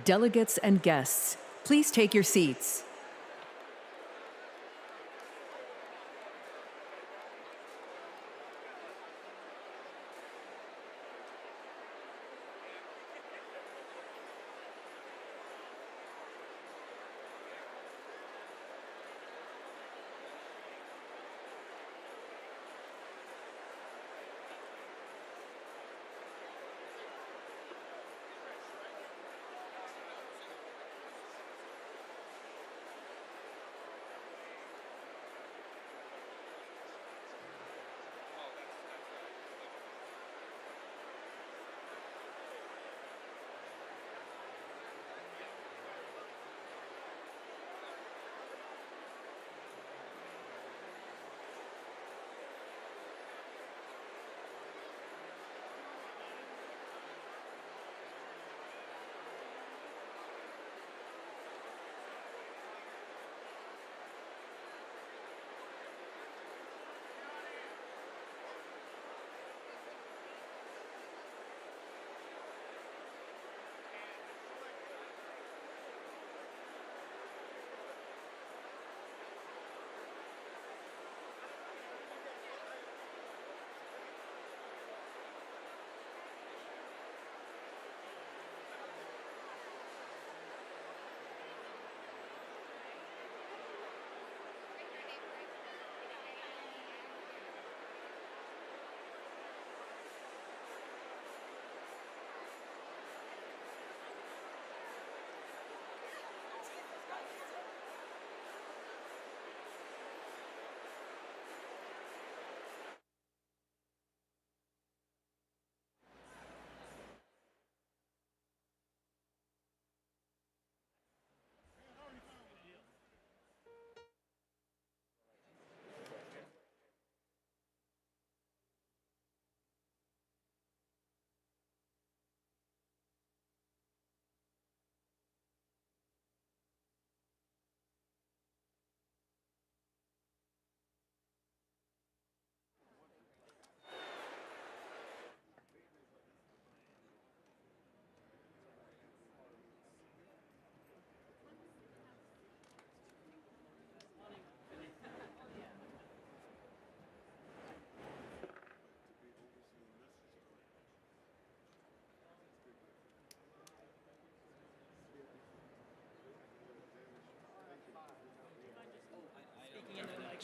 Delegates and guests, please take your seats.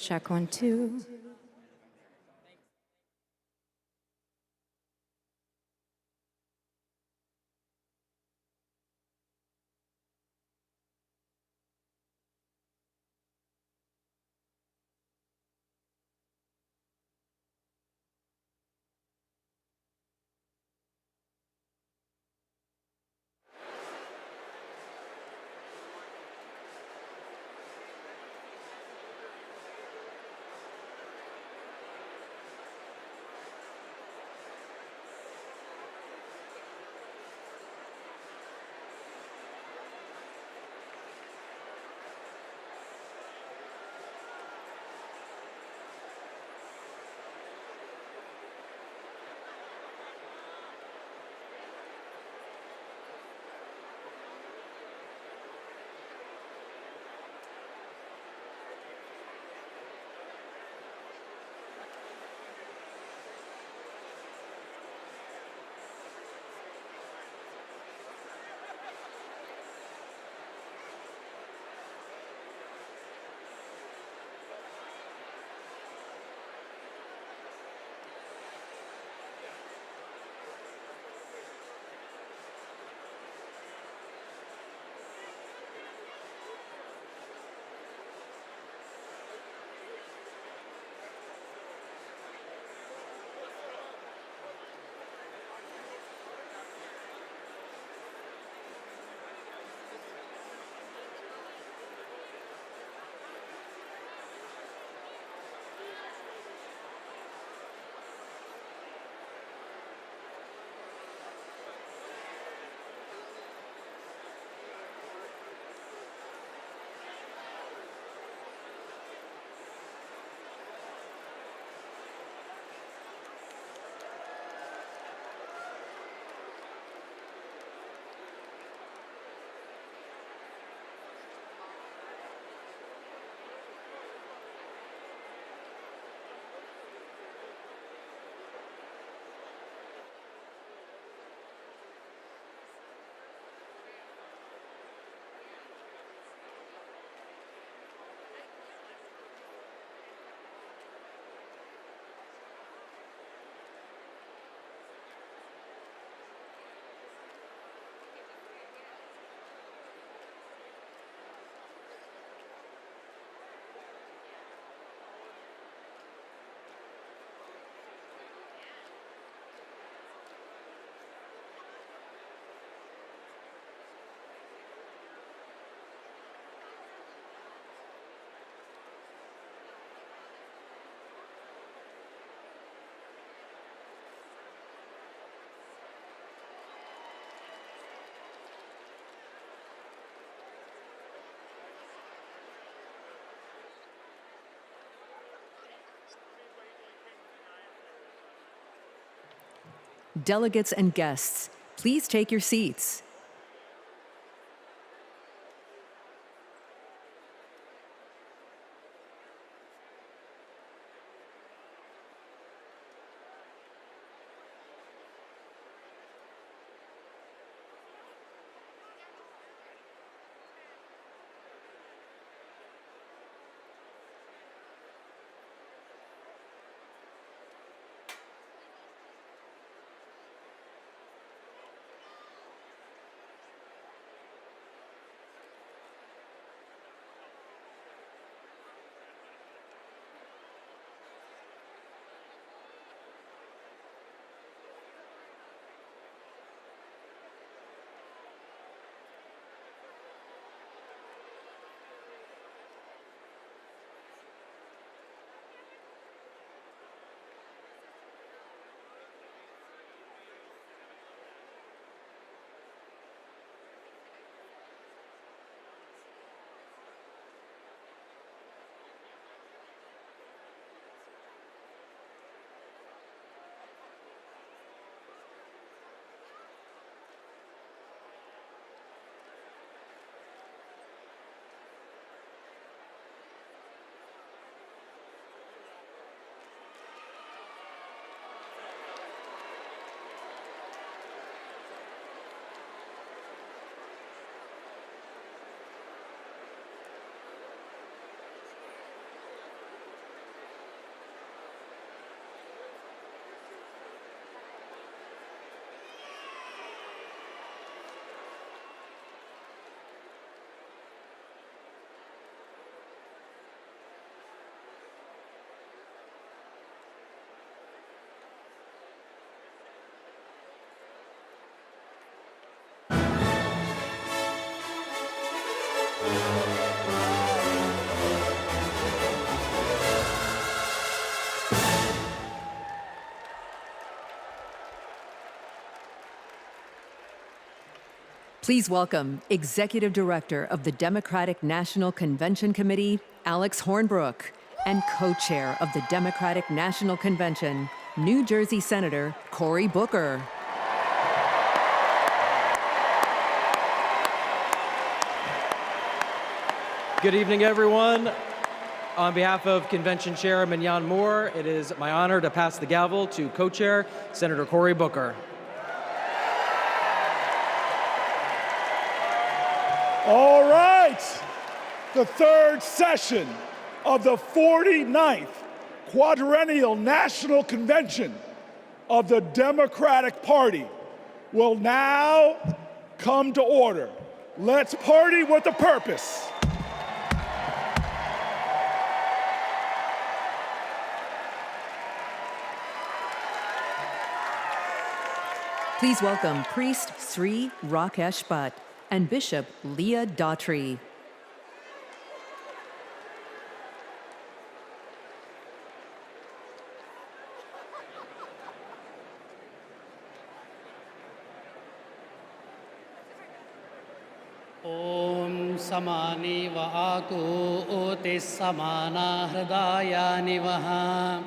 Check 1, 2. delegates and guests, please take your seats. Please welcome Executive Director of the Democratic National Convention Committee, Alex Hornbrook, and Co-Chair of the Democratic National Convention, New Jersey Senator Cory Booker. Good evening, everyone. On behalf of Convention Chair Minyan Moore, it is my honor to pass the gavel to Co-Chair Senator Cory Booker. All right, the third session of the 49th Quadrennial National Convention of the Democratic Party will now come to order. Let's party with a purpose. Please welcome Priest Sri Rakesh Bhatt and Bishop Leah Daughtry. Om samani va aku samana hridayani vaha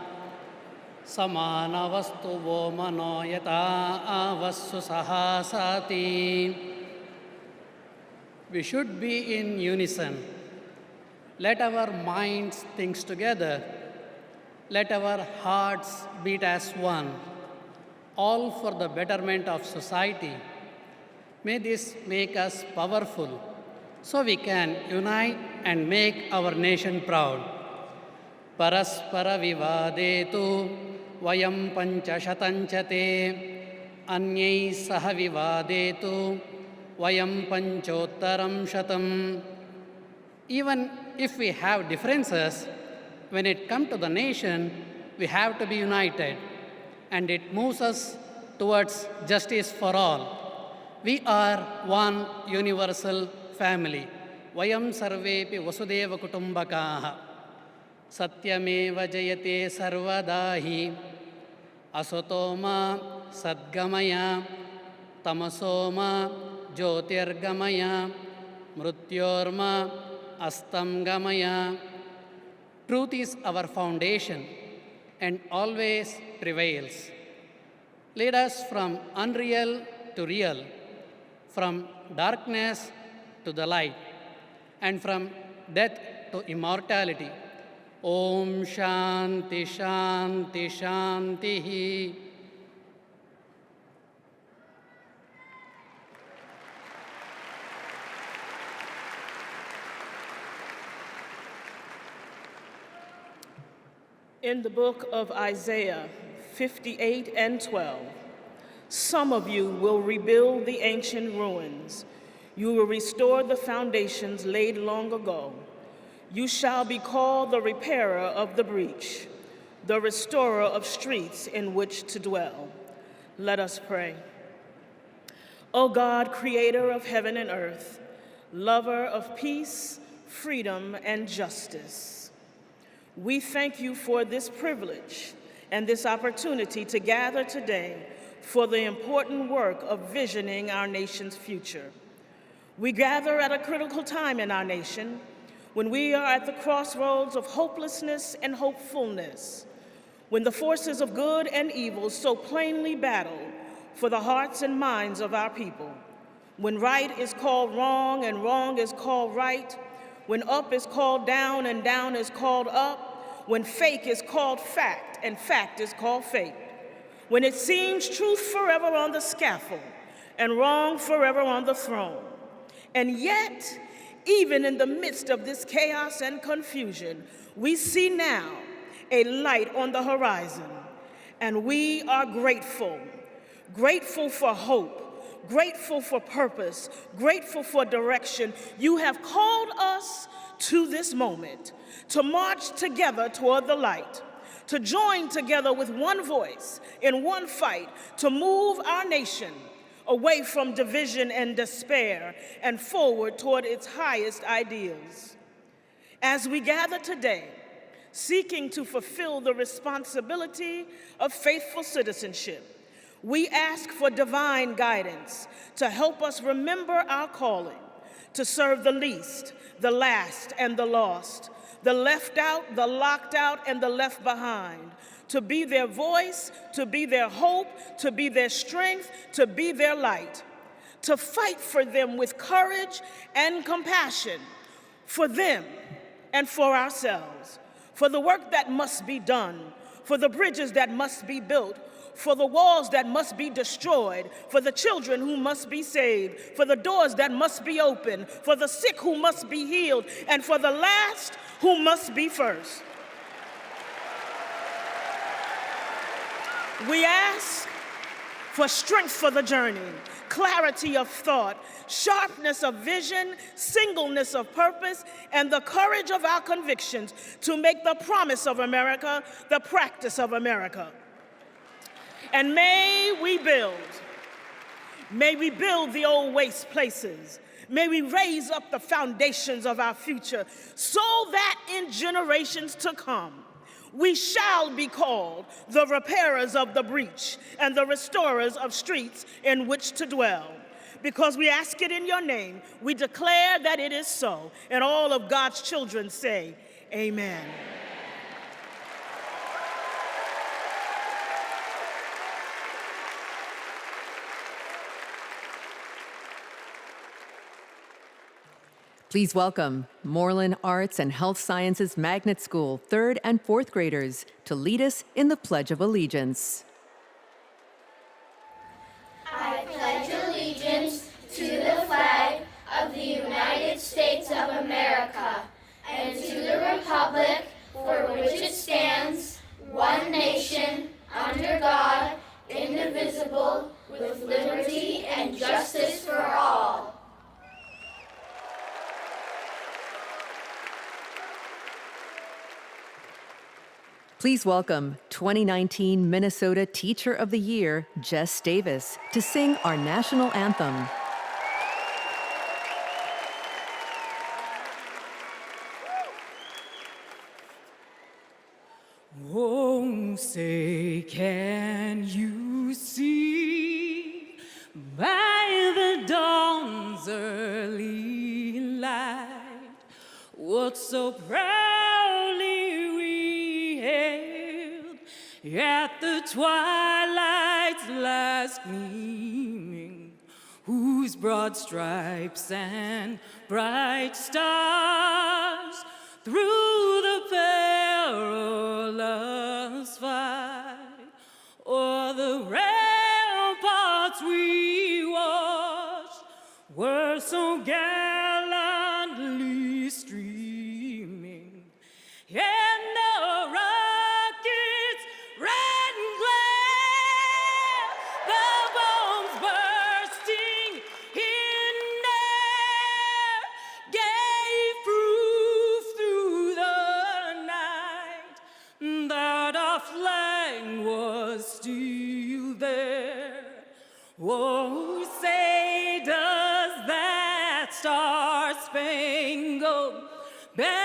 samana vastu vo mano yata avassu sahasati. We should be in unison. Let our minds think together. Let our hearts beat as one, all for the betterment of society. May this make us powerful so we can unite and make our nation proud. Paraspara vivadetu vayam panchashatanchate anyai saha vivadetu vayam panchottaram shatam. Even if we have differences, when it comes to the nation, we have to be united, and it moves us towards justice for all. We are one universal family. Vayam sarvepi vasudeva kutumbakaha. Satyameva jayate sarvadahi. Asotoma sadgamaya. Tamasoma jyotirgamaya. Mrutyorma astamgamaya. Truth is our foundation and always prevails. Lead us from unreal to real, from darkness to the light, and from death to immortality. Om Shanti Shanti Shanti. In the book of Isaiah 58 and 12, some of you will rebuild the ancient ruins. You will restore the foundations laid long ago. You shall be called the repairer of the breach, the restorer of streets in which to dwell. Let us pray. O God, creator of heaven and earth, lover of peace, freedom, and justice, we thank you for this privilege and this opportunity to gather today for the important work of visioning our nation's future. We gather at a critical time in our nation when we are at the crossroads of hopelessness and hopefulness, when the forces of good and evil so plainly battle for the hearts and minds of our people, when right is called wrong and wrong is called right, when up is called down and down is called up, when fake is called fact and fact is called fake, when it seems truth forever on the scaffold and wrong forever on the throne. And yet, even in the midst of this chaos and confusion, we see now a light on the horizon, and we are grateful. Grateful for hope, grateful for purpose, grateful for direction. You have called us to this moment, to march together toward the light, to join together with one voice in one fight, to move our nation away from division and despair and forward toward its highest ideals. As we gather today, seeking to fulfill the responsibility of faithful citizenship, we ask for divine guidance to help us remember our calling, to serve the least, the last, and the lost, the left out, the locked out, and the left behind, to be their voice, to be their hope, to be their strength, to be their light, to fight for them with courage and compassion, for them and for ourselves, for the work that must be done, for the bridges that must be built, for the walls that must be destroyed, for the children who must be saved, for the doors that must be opened, for the sick who must be healed, and for the last who must be first. We ask for strength for the journey, clarity of thought, sharpness of vision, singleness of purpose, and the courage of our convictions to make the promise of America the practice of America. And may we build the old waste places. May we raise up the foundations of our future so that in generations to come, we shall be called the repairers of the breach and the restorers of streets in which to dwell. Because we ask it in your name, we declare that it is so. And all of God's children say, amen. Please welcome Moreland Arts and Health Sciences Magnet School 3rd and 4th graders to lead us in the Pledge of Allegiance. I pledge allegiance to the flag of the United States of America and to the republic for which it stands, one nation, under God, indivisible, with liberty and justice for all. Please welcome 2019 Minnesota Teacher of the Year, Jess Davis, to sing our national anthem. Oh, say, can you see by the dawn's early light what so proudly we hailed at the twilight's last gleaming, whose broad stripes and bright stars through the perilous fight o'er the ramparts we watched were so gallantly streaming, and the rockets red and glare, the bombs bursting in air, gave proof through the night that our flag was still there. Oh, say does that star-spangled banner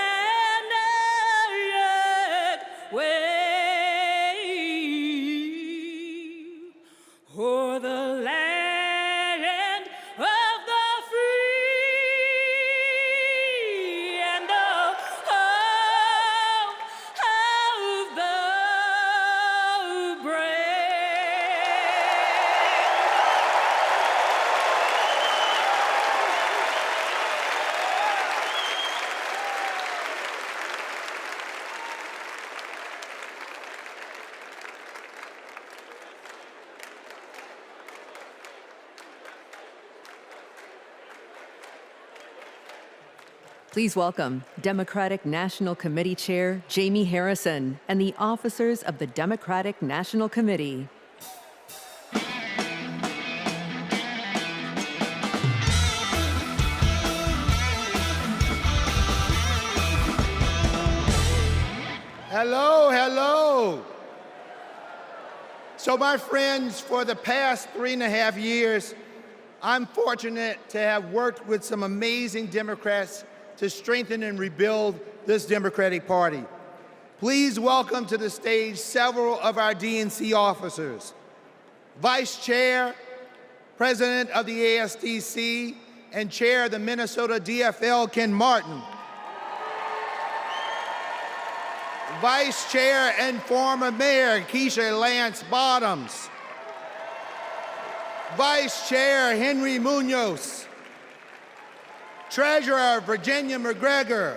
yet wave o'er the land of the free and the home of the brave? Please welcome Democratic National Committee Chair Jamie Harrison and the officers of the Democratic National Committee. Hello, hello. So my friends, for the past 3.5 years, I'm fortunate to have worked with some amazing Democrats to strengthen and rebuild this Democratic Party. Please welcome to the stage several of our DNC officers. Vice Chair, President of the ASDC, and Chair of the Minnesota DFL, Ken Martin. Vice Chair and former Mayor Keisha Lance Bottoms. Vice Chair Henry Munoz. Treasurer Virginia McGregor.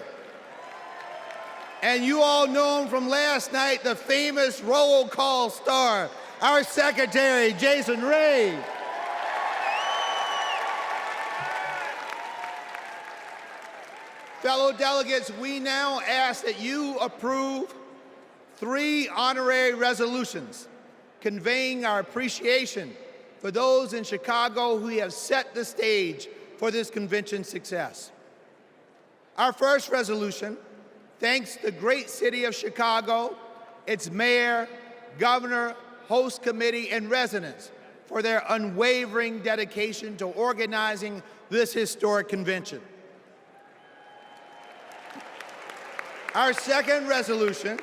And you all know him from last night, the famous roll call star, our Secretary, Jason Ray. Fellow delegates, we now ask that you approve 3 honorary resolutions conveying our appreciation for those in Chicago who have set the stage for this convention's success. Our first resolution thanks the great city of Chicago, its mayor, governor, host committee, and residents for their unwavering dedication to organizing this historic convention. Our second resolution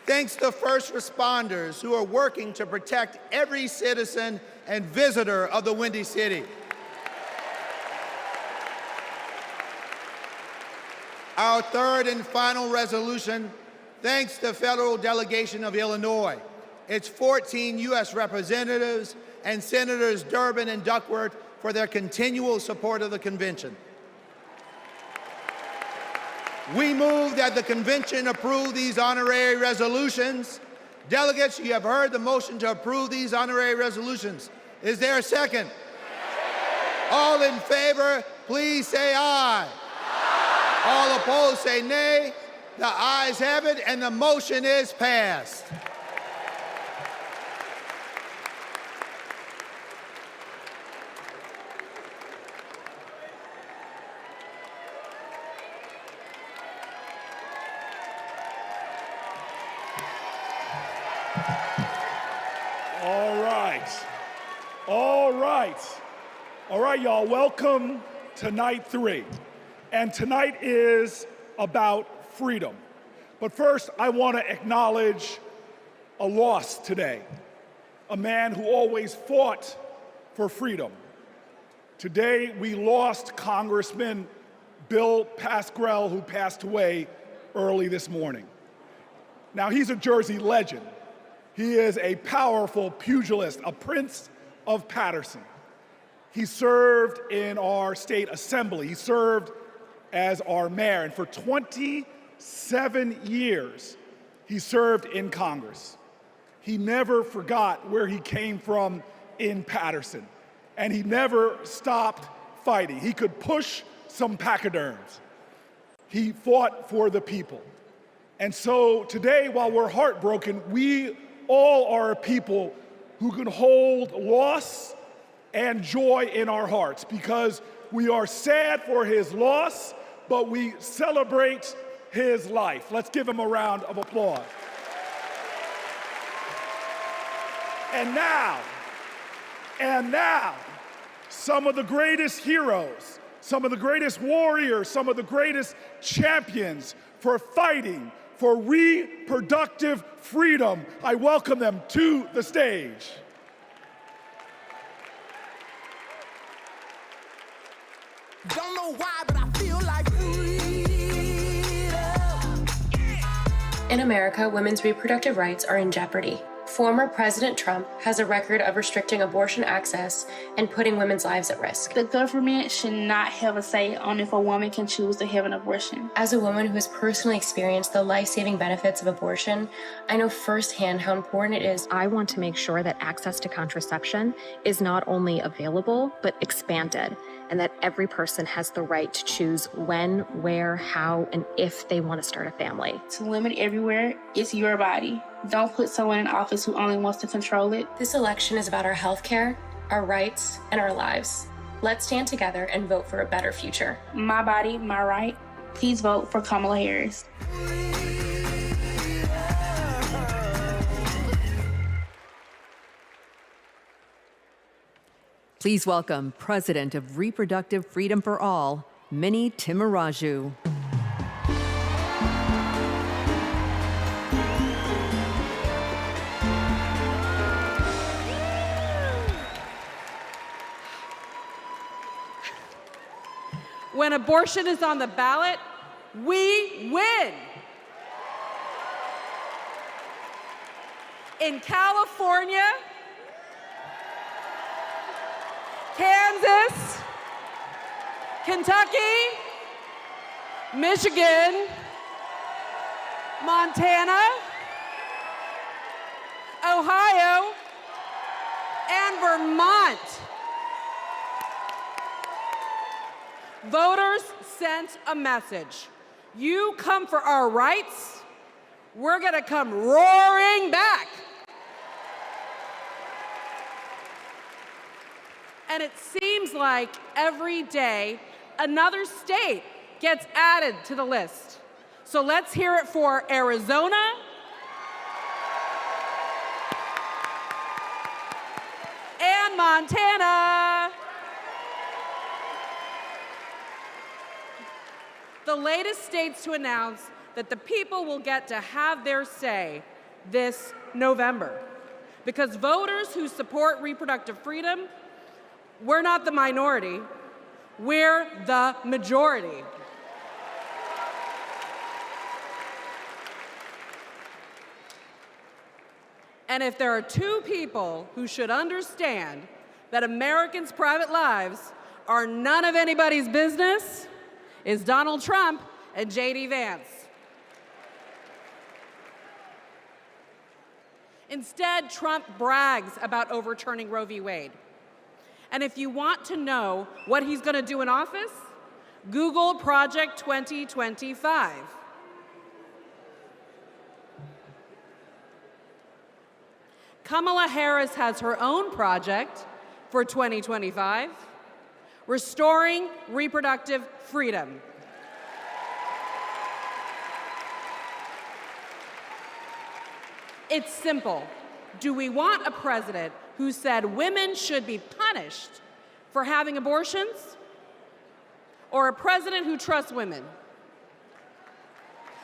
thanks the first responders who are working to protect every citizen and visitor of the Windy City. Our third and final resolution thanks the federal delegation of Illinois, its 14 U.S. representatives, and Senators Durbin and Duckworth for their continual support of the convention. We move that the convention approve these honorary resolutions. Delegates, you have heard the motion to approve these honorary resolutions. Is there a second? All in favor, please say aye. All opposed, say nay. The ayes have it, and the motion is passed. All right, y'all, welcome to night 3. And tonight is about freedom. But first, I want to acknowledge a loss today. A man who always fought for freedom. Today, we lost Congressman Bill Pascrell, who passed away early this morning. Now, he's a Jersey legend. He is a powerful pugilist, a prince of Paterson. He served in our state assembly. He served as our mayor. And for 27 years, he served in Congress. He never forgot where he came from in Paterson. And he never stopped fighting. He could push some pachyderms. He fought for the people. And so today, while we're heartbroken, we all are a people who can hold loss and joy in our hearts because we are sad for his loss, but we celebrate his life. Let's give him a round of applause. And now, some of the greatest heroes, some of the greatest warriors, some of the greatest champions for fighting for reproductive freedom. I welcome them to the stage. Don't know why, but I feel like freedom. In America, women's reproductive rights are in jeopardy. Former President Trump has a record of restricting abortion access and putting women's lives at risk. The government should not have a say on if a woman can choose to have an abortion. As a woman who has personally experienced the life-saving benefits of abortion, I know firsthand how important it is. I want to make sure that access to contraception is not only available, but expanded, and that every person has the right to choose when, where, how, and if they want to start a family. To women everywhere, it's your body. Don't put someone in office who only wants to control it. This election is about our health care, our rights, and our lives. Let's stand together and vote for a better future. My body, my right. Please vote for Kamala Harris. Please welcome President of Reproductive Freedom for All, Minnie Timaraju. When abortion is on the ballot, we win. In California, Kansas, Kentucky, Michigan, Montana, Ohio, and Vermont. Voters sent a message. You come for our rights, we're gonna come roaring back. And it seems like every day another state gets added to the list. So let's hear it for Arizona, and Montana. The latest states to announce that the people will get to have their say this November. Because voters who support reproductive freedom, we're not the minority, we're the majority. And if there are two people who should understand that Americans' private lives are none of anybody's business, it's Donald Trump and J.D. Vance. Instead, Trump brags about overturning Roe v. Wade. And if you want to know what he's going to do in office, Google Project 2025. Kamala Harris has her own project for 2025, restoring reproductive freedom. It's simple. Do we want a president who said women should be punished for having abortions, or a president who trusts women?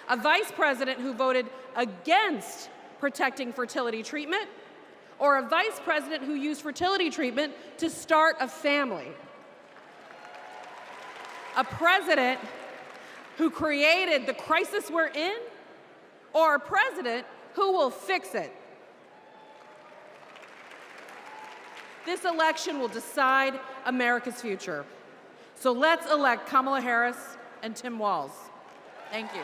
A vice president who voted against protecting fertility treatment, or a vice president who used fertility treatment to start a family? A president who created the crisis we're in, or a president who will fix it? This election will decide America's future. So let's elect Kamala Harris and Tim Walz. Thank you.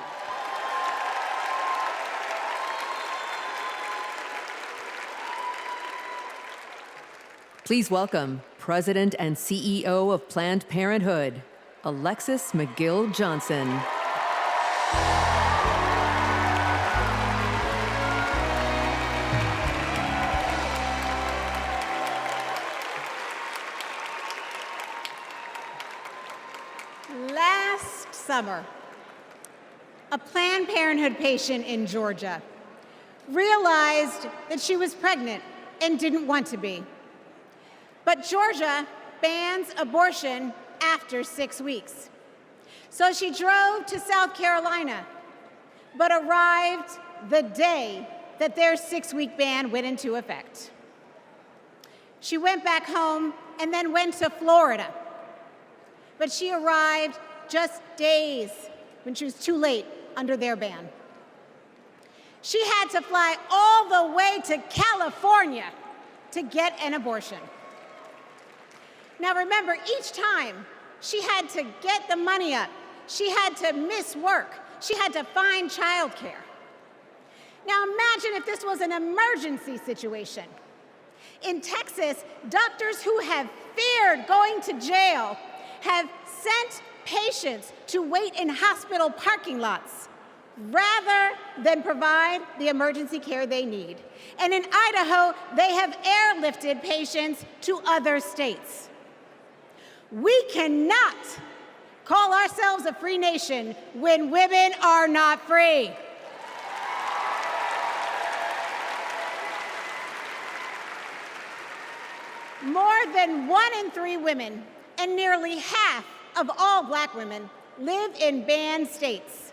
Please welcome President and CEO of Planned Parenthood, Alexis McGill Johnson. Last summer, a Planned Parenthood patient in Georgia realized that she was pregnant and didn't want to be. But Georgia bans abortion after 6 weeks. So she drove to South Carolina, but arrived the day that their 6-week ban went into effect. She went back home and then went to Florida. But she arrived just days when she was too late under their ban. She had to fly all the way to California to get an abortion. Now remember, each time she had to get the money up, she had to miss work, she had to find childcare. Now imagine if this was an emergency situation. In Texas, doctors who have feared going to jail have sent patients to wait in hospital parking lots rather than provide the emergency care they need. And in Idaho, they have airlifted patients to other states. We cannot call ourselves a free nation when women are not free. More than 1 in 3 women and nearly half of all Black women live in banned states.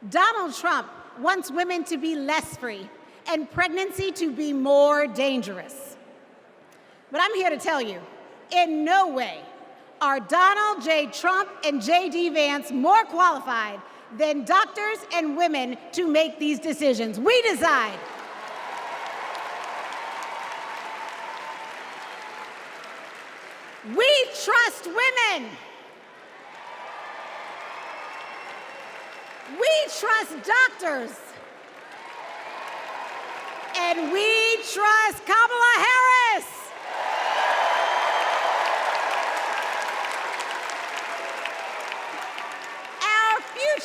Donald Trump wants women to be less free and pregnancy to be more dangerous. But I'm here to tell you, in no way are Donald J. Trump and J.D. Vance more qualified than doctors and women to make these decisions. We decide. We trust women. We trust doctors. And we trust Kamala Harris.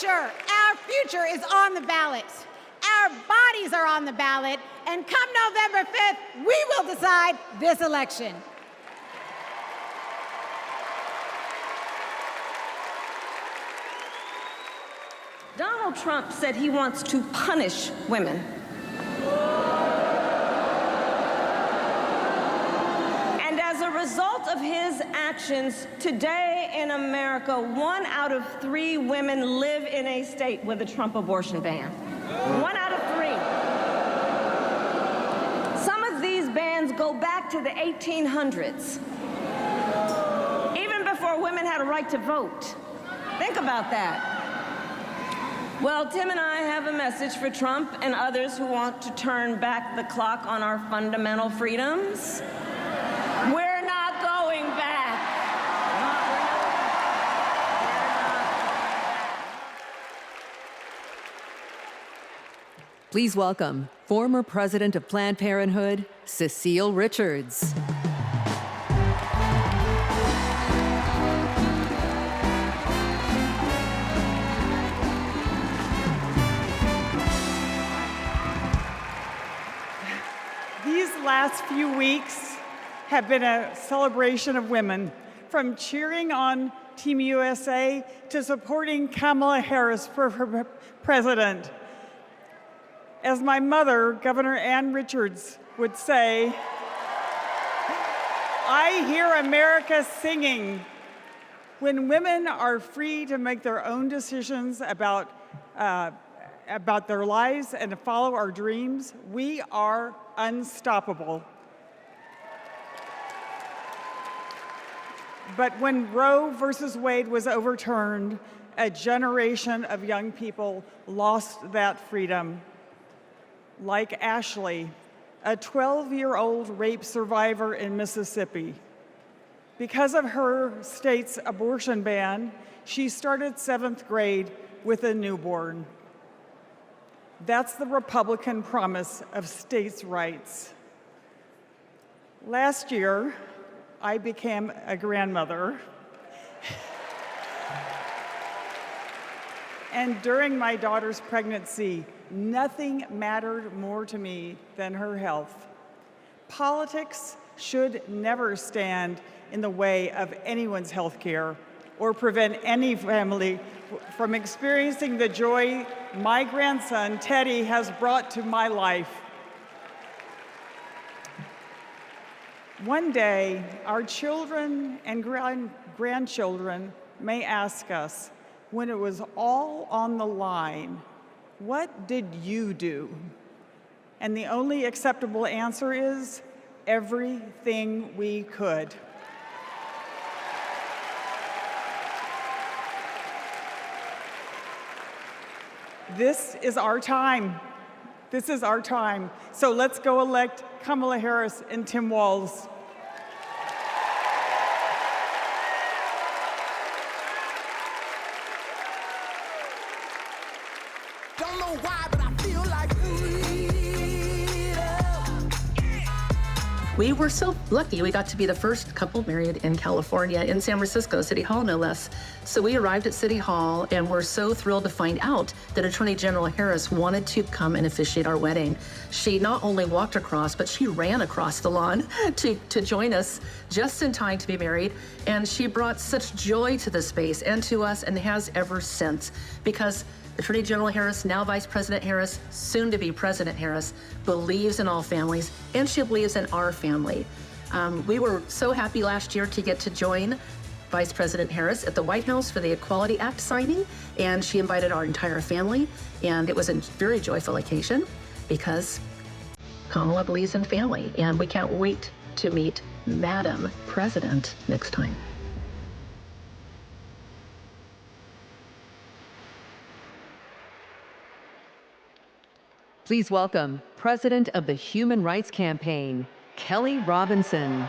Our future is on the ballot. Our bodies are on the ballot. And come November 5th, we will decide this election. Donald Trump said he wants to punish women. And as a result of his actions, today in America, 1 out of 3 women live in a state with a Trump abortion ban. 1 out of 3. Some of these bans go back to the 1800s, even before women had a right to vote. Think about that. Well, Tim and I have a message for Trump and others who want to turn back the clock on our fundamental freedoms. We're not going back. Please welcome former president of Planned Parenthood, Cecile Richards. Last few weeks have been a celebration of women, from cheering on Team USA to supporting Kamala Harris for president. As my mother, Governor Ann Richards, would say, I hear America singing. When women are free to make their own decisions about their lives and to follow our dreams, we are unstoppable. But when Roe versus Wade was overturned, a generation of young people lost that freedom. Like Ashley, a 12-year-old rape survivor in Mississippi. Because of her state's abortion ban, she started 7th grade with a newborn. That's the Republican promise of states' rights. Last year, I became a grandmother. And during my daughter's pregnancy, nothing mattered more to me than her health. Politics should never stand in the way of anyone's health care or prevent any family from experiencing the joy my grandson, Teddy, has brought to my life. One day, our children and grandchildren may ask us, when it was all on the line, what did you do? And the only acceptable answer is, everything we could. This is our time. This is our time. So let's go elect Kamala Harris and Tim Walz. Don't know why, but I feel like We were so lucky. We got to be the first couple married in California, in San Francisco, City Hall, no less. So we arrived at City Hall and were so thrilled to find out that Attorney General Harris wanted to come and officiate our wedding. She not only walked across, but she ran across the lawn to join us just in time to be married. And she brought such joy to the space and to us, and has ever since, because Attorney General Harris, now Vice President Harris, soon to be President Harris, believes in all families, and she believes in our family. We were so happy last year to get to join Vice President Harris at the White House for the Equality Act signing, and she invited our entire family, and it was a very joyful occasion because Kamala believes in family, and we can't wait to meet Madam President next time. Please welcome President of the Human Rights Campaign, Kelly Robinson.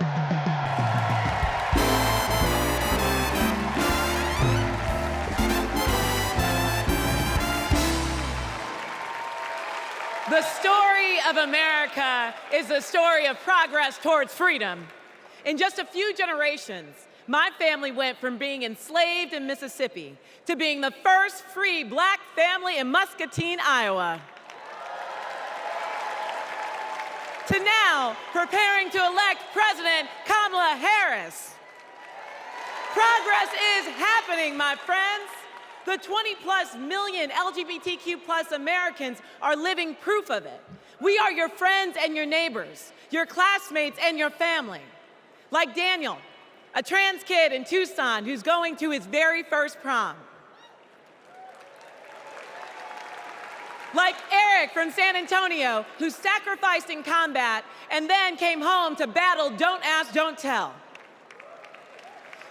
The story of America is the story of progress towards freedom. In just a few generations, my family went from being enslaved in Mississippi to being the first free Black family in Muscatine, Iowa, to now preparing to elect President Kamala Harris. Progress is happening, my friends. The 20+ million LGBTQ+ Americans are living proof of it. We are your friends and your neighbors, your classmates and your family. Like Daniel, a trans kid in Tucson who's going to his very first prom. Like Eric from San Antonio, who sacrificed in combat and then came home to battle Don't Ask, Don't Tell.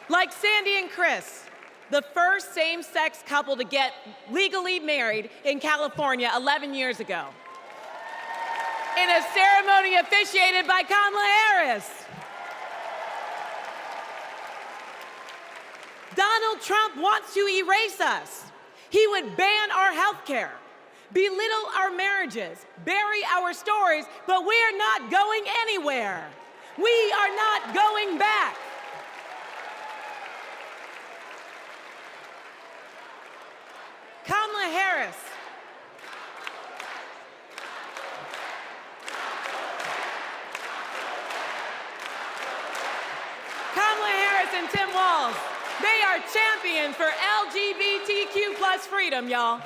Like Sandy and Chris, the first same-sex couple to get legally married in California 11 years ago, in a ceremony officiated by Kamala Harris. Donald Trump wants to erase us. He would ban our health care, belittle our marriages, bury our stories, but we're not going anywhere. We are not going back. Kamala Harris. Kamala Harris and Tim Walz, they are champions for LGBTQ+ freedom, y'all.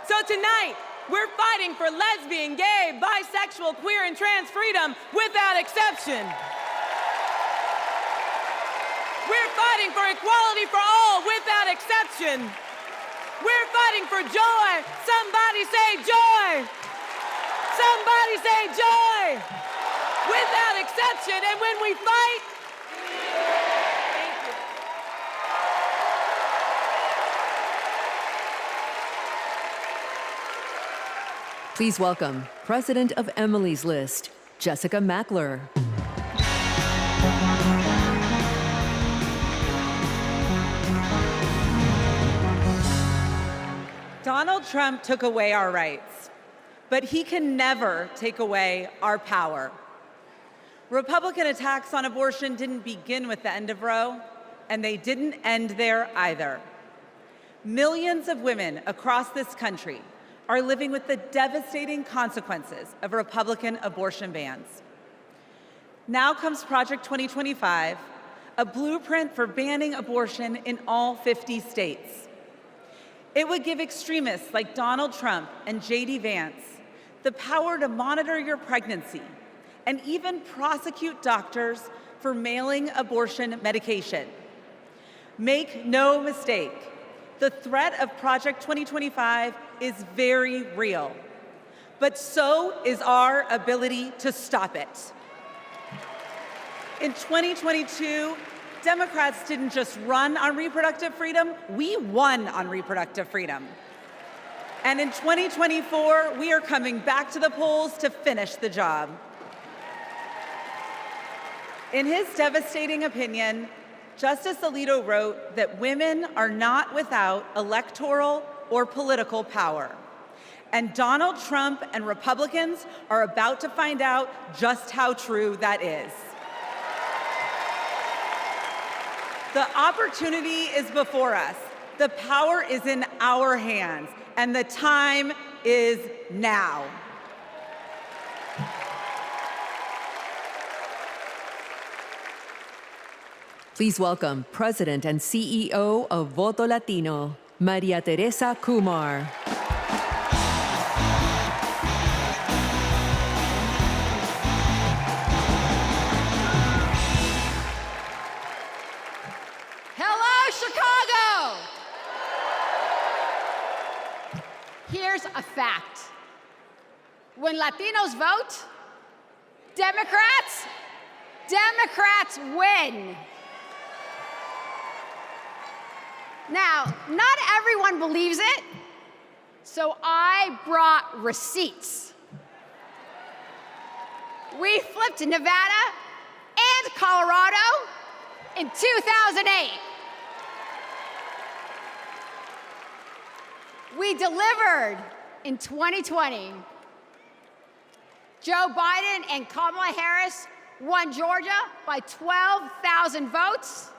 So tonight, we're fighting for lesbian, gay, bisexual, queer, and trans freedom without exception. We're fighting for equality for all without exception. We're fighting for joy. Somebody say joy. Somebody say joy. Without exception. And when we fight, thank you. Please welcome President of Emily's List, Jessica Mackler. Donald Trump took away our rights, but he can never take away our power. Republican attacks on abortion didn't begin with the end of Roe, and they didn't end there either. Millions of women across this country are living with the devastating consequences of Republican abortion bans. Now comes Project 2025, a blueprint for banning abortion in all 50 states. It would give extremists like Donald Trump and J.D. Vance the power to monitor your pregnancy and even prosecute doctors for mailing abortion medication. Make no mistake, the threat of Project 2025 is very real, but so is our ability to stop it. In 2022, Democrats didn't just run on reproductive freedom, we won on reproductive freedom. And in 2024, we are coming back to the polls to finish the job. In his devastating opinion, Justice Alito wrote that women are not without electoral or political power. And Donald Trump and Republicans are about to find out just how true that is. The opportunity is before us. The power is in our hands, and the time is now. Please welcome President and CEO of Voto Latino, Maria Teresa Kumar. Chicago! Here's a fact. When Latinos vote, Democrats win. Now, not everyone believes it, so I brought receipts. We flipped Nevada and Colorado in 2008. We delivered in 2020. Joe Biden and Kamala Harris won Georgia by 12,000 votes.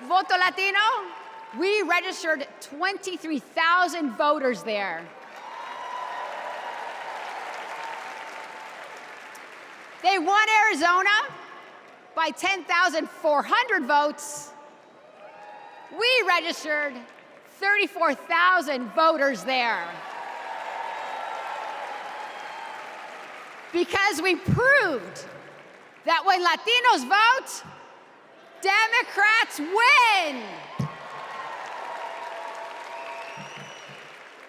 Voto Latino, we registered 23,000 voters there. They won Arizona by 10,400 votes. We registered 34,000 voters there. Because we proved that when Latinos vote, Democrats win.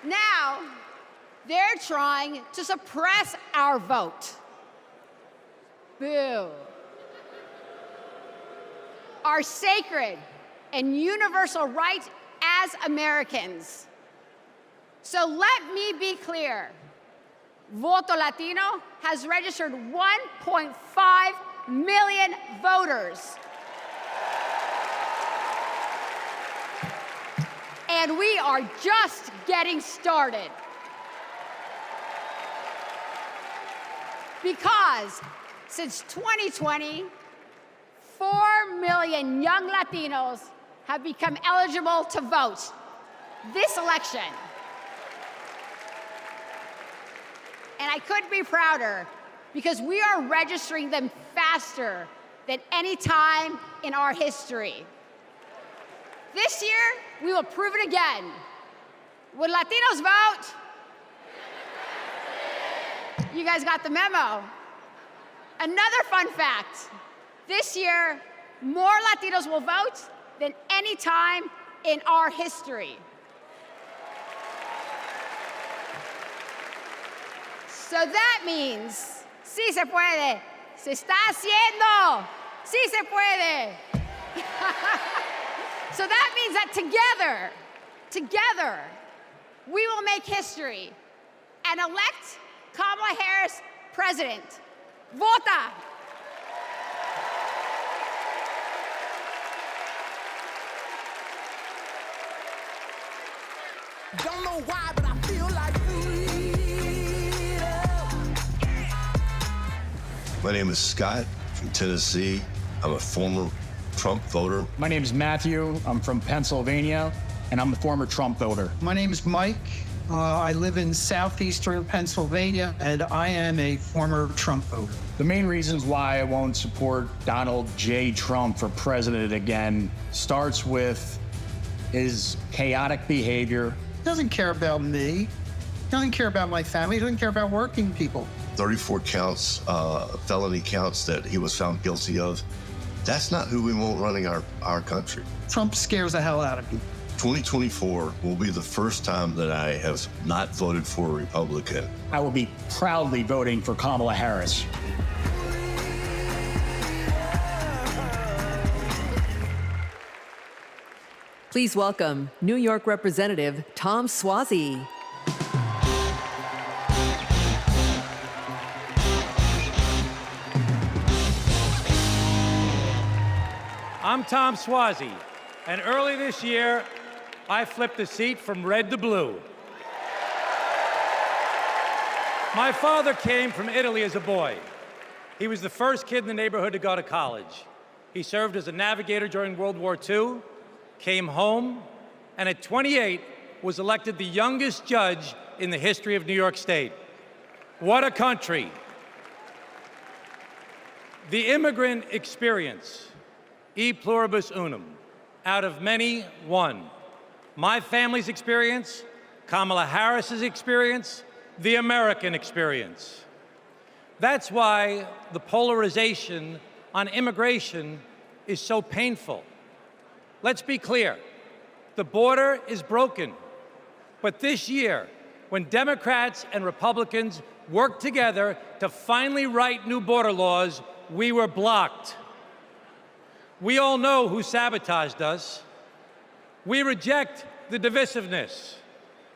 Now, they're trying to suppress our vote. Boo. Our sacred and universal right as Americans. So let me be clear. Voto Latino has registered 1.5 million voters. And we are just getting started. Because since 2020, 4 million young Latinos have become eligible to vote this election. And I couldn't be prouder because we are registering them faster than any time in our history. This year, we will prove it again. When Latinos vote, you guys got the memo. Another fun fact, this year, more Latinos will vote than any time in our history. So that means, sí se puede, se está haciendo, sí se puede. So that means that together, we will make history and elect Kamala Harris president. Vota! Don't know why, but I feel like freedom. My name is Scott from Tennessee. I'm a former Trump voter. My name is Matthew. I'm from Pennsylvania, and I'm a former Trump voter. My name is Mike. I live in southeastern Pennsylvania, and I am a former Trump voter. The main reasons why I won't support Donald J. Trump for president again starts with his chaotic behavior. He doesn't care about me. He doesn't care about my family. He doesn't care about working people. 34 counts, felony counts that he was found guilty of. That's not who we want running our country. Trump scares the hell out of me. 2024 will be the first time that I have not voted for a Republican. I will be proudly voting for Kamala Harris. Please welcome New York Representative Tom Suozzi. I'm Tom Suozzi, and early this year, I flipped the seat from red to blue. My father came from Italy as a boy. He was the first kid in the neighborhood to go to college. He served as a navigator during World War II, came home, and at 28 was elected the youngest judge in the history of New York State. What a country. The immigrant experience, e pluribus unum, out of many, one. My family's experience, Kamala Harris's experience, the American experience. That's why the polarization on immigration is so painful. Let's be clear, the border is broken. But this year, when Democrats and Republicans worked together to finally write new border laws, we were blocked. We all know who sabotaged us. We reject the divisiveness.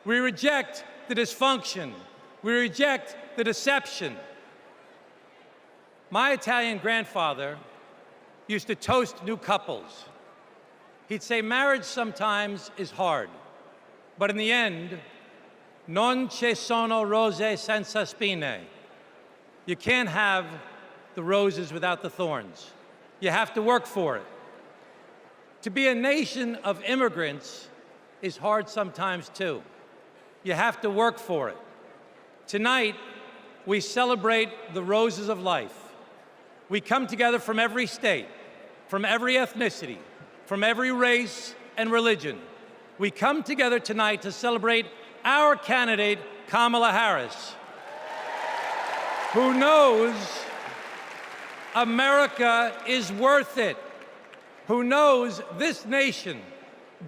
We reject the dysfunction. We reject the deception. My Italian grandfather used to toast new couples. He'd say marriage sometimes is hard, but in the end, non ci sono rose senza spine. You can't have the roses without the thorns. You have to work for it. To be a nation of immigrants is hard sometimes too. You have to work for it. Tonight, we celebrate the roses of life. We come together from every state, from every ethnicity, from every race and religion. We come together tonight to celebrate our candidate, Kamala Harris, who knows America is worth it, who knows this nation,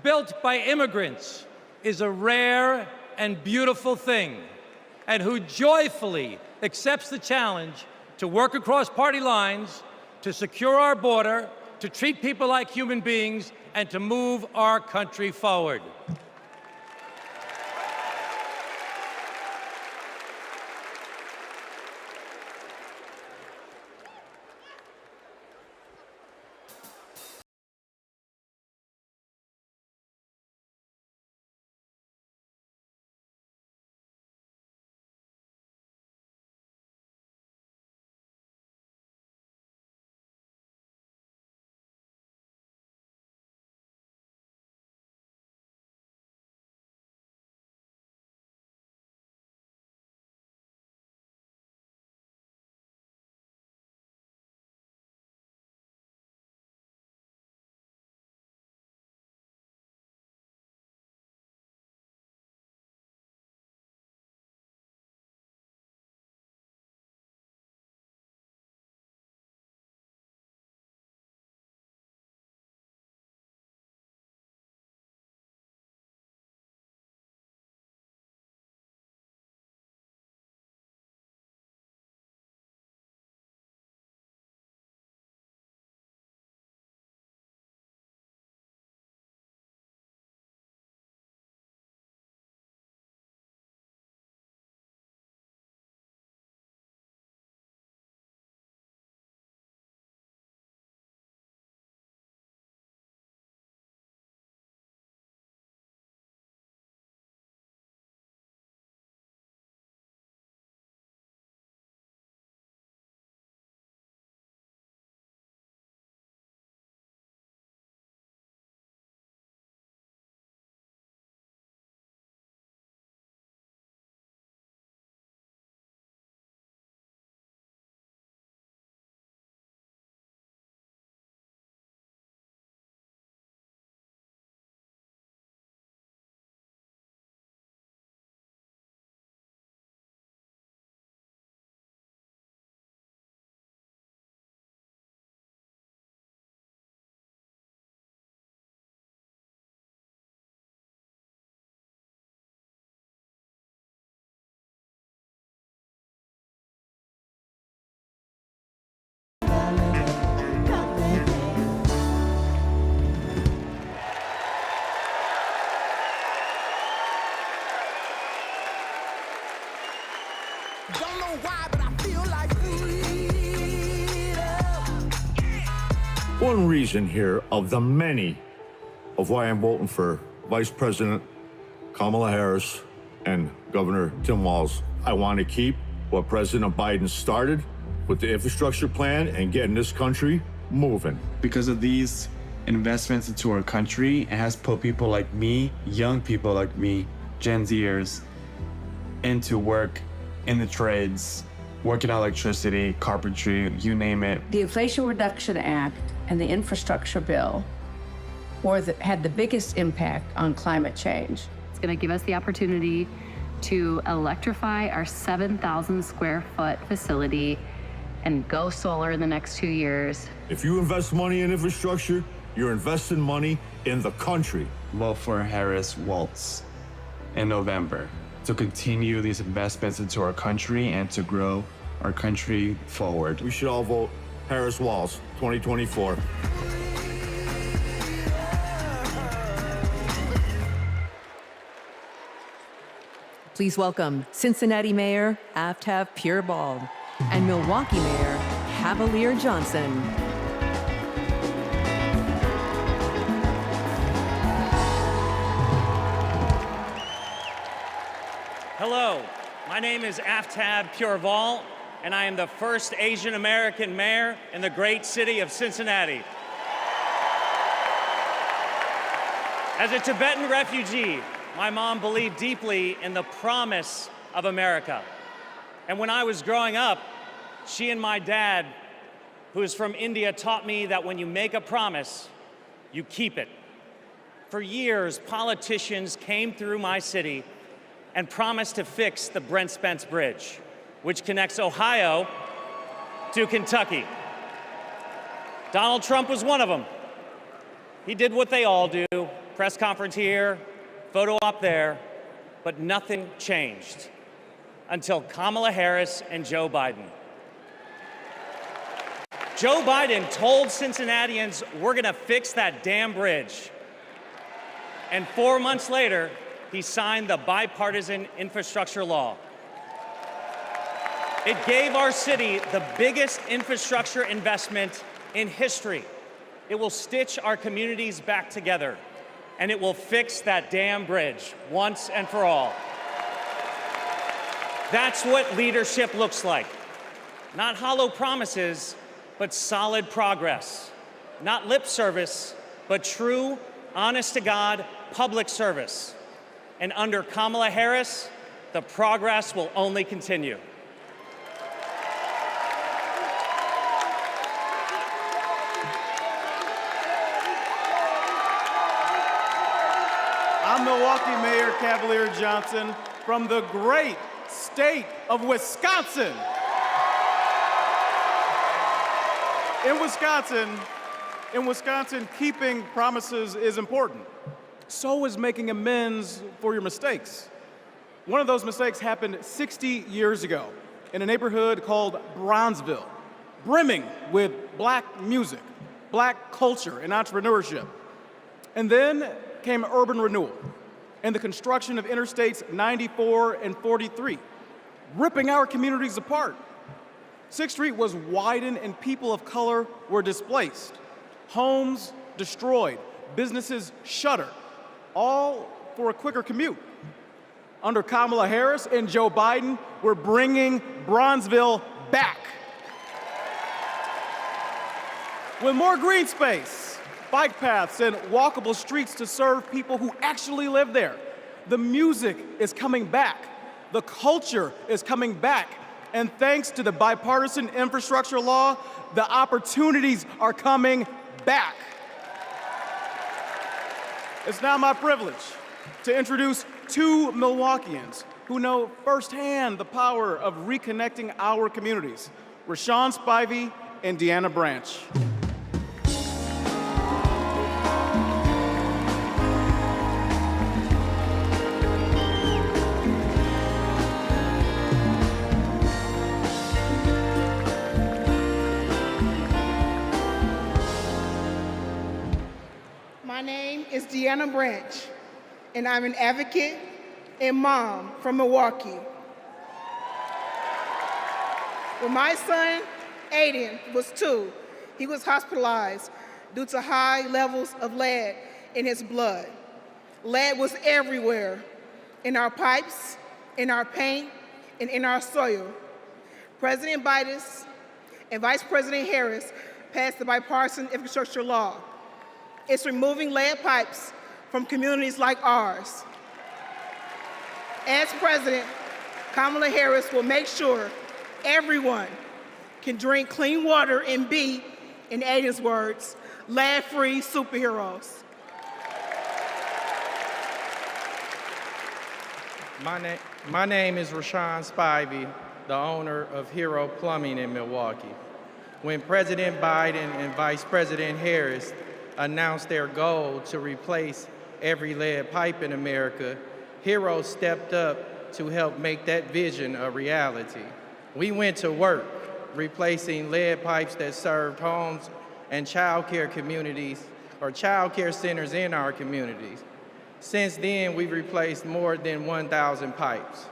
built by immigrants, is a rare and beautiful thing, and who joyfully accepts the challenge to work across party lines, to secure our border, to treat people like human beings, and to move our country forward. Don't know why, but I feel like freedom. One reason here of the many of why I'm voting for Vice President Kamala Harris and Governor Tim Walz. I want to keep what President Biden started with the infrastructure plan and getting this country moving. Because of these investments into our country, it has put people like me, young people like me, Gen Zers, into work in the trades, working on electricity, carpentry, you name it. The Inflation Reduction Act and the infrastructure bill had the biggest impact on climate change. It's going to give us the opportunity to electrify our 7,000 square foot facility and go solar in the next 2 years. If you invest money in infrastructure, you're investing money in the country. Vote for Harris Walz in November to continue these investments into our country and to grow our country forward. We should all vote Harris Walz 2024. Please welcome Cincinnati Mayor Aftab Pureball and Milwaukee Mayor Cavalier Johnson. Hello, my name is Aftab Pureball, and I am the first Asian American mayor in the great city of Cincinnati. As a Tibetan refugee, my mom believed deeply in the promise of America. And when I was growing up, she and my dad, who is from India, taught me that when you make a promise, you keep it. For years, politicians came through my city and promised to fix the Brent Spence Bridge, which connects Ohio to Kentucky. Donald Trump was one of them. He did what they all do, press conference here, photo op there, but nothing changed until Kamala Harris and Joe Biden. Joe Biden told Cincinnatians, we're gonna fix that damn bridge. And 4 months later, he signed the bipartisan infrastructure law. It gave our city the biggest infrastructure investment in history. It will stitch our communities back together, and it will fix that damn bridge once and for all. That's what leadership looks like. Not hollow promises, but solid progress. Not lip service, but true, honest-to-God public service. And under Kamala Harris, the progress will only continue. I'm Milwaukee Mayor Cavalier Johnson from the great state of Wisconsin. In Wisconsin, keeping promises is important. So is making amends for your mistakes. One of those mistakes happened 60 years ago in a neighborhood called Bronzeville, brimming with Black music, Black culture, and entrepreneurship. And then came urban renewal and the construction of Interstates 94 and 43, ripping our communities apart. 6th Street was widened and people of color were displaced. Homes destroyed, businesses shuttered, all for a quicker commute. Under Kamala Harris and Joe Biden, we're bringing Bronzeville back. With more green space, bike paths, and walkable streets to serve people who actually live there. The music is coming back. The culture is coming back. And thanks to the bipartisan infrastructure law, the opportunities are coming back. It's now my privilege to introduce two Milwaukeeans who know firsthand the power of reconnecting our communities, Rashawn Spivey and Deanna Branch. My name is Deanna Branch, and I'm an advocate and mom from Milwaukee. When my son, Aiden, was 2, he was hospitalized due to high levels of lead in his blood. Lead was everywhere, in our pipes, in our paint, and in our soil. President Biden and Vice President Harris passed the Bipartisan Infrastructure Law. It's removing lead pipes from communities like ours. As president, Kamala Harris will make sure everyone can drink clean water and be, in Aiden's words, lead-free superheroes. My name is Rashawn Spivey, the owner of Hero Plumbing in Milwaukee. When President Biden and Vice President Harris announced their goal to replace every lead pipe in America, Hero stepped up to help make that vision a reality. We went to work replacing lead pipes that served homes and child care communities or child care centers in our communities. Since then, we've replaced more than 1,000 pipes.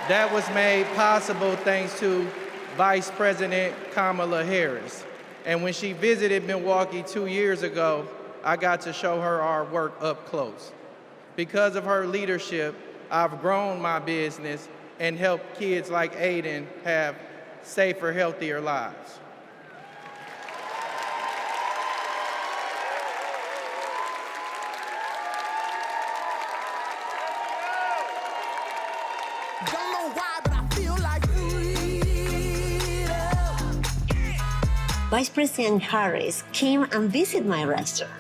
That was made possible thanks to Vice President Kamala Harris. And when she visited Milwaukee 2 years ago, I got to show her our work up close. Because of her leadership, I've grown my business and helped kids like Aiden have safer, healthier lives. Don't know why, but I feel like freedom. Vice President Harris came and visited my restaurant.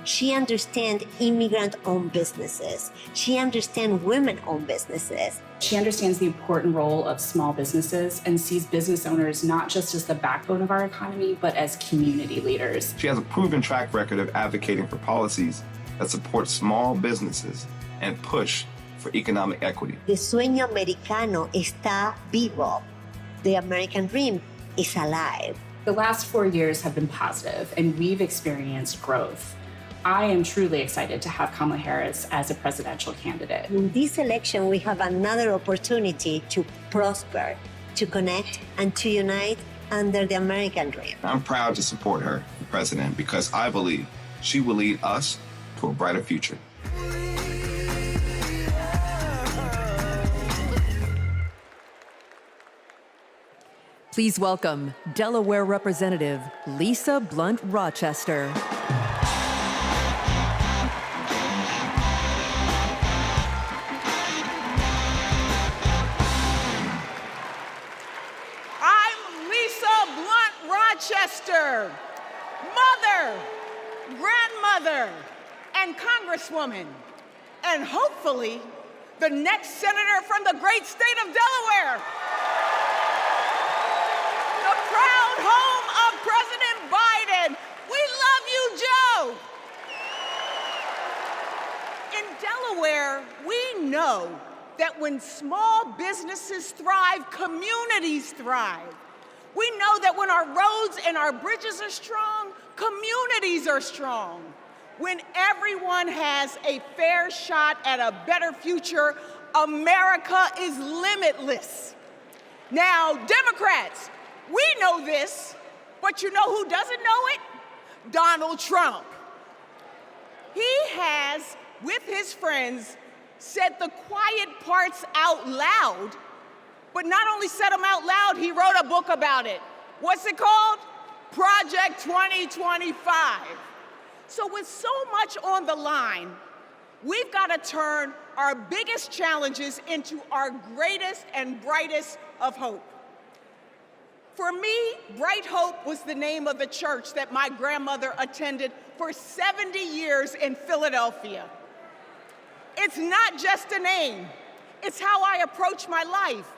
She understands immigrant-owned businesses. She understands women-owned businesses. She understands the important role of small businesses and sees business owners not just as the backbone of our economy, but as community leaders. She has a proven track record of advocating for policies that support small businesses and push for economic equity. The sueño americano está vivo. The American dream is alive. The last 4 years have been positive, and we've experienced growth. I am truly excited to have Kamala Harris as a presidential candidate. In this election, we have another opportunity to prosper, to connect, and to unite under the American dream. I'm proud to support her for president because I believe she will lead us to a brighter future. Please welcome Delaware Representative Lisa Blunt Rochester. Rochester, mother, grandmother, and congresswoman, and hopefully the next senator from the great state of Delaware. The proud home of President Biden. We love you, Joe. In Delaware, we know that when small businesses thrive, communities thrive. We know that when our roads and our bridges are strong, communities are strong. When everyone has a fair shot at a better future, America is limitless. Now, Democrats, we know this, but you know who doesn't know it? Donald Trump. He has, with his friends, said the quiet parts out loud. But not only said them out loud, he wrote a book about it. What's it called? Project 2025. So with so much on the line, we've got to turn our biggest challenges into our greatest and brightest of hope. For me, Bright Hope was the name of the church that my grandmother attended for 70 years in Philadelphia. It's not just a name. It's how I approach my life.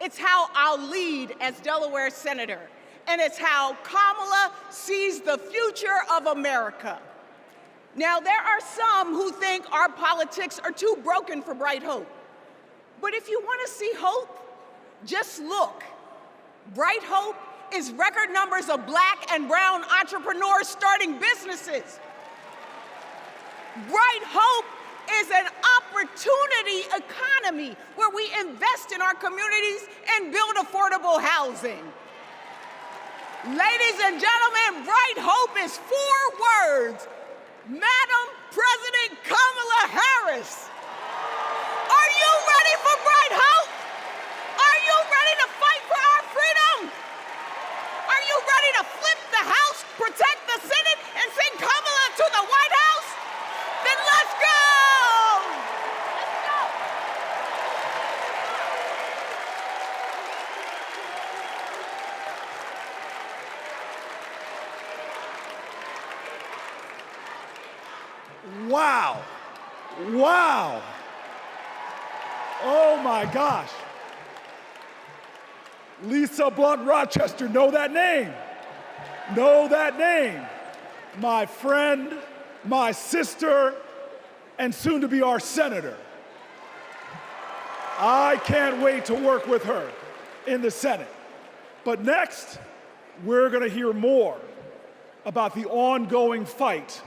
It's how I'll lead as Delaware Senator. And it's how Kamala sees the future of America. Now, there are some who think our politics are too broken for Bright Hope. But if you want to see hope, just look. Bright Hope is record numbers of Black and brown entrepreneurs starting businesses. Bright Hope is an opportunity economy. economy, where we invest in our communities and build affordable housing. Ladies and gentlemen, Bright Hope is 4 words. Madam President Kamala Harris. Are you ready for Bright Hope? Are you ready to fight for our freedom? Are you ready to flip the House, protect the Senate, and send Kamala to the White House? Then let's go! Wow. Wow. Oh my gosh. Lisa Blunt Rochester, know that name. Know that name. My friend, my sister, and soon to be our senator. I can't wait to work with her in the Senate. But next, we're going to hear more about the ongoing fight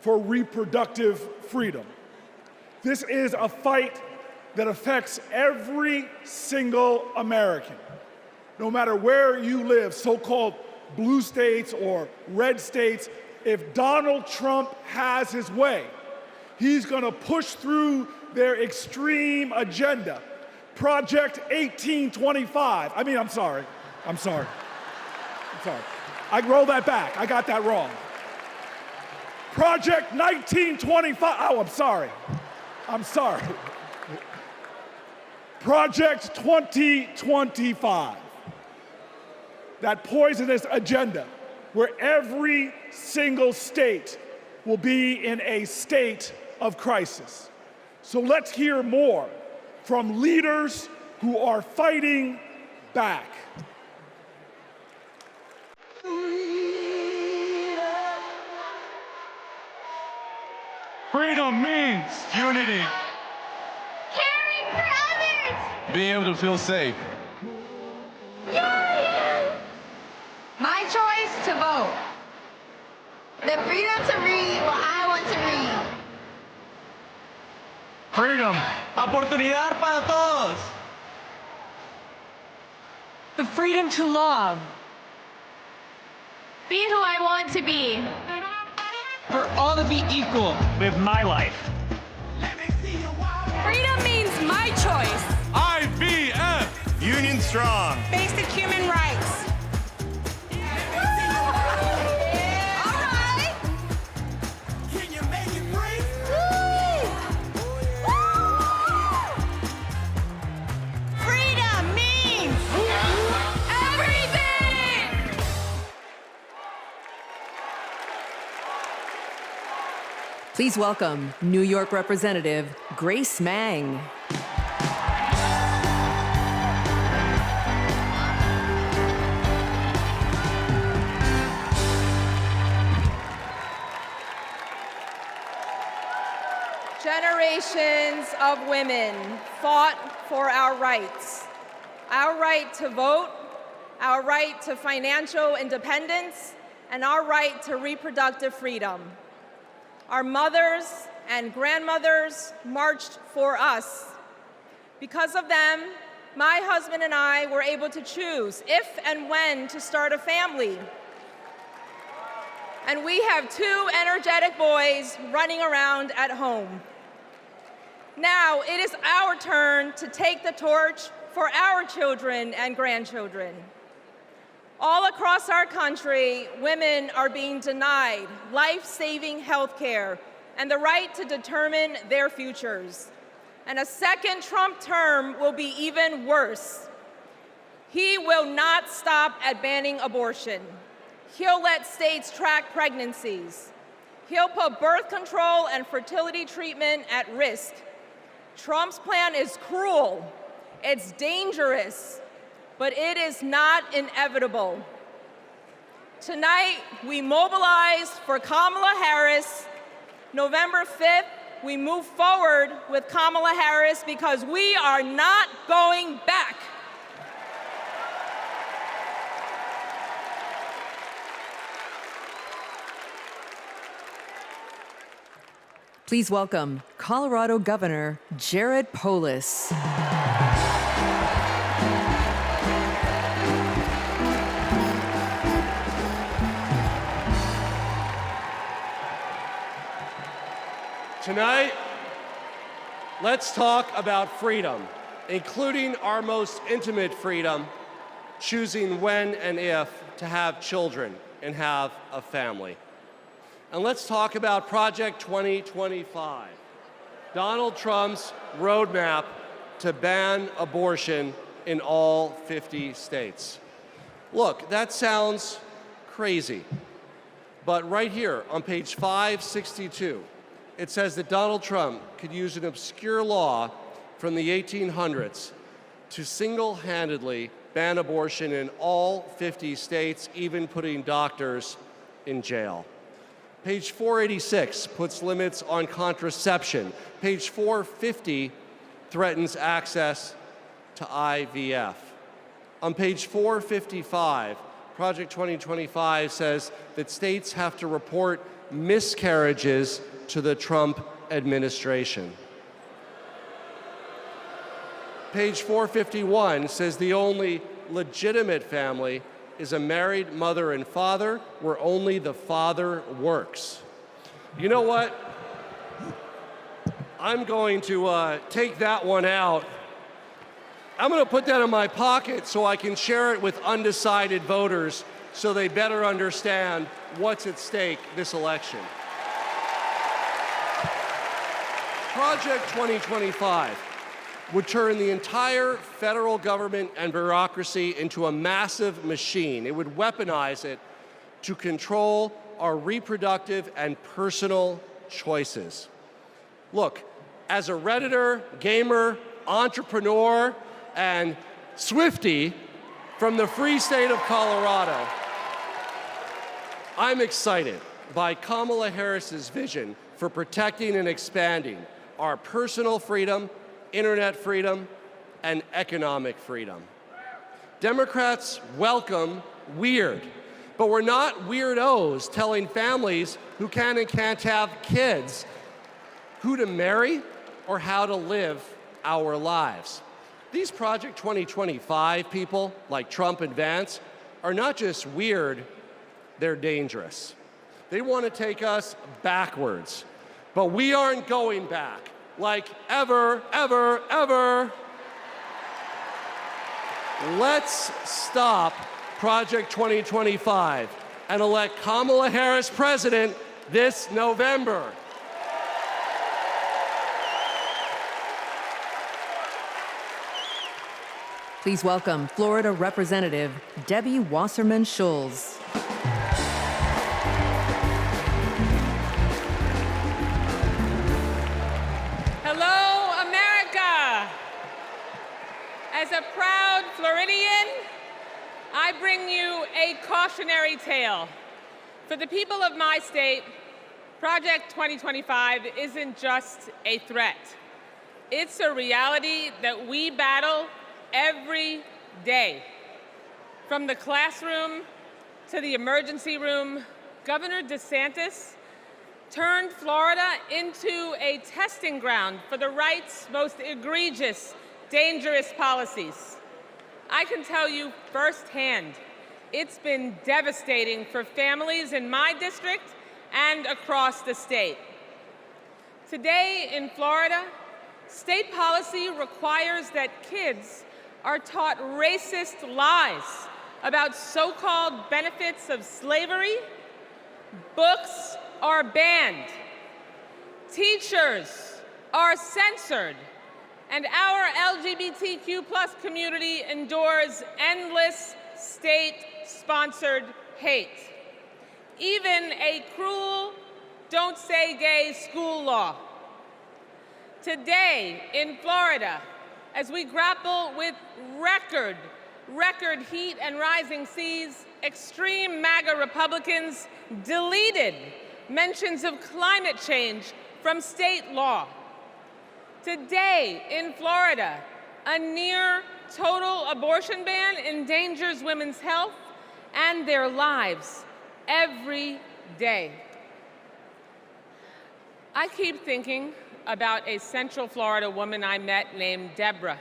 for reproductive freedom. This is a fight that affects every single American, no matter where you live, so-called blue states or red states. If Donald Trump has his way, he's gonna push through their extreme agenda. Project 1825. I'm sorry. I roll that back. I got that wrong. Project 1925. Oh, I'm sorry. Project 2025. That poisonous agenda where every single state will be in a state of crisis. So let's hear more from leaders who are fighting back. Freedom means unity. Caring for others. Being able to feel safe. My choice to vote. The freedom to read what I want to read. Freedom. Oportunidad para todos. The freedom to love. Be who I want to be. For all to be equal. Live my life. Freedom means my choice. IVF. Union strong. Basic human rights. Please welcome New York Representative Grace Meng. Generations of women fought for our rights. Our right to vote, our right to financial independence, and our right to reproductive freedom. Our mothers and grandmothers marched for us. Because of them, my husband and I were able to choose if and when to start a family. And we have 2 energetic boys running around at home. Now it is our turn to take the torch for our children and grandchildren. All across our country, women are being denied life-saving health care and the right to determine their futures. And a second Trump term will be even worse. He will not stop at banning abortion. He'll let states track pregnancies. He'll put birth control and fertility treatment at risk. Trump's plan is cruel, it's dangerous, but it is not inevitable. Tonight, we mobilize for Kamala Harris. November 5th, we move forward with Kamala Harris because we are not going back. Please welcome Colorado Governor Jared Polis. Tonight, let's talk about freedom, including our most intimate freedom, choosing when and if to have children and have a family. And let's talk about Project 2025, Donald Trump's roadmap to ban abortion in all 50 states. Look, that sounds crazy, but right here on page 562, it says that Donald Trump could use an obscure law from the 1800s to single-handedly ban abortion in all 50 states, even putting doctors in jail. Page 486 puts limits on contraception. Page 450 threatens access to IVF. On page 455, Project 2025 says that states have to report miscarriages to the Trump administration. Page 451 says the only legitimate family is a married mother and father where only the father works. You know what? I'm going to take that one out. I'm going to put that in my pocket so I can share it with undecided voters so they better understand what's at stake this election. Project 2025 would turn the entire federal government and bureaucracy into a massive machine. It would weaponize it to control our reproductive and personal choices. Look, as a Redditor, gamer, entrepreneur, and Swiftie from the free state of Colorado, I'm excited by Kamala Harris's vision for protecting and expanding our personal freedom, internet freedom, and economic freedom. Democrats welcome weird, but we're not weirdos telling families who can and can't have kids who to marry or how to live our lives. These Project 2025 people, like Trump and Vance, are not just weird, they're dangerous. They want to take us backwards, but we aren't going back, like ever, ever, ever. Let's stop Project 2025 and elect Kamala Harris president this November. Please welcome Florida Representative Debbie Wasserman Schulz. Hello, America. As a proud Floridian, I bring you a cautionary tale. For the people of my state, Project 2025 isn't just a threat. It's a reality that we battle every day. From the classroom to the emergency room, Governor DeSantis turned Florida into a testing ground for the right's most egregious, dangerous policies. I can tell you firsthand, it's been devastating for families in my district and across the state. Today in Florida, state policy requires that kids are taught racist lies about so-called benefits of slavery. Books are banned. Teachers are censored. And our LGBTQ plus community endures endless state-sponsored hate. Even a cruel "don't say gay" school law. Today in Florida, as we grapple with record heat and rising seas, extreme MAGA Republicans deleted mentions of climate change from state law. Today in Florida, a near total abortion ban endangers women's health and their lives every day. I keep thinking about a Central Florida woman I met named Deborah.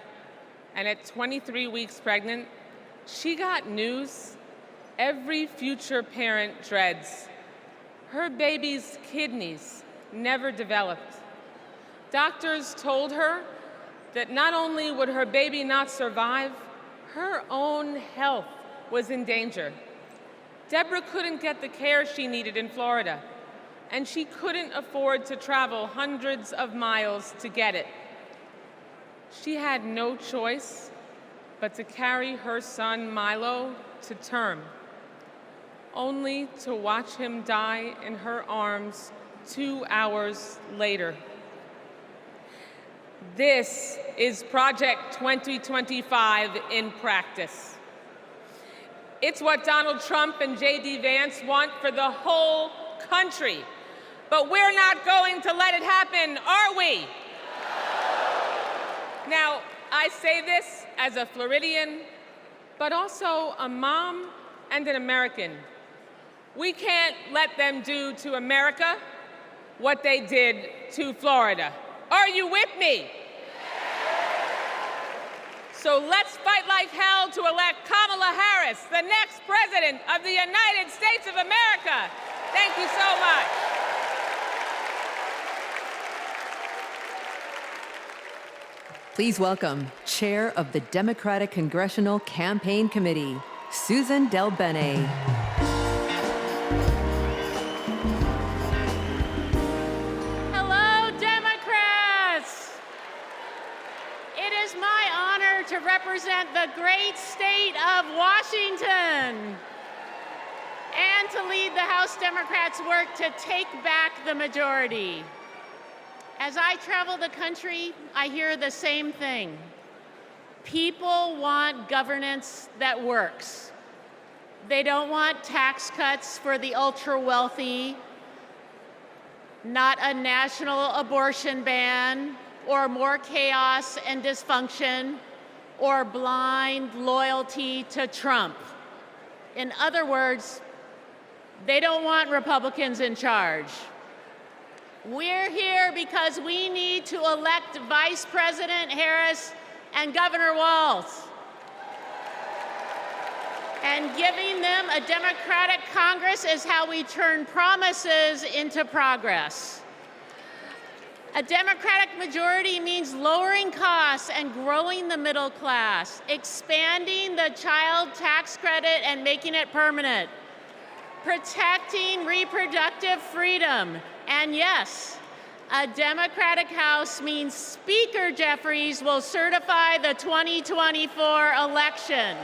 And at 23 weeks pregnant, she got news every future parent dreads. Her baby's kidneys never developed. Doctors told her that not only would her baby not survive, her own health was in danger. Deborah couldn't get the care she needed in Florida, and she couldn't afford to travel hundreds of miles to get it. She had no choice but to carry her son Milo to term, only to watch him die in her arms 2 hours later. This is Project 2025 in practice. It's what Donald Trump and J.D. Vance want for the whole country. But we're not going to let it happen, are we? Now, I say this as a Floridian, but also a mom and an American. We can't let them do to America what they did to Florida. Are you with me? So let's fight like hell to elect Kamala Harris, the next president of the United States of America. Thank you so much. Please welcome Chair of the Democratic Congressional Campaign Committee, Susan Del Bene. Hello, Democrats! It is my honor to represent the great state of Washington and to lead the House Democrats' work to take back the majority. As I travel the country, I hear the same thing. People want governance that works. They don't want tax cuts for the ultra-wealthy, not a national abortion ban, or more chaos and dysfunction, or blind loyalty to Trump. In other words, they don't want Republicans in charge. We're here because we need to elect Vice President Harris and Governor Walz. And giving them a Democratic Congress is how we turn promises into progress. A Democratic majority means lowering costs and growing the middle class, expanding the child tax credit and making it permanent, protecting reproductive freedom, and yes, a Democratic House means Speaker Jeffries will certify the 2024 election.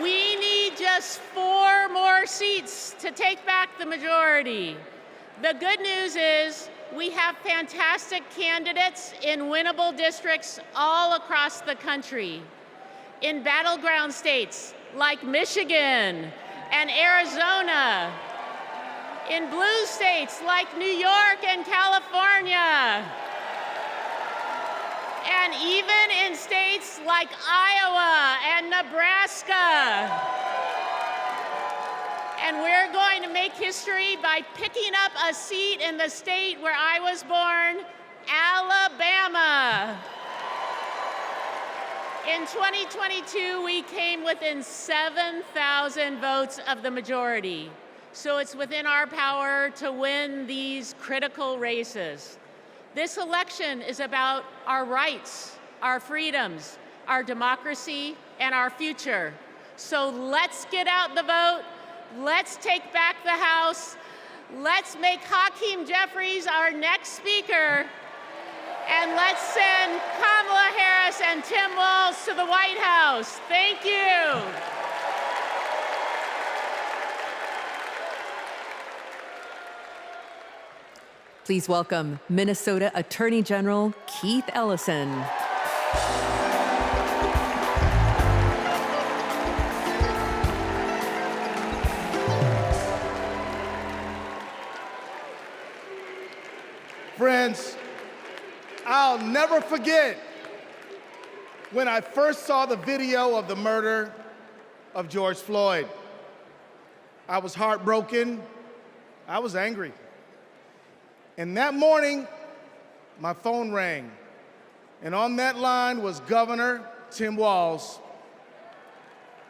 We need just 4 more seats to take back the majority. The good news is we have fantastic candidates in winnable districts all across the country. In battleground states like Michigan and Arizona, in blue states like New York and California, and even in states like Iowa and Nebraska. And we're going to make history by picking up a seat in the state where I was born, Alabama. In 2022, we came within 7,000 votes of the majority. So it's within our power to win these critical races. This election is about our rights, our freedoms, our democracy, and our future. So let's get out the vote. Let's take back the House. Let's make Hakeem Jeffries our next speaker. And let's send Kamala Harris and Tim Walz to the White House. Thank you. Please welcome Minnesota Attorney General Keith Ellison. Friends, I'll never forget when I first saw the video of the murder of George Floyd. I was heartbroken, I was angry. And that morning, my phone rang. And on that line was Governor Tim Walz.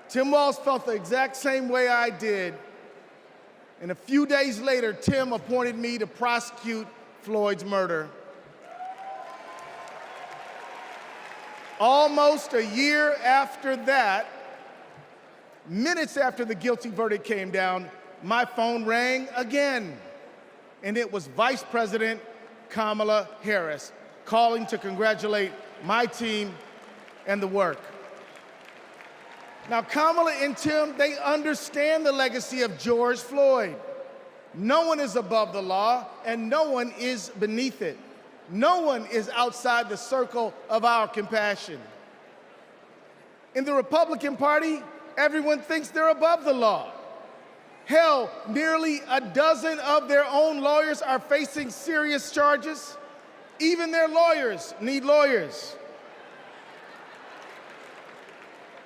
Tim Walz felt the exact same way I did. And a few days later, Tim appointed me to prosecute Floyd's murder. Almost a year after that, minutes after the guilty verdict came down, my phone rang again. And it was Vice President Kamala Harris calling to congratulate my team and the work. Now, Kamala and Tim, they understand the legacy of George Floyd. No one is above the law, and no one is beneath it. No one is outside the circle of our compassion. In the Republican Party, everyone thinks they're above the law. Hell, nearly a dozen of their own lawyers are facing serious charges. Even their lawyers need lawyers.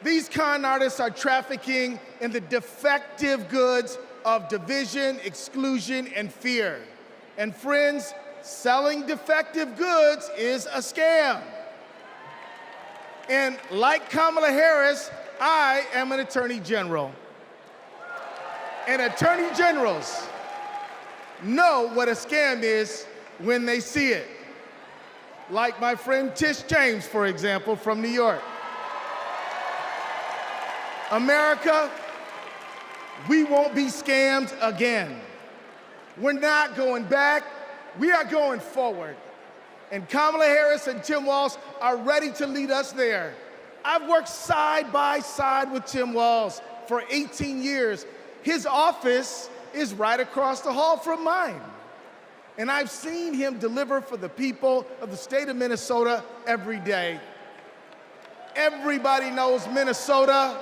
These con artists are trafficking in the defective goods of division, exclusion, and fear. And friends, selling defective goods is a scam. And like Kamala Harris, I am an attorney general. And attorney generals know what a scam is when they see it. Like my friend Tish James, for example, from New York. America, we won't be scammed again. We're not going back, we are going forward. And Kamala Harris and Tim Walz are ready to lead us there. I've worked side by side with Tim Walz for 18 years. His office is right across the hall from mine. And I've seen him deliver for the people of the state of Minnesota every day. Everybody knows Minnesota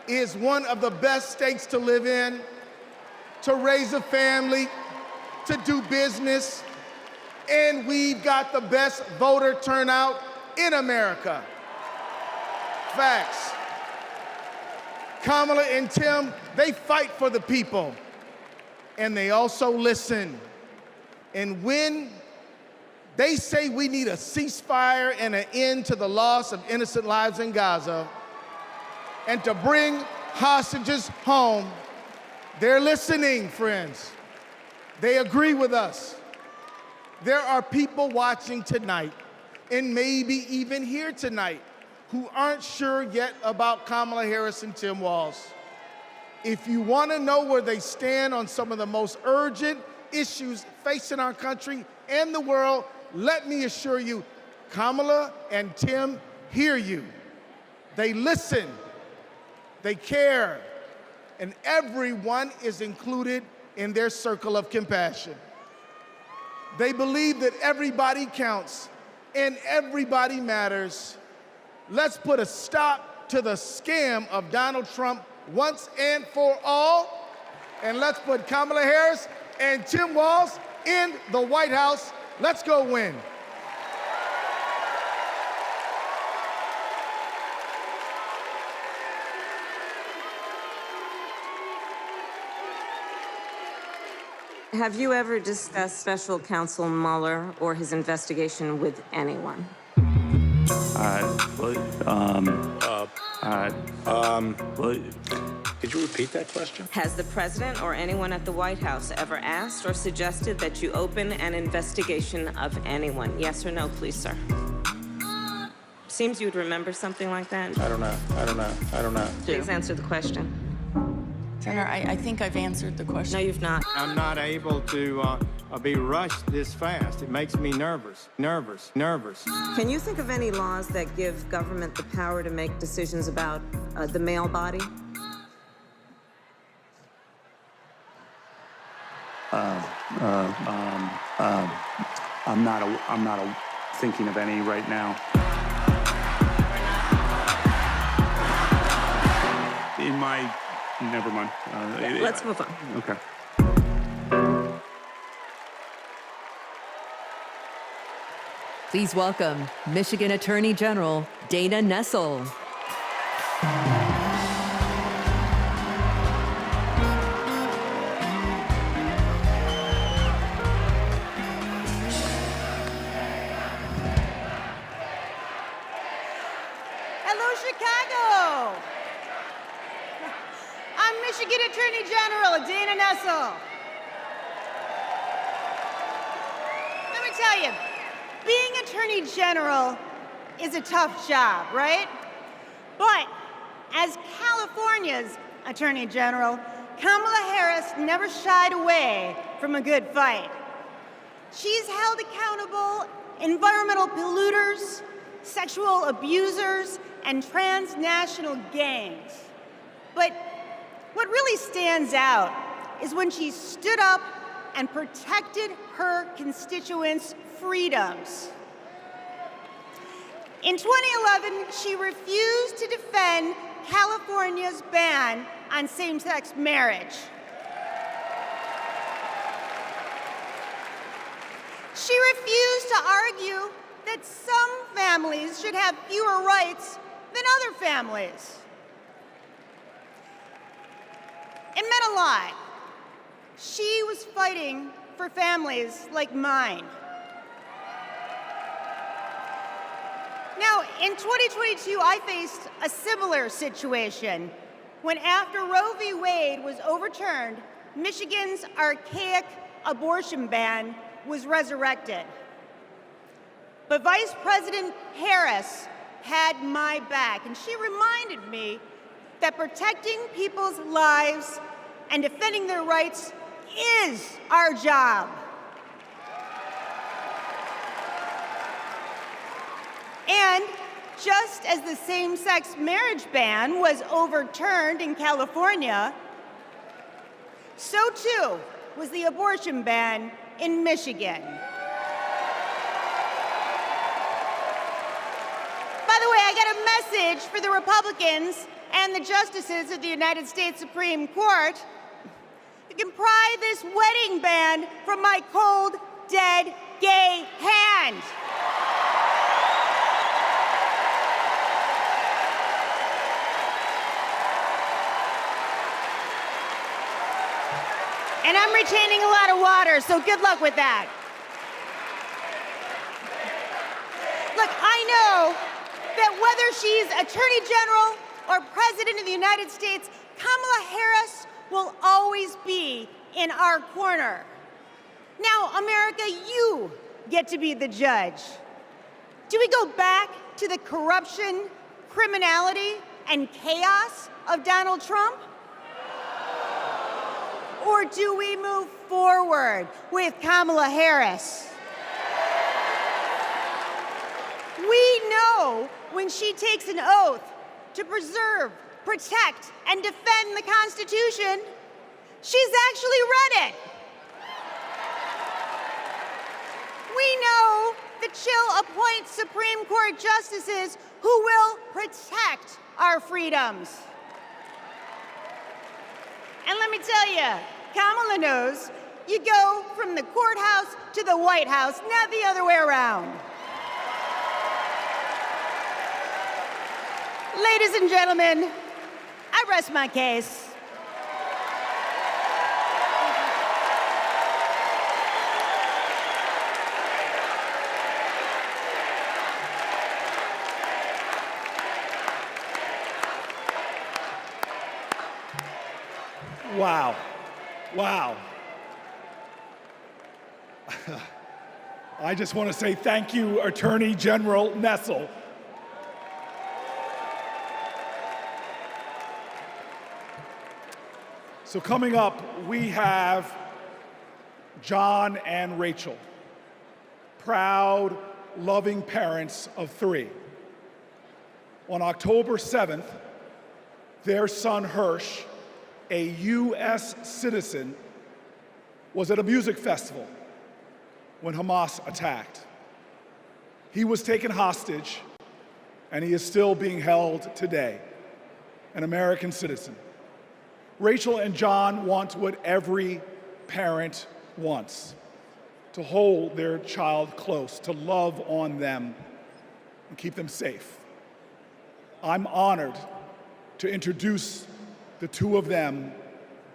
is one of the best states to live in, to raise a family, to do business, and we've got the best voter turnout in America. Facts. Kamala and Tim, they fight for the people, and they also listen. And when they say we need a ceasefire and an end to the loss of innocent lives in Gaza, and to bring hostages home, they're listening, friends. They agree with us. There are people watching tonight, and maybe even here tonight, who aren't sure yet about Kamala Harris and Tim Walz. If you want to know where they stand on some of the most urgent issues facing our country and the world, let me assure you, Kamala and Tim hear you. They listen. They care, and everyone is included in their circle of compassion. They believe that everybody counts and everybody matters. Let's put a stop to the scam of Donald Trump once and for all, and let's put Kamala Harris and Tim Walz in the White House. Let's go win. Have you ever discussed Special Counsel Mueller or his investigation with anyone? Could you repeat that question? Has the president or anyone at the White House ever asked or suggested that you open an investigation of anyone? Yes or no, please, sir? Seems you'd remember something like that. I don't know. Please answer the question. Senator, I think I've answered the question. No, you've not. I'm not able to be rushed this fast. It makes me nervous. Can you think of any laws that give government the power to make decisions about the male body? I'm not thinking of any right now. Never mind. Let's move on. Okay. Please welcome Michigan Attorney General Dana Nessel. Chicago. I'm Michigan Attorney General Dana Nessel. Let me tell you, being Attorney General is a tough job, right? But as California's Attorney General, Kamala Harris never shied away from a good fight. She's held accountable environmental polluters, sexual abusers, and transnational gangs. But what really stands out is when she stood up and protected her constituents' freedoms. In 2011, she refused to defend California's ban on same-sex marriage. She refused to argue that some families should have fewer rights than other families. It meant a lot. She was fighting for families like mine. Now, in 2022, I faced a similar situation when, after Roe v. Wade was overturned, Michigan's archaic abortion ban was resurrected. But Vice President Harris had my back, and she reminded me that protecting people's lives and defending their rights is our job. And just as the same-sex marriage ban was overturned in California, so too was the abortion ban in Michigan. By the way, I got a message for the Republicans and the justices of the United States Supreme Court. You can pry this wedding band from my cold, dead, gay hand. And I'm retaining a lot of water, so good luck with that. Look, I know that whether she's Attorney General or President of the United States, Kamala Harris will always be in our corner. Now, America, you get to be the judge. Do we go back to the corruption, criminality, and chaos of Donald Trump? Or do we move forward with Kamala Harris? We know when she takes an oath to preserve, protect, and defend the Constitution, she's actually read it. We know that she'll appoint Supreme Court justices who will protect our freedoms. And let me tell you, Kamala knows you go from the courthouse to the White House, not the other way around. Ladies and gentlemen, I rest my case. Wow. Wow. I just want to say thank you, Attorney General Nessel. So coming up, we have John and Rachel, proud, loving parents of 3. On October 7th, their son Hirsch, a U.S. citizen, was at a music festival when Hamas attacked. He was taken hostage, and he is still being held today, an American citizen. Rachel and John want what every parent wants: to hold their child close, to love on them, and keep them safe. I'm honored to introduce the 2 of them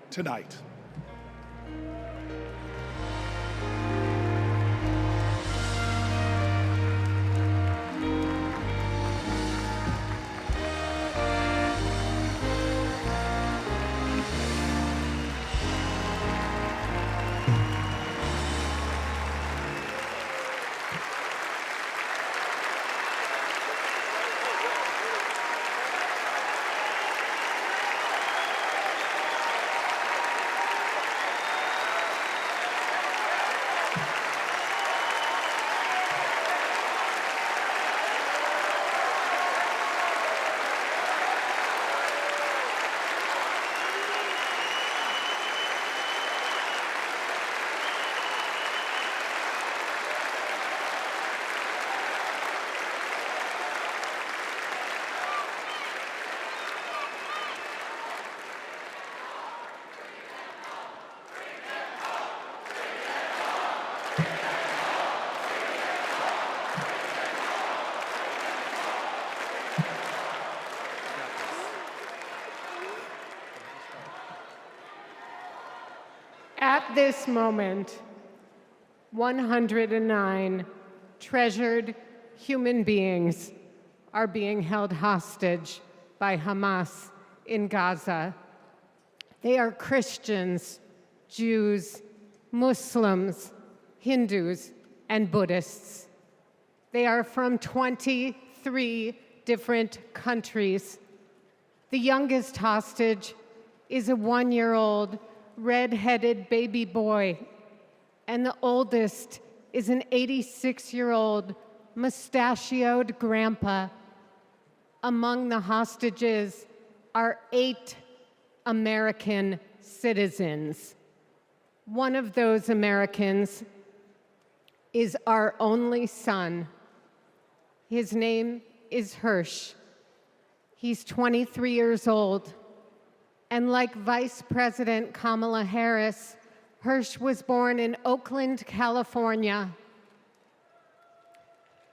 tonight. this moment, 109 treasured human beings are being held hostage by Hamas in Gaza. They are Christians, Jews, Muslims, Hindus, and Buddhists. They are from 23 different countries. The youngest hostage is a 1-year-old red-headed baby boy, and the oldest is an 86-year-old mustachioed grandpa. Among the hostages are 8 American citizens. One of those Americans is our only son. His name is Hirsch. He's 23 years old. And like Vice President Kamala Harris, Hirsch was born in Oakland, California.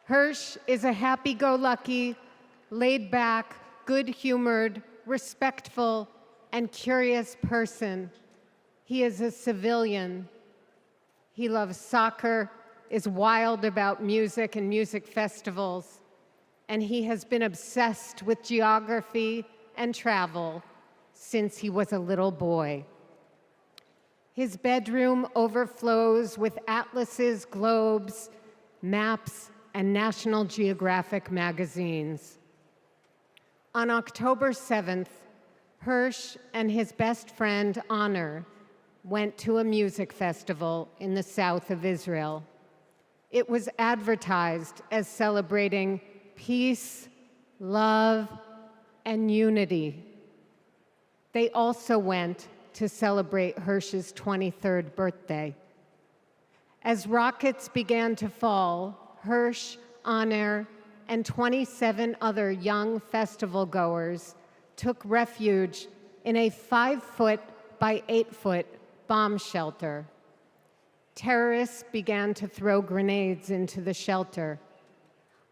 Hirsch is a happy-go-lucky, laid-back, good-humored, respectful, and curious person. He is a civilian. He loves soccer, is wild about music and music festivals, and he has been obsessed with geography and travel since he was a little boy. His bedroom overflows with atlases, globes, maps, and National Geographic magazines. On October 7th, Hirsch and his best friend, Honor, went to a music festival in the south of Israel. It was advertised as celebrating peace, love, and unity. They also went to celebrate Hirsch's 23rd birthday. As rockets began to fall, Hirsch, Honor, and 27 other young festival goers took refuge in a 5-foot by 8-foot bomb shelter. Terrorists began to throw grenades into the shelter.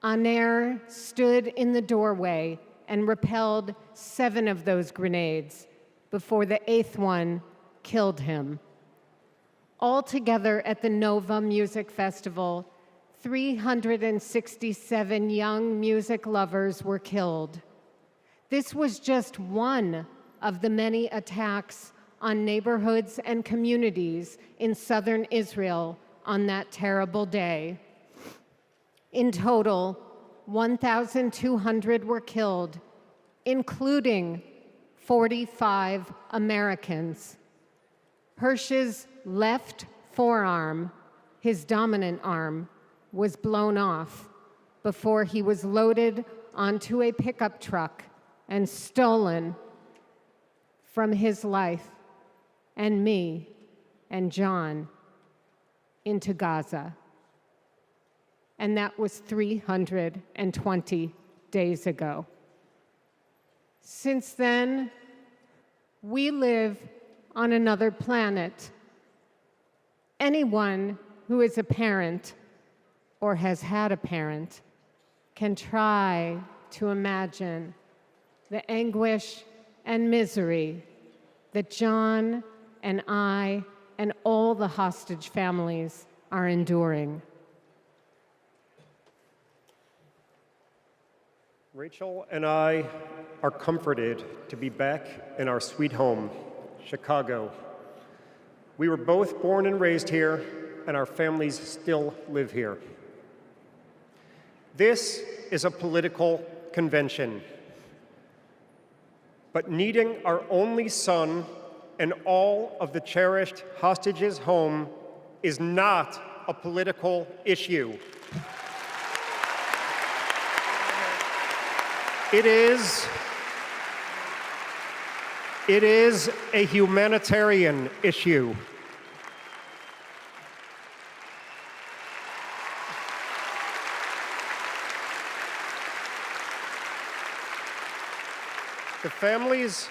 Honor stood in the doorway and repelled 7 of those grenades before the 8th one killed him. Altogether at the Nova Music Festival, 367 young music lovers were killed. This was just one of the many attacks on neighborhoods and communities in southern Israel on that terrible day. In total, 1,200 were killed, including 45 Americans. Hirsch's left forearm, his dominant arm, was blown off before he was loaded onto a pickup truck and stolen from his life and me and John into Gaza. And that was 320 days ago. Since then, we live on another planet. Anyone who is a parent or has had a parent can try to imagine the anguish and misery that John and I and all the hostage families are enduring. Rachel and I are comforted to be back in our sweet home, Chicago. We were both born and raised here, and our families still live here. This is a political convention, but needing our only son and all of the cherished hostages home is not a political issue. It is a humanitarian issue. The families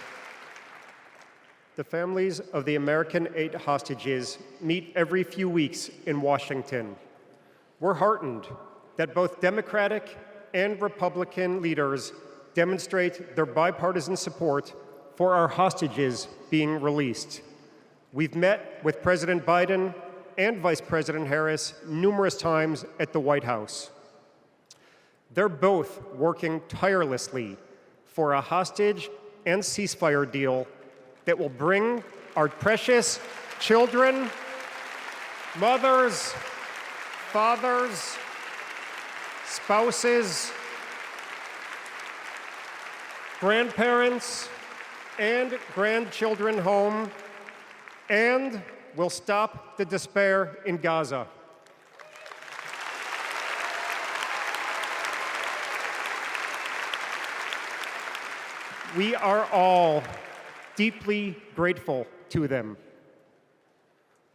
of the American 8 hostages meet every few weeks in Washington. We're heartened that both Democratic and Republican leaders demonstrate their bipartisan support for our hostages being released. We've met with President Biden and Vice President Harris numerous times at the White House. They're both working tirelessly for a hostage and ceasefire deal that will bring our precious children, mothers, fathers, spouses, grandparents, and grandchildren home, and will stop the despair in Gaza. We are all deeply grateful to them.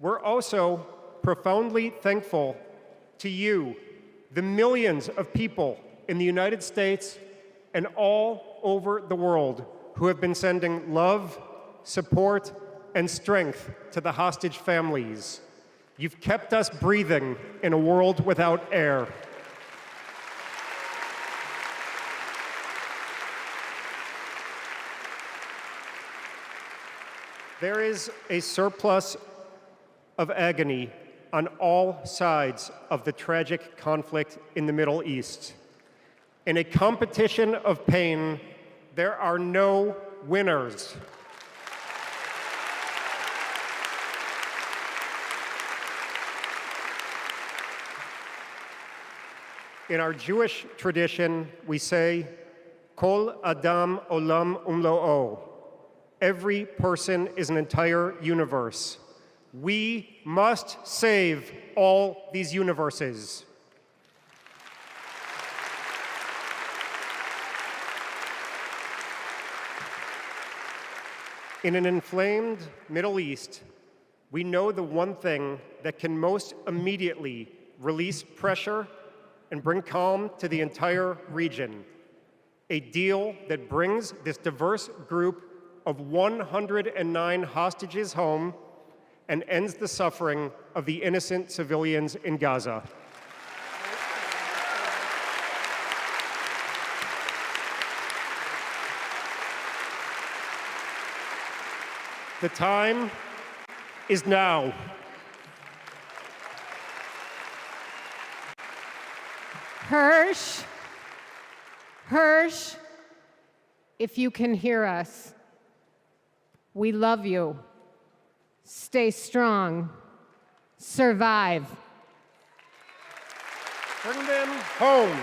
We're also profoundly thankful to you, the millions of people in the United States and all over the world who have been sending love, support, and strength to the hostage families. You've kept us breathing in a world without air. There is a surplus of agony on all sides of the tragic conflict in the Middle East. In a competition of pain, there are no winners. In our Jewish tradition, we say, Kol Adam Olam Umlo'o. Every person is an entire universe. We must save all these universes. In an inflamed Middle East, we know the one thing that can most immediately release pressure and bring calm to the entire region. A deal that brings this diverse group of 109 hostages home and ends the suffering of the innocent civilians in Gaza. The time is now. Hirsch, if you can hear us, we love you. Stay strong. Survive. Bring them home.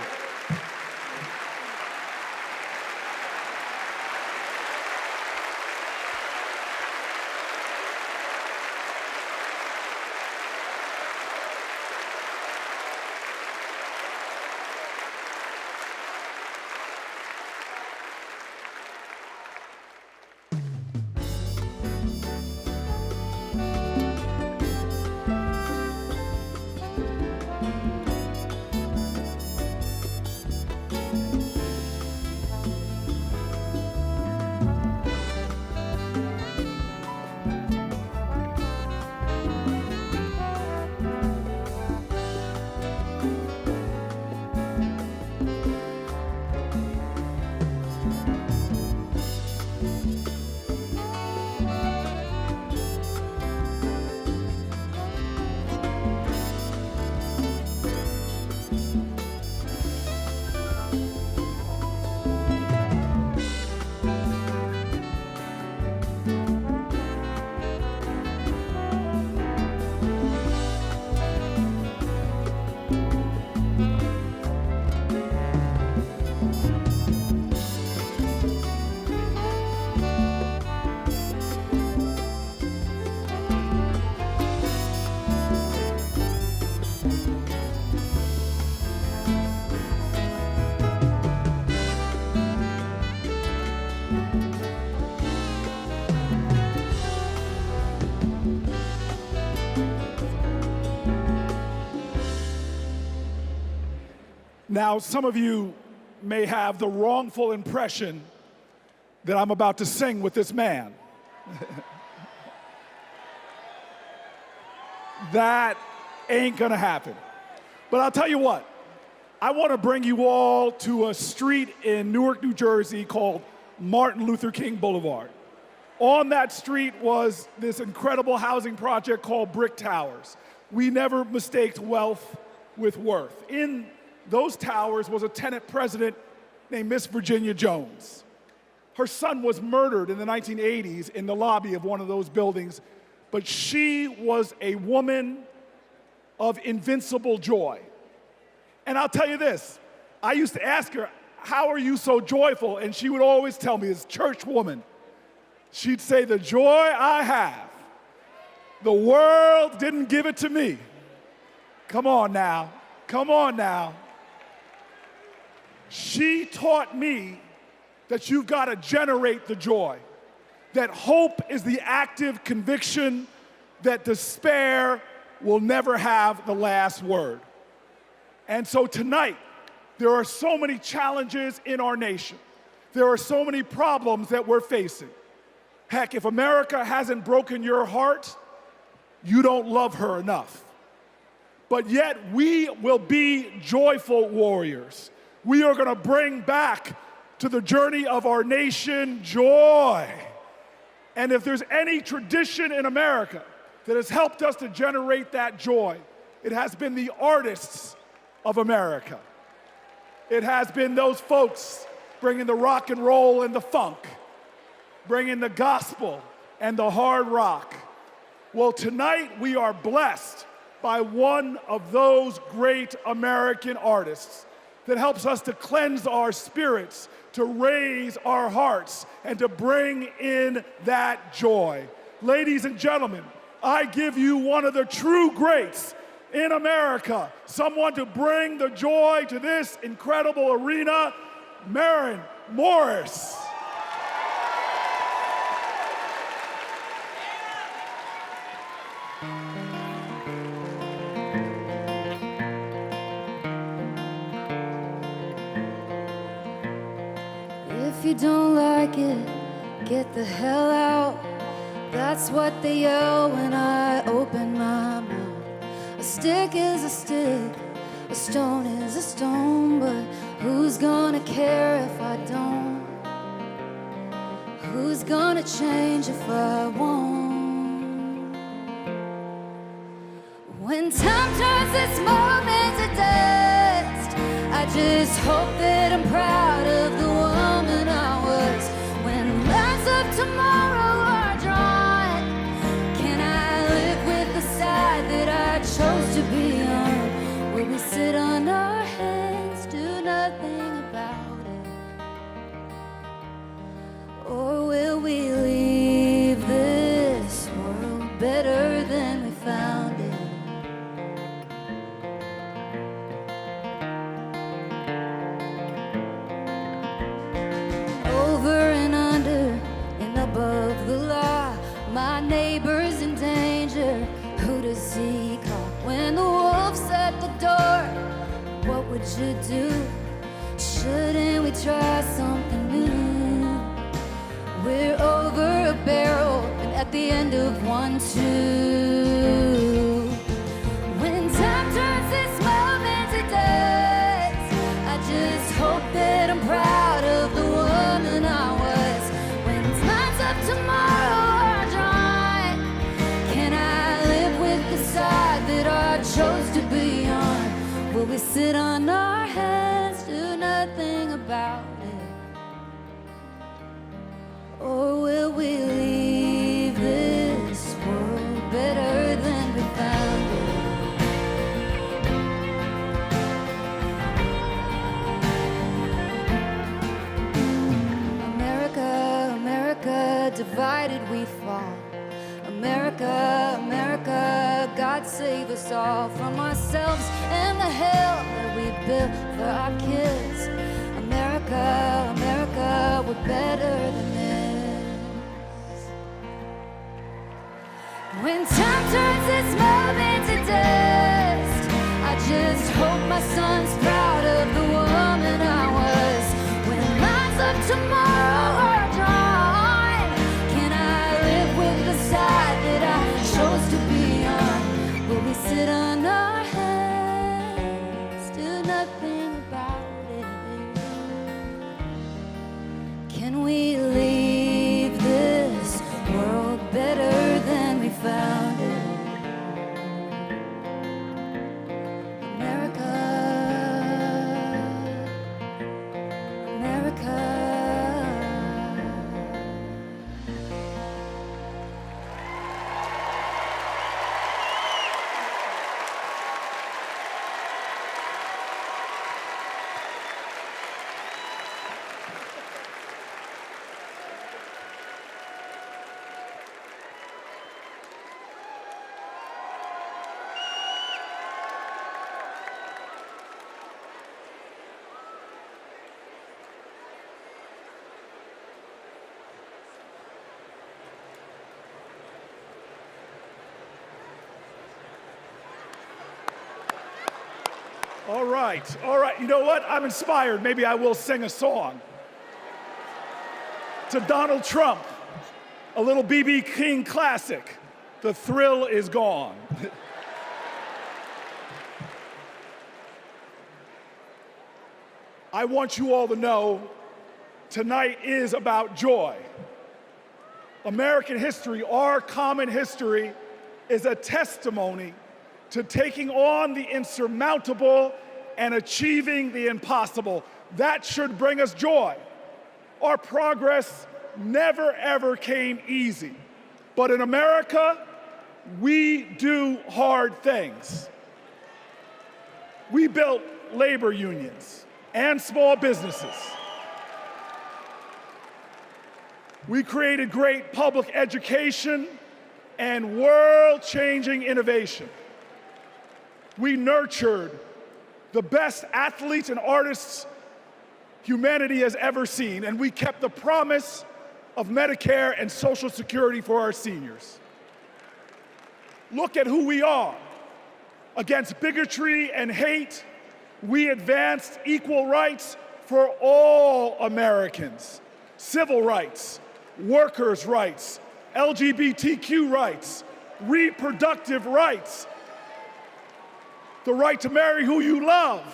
Now, some of you may have the wrongful impression that I'm about to sing with this man. That ain't gonna happen. But I'll tell you what, I wanna bring you all to a street in Newark, New Jersey called Martin Luther King Boulevard. On that street was this incredible housing project called Brick Towers. We never mistaked wealth with worth. In those towers was a tenant president named Miss Virginia Jones. Her son was murdered in the 1980s in the lobby of one of those buildings, but she was a woman of invincible joy. And I'll tell you this, I used to ask her, how are you so joyful? And she would always tell me, as a church woman, she'd say, the joy I have, the world didn't give it to me. Come on now, come on now. She taught me that you've got to generate the joy, that hope is the active conviction that despair will never have the last word. And so tonight, there are so many challenges in our nation. There are so many problems that we're facing. Heck, if America hasn't broken your heart, you don't love her enough. But yet, we will be joyful warriors. We are going to bring back to the journey of our nation joy. And if there's any tradition in America that has helped us to generate that joy, it has been the artists of America. It has been those folks bringing the rock and roll and the funk, bringing the gospel and the hard rock. Well, tonight we are blessed by one of those great American artists that helps us to cleanse our spirits, to raise our hearts, and to bring in that joy. Ladies and gentlemen, I give you one of the true greats in America, someone to bring the joy to this incredible arena, Maren Morris. If you don't like it, get the hell out. That's what they yell when I open my mouth. A stick is a stick, a stone is a stone, but who's gonna care if I don't? Who's gonna change if I won't? When time turns this moment to dust, I just hope that I'm proud of the woman I was. When lines of tomorrow are drawn, can I live with the side that I chose to be on? Will we sit on our hands, do nothing about it? Or will we leave this world better than we found it? Over and under and above the law, my neighbor's in danger. Who does he call when the wolf's at the door? What would you do? Shouldn't we try something new? We're over a barrel and at the end of one too. When time turns this moment to dust, I just hope that I'm proud of the woman I was. When lines of tomorrow are drawn, can I live with the side that I chose to be on? Will we sit on our hands, do nothing about it? Or will we leave this world better than we found it? America, America, divided we fall. America, America, God save us all from ourselves and the hell that we built for our kids. America, America, we're better than this. When time turns this moment to dust, I just hope my son's proud of the woman I was. When lines of tomorrow are drawn, can I live with the side that I chose to be on? Will we sit on our hands, do nothing about it? Can we leave this All right, all right. You know what? I'm inspired. Maybe I will sing a song. To Donald Trump, a little B.B. King classic, The Thrill Is Gone. I want you all to know tonight is about joy. American history, our common history, is a testimony to taking on the insurmountable and achieving the impossible. That should bring us joy. Our progress never, ever came easy. But in America, we do hard things. We built labor unions and small businesses. We created great public education and world-changing innovation. We nurtured the best athletes and artists humanity has ever seen, and we kept the promise of Medicare and Social Security for our seniors. Look at who we are. Against bigotry and hate, we advanced equal rights for all Americans. Civil rights, workers' rights, LGBTQ rights, reproductive rights, the right to marry who you love,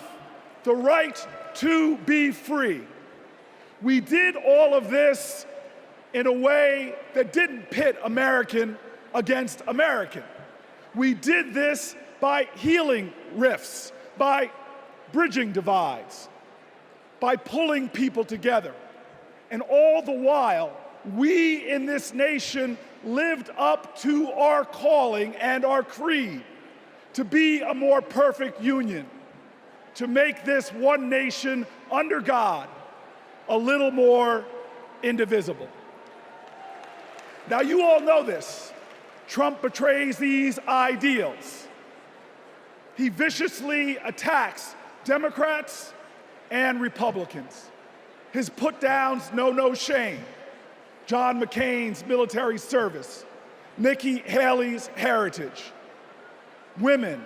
the right to be free. We did all of this in a way that didn't pit American against American. We did this by healing rifts, by bridging divides, by pulling people together. And all the while, we in this nation lived up to our calling and our creed to be a more perfect union, to make this one nation under God a little more indivisible. Now, you all know this. Trump betrays these ideals. He viciously attacks Democrats and Republicans. His put-downs know no shame. John McCain's military service, Nikki Haley's heritage, women,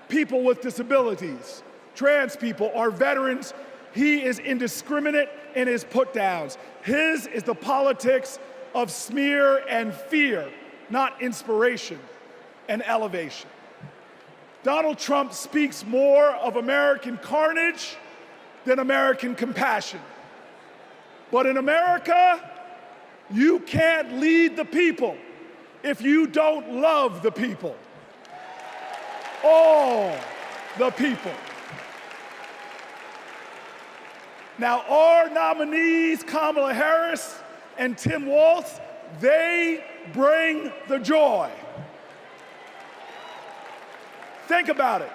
people with disabilities, trans people, our veterans. He is indiscriminate in his put-downs. His is the politics of smear and fear, not inspiration and elevation. Donald Trump speaks more of American carnage than American compassion. But in America, you can't lead the people if you don't love the people. All the people. Now, our nominees, Kamala Harris and Tim Walz, they bring the joy. Think about it.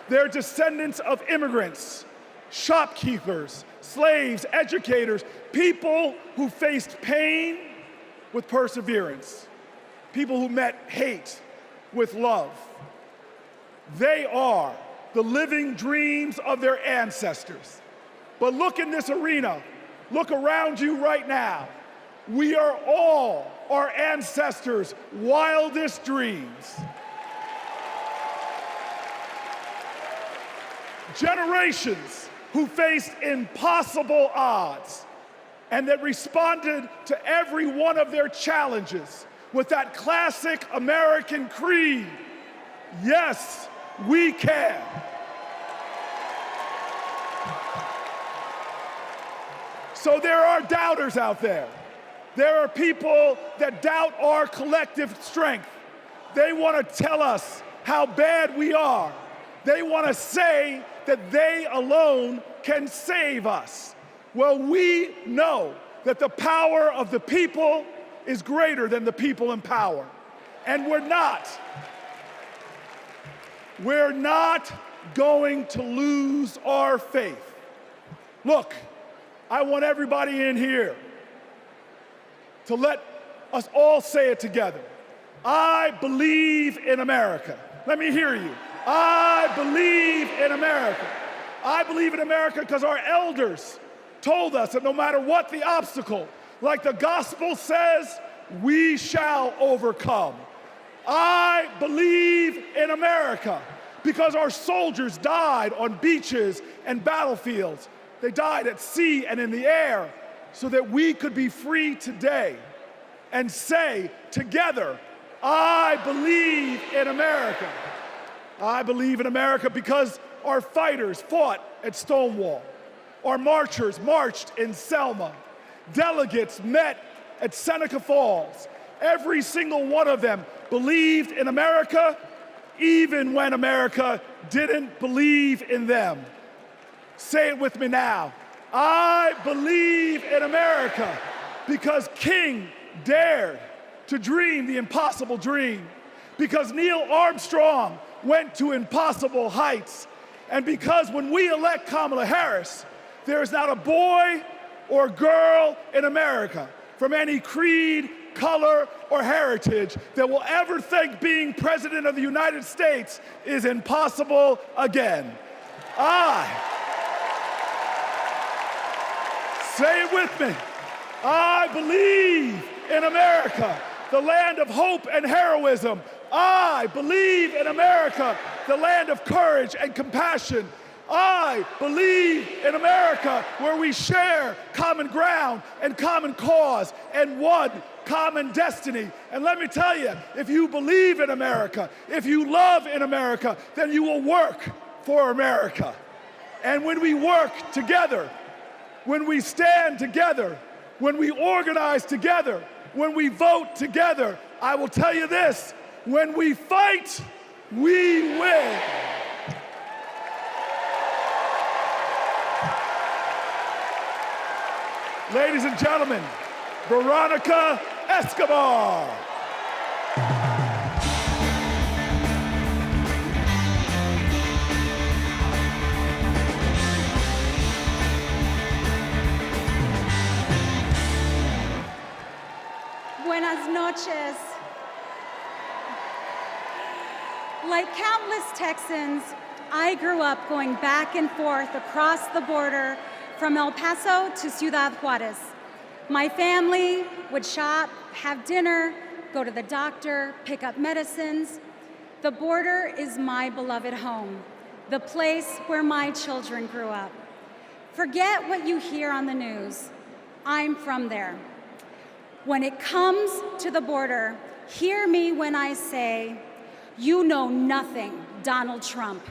They're descendants of immigrants, shopkeepers, slaves, educators, people who faced pain with perseverance, people who met hate with love. They are the living dreams of their ancestors. But look in this arena, look around you right now. We are all our ancestors' wildest dreams. Generations who faced impossible odds and that responded to every one of their challenges with that classic American creed, yes, we can. So there are doubters out there. There are people that doubt our collective strength. They want to tell us how bad we are. They want to say that they alone can save us. Well, we know that the power of the people is greater than the people in power. And we're not going to lose our faith. Look, I want everybody in here to let us all say it together. I believe in America. Let me hear you. I believe in America. I believe in America because our elders told us that no matter what the obstacle, like the gospel says, we shall overcome. I believe in America because our soldiers died on beaches and battlefields. They died at sea and in the air so that we could be free today and say together, I believe in America. I believe in America because our fighters fought at Stonewall. Our marchers marched in Selma. Delegates met at Seneca Falls. Every single one of them believed in America, even when America didn't believe in them. Say it with me now. I believe in America because King dared to dream the impossible dream, because Neil Armstrong went to impossible heights, and because when we elect Kamala Harris, there is not a boy or girl in America from any creed, color, or heritage that will ever think being President of the United States is impossible again. Say it with me. I believe in America, the land of hope and heroism. I believe in America, the land of courage and compassion. I believe in America, where we share common ground and common cause and one common destiny. And let me tell you, if you believe in America, if you love in America, then you will work for America. And when we work together, when we stand together, when we organize together, when we vote together, I will tell you this, when we fight, we win. Ladies and gentlemen, Veronica Escobar. Buenas noches. Like countless Texans, I grew up going back and forth across the border from El Paso to Ciudad Juarez. My family would shop, have dinner, go to the doctor, pick up medicines. The border is my beloved home, the place where my children grew up. Forget what you hear on the news. I'm from there. When it comes to the border, hear me when I say, you know nothing, Donald Trump.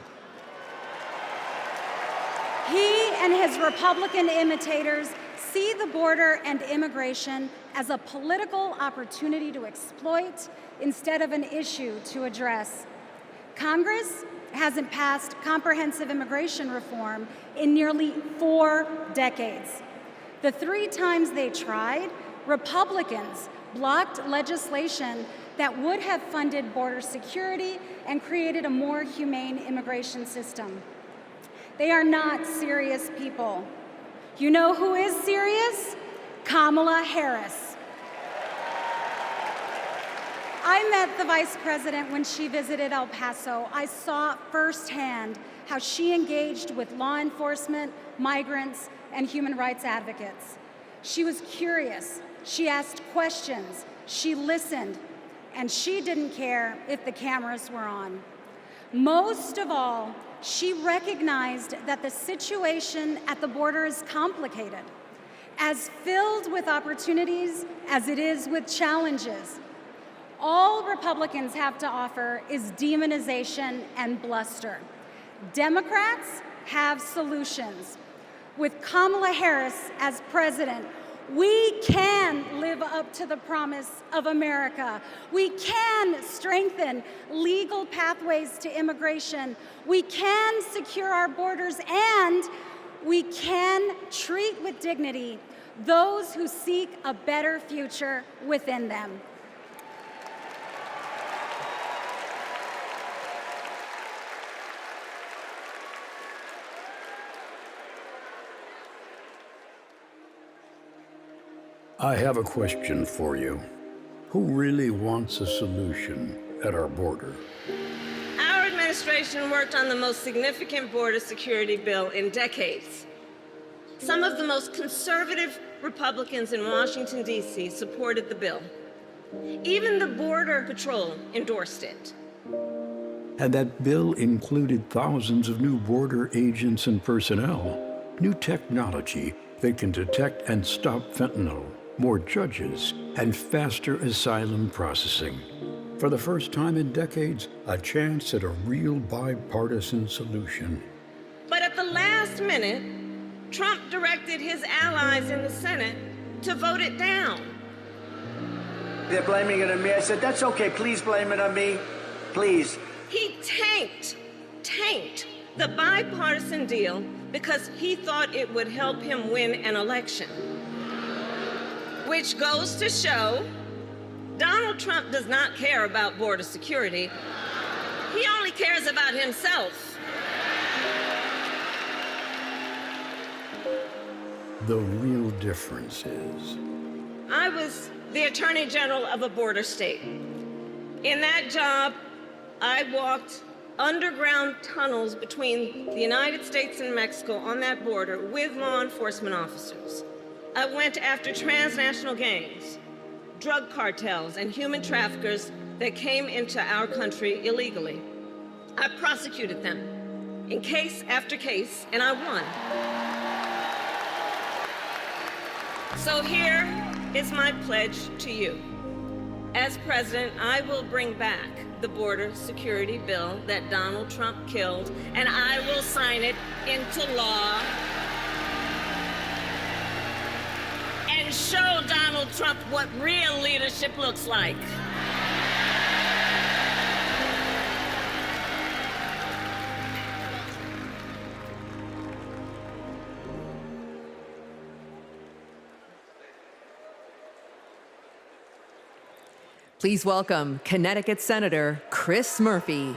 He and his Republican imitators see the border and immigration as a political opportunity to exploit instead of an issue to address. Congress hasn't passed comprehensive immigration reform in nearly 4 decades. The 3 times they tried, Republicans blocked legislation that would have funded border security and created a more humane immigration system. They are not serious people. You know who is serious? Kamala Harris. I met the vice president when she visited El Paso. I saw firsthand how she engaged with law enforcement, migrants, and human rights advocates. She was curious. She asked questions. She listened. And she didn't care if the cameras were on. Most of all, she recognized that the situation at the border is complicated, as filled with opportunities as it is with challenges. All Republicans have to offer is demonization and bluster. Democrats have solutions. With Kamala Harris as president, we can live up to the promise of America. We can strengthen legal pathways to immigration. We can secure our borders, and we can treat with dignity those who seek a better future within them. I have a question for you. Who really wants a solution at our border? Our administration worked on the most significant border security bill in decades. Some of the most conservative Republicans in Washington, D.C. supported the bill. Even the Border Patrol endorsed it. And that bill included thousands of new border agents and personnel, new technology that can detect and stop fentanyl, more judges, and faster asylum processing. For the first time in decades, a chance at a real bipartisan solution. But at the last minute, Trump directed his allies in the Senate to vote it down. They're blaming it on me. I said, that's okay, please blame it on me, please. He tanked the bipartisan deal because he thought it would help him win an election. Which goes to show Donald Trump does not care about border security. He only cares about himself. The real difference is, I was the Attorney General of a border state. In that job, I walked underground tunnels between the United States and Mexico on that border with law enforcement officers. I went after transnational gangs, drug cartels, and human traffickers that came into our country illegally. I prosecuted them in case after case, and I won. So here is my pledge to you. As president, I will bring back the border security bill that Donald Trump killed, and I will sign it into law and show Donald Trump what real leadership looks like. Please welcome Connecticut Senator Chris Murphy.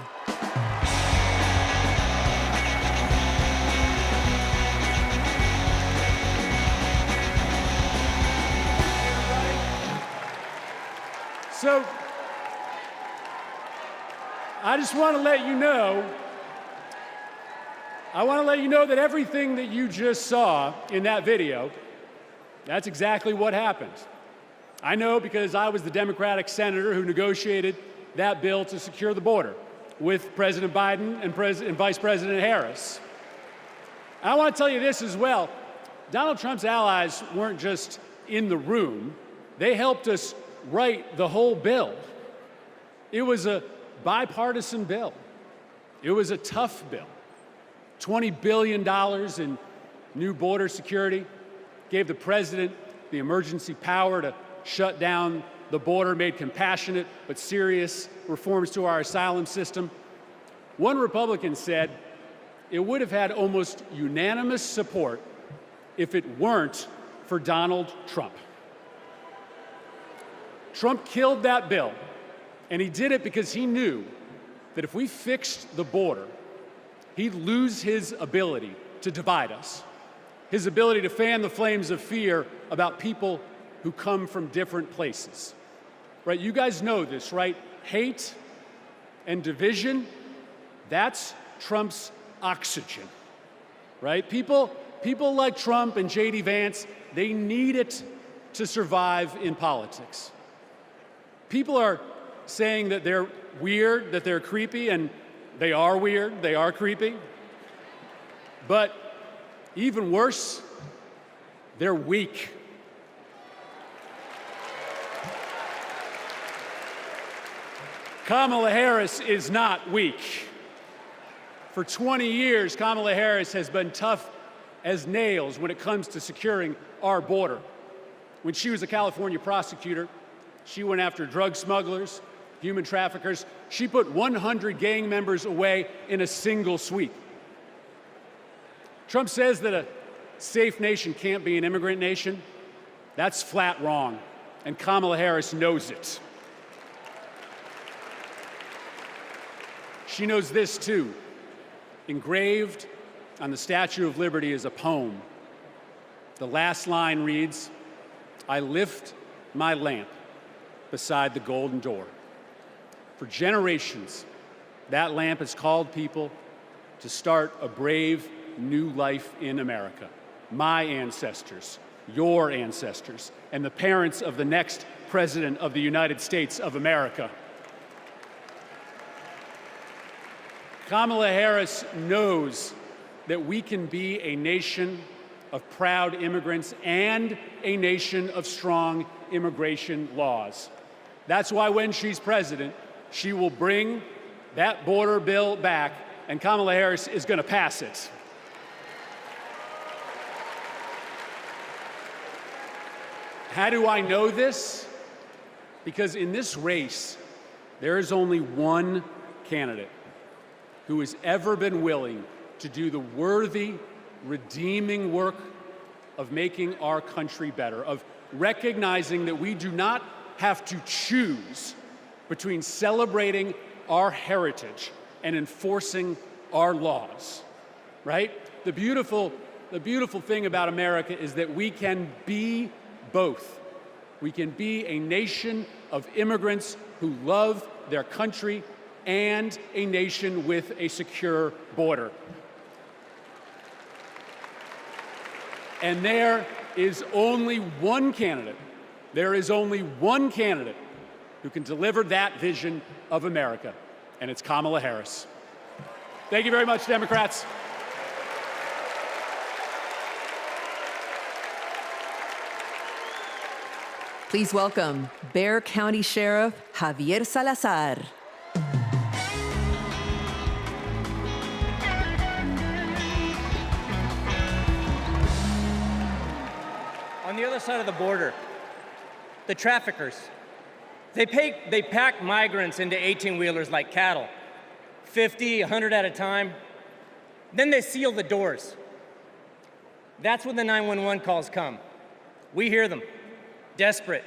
So, I just want to let you know, that everything that you just saw in that video, that's exactly what happened. I know because I was the Democratic senator who negotiated that bill to secure the border with President Biden and Vice President Harris. I want to tell you this as well. Donald Trump's allies weren't just in the room. They helped us write the whole bill. It was a bipartisan bill. It was a tough bill. $20 billion in new border security, gave the president the emergency power to shut down the border, made compassionate but serious reforms to our asylum system. One Republican said it would have had almost unanimous support if it weren't for Donald Trump. Trump killed that bill, and he did it because he knew that if we fixed the border, he'd lose his ability to divide us, his ability to fan the flames of fear about people who come from different places, right? You guys know this, right? Hate and division, that's Trump's oxygen, right? People like Trump and J.D. Vance, they need it to survive in politics. People are saying that they're weird, that they're creepy, and they are weird, they are creepy. But even worse, they're weak. Kamala Harris is not weak. For 20 years, Kamala Harris has been tough as nails when it comes to securing our border. When she was a California prosecutor, she went after drug smugglers, human traffickers. She put 100 gang members away in a single sweep. Trump says that a safe nation can't be an immigrant nation. That's flat wrong, and Kamala Harris knows it. She knows this too. Engraved on the Statue of Liberty is a poem. The last line reads, "I lift my lamp beside the golden door." For generations, that lamp has called people to start a brave new life in America. My ancestors, your ancestors, and the parents of the next president of the United States of America. Kamala Harris knows that we can be a nation of proud immigrants and a nation of strong immigration laws. That's why when she's president, she will bring that border bill back, and Kamala Harris is going to pass it. How do I know this? Because in this race, there is only one candidate who has ever been willing to do the worthy, redeeming work of making our country better, of recognizing that we do not have to choose between celebrating our heritage and enforcing our laws, right? The beautiful thing about America is that we can be both. We can be a nation of immigrants who love their country and a nation with a secure border. And there is only one candidate who can deliver that vision of America, and it's Kamala Harris. Thank you very much, Democrats. Please welcome Bexar County Sheriff Javier Salazar. On the other side of the border, the traffickers, they pack migrants into 18-wheelers like cattle, 50, 100 at a time. Then they seal the doors. That's when the 911 calls come. We hear them, desperate,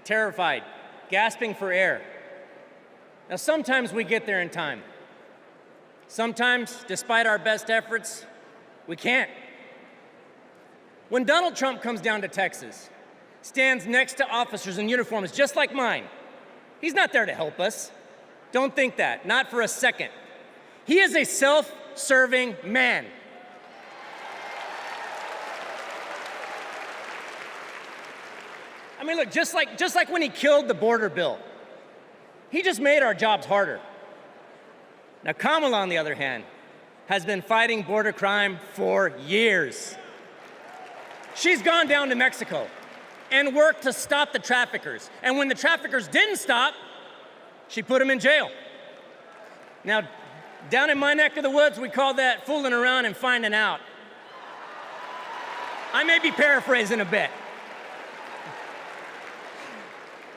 terrified, gasping for air. Now, sometimes we get there in time. Sometimes, despite our best efforts, we can't. When Donald Trump comes down to Texas, stands next to officers in uniforms just like mine, he's not there to help us. Don't think that, not for a second. He is a self-serving man. I mean, look, just like when he killed the border bill, he just made our jobs harder. Now, Kamala, on the other hand, has been fighting border crime for years. She's gone down to Mexico and worked to stop the traffickers. And when the traffickers didn't stop, she put them in jail. Now, down in my neck of the woods, we call that fooling around and finding out. I may be paraphrasing a bit.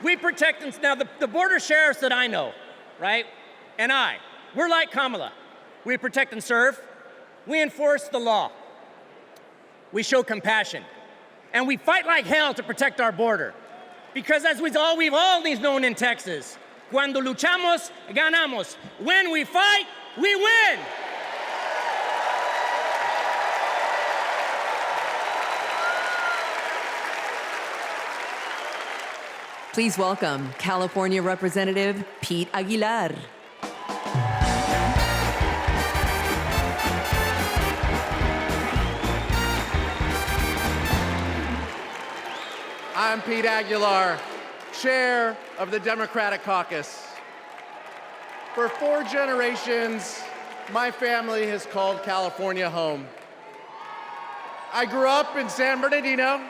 We protect, now the border sheriffs that I know, right, and we're like Kamala. We protect and serve. We enforce the law. We show compassion. And we fight like hell to protect our border. Because as we've always known in Texas, cuando luchamos, ganamos. When we fight, we win. Please welcome California Representative Pete Aguilar. I'm Pete Aguilar, chair of the Democratic Caucus. For 4 generations, my family has called California home. I grew up in San Bernardino,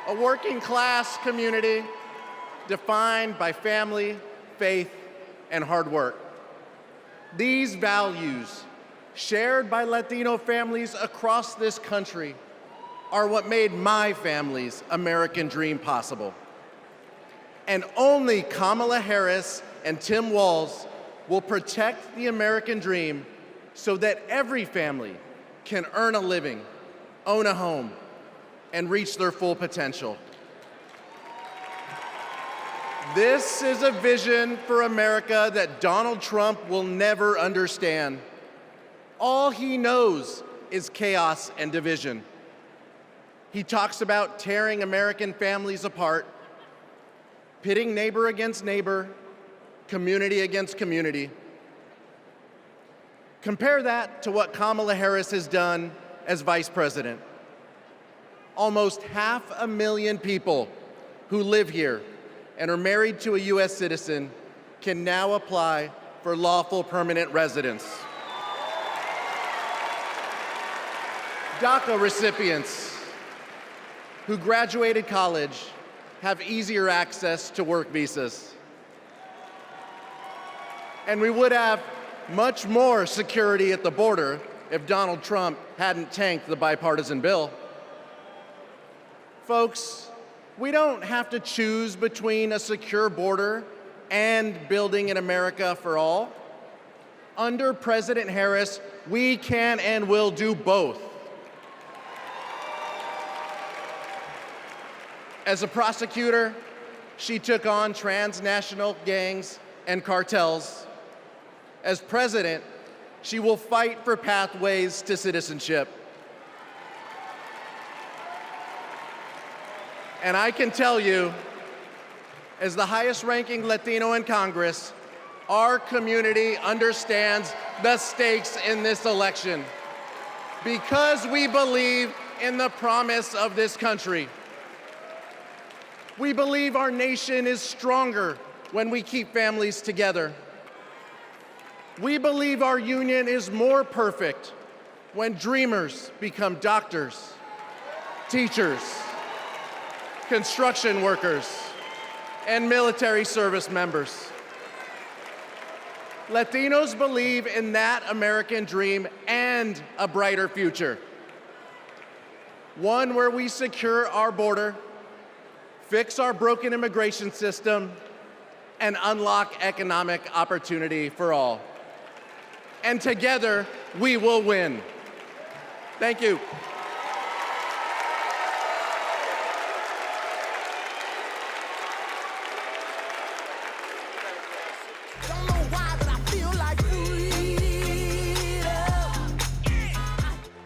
a working-class community defined by family, faith, and hard work. These values, shared by Latino families across this country, are what made my family's American dream possible. And only Kamala Harris and Tim Walz will protect the American dream so that every family can earn a living, own a home, and reach their full potential. This is a vision for America that Donald Trump will never understand. All he knows is chaos and division. He talks about tearing American families apart, pitting neighbor against neighbor, community against community. Compare that to what Kamala Harris has done as vice president. Almost 500,000 people who live here and are married to a U.S. citizen can now apply for lawful permanent residents. DACA recipients who graduated college have easier access to work visas. And we would have much more security at the border if Donald Trump hadn't tanked the bipartisan bill. Folks, we don't have to choose between a secure border and building an America for all. Under President Harris, we can and will do both. As a prosecutor, she took on transnational gangs and cartels. As president, she will fight for pathways to citizenship. And I can tell you, as the highest-ranking Latino in Congress, our community understands the stakes in this election because we believe in the promise of this country. We believe our nation is stronger when we keep families together. We believe our union is more perfect when dreamers become doctors, teachers, construction workers, and military service members. Latinos believe in that American dream and a brighter future. One where we secure our border, fix our broken immigration system, and unlock economic opportunity for all. And together, we will win. Thank you.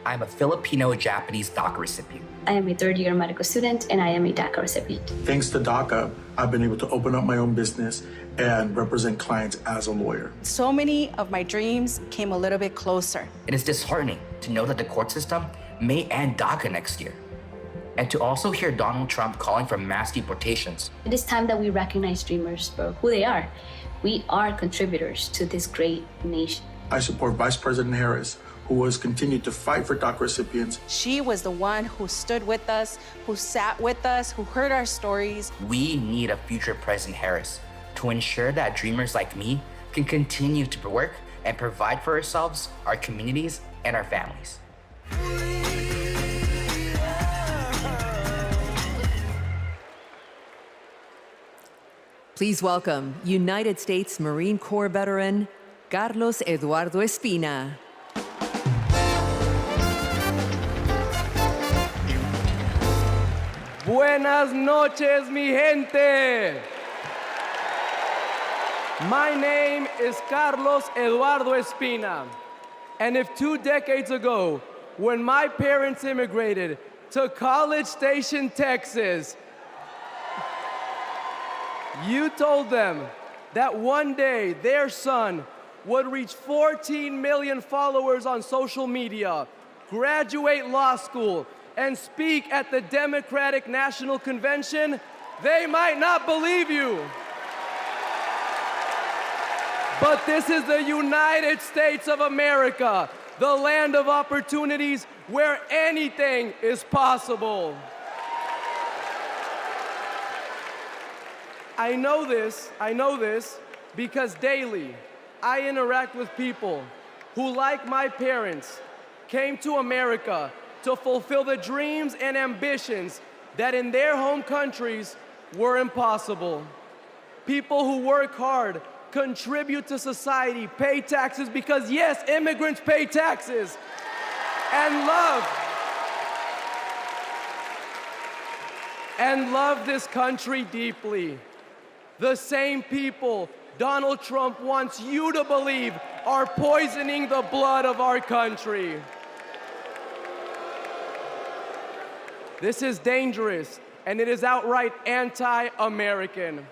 I'm a Filipino-Japanese DACA recipient. I am a third-year medical student, and I am a DACA recipient. Thanks to DACA, I've been able to open up my own business and represent clients as a lawyer. So many of my dreams came a little bit closer. It is disheartening to know that the court system may end DACA next year, and to also hear Donald Trump calling for mass deportations. It is time that we recognize dreamers for who they are. We are contributors to this great nation. I support Vice President Harris, who has continued to fight for DACA recipients. She was the one who stood with us, who sat with us, who heard our stories. We need a future President Harris to ensure that dreamers like me can continue to work and provide for ourselves, our communities, and our families. Please welcome United States Marine Corps veteran Carlos Eduardo Espina. Buenas noches, mi gente. My name is Carlos Eduardo Espina. And if 2 decades ago, when my parents immigrated to College Station, Texas, you told them that one day their son would reach 14 million followers on social media, graduate law school, and speak at the Democratic National Convention, they might not believe you. But this is the United States of America, the land of opportunities where anything is possible. I know this because daily I interact with people who, like my parents, came to America to fulfill the dreams and ambitions that in their home countries were impossible. People who work hard, contribute to society, pay taxes because, yes, immigrants pay taxes, and love this country deeply. The same people Donald Trump wants you to believe are poisoning the blood of our country. This is dangerous, and it is outright anti-American.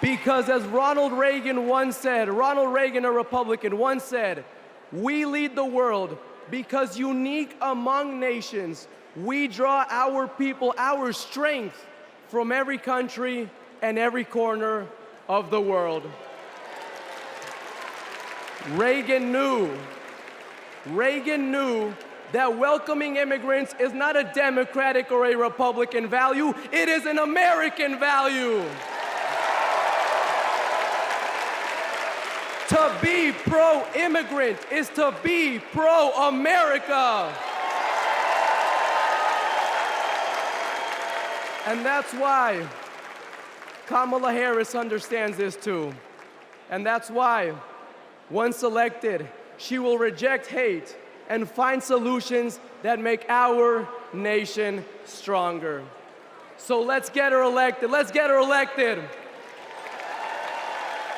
Because as Ronald Reagan, a Republican, once said, we lead the world because unique among nations, we draw our people, our strength from every country and every corner of the world. Reagan knew that welcoming immigrants is not a Democratic or a Republican value, it is an American value. To be pro-immigrant is to be pro-America. And that's why Kamala Harris understands this too. And that's why, once elected, she will reject hate and find solutions that make our nation stronger. So let's get her elected. Let's get her elected.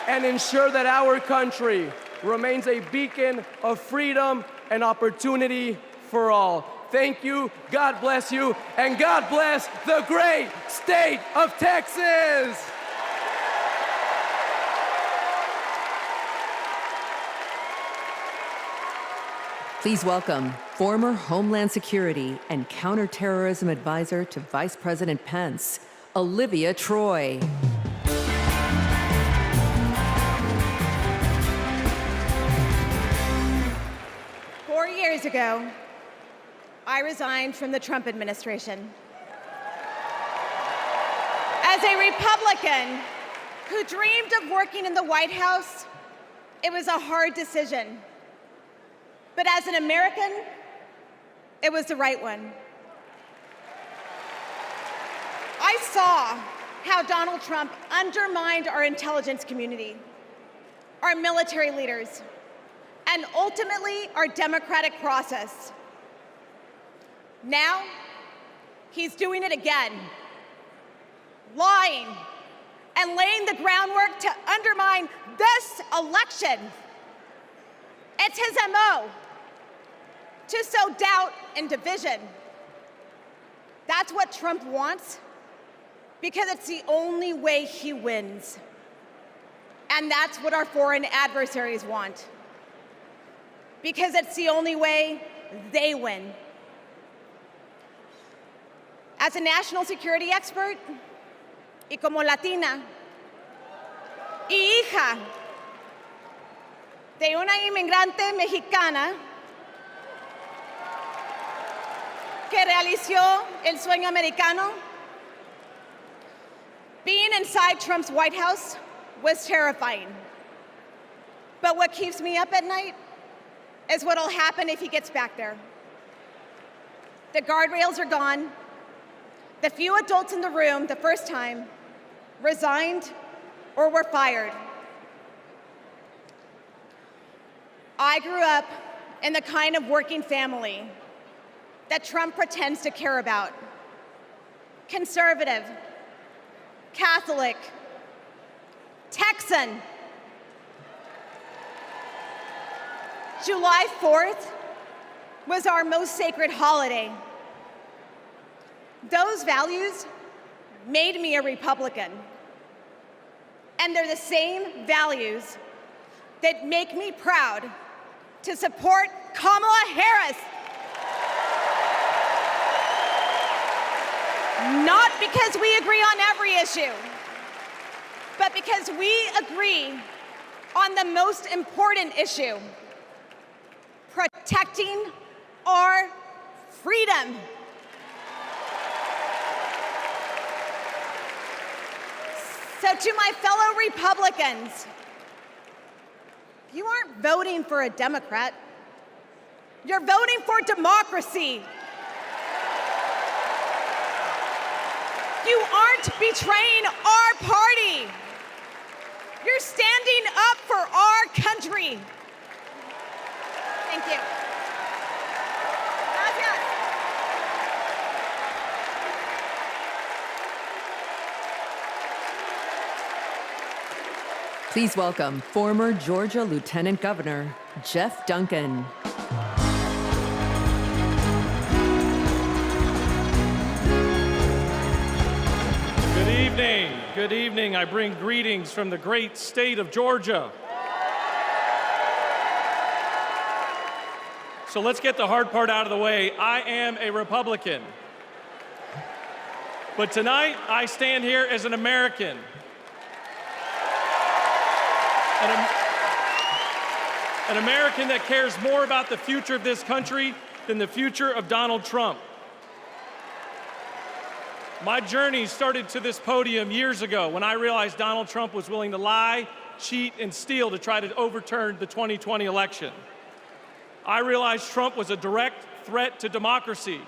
And ensure that our country remains a beacon of freedom and opportunity for all. Thank you, God bless you, and God bless the great state of Texas. Please welcome former Homeland Security and Counterterrorism Advisor to Vice President Pence, Olivia Troy. 4 years ago, I resigned from the Trump administration. As a Republican who dreamed of working in the White House, it was a hard decision. But as an American, it was the right one. I saw how Donald Trump undermined our intelligence community, our military leaders, and ultimately our democratic process. Now, he's doing it again, lying and laying the groundwork to undermine this election. It's his MO, to sow doubt and division. That's what Trump wants, because it's the only way he wins. And that's what our foreign adversaries want, because it's the only way they win. As a national security expert, y como Latina, y hija de una inmigrante mexicana que realizó el sueño americano, being inside Trump's White House was terrifying. But what keeps me up at night is what'll happen if he gets back there. The guardrails are gone. The few adults in the room the first time resigned or were fired. I grew up in the kind of working family that Trump pretends to care about. Conservative, Catholic, Texan. July 4th was our most sacred holiday. Those values made me a Republican. And they're the same values that make me proud to support Kamala Harris. Not because we agree on every issue, but because we agree on the most important issue: protecting our freedom. So to my fellow Republicans, you aren't voting for a Democrat. You're voting for democracy. You aren't betraying our party. You're standing up for our country. Thank you. Gracias. Please welcome former Georgia Lieutenant Governor Jeff Duncan. Good evening. I bring greetings from the great state of Georgia. So let's get the hard part out of the way. I am a Republican. But tonight, I stand here as an American. An American that cares more about the future of this country than the future of Donald Trump. My journey started to this podium years ago when I realized Donald Trump was willing to lie, cheat, and steal to try to overturn the 2020 election. I realized Trump was a direct threat to democracy,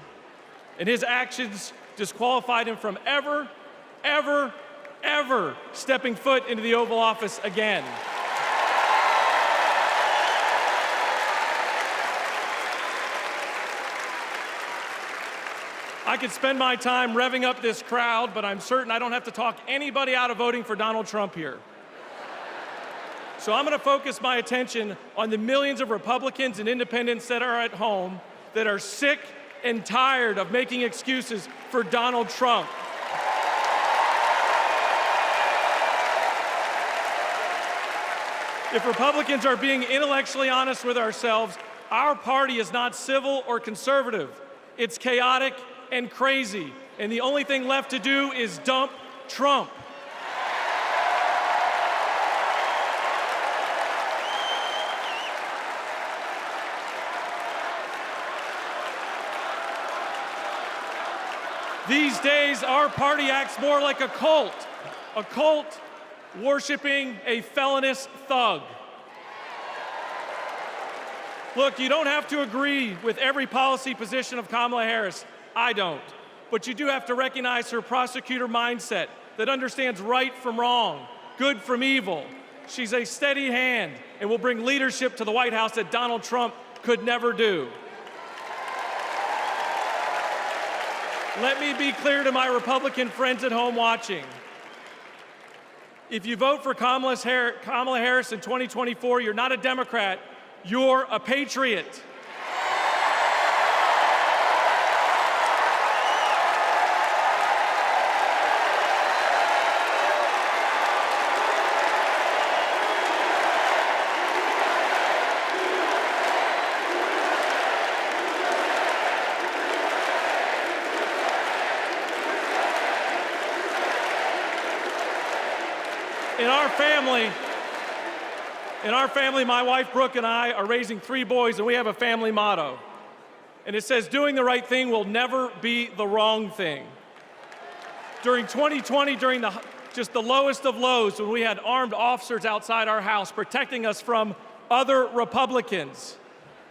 and his actions disqualified him from ever stepping foot into the Oval Office again. I could spend my time revving up this crowd, but I'm certain I don't have to talk anybody out of voting for Donald Trump here. So I'm going to focus my attention on the millions of Republicans and independents that are at home that are sick and tired of making excuses for Donald Trump. If Republicans are being intellectually honest with ourselves, our party is not civil or conservative. It's chaotic and crazy, and the only thing left to do is dump Trump. These days, our party acts more like a cult worshiping a felonious thug. Look, you don't have to agree with every policy position of Kamala Harris. I don't. But you do have to recognize her prosecutor mindset that understands right from wrong, good from evil. She's a steady hand and will bring leadership to the White House that Donald Trump could never do. Let me be clear to my Republican friends at home watching. If you vote for Kamala Harris in 2024, you're not a Democrat, you're a patriot. In our family, my wife Brooke and I are raising 3 boys, and we have a family motto. And it says, doing the right thing will never be the wrong thing. During 2020, during the lowest of lows, when we had armed officers outside our house protecting us from other Republicans,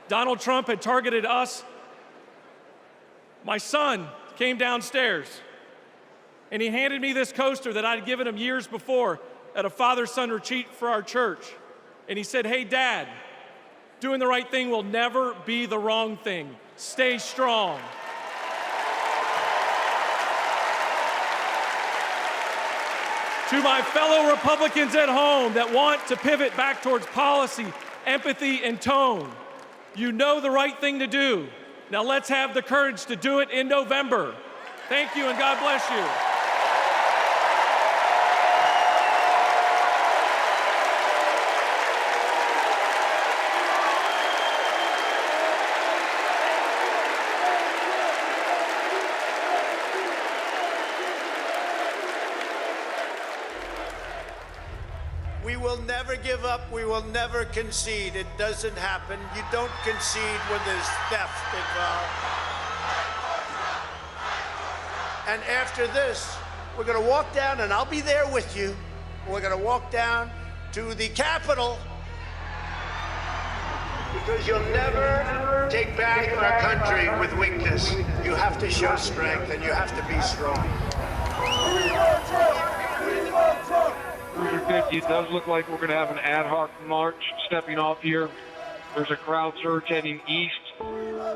Donald Trump had targeted us. My son came downstairs, and he handed me this coaster that I'd given him years before at a father-son retreat for our church. And he said, hey, Dad, doing the right thing will never be the wrong thing. Stay strong. To my fellow Republicans at home that want to pivot back towards policy, empathy, and tone, you know the right thing to do. Now let's have the courage to do it in November. Thank you, and God bless you. We will never give up. We will never concede. It doesn't happen. You don't concede when there's theft involved. And after this, we're going to walk down, and I'll be there with you. We're going to walk down to the Capitol, because you'll never take back our country with weakness. You have to show strength, and you have to be strong. It does look like we're going to have an ad hoc march stepping off here. There's a crowd surge heading east.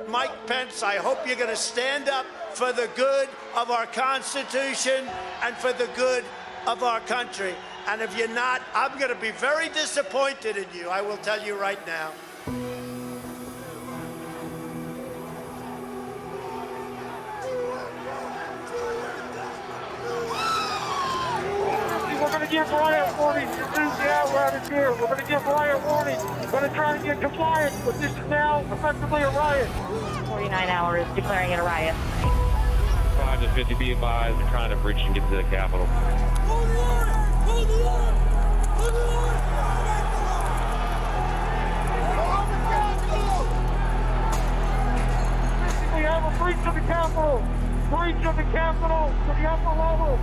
Mike Pence, I hope you're going to stand up for the good of our Constitution and for the good of our country. And if you're not, I'm going to be very disappointed in you. I will tell you right now. We're going to give riot warnings. Yeah, we're out of here. We're going to give riot warnings. We're going to try to get compliance, but this is now effectively a riot. 49 hours declaring it a riot. 5 to 50 be advised. They're trying to breach and get to the Capitol. Hold the line! Hold the line! Hold the line! a breach of the Capitol. Breach of the Capitol to the upper level.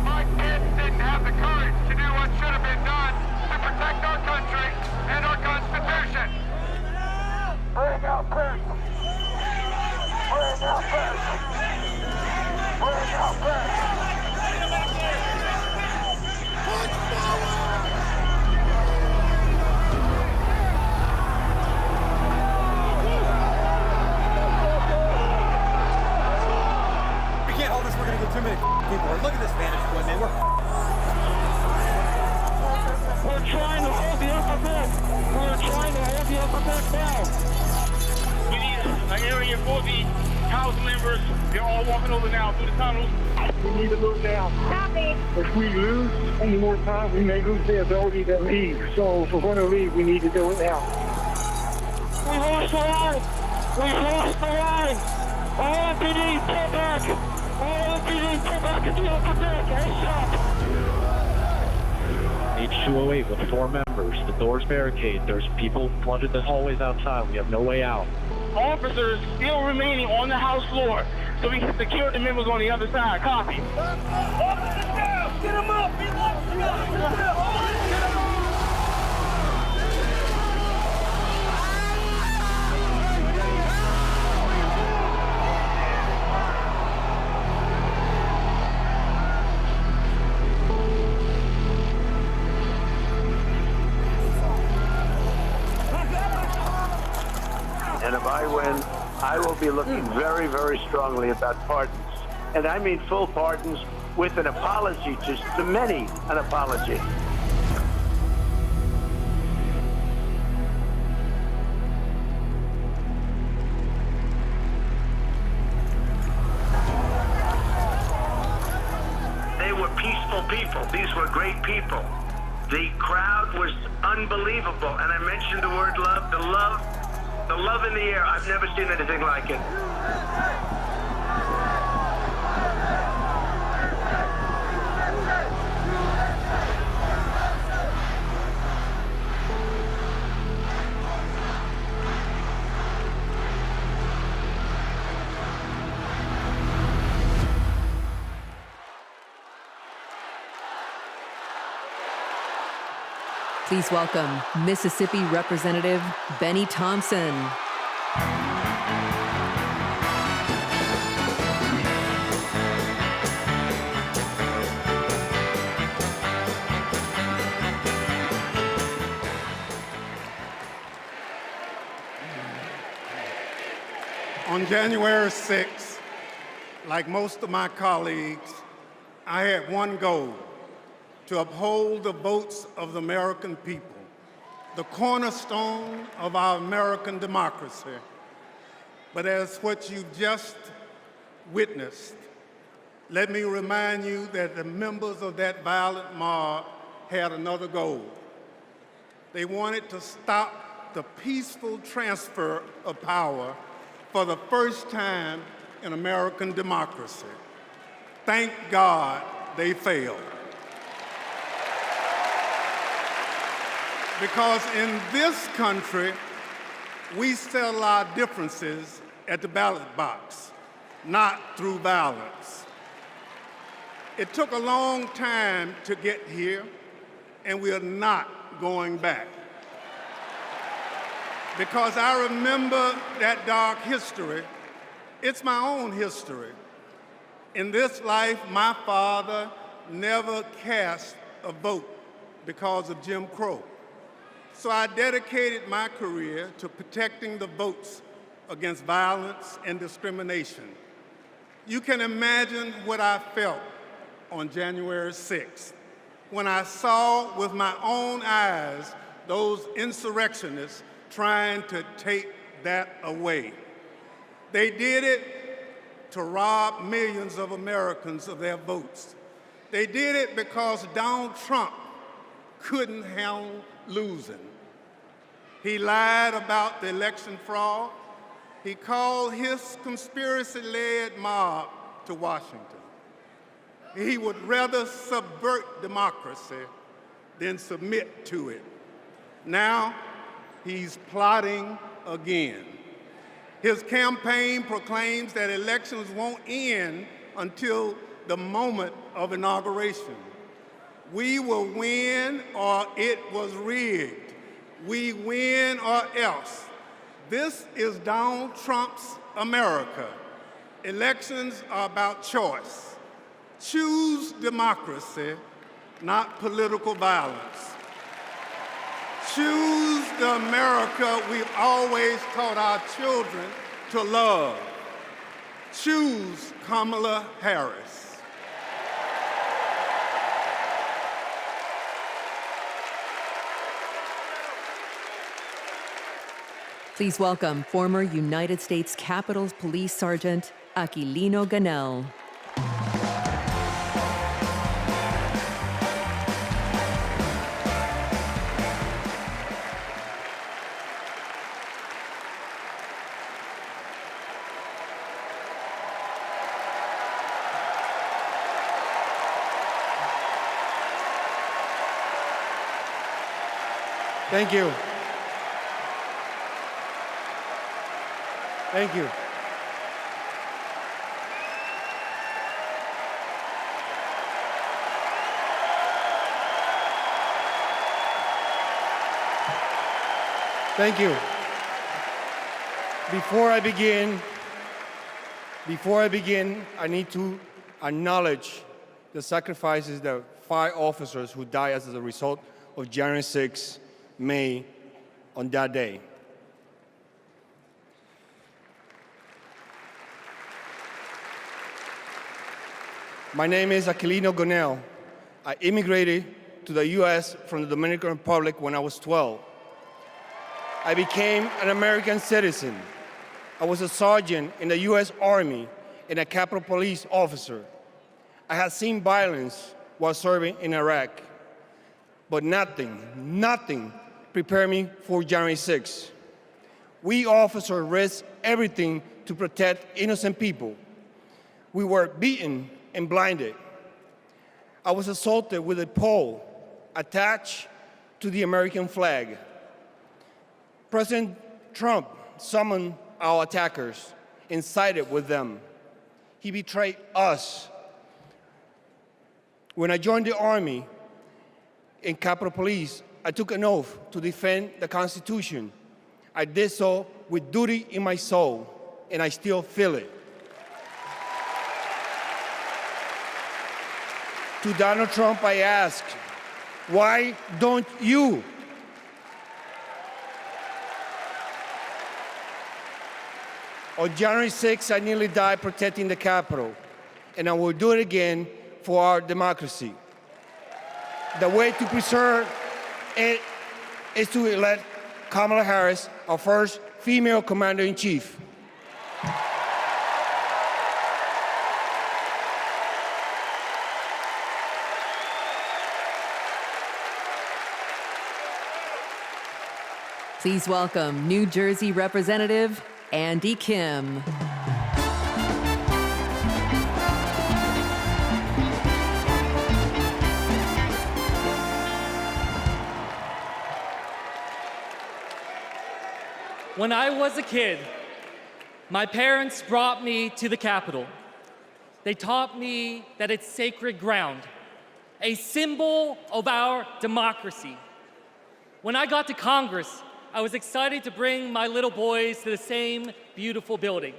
Mike Pence didn't have the courage to do what should have been done to protect our country and our Constitution. Bring out Pence. Bring out Pence. Bring out Pence. We can't hold this. We're going to get too many people. Look at this vantage point, man. We're trying to hold the upper deck. We're trying to hold the upper deck now. We need an area for the House members. They're all walking over now through the tunnels. We need to move now. Copy. If we lose any more time, we may lose the ability to leave. So if we're going to leave, we need to do it now. We lost the line. We lost the line. All MPD, pull back. All MPD, pull back to the upper deck. ASAP. H208 with 4 members. The doors barricade. There's people flooded the hallways outside. We have no way out. Officers still remaining on the House floor, so we can secure the members on the other side. Copy. Officers down! Get them up! Get them up! Get them up! And if I win, I will be looking very, very strongly about pardons. And I mean full pardons with an apology to many, an apology. They were peaceful people. These were great people. The crowd was unbelievable. And I mentioned the word love, the love in the air. I've never seen anything like it. Please welcome Mississippi Representative Benny Thompson. On January 6th, like most of my colleagues, I had one goal: to uphold the votes of the American people, the cornerstone of our American democracy. But as what you just witnessed, let me remind you that the members of that violent mob had another goal. They wanted to stop the peaceful transfer of power for the first time in American democracy. Thank God they failed. Because in this country, we settle our differences at the ballot box, not through violence. It took a long time to get here, and we are not going back. Because I remember that dark history. It's my own history. In this life, my father never cast a vote because of Jim Crow. So I dedicated my career to protecting the votes against violence and discrimination. You can imagine what I felt on January 6th when I saw with my own eyes those insurrectionists trying to take that away. They did it to rob millions of Americans of their votes. They did it because Donald Trump couldn't handle losing. He lied about the election fraud. He called his conspiracy-led mob to Washington. He would rather subvert democracy than submit to it. Now, he's plotting again. His campaign proclaims that elections won't end until the moment of inauguration. We will win or it was rigged. We win or else. This is Donald Trump's America. Elections are about choice. Choose democracy, not political violence. Choose the America we've always taught our children to love. Choose Kamala Harris. Please welcome former United States Capitol Police Sergeant Aquilino Ganell. Thank you. Thank you. Thank you. Before I begin, I need to acknowledge the sacrifices that 5 officers who died as a result of January 6 made on that day. My name is Aquilino Ganell. I immigrated to the U.S. from the Dominican Republic when I was 12. I became an American citizen. I was a sergeant in the U.S. Army and a Capitol Police officer. I had seen violence while serving in Iraq, but nothing prepared me for January 6. We officers risked everything to protect innocent people. We were beaten and blinded. I was assaulted with a pole attached to the American flag. President Trump summoned our attackers and sided with them. He betrayed us. When I joined the Army and Capitol Police, I took an oath to defend the Constitution. I did so with duty in my soul, and I still feel it. To Donald Trump, I ask, why don't you? On January 6, I nearly died protecting the Capitol, and I will do it again for our democracy. The way to preserve it is to elect Kamala Harris, our first female commander-in-chief. Please welcome New Jersey Representative Andy Kim. When I was a kid, my parents brought me to the Capitol. They taught me that it's sacred ground, a symbol of our democracy. When I got to Congress, I was excited to bring my little boys to the same beautiful building.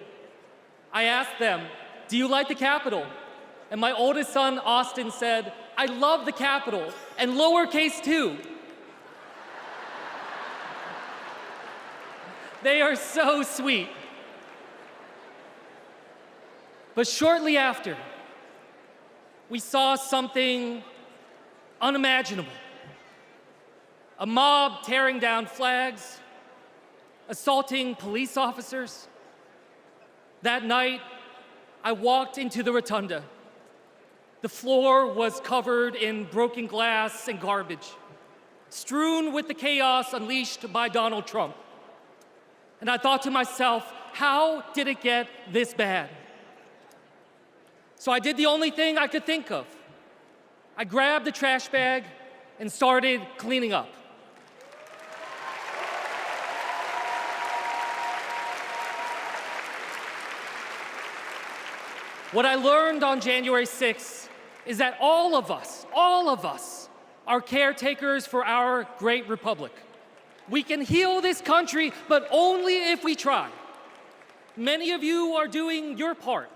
I asked them, "Do you like the Capitol?" And my oldest son, Austin, said, "I love the Capitol, and lowercase too." They are so sweet. But shortly after, we saw something unimaginable. A mob tearing down flags, assaulting police officers. That night, I walked into the rotunda. The floor was covered in broken glass and garbage, strewn with the chaos unleashed by Donald Trump. And I thought to myself, how did it get this bad? So I did the only thing I could think of. I grabbed the trash bag and started cleaning up. What I learned on January 6th is that all of us are caretakers for our great republic. We can heal this country, but only if we try. Many of you are doing your part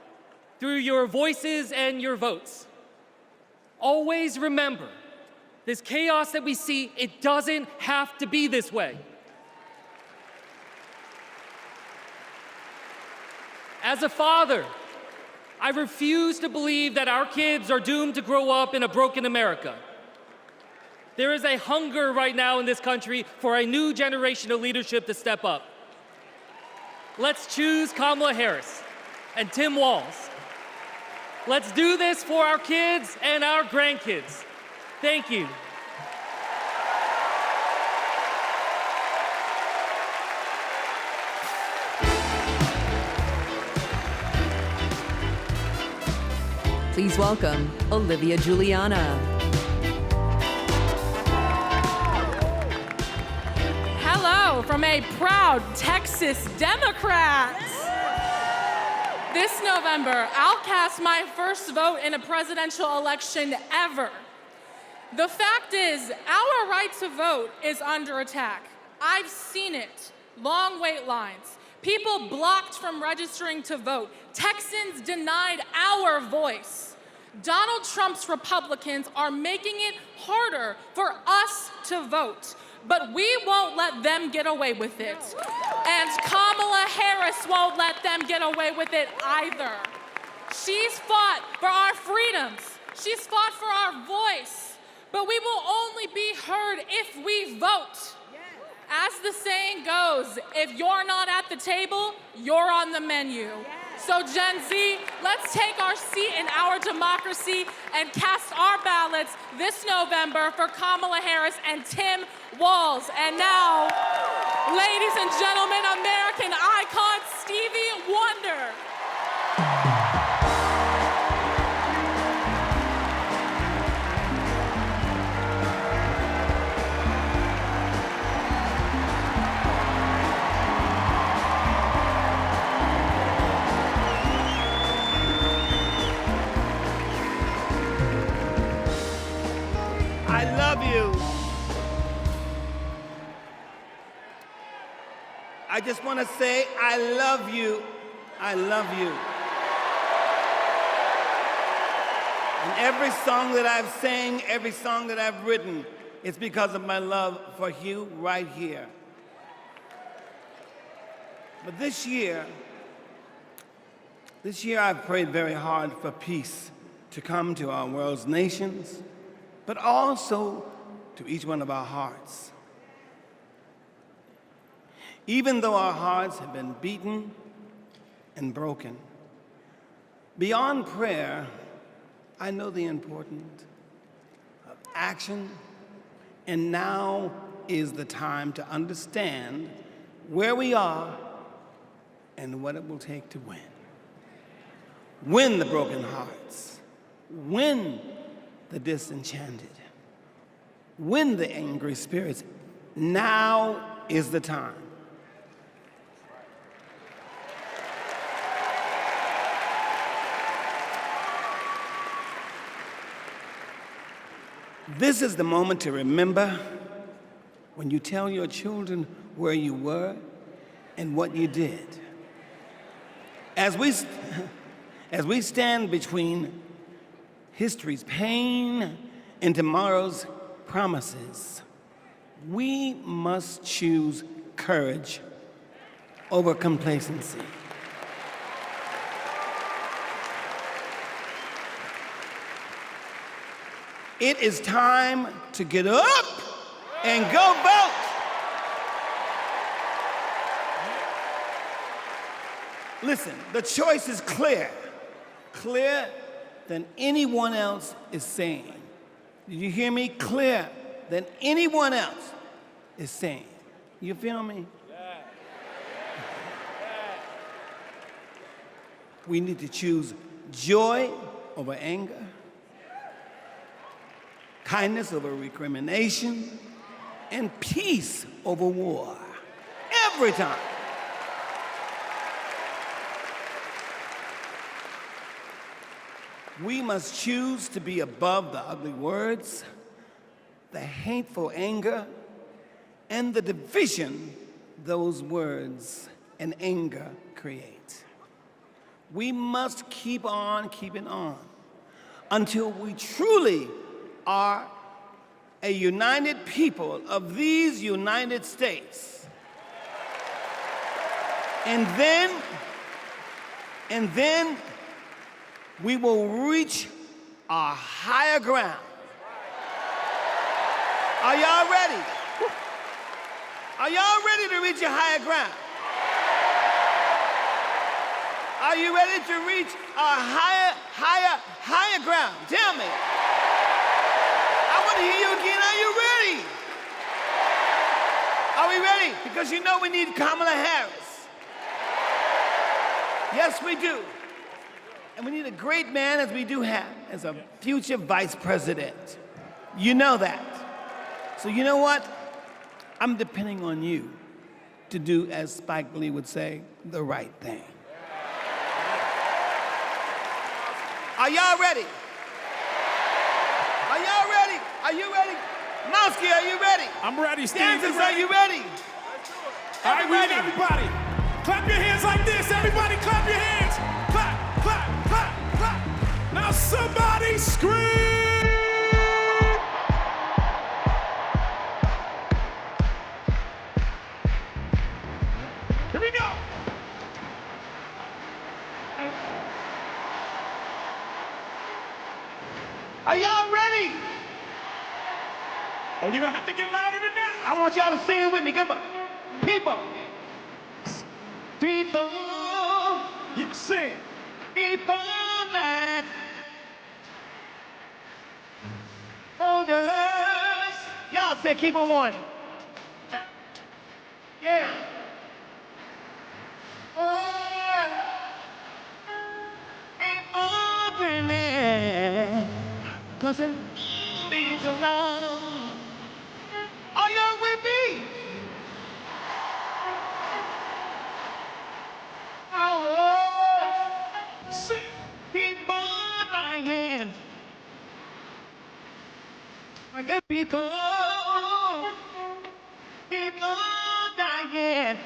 through your voices and your votes. Always remember, this chaos that we see, it doesn't have to be this way. As a father, I refuse to believe that our kids are doomed to grow up in a broken America. There is a hunger right now in this country for a new generation of leadership to step up. Let's choose Kamala Harris and Tim Walz. Let's do this for our kids and our grandkids. Thank you. Please welcome Olivia Juliana. Hello from a proud Texas Democrat. This November, I'll cast my first vote in a presidential election ever. The fact is, our right to vote is under attack. I've seen it. Long wait lines. People blocked from registering to vote. Texans denied our voice. Donald Trump's Republicans are making it harder for us to vote, but we won't let them get away with it. And Kamala Harris won't let them get away with it either. She's fought for our freedoms. She's fought for our voice, but we will only be heard if we vote. As the saying goes, if you're not at the table, you're on the menu. So Gen Z, let's take our seat in our democracy and cast our ballots this November for Kamala Harris and Tim Walz. And now, ladies and gentlemen, American icon Stevie Wonder. I love you. I just want to say, I love you. I love you. And every song that I've sang, every song that I've written, it's because of my love for you right here. But this year I've prayed very hard for peace to come to our world's nations, but also to each one of our hearts. Even though our hearts have been beaten and broken, beyond prayer, I know the importance of action, and now is the time to understand where we are and what it will take to win. Win the broken hearts, win the disenchanted, win the angry spirits. Now is the time. This is the moment to remember when you tell your children where you were and what you did. As we stand between history's pain and tomorrow's promises, we must choose courage over complacency. It is time to get up and go vote. Listen, the choice is clear, clearer than anyone else is saying. Did you hear me? Clearer than anyone else is saying. You feel me? We need to choose joy over anger, kindness over recrimination, and peace over war. Every time. We must choose to be above the ugly words, the hateful anger, and the division those words and anger create. We must keep on keeping on until we truly are a united people of these United States. And then we will reach our higher ground. Are y'all ready? Are y'all ready to reach your higher ground? Are you ready to reach our higher ground? Tell me. I want to hear you again. Are you ready? Are we ready? Because you know we need Kamala Harris. Yes, we do. And we need a great man, as we do have, as a future vice president. You know that. So you know what? I'm depending on you to do, as Spike Lee would say, the right thing. Are y'all ready? Are y'all ready? Are you ready? Mowski, are you ready? I'm ready, Steve. Dancers, are you ready? All right, we need everybody. Clap your hands like this. Everybody clap your hands. Clap, clap, clap, clap. Now somebody scream. Here we go. Are y'all ready? Oh, you're gonna have to get louder than that. I want y'all to sing with me. Come on. People. People. You sing. People that hold us. Y'all say keep on going. Yeah. Cause it means a lot. Are y'all with me? People dying. I got people dying. People dying.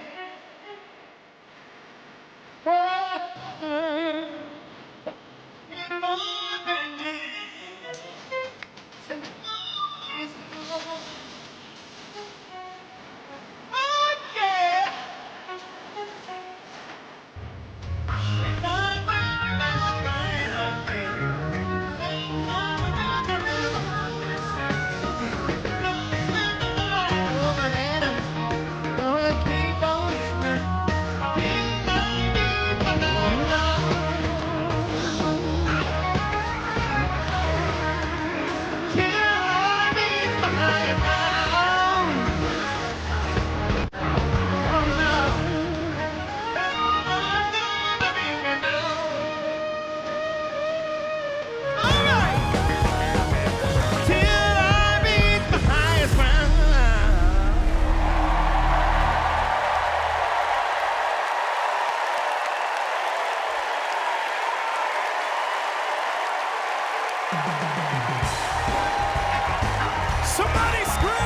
Somebody scream!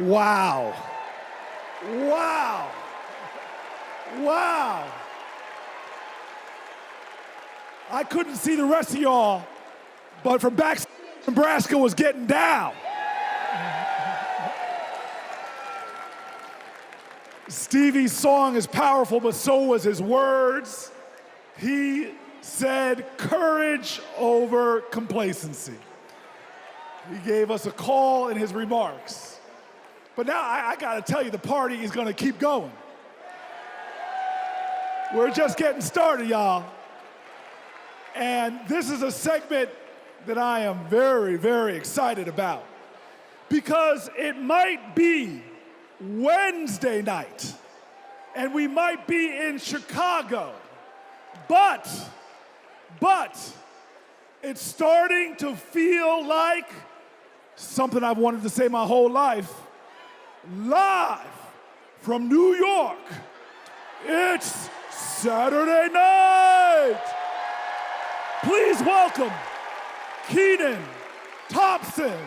Wow. Wow. Wow. I couldn't see the rest of y'all, but from back, Nebraska was getting down. Stevie's song is powerful, but so was his words. He said courage over complacency. He gave us a call in his remarks. But now I gotta tell you, the party is gonna keep going. We're just getting started, y'all. And this is a segment that I am very, very excited about because it might be Wednesday night and we might be in Chicago, but it's starting to feel like something I've wanted to say my whole life. Live from New York, it's Saturday night. Please welcome Kenan, Thompson.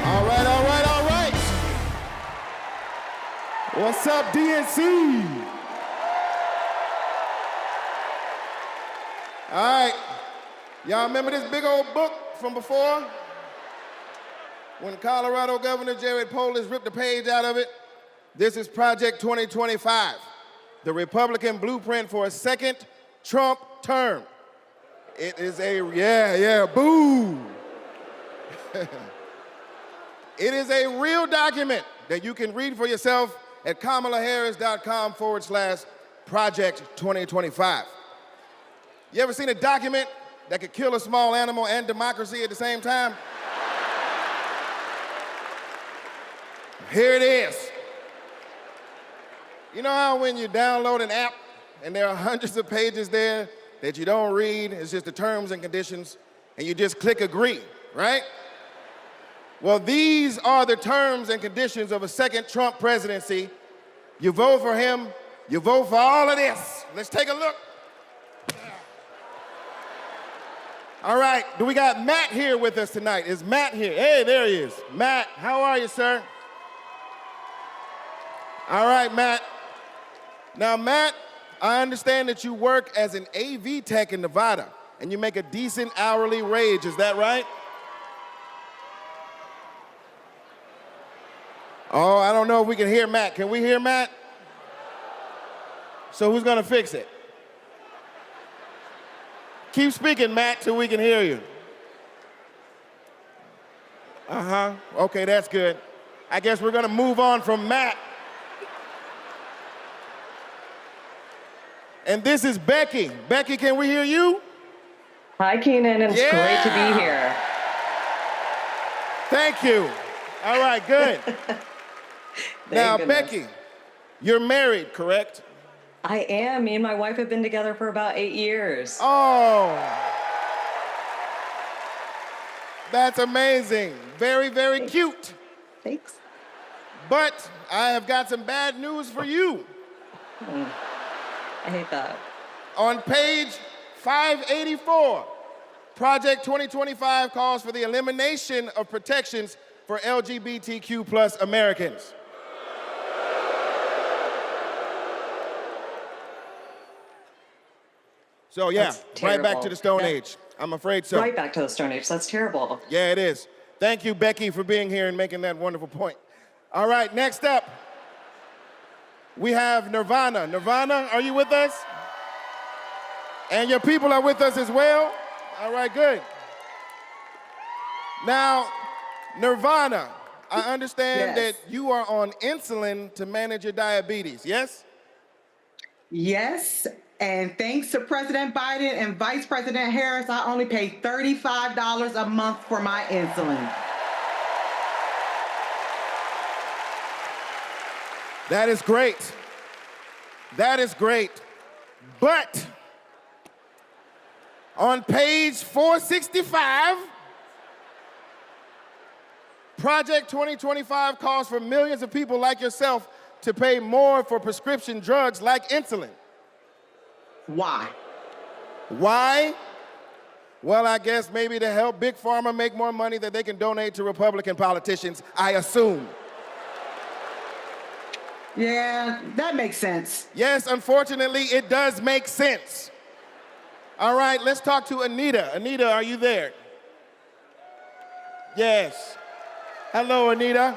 All right. What's up, DNC? All right. Y'all remember this big old book from before? When Colorado Governor Jared Polis ripped a page out of it? This is Project 2025, the Republican blueprint for a second Trump term. It is boo. It is a real document that you can read for yourself at kamalaharris.com/Project 2025. You ever seen a document that could kill a small animal and democracy at the same time? Here it is. You know how when you download an app and there are hundreds of pages there that you don't read, it's just the terms and conditions, and you just click agree, right? Well, these are the terms and conditions of a second Trump presidency. You vote for him, you vote for all of this. Let's take a look. All right, do we got Matt here with us tonight? Is Matt here? Hey, there he is. Matt, how are you, sir? All right, Matt. Now, Matt, I understand that you work as an AV tech in Nevada, and you make a decent hourly wage, is that right? Oh, I don't know if we can hear Matt. Can we hear Matt? So who's gonna fix it? Keep speaking, Matt, till we can hear you. Okay, that's good. I guess we're gonna move on from Matt. And this is Becky. Becky, can we hear you? Hi, Kenan, and it's great to be here. Thank you. All right, good. Now, Becky, you're married, correct? I am. Me and my wife have been together for about 8 years. Oh, that's amazing. Very, very cute. Thanks. But I have got some bad news for you. I hate that. On page 584, Project 2025 calls for the elimination of protections for LGBTQ plus Americans. So yeah, right back to the Stone Age. I'm afraid so. Right back to the Stone Age. That's terrible. Yeah, it is. Thank you, Becky, for being here and making that wonderful point. All right, next up, we have Nirvana. Nirvana, are you with us? And your people are with us as well? All right, good. Now, Nirvana, I understand that you are on insulin to manage your diabetes, yes? Yes, and thanks to President Biden and Vice President Harris, I only pay $35 a month for my insulin. That is great. That is great. But on page 465, Project 2025 calls for millions of people like yourself to pay more for prescription drugs like insulin. Why? Why? Well, I guess maybe to help Big Pharma make more money that they can donate to Republican politicians, I assume. Yeah, that makes sense. Yes, unfortunately, it does make sense. All right, let's talk to Anita. Anita, are you there? Yes. Hello, Anita.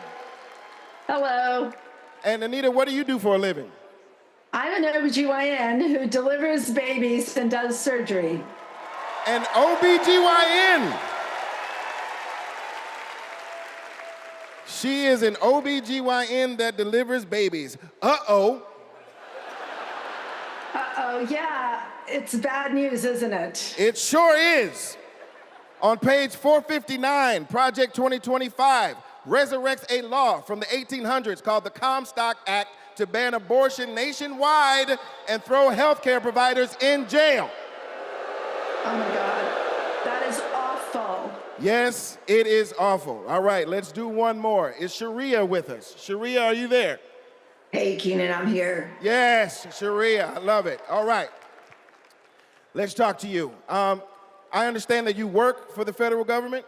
Hello. And Anita, what do you do for a living? I'm an OBGYN who delivers babies and does surgery. An OBGYN. She is an OBGYN that delivers babies. Uh-oh. Uh-oh, yeah. It's bad news, isn't it? It sure is. On page 459, Project 2025 resurrects a law from the 1800s called the Comstock Act to ban abortion nationwide and throw healthcare providers in jail. Oh my God, that is awful. Yes, it is awful. All right, let's do one more. Is Sharia with us? Sharia, are you there? Hey, Kenan, I'm here. Yes, Sharia, I love it. All right, let's talk to you. I understand that you work for the federal government?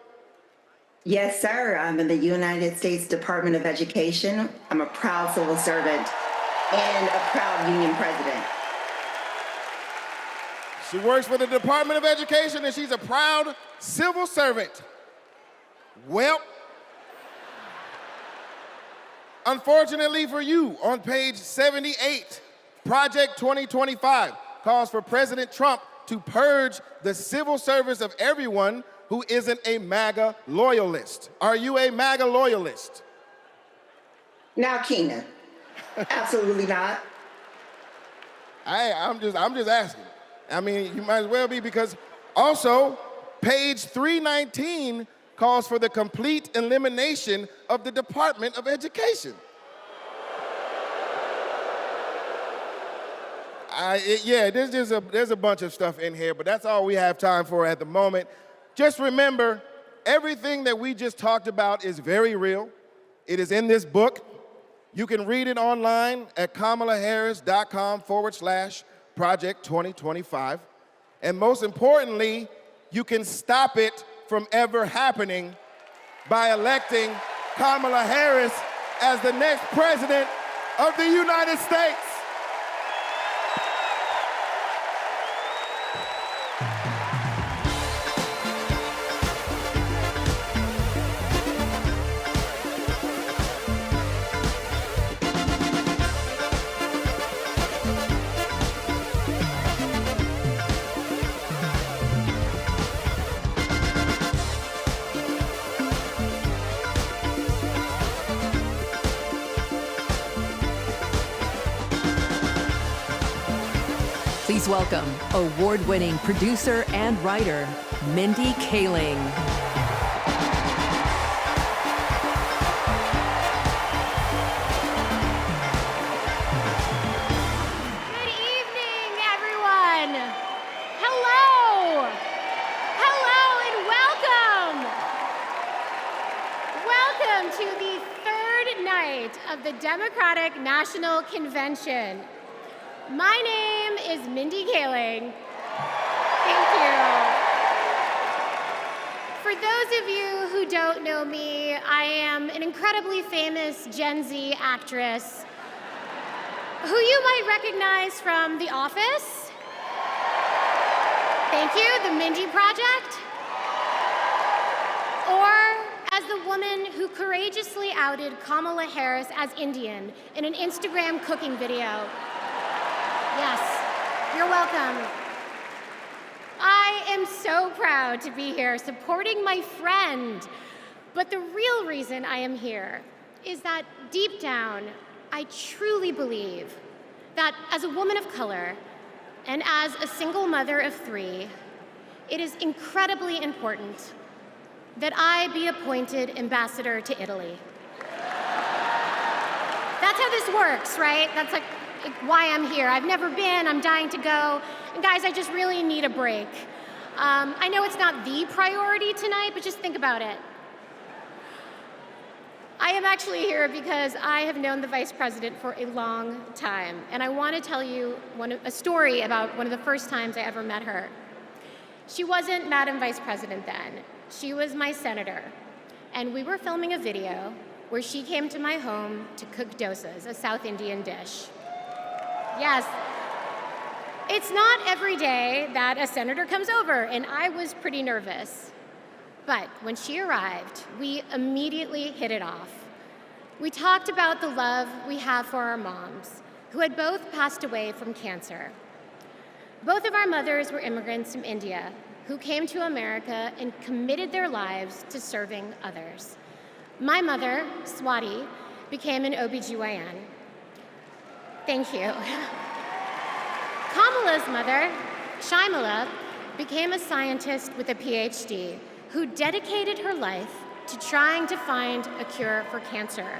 Yes, sir. I'm in the United States Department of Education. I'm a proud civil servant and a proud union president. She works for the Department of Education and she's a proud civil servant. Well, unfortunately for you, on page 78, Project 2025 calls for President Trump to purge the civil service of everyone who isn't a MAGA loyalist. Are you a MAGA loyalist? Now, Kenan, absolutely not. I'm just asking. I mean, you might as well be, because also page 319 calls for the complete elimination of the Department of Education. There's a bunch of stuff in here, but that's all we have time for at the moment. Just remember, everything that we just talked about is very real. It is in this book. You can read it online at kamalaharris.com/Project 2025. And most importantly, you can stop it from ever happening by electing Kamala Harris as the next president of the United States. Please welcome award-winning producer and writer, Mindy Kaling. Good evening, everyone. Hello. Hello and welcome. Welcome to the third night of the Democratic National Convention. My name is Mindy Kaling. Thank you. For those of you who don't know me, I am an incredibly famous Gen Z actress who you might recognize from The Office. Thank you, The Mindy Project. Or as the woman who courageously outed Kamala Harris as Indian in an Instagram cooking video. Yes, you're welcome. I am so proud to be here supporting my friend. But the real reason I am here is that deep down, I truly believe that as a woman of color and as a single mother of 3, it is incredibly important that I be appointed ambassador to Italy. That's how this works, right? That's like why I'm here. I've never been, I'm dying to go. And guys, I just really need a break. I know it's not the priority tonight, but just think about it. I am actually here because I have known the Vice President for a long time, and I want to tell you a story about one of the first times I ever met her. She wasn't Madam Vice President then. She was my senator, and we were filming a video where she came to my home to cook dosas, a South Indian dish. Yes. It's not every day that a senator comes over, and I was pretty nervous. But when she arrived, we immediately hit it off. We talked about the love we have for our moms, who had both passed away from cancer. Both of our mothers were immigrants from India who came to America and committed their lives to serving others. My mother, Swati, became an OBGYN. Thank you. Kamala's mother, Shyamala, became a scientist with a PhD who dedicated her life to trying to find a cure for cancer.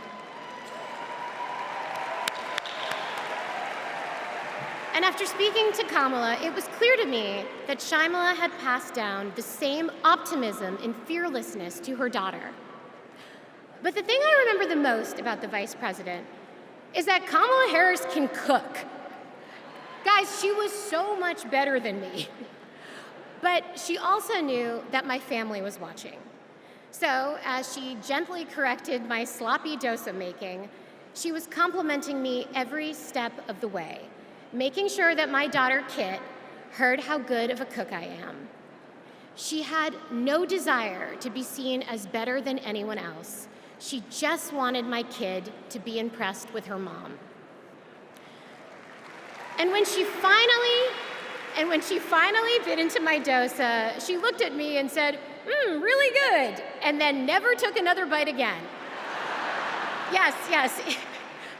And after speaking to Kamala, it was clear to me that Shyamala had passed down the same optimism and fearlessness to her daughter. But the thing I remember the most about the vice president is that Kamala Harris can cook. Guys, she was so much better than me. But she also knew that my family was watching. So as she gently corrected my sloppy dosa making, she was complimenting me every step of the way, making sure that my daughter, Kit, heard how good of a cook I am. She had no desire to be seen as better than anyone else. She just wanted my kid to be impressed with her mom. And when she finally bit into my dosa, she looked at me and said, really good, and then never took another bite again. Yes,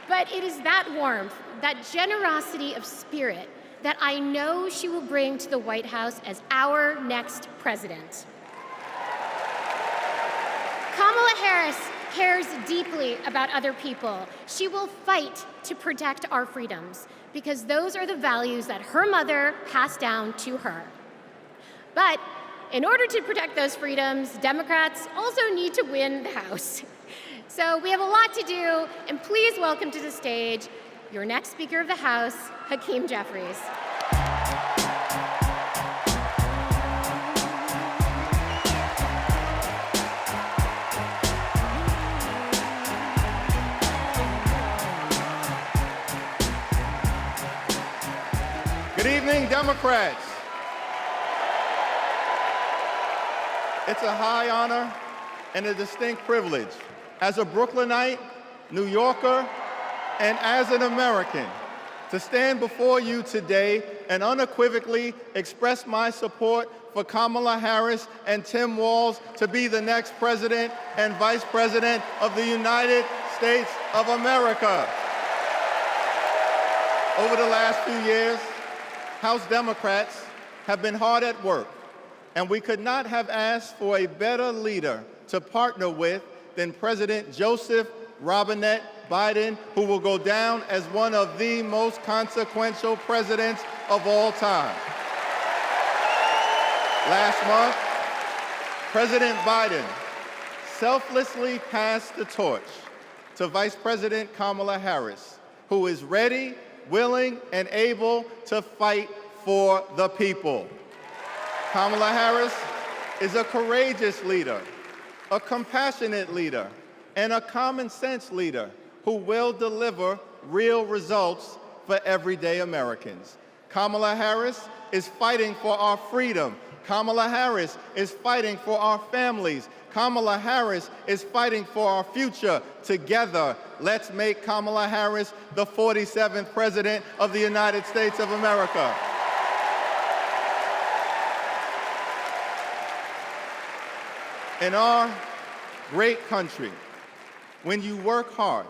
but it is that warmth, that generosity of spirit that I know she will bring to the White House as our next president. Kamala Harris cares deeply about other people. She will fight to protect our freedoms because those are the values that her mother passed down to her. But in order to protect those freedoms, Democrats also need to win the House. So we have a lot to do, and please welcome to the stage your next Speaker of the House, Hakeem Jeffries. Good evening, Democrats. It's a high honor and a distinct privilege as a Brooklynite, New Yorker, and as an American to stand before you today and unequivocally express my support for Kamala Harris and Tim Walz to be the next president and vice president of the United States of America. Over the last few years, House Democrats have been hard at work, and we could not have asked for a better leader to partner with than President Joseph Robinette Biden, who will go down as one of the most consequential presidents of all time. Last month, President Biden selflessly passed the torch to Vice President Kamala Harris, who is ready, willing, and able to fight for the people. Kamala Harris is a courageous leader, a compassionate leader, and a common sense leader who will deliver real results for everyday Americans. Kamala Harris is fighting for our freedom. Kamala Harris is fighting for our families. Kamala Harris is fighting for our future. Together, let's make Kamala Harris the 47th President of the United States of America. In our great country, when you work hard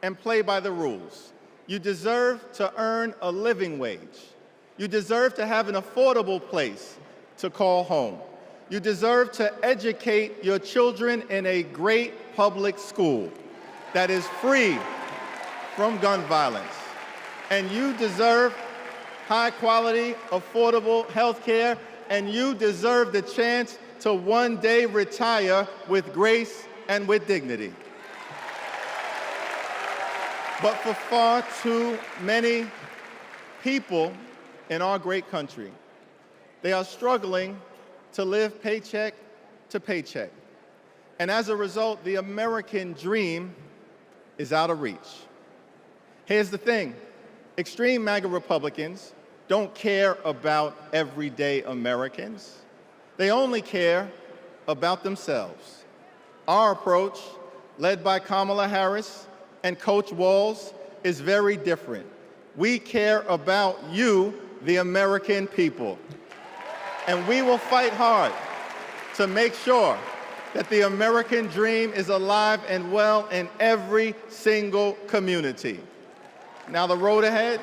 and play by the rules, you deserve to earn a living wage. You deserve to have an affordable place to call home. You deserve to educate your children in a great public school that is free from gun violence. And you deserve high-quality, affordable health care, and you deserve the chance to one day retire with grace and with dignity. But for far too many people in our great country, they are struggling to live paycheck to paycheck. And as a result, the American dream is out of reach. Here's the thing. Extreme MAGA Republicans don't care about everyday Americans. They only care about themselves. Our approach, led by Kamala Harris and Coach Walz, is very different. We care about you, the American people. And we will fight hard to make sure that the American dream is alive and well in every single community. Now, the road ahead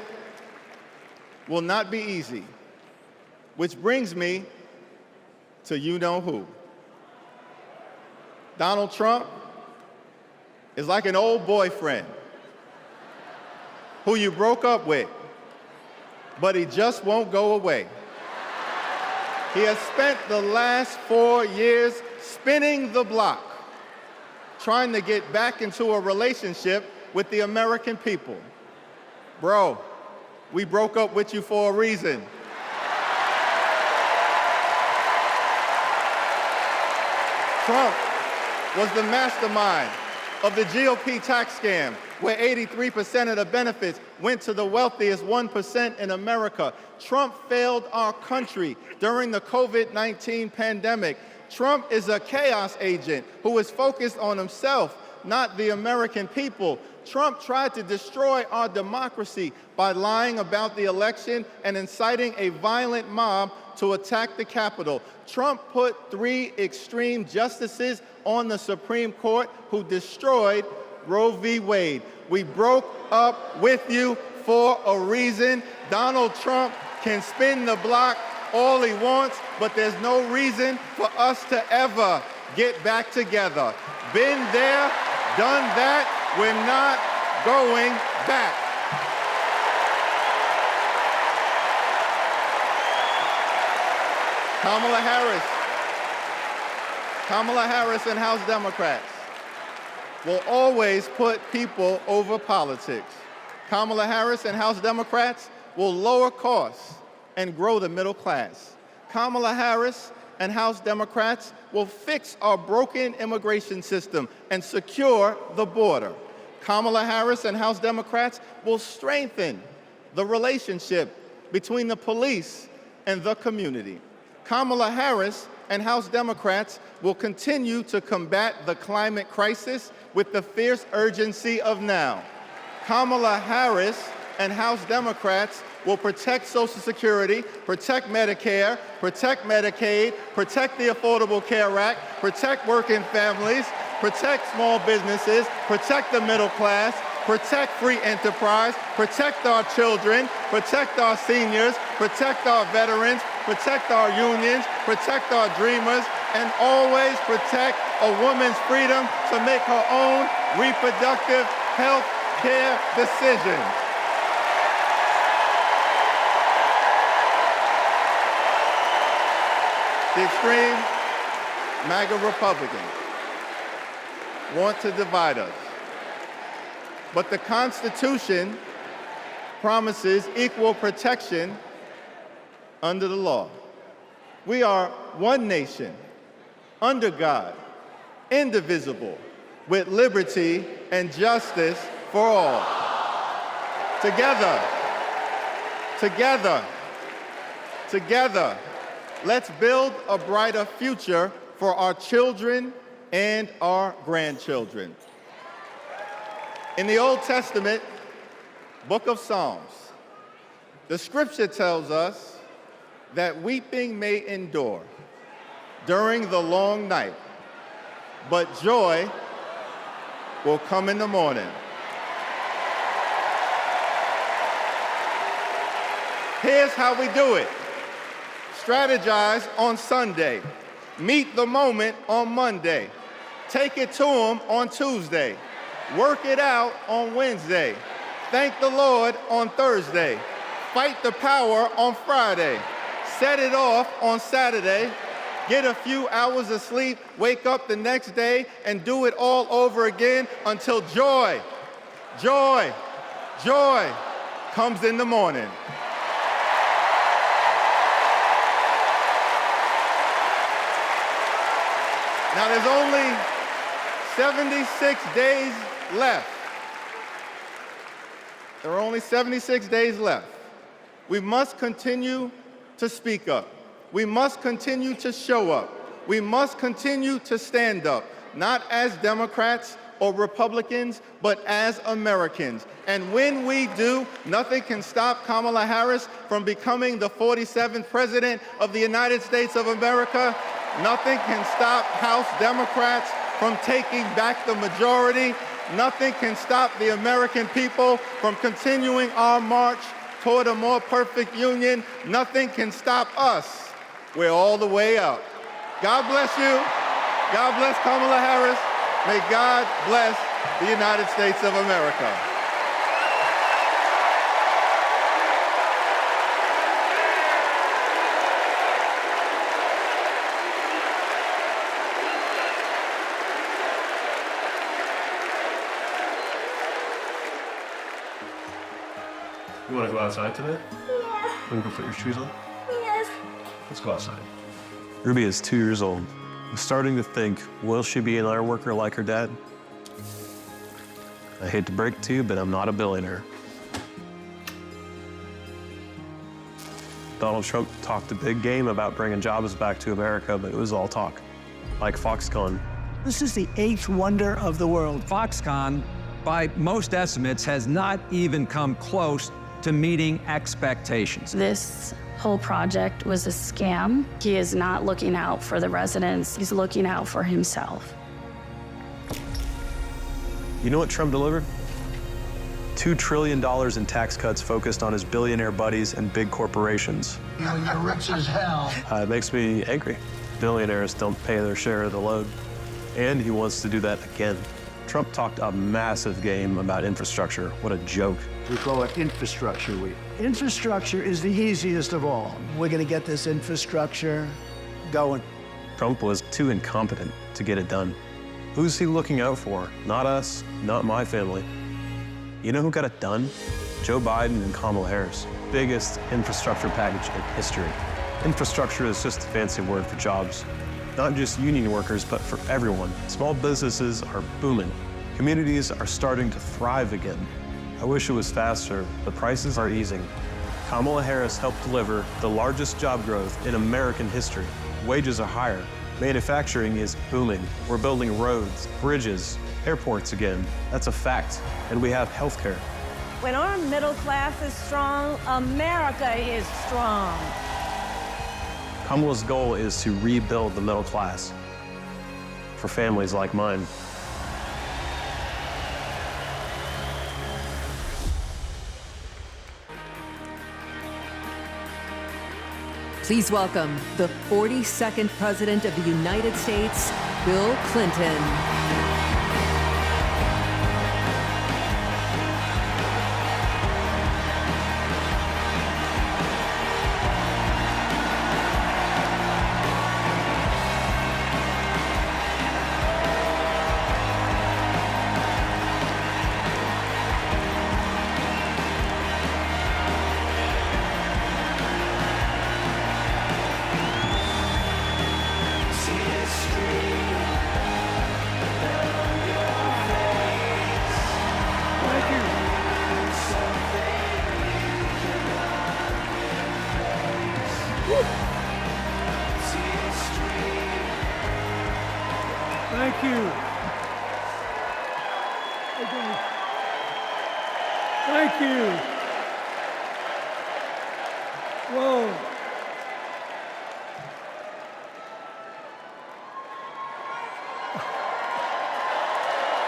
will not be easy, which brings me to you-know-who. Donald Trump is like an old boyfriend who you broke up with, but he just won't go away. He has spent the last 4 years spinning the block, trying to get back into a relationship with the American people. Bro, we broke up with you for a reason. Trump was the mastermind of the GOP tax scam, where 83% of the benefits went to the wealthiest 1% in America. Trump failed our country during the COVID-19 pandemic. Trump is a chaos agent who is focused on himself, not the American people. Trump tried to destroy our democracy by lying about the election and inciting a violent mob to attack the Capitol. Trump put 3 extreme justices on the Supreme Court who destroyed Roe v. Wade. We broke up with you for a reason. Donald Trump can spin the block all he wants, but there's no reason for us to ever get back together. Been there, done that, we're not going back. Kamala Harris and House Democrats will always put people over politics. Kamala Harris and House Democrats will lower costs and grow the middle class. Kamala Harris and House Democrats will fix our broken immigration system and secure the border. Kamala Harris and House Democrats will strengthen the relationship between the police and the community. Kamala Harris and House Democrats will continue to combat the climate crisis with the fierce urgency of now. Kamala Harris and House Democrats will protect Social Security, protect Medicare, protect Medicaid, protect the Affordable Care Act, protect working families, protect small businesses, protect the middle class, protect free enterprise, protect our children, protect our seniors, protect our veterans, protect our unions, protect our dreamers, and always protect a woman's freedom to make her own reproductive health care decisions. The extreme MAGA Republicans want to divide us. But the Constitution promises equal protection under the law. We are one nation, under God, indivisible, with liberty and justice for all. Together, let's build a brighter future for our children and our grandchildren. In the Old Testament, book of Psalms, the scripture tells us that weeping may endure during the long night, but joy will come in the morning. Here's how we do it. Strategize on Sunday. Meet the moment on Monday. Take it to them on Tuesday. Work it out on Wednesday. Thank the Lord on Thursday. Fight the power on Friday. Set it off on Saturday. Get a few hours of sleep, wake up the next day, and do it all over again until joy comes in the morning. Now there's only 76 days left. There are only 76 days left We must continue to speak up. We must continue to show up. We must continue to stand up, not as Democrats or Republicans, but as Americans. And when we do, nothing can stop Kamala Harris from becoming the 47th President of the United States of America. Nothing can stop House Democrats from taking back the majority. Nothing can stop the American people from continuing our march toward a more perfect union. Nothing can stop us. We're all the way up. God bless you. God bless Kamala Harris. May God bless the United States of America. You want to go outside today? Yeah. Want to go put your shoes on? Yes. Let's go outside. Ruby is 2 years old. I'm starting to think, will she be an iron worker like her dad? I hate to break it to you, but I'm not a billionaire. Donald Trump talked a big game about bringing jobs back to America, but it was all talk, like Foxconn. This is the 8th wonder of the world. Foxconn, by most estimates, has not even come close to meeting expectations. This whole project was a scam. He is not looking out for the residents. He's looking out for himself. You know what Trump delivered? $2 trillion in tax cuts focused on his billionaire buddies and big corporations. You're rich as hell. It makes me angry. Billionaires don't pay their share of the load. And he wants to do that again. Trump talked a massive game about infrastructure. What a joke. We call it Infrastructure Week. Infrastructure is the easiest of all. We're going to get this infrastructure going. Trump was too incompetent to get it done. Who's he looking out for? Not us, not my family. You know who got it done? Joe Biden and Kamala Harris. Biggest infrastructure package in history. Infrastructure is just a fancy word for jobs. Not just union workers, but for everyone. Small businesses are booming. Communities are starting to thrive again. I wish it was faster. The prices are easing. Kamala Harris helped deliver the largest job growth in American history. Wages are higher. Manufacturing is booming. We're building roads, bridges, airports again. That's a fact. And we have healthcare. When our middle class is strong, America is strong. Kamala's goal is to rebuild the middle class for families like mine. Please welcome the 42nd President of the United States, Bill Clinton. Thank you. Thank you. Whoa.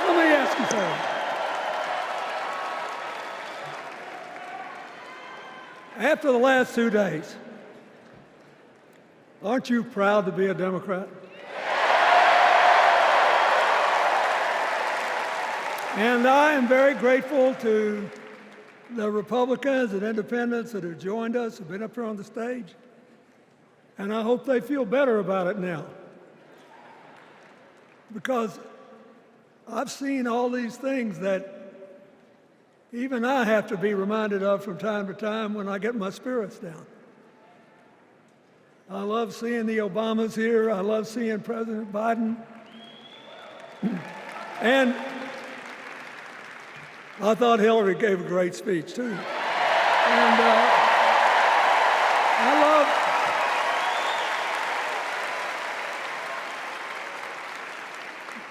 Let me ask you something. After the last 2 days, aren't you proud to be a Democrat? And I am very grateful to the Republicans and independents that have joined us, have been up here on the stage. And I hope they feel better about it now. Because I've seen all these things that even I have to be reminded of from time to time when I get my spirits down. I love seeing the Obamas here. I love seeing President Biden. And I thought Hillary gave a great speech, too. And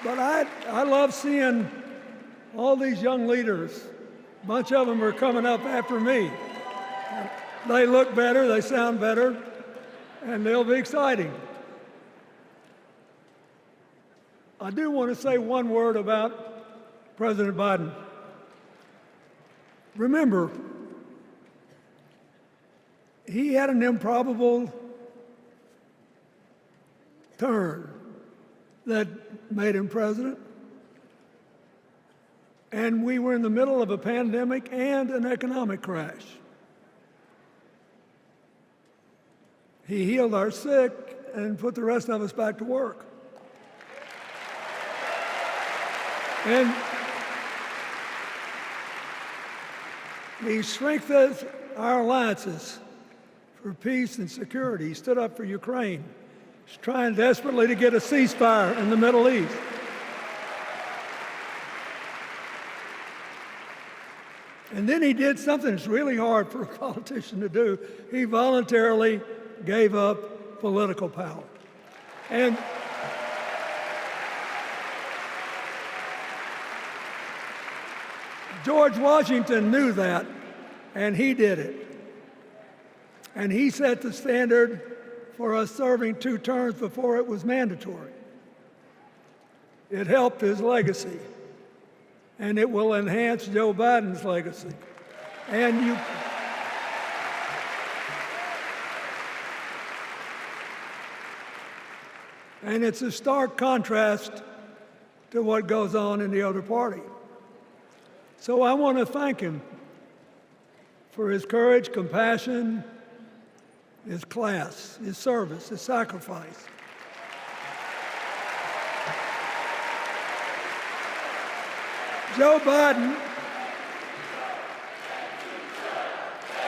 But I love seeing all these young leaders. A bunch of them are coming up after me. They look better, they sound better, and they'll be exciting. I do want to say one word about President Biden. Remember, he had an improbable turn that made him president. And we were in the middle of a pandemic and an economic crash. He healed our sick and put the rest of us back to work. And he strengthened our alliances for peace and security. He stood up for Ukraine. He's trying desperately to get a ceasefire in the Middle East. And then he did something that's really hard for a politician to do. He voluntarily gave up political power. And George Washington knew that, and he did it. And he set the standard for us serving 2 terms before it was mandatory. It helped his legacy, and it will enhance Joe Biden's legacy. And it's a stark contrast to what goes on in the other party. So I want to thank him for his courage, compassion, his class, his service, his sacrifice. Joe Biden,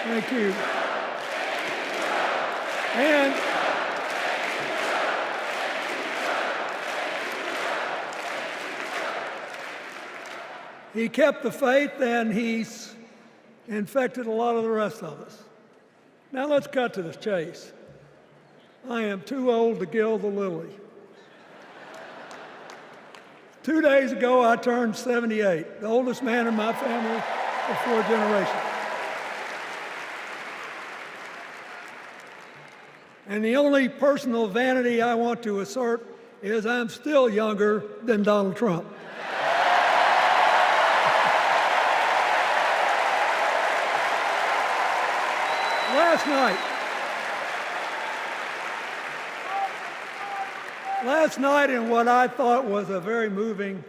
thank you. And he kept the faith, and he's infected a lot of the rest of us. Now let's cut to the chase. I am too old to gild the lily. 2 days ago, I turned 78, the oldest man in my family of 4 generations. And the only personal vanity I want to assert is I'm still younger than Donald Trump. Last night, in what I thought was a very moving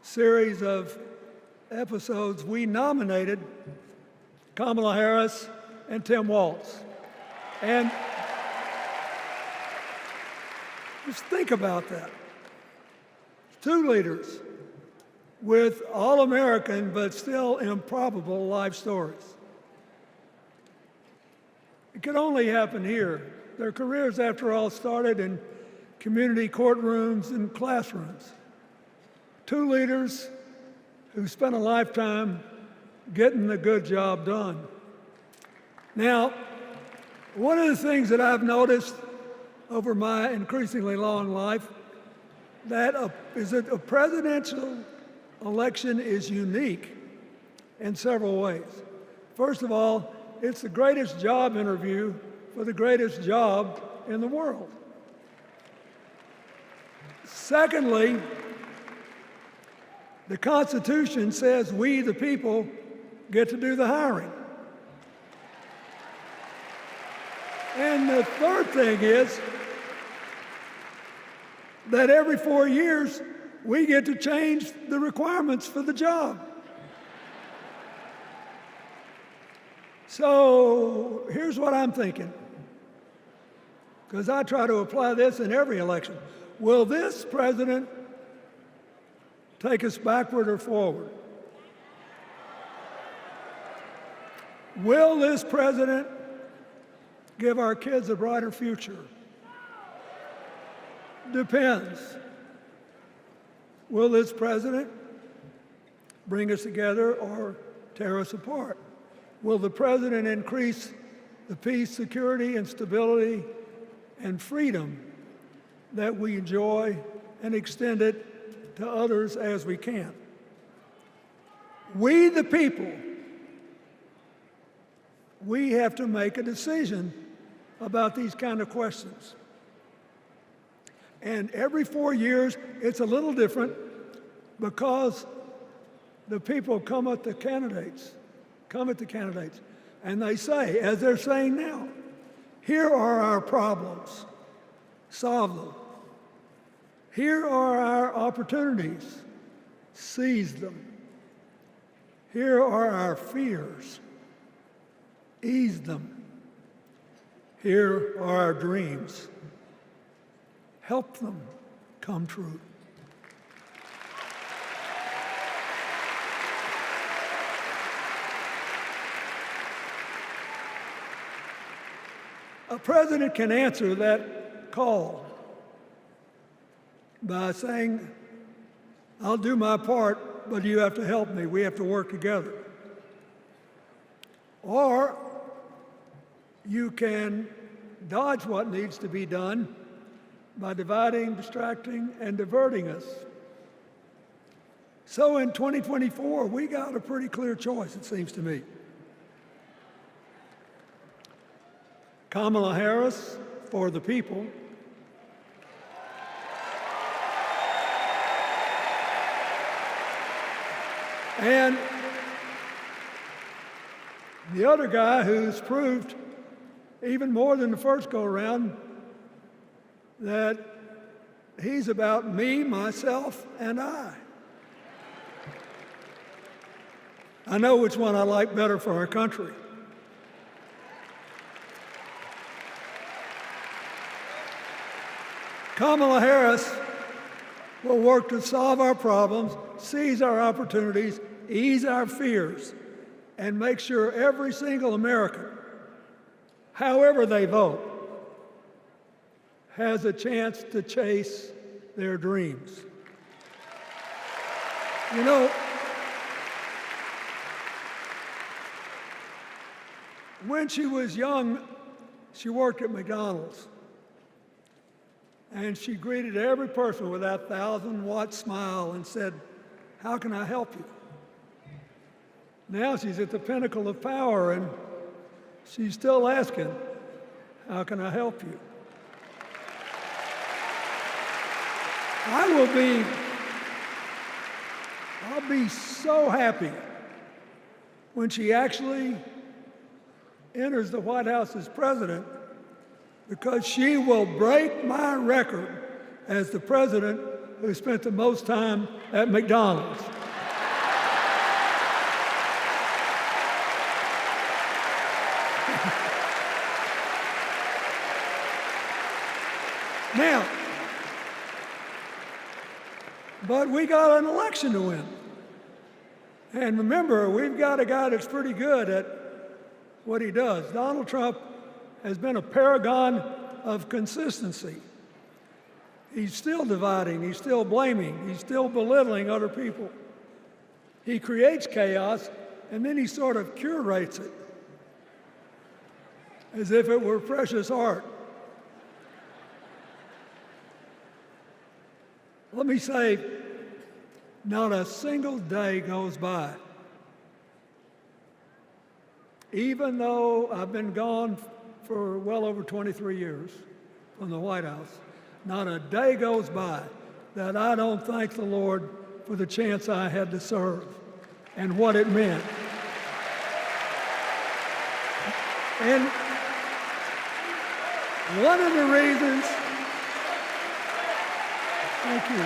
series of episodes, we nominated Kamala Harris and Tim Walz. And just think about that. 2 leaders with all-American but still improbable life stories. It could only happen here. Their careers, after all, started in community courtrooms and classrooms. 2 leaders who spent a lifetime getting the good job done. Now, one of the things that I've noticed over my increasingly long life is that a presidential election is unique in several ways. First of all, it's the greatest job interview for the greatest job in the world. Secondly, the Constitution says we, the people, get to do the hiring. And the third thing is that every 4 years, we get to change the requirements for the job. So here's what I'm thinking, because I try to apply this in every election. Will this president take us backward or forward? Will this president give our kids a brighter future? Depends. Will this president bring us together or tear us apart? Will the president increase the peace, security, and stability and freedom that we enjoy and extend it to others as we can. We, the people, we have to make a decision about these kind of questions. And every 4 years, it's a little different because the people come at the candidates, and they say, as they're saying now, here are our problems, solve them. Here are our opportunities, seize them. Here are our fears, ease them. Here are our dreams, help them come true. A president can answer that call by saying, I'll do my part, but you have to help me. We have to work together. Or you can dodge what needs to be done by dividing, distracting, and diverting us. So in 2024, we got a pretty clear choice, it seems to me. Kamala Harris for the people, and the other guy who's proved even more than the first go-around that he's about me, myself, and I. I know which one I like better for our country. Kamala Harris will work to solve our problems, seize our opportunities, ease our fears, and make sure every single American, however they vote, has a chance to chase their dreams. You know, when she was young, she worked at McDonald's. And she greeted every person with that 1,000-watt smile and said, how can I help you? Now she's at the pinnacle of power and she's still asking, how can I help you? I'll be so happy when she actually enters the White House as president, because she will break my record as the president who spent the most time at McDonald's. Now, but we got an election to win. And remember, we've got a guy that's pretty good at what he does. Donald Trump has been a paragon of consistency. He's still dividing, he's still blaming, he's still belittling other people. He creates chaos, and then he sort of curates it as if it were precious art. Let me say, not a single day goes by, even though I've been gone for well over 23 years from the White House, not a day goes by that I don't thank the Lord for the chance I had to serve and what it meant. And one of the reasons, thank you.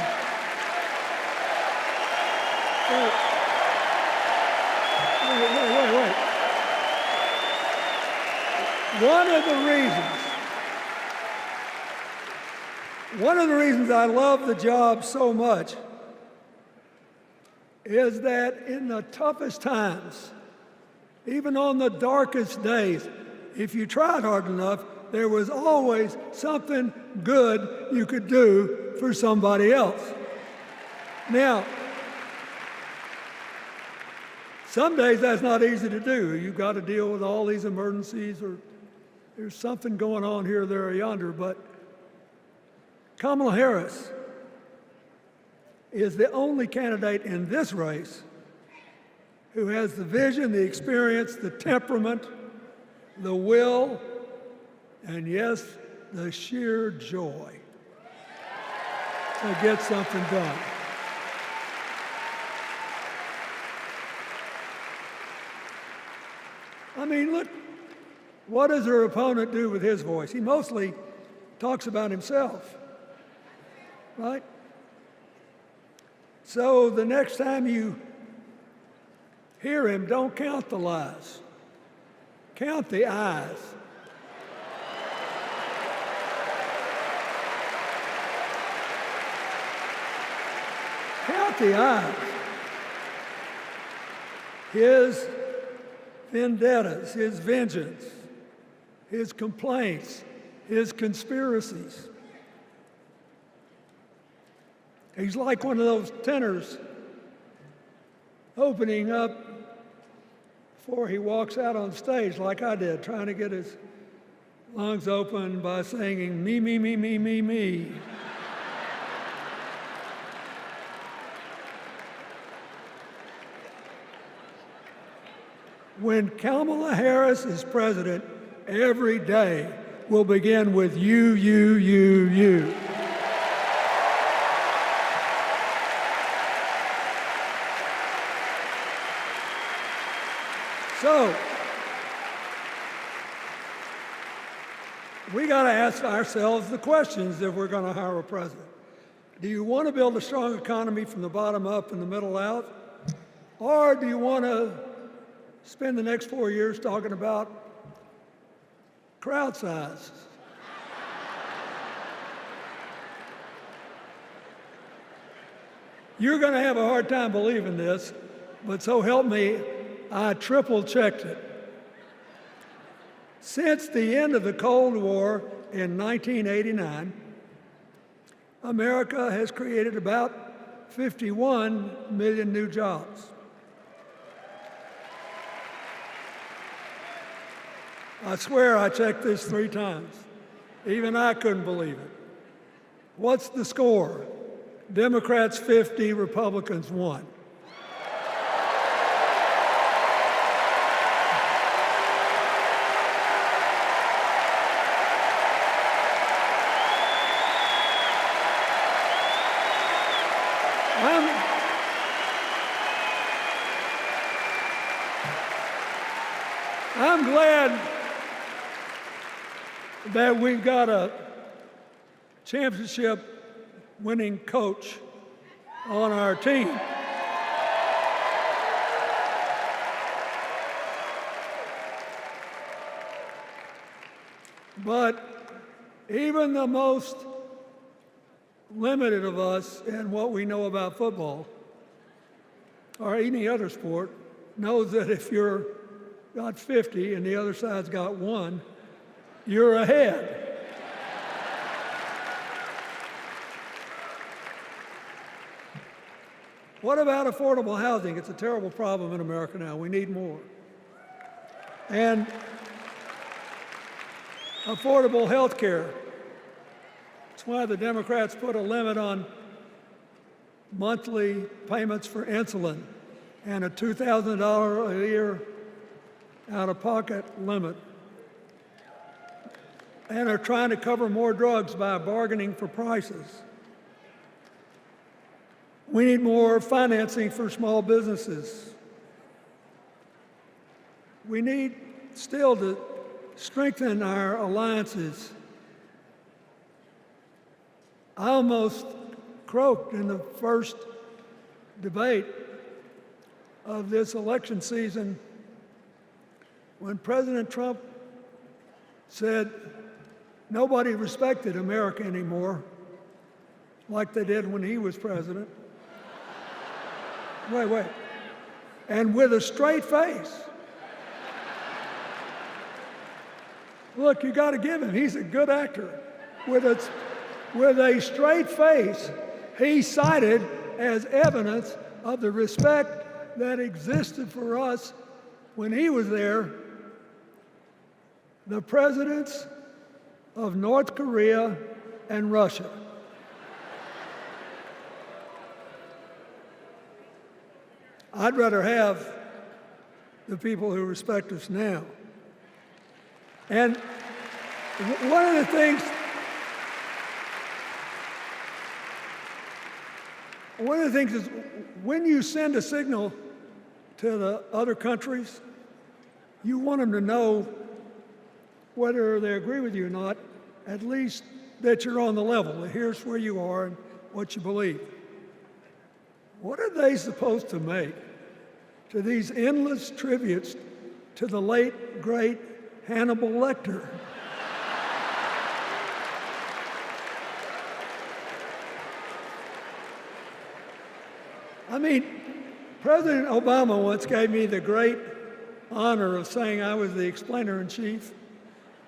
Wait. One of the reasons I love the job so much is that in the toughest times, even on the darkest days, if you tried hard enough, there was always something good you could do for somebody else. Now, some days that's not easy to do. You've got to deal with all these emergencies or there's something going on here, there, or yonder, but Kamala Harris is the only candidate in this race who has the vision, the experience, the temperament, the will, and yes, the sheer joy to get something done. I mean, look, what does her opponent do with his voice? He mostly talks about himself, right? So the next time you hear him, don't count the lies. Count the eyes. Count the eyes. His vendettas, his vengeance, his complaints, his conspiracies. He's like one of those tenors opening up before he walks out on stage, like I did, trying to get his lungs open by singing me, me, me, me, me, me. When Kamala Harris is president, every day will begin with you, you, you, you. So, we got to ask ourselves the questions if we're going to hire a president. Do you want to build a strong economy from the bottom up and the middle out? Or do you want to spend the next 4 years talking about crowd size? You're going to have a hard time believing this, but so help me, I triple-checked it. Since the end of the Cold War in 1989, America has created about 51 million new jobs. I swear I checked this 3 times. Even I couldn't believe it. What's the score? Democrats 50, Republicans 1. I'm glad that we've got a championship-winning coach on our team. But even the most limited of us in what we know about football or any other sport knows that if you're got 50 and the other side's got 1, you're ahead. What about affordable housing? It's a terrible problem in America now. We need more. And affordable health care. That's why the Democrats put a limit on monthly payments for insulin and a $2,000 a year out-of-pocket limit, and are trying to cover more drugs by bargaining for prices. We need more financing for small businesses. We need still to strengthen our alliances. I almost croaked in the first debate of this election season when President Trump said nobody respected America anymore like they did when he was president. Wait. And with a straight face. Look, you got to give him, he's a good actor. With a straight face, he cited as evidence of the respect that existed for us when he was there the presidents of North Korea and Russia. I'd rather have the people who respect us now. And one of the things is when you send a signal to the other countries, you want them to know whether they agree with you or not, at least that you're on the level. Here's where you are and what you believe. What are they supposed to make to these endless tributes to the late, great Hannibal Lecter? I mean, President Obama once gave me the great honor of saying I was the explainer-in-chief.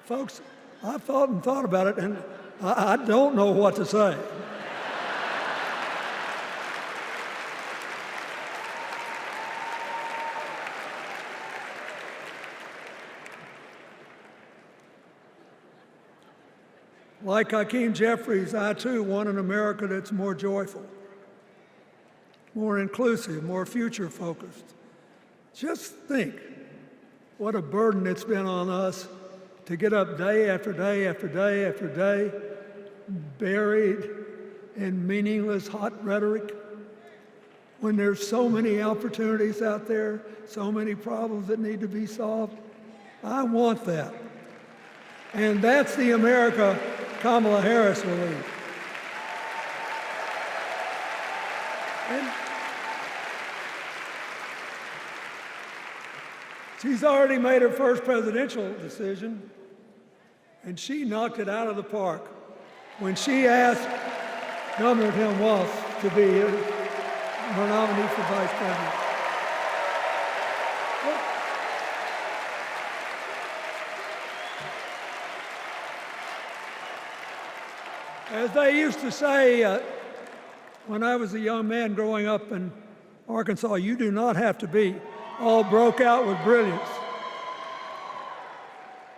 Folks, I've thought and thought about it, and I don't know what to say. Like Hakeem Jeffries, I too want an America that's more joyful, more inclusive, more future-focused. Just think what a burden it's been on us to get up day after day after day after day, buried in meaningless hot rhetoric, when there's so many opportunities out there, so many problems that need to be solved. I want that. And that's the America Kamala Harris will lead. And she's already made her first presidential decision, and she knocked it out of the park when she asked Governor Tim Walz to be her nominee for vice president. As they used to say when I was a young man growing up in Arkansas, you do not have to be all broke out with brilliance.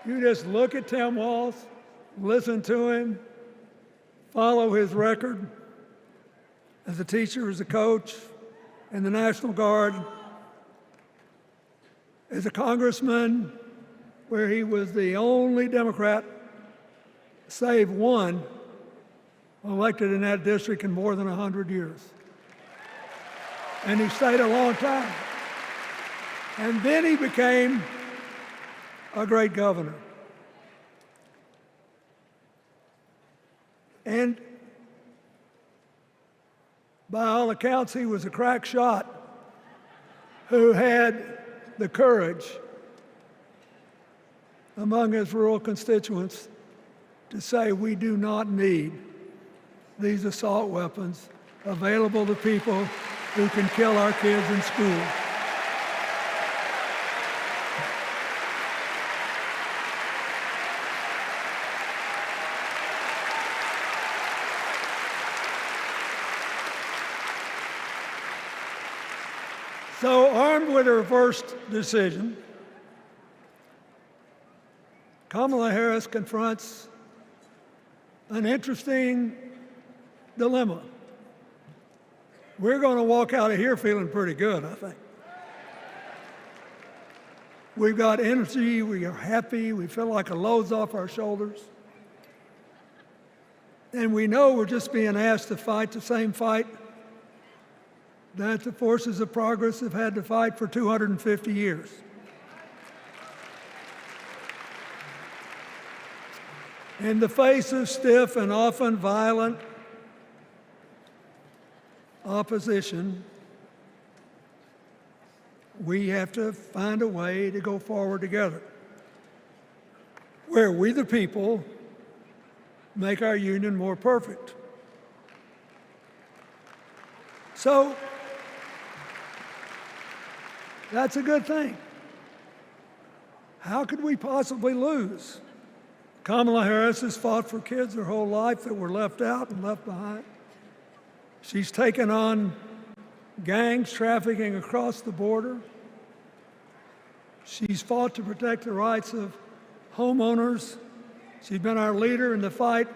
You just look at Tim Walz, listen to him, follow his record as a teacher, as a coach, in the National Guard, as a congressman, where he was the only Democrat, save one, elected in that district in more than 100 years. And he stayed a long time. And then he became a great governor. And by all accounts, he was a crack shot who had the courage among his rural constituents to say, we do not need these assault weapons available to people who can kill our kids in school. So, armed with her first decision, Kamala Harris confronts an interesting dilemma. We're going to walk out of here feeling pretty good, I think. We've got energy, we are happy, we feel like a load's off our shoulders. And we know we're just being asked to fight the same fight that the forces of progress have had to fight for 250 years. In the face of stiff and often violent opposition, we have to find a way to go forward together, where we the people make our union more perfect. So that's a good thing. How could we possibly lose? Kamala Harris has fought for kids her whole life that were left out and left behind. She's taken on gangs trafficking across the border. She's fought to protect the rights of homeowners. She's been our leader in the fight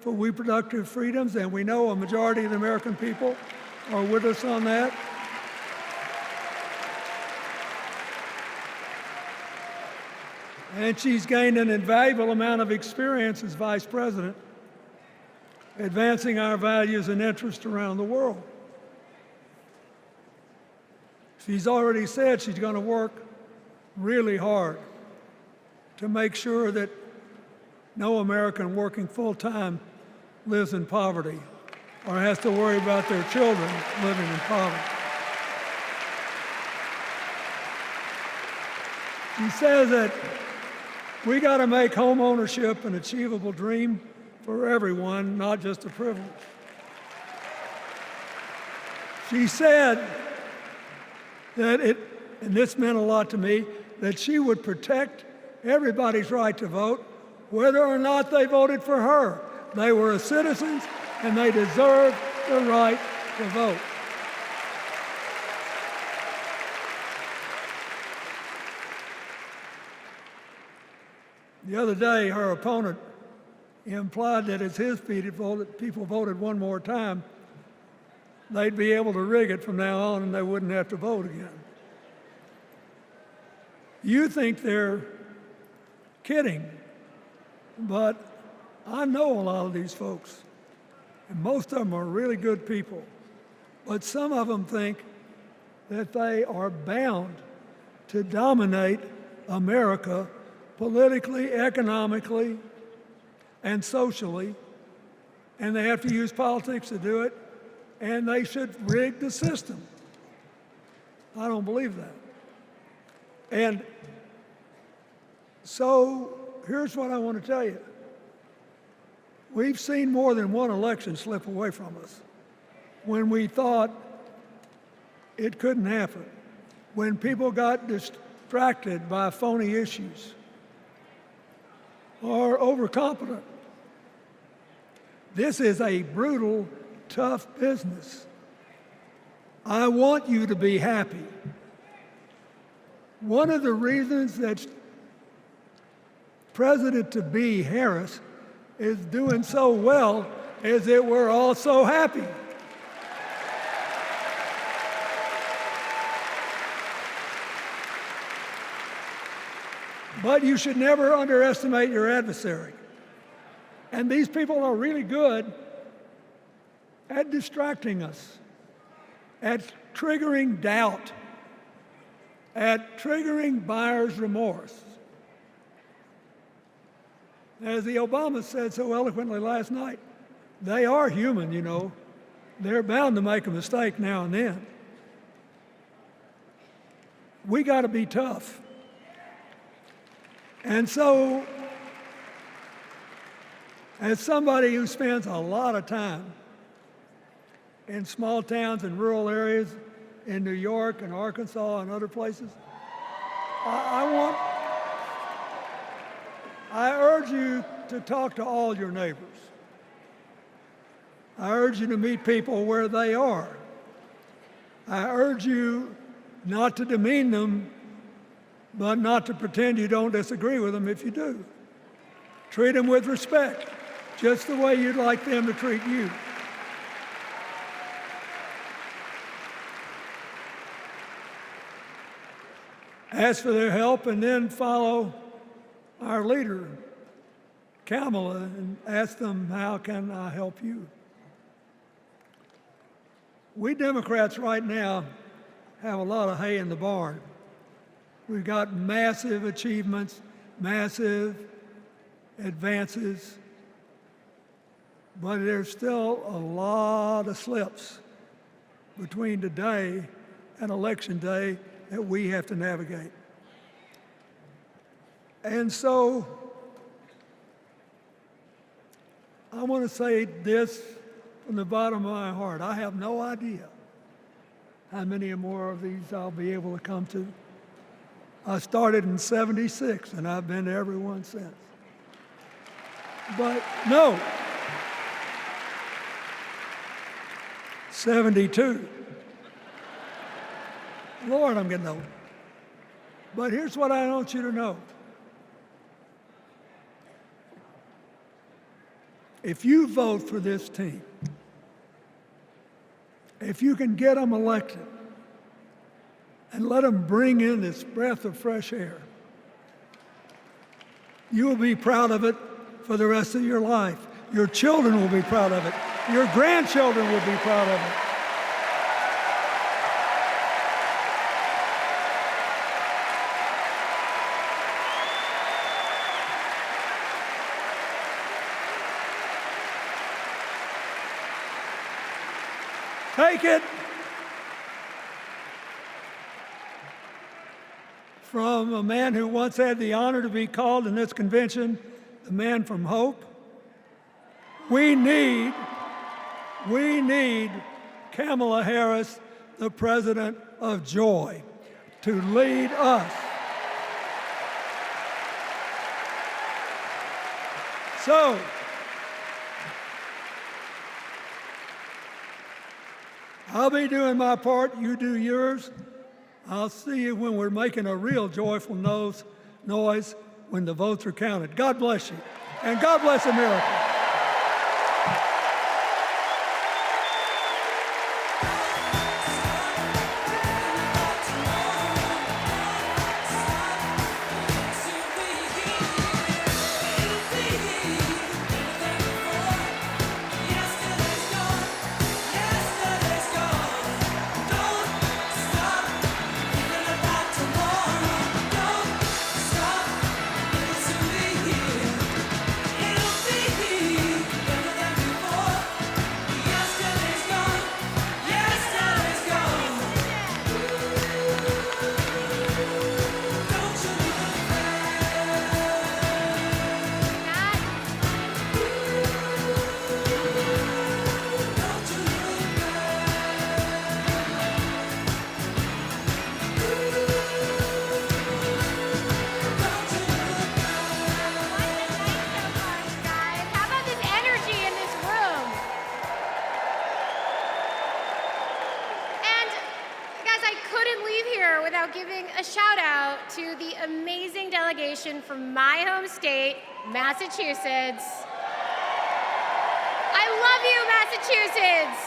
for reproductive freedoms, and we know a majority of the American people are with us on that. And she's gained an invaluable amount of experience as vice president, advancing our values and interests around the world. She's already said she's going to work really hard to make sure that no American working full-time lives in poverty or has to worry about their children living in poverty. She says that we got to make home ownership an achievable dream for everyone, not just a privilege. She said that and this meant a lot to me, that she would protect everybody's right to vote, whether or not they voted for her. They were citizens and they deserve the right to vote. The other day, her opponent implied that as his people voted one more time, they'd be able to rig it from now on and they wouldn't have to vote again. You think they're kidding, but I know a lot of these folks, and most of them are really good people, but some of them think that they are bound to dominate America politically, economically, and socially, and they have to use politics to do it, and they should rig the system. I don't believe that. And so here's what I want to tell you. We've seen more than one election slip away from us when we thought it couldn't happen, when people got distracted by phony issues or overconfident. This is a brutal, tough business. I want you to be happy. One of the reasons that President-to-be Harris is doing so well is that we're all so happy. But you should never underestimate your adversary. And these people are really good at distracting us, at triggering doubt, at triggering buyer's remorse. As the Obama said so eloquently last night, they are human, you know. They're bound to make a mistake now and then. We got to be tough. And so, as somebody who spends a lot of time in small towns and rural areas in New York and Arkansas and other places, I urge you to talk to all your neighbors. I urge you to meet people where they are. I urge you not to demean them, but not to pretend you don't disagree with them if you do. Treat them with respect, just the way you'd like them to treat you. Ask for their help and then follow our leader, Kamala, and ask them, how can I help you? We Democrats right now have a lot of hay in the barn. We've got massive achievements, massive advances, but there's still a lot of slips between today and Election Day that we have to navigate. And so I want to say this from the bottom of my heart. I have no idea how many more of these I'll be able to come to. I started in '76, and I've been to every one since. But no, 72. Lord, I'm getting old. But here's what I want you to know. if you vote for this team, if you can get them elected and let them bring in this breath of fresh air, you will be proud of it for the rest of your life. Your children will be proud of it. Your grandchildren will be proud of it. Take it from a man who once had the honor to be called in this convention the man from hope. We need Kamala Harris, the president of joy, to lead us. So, I'll be doing my part, you do yours. I'll see you when we're making a real joyful noise when the votes are counted. God bless you, and God bless America. From my home state, Massachusetts. I love you, Massachusetts.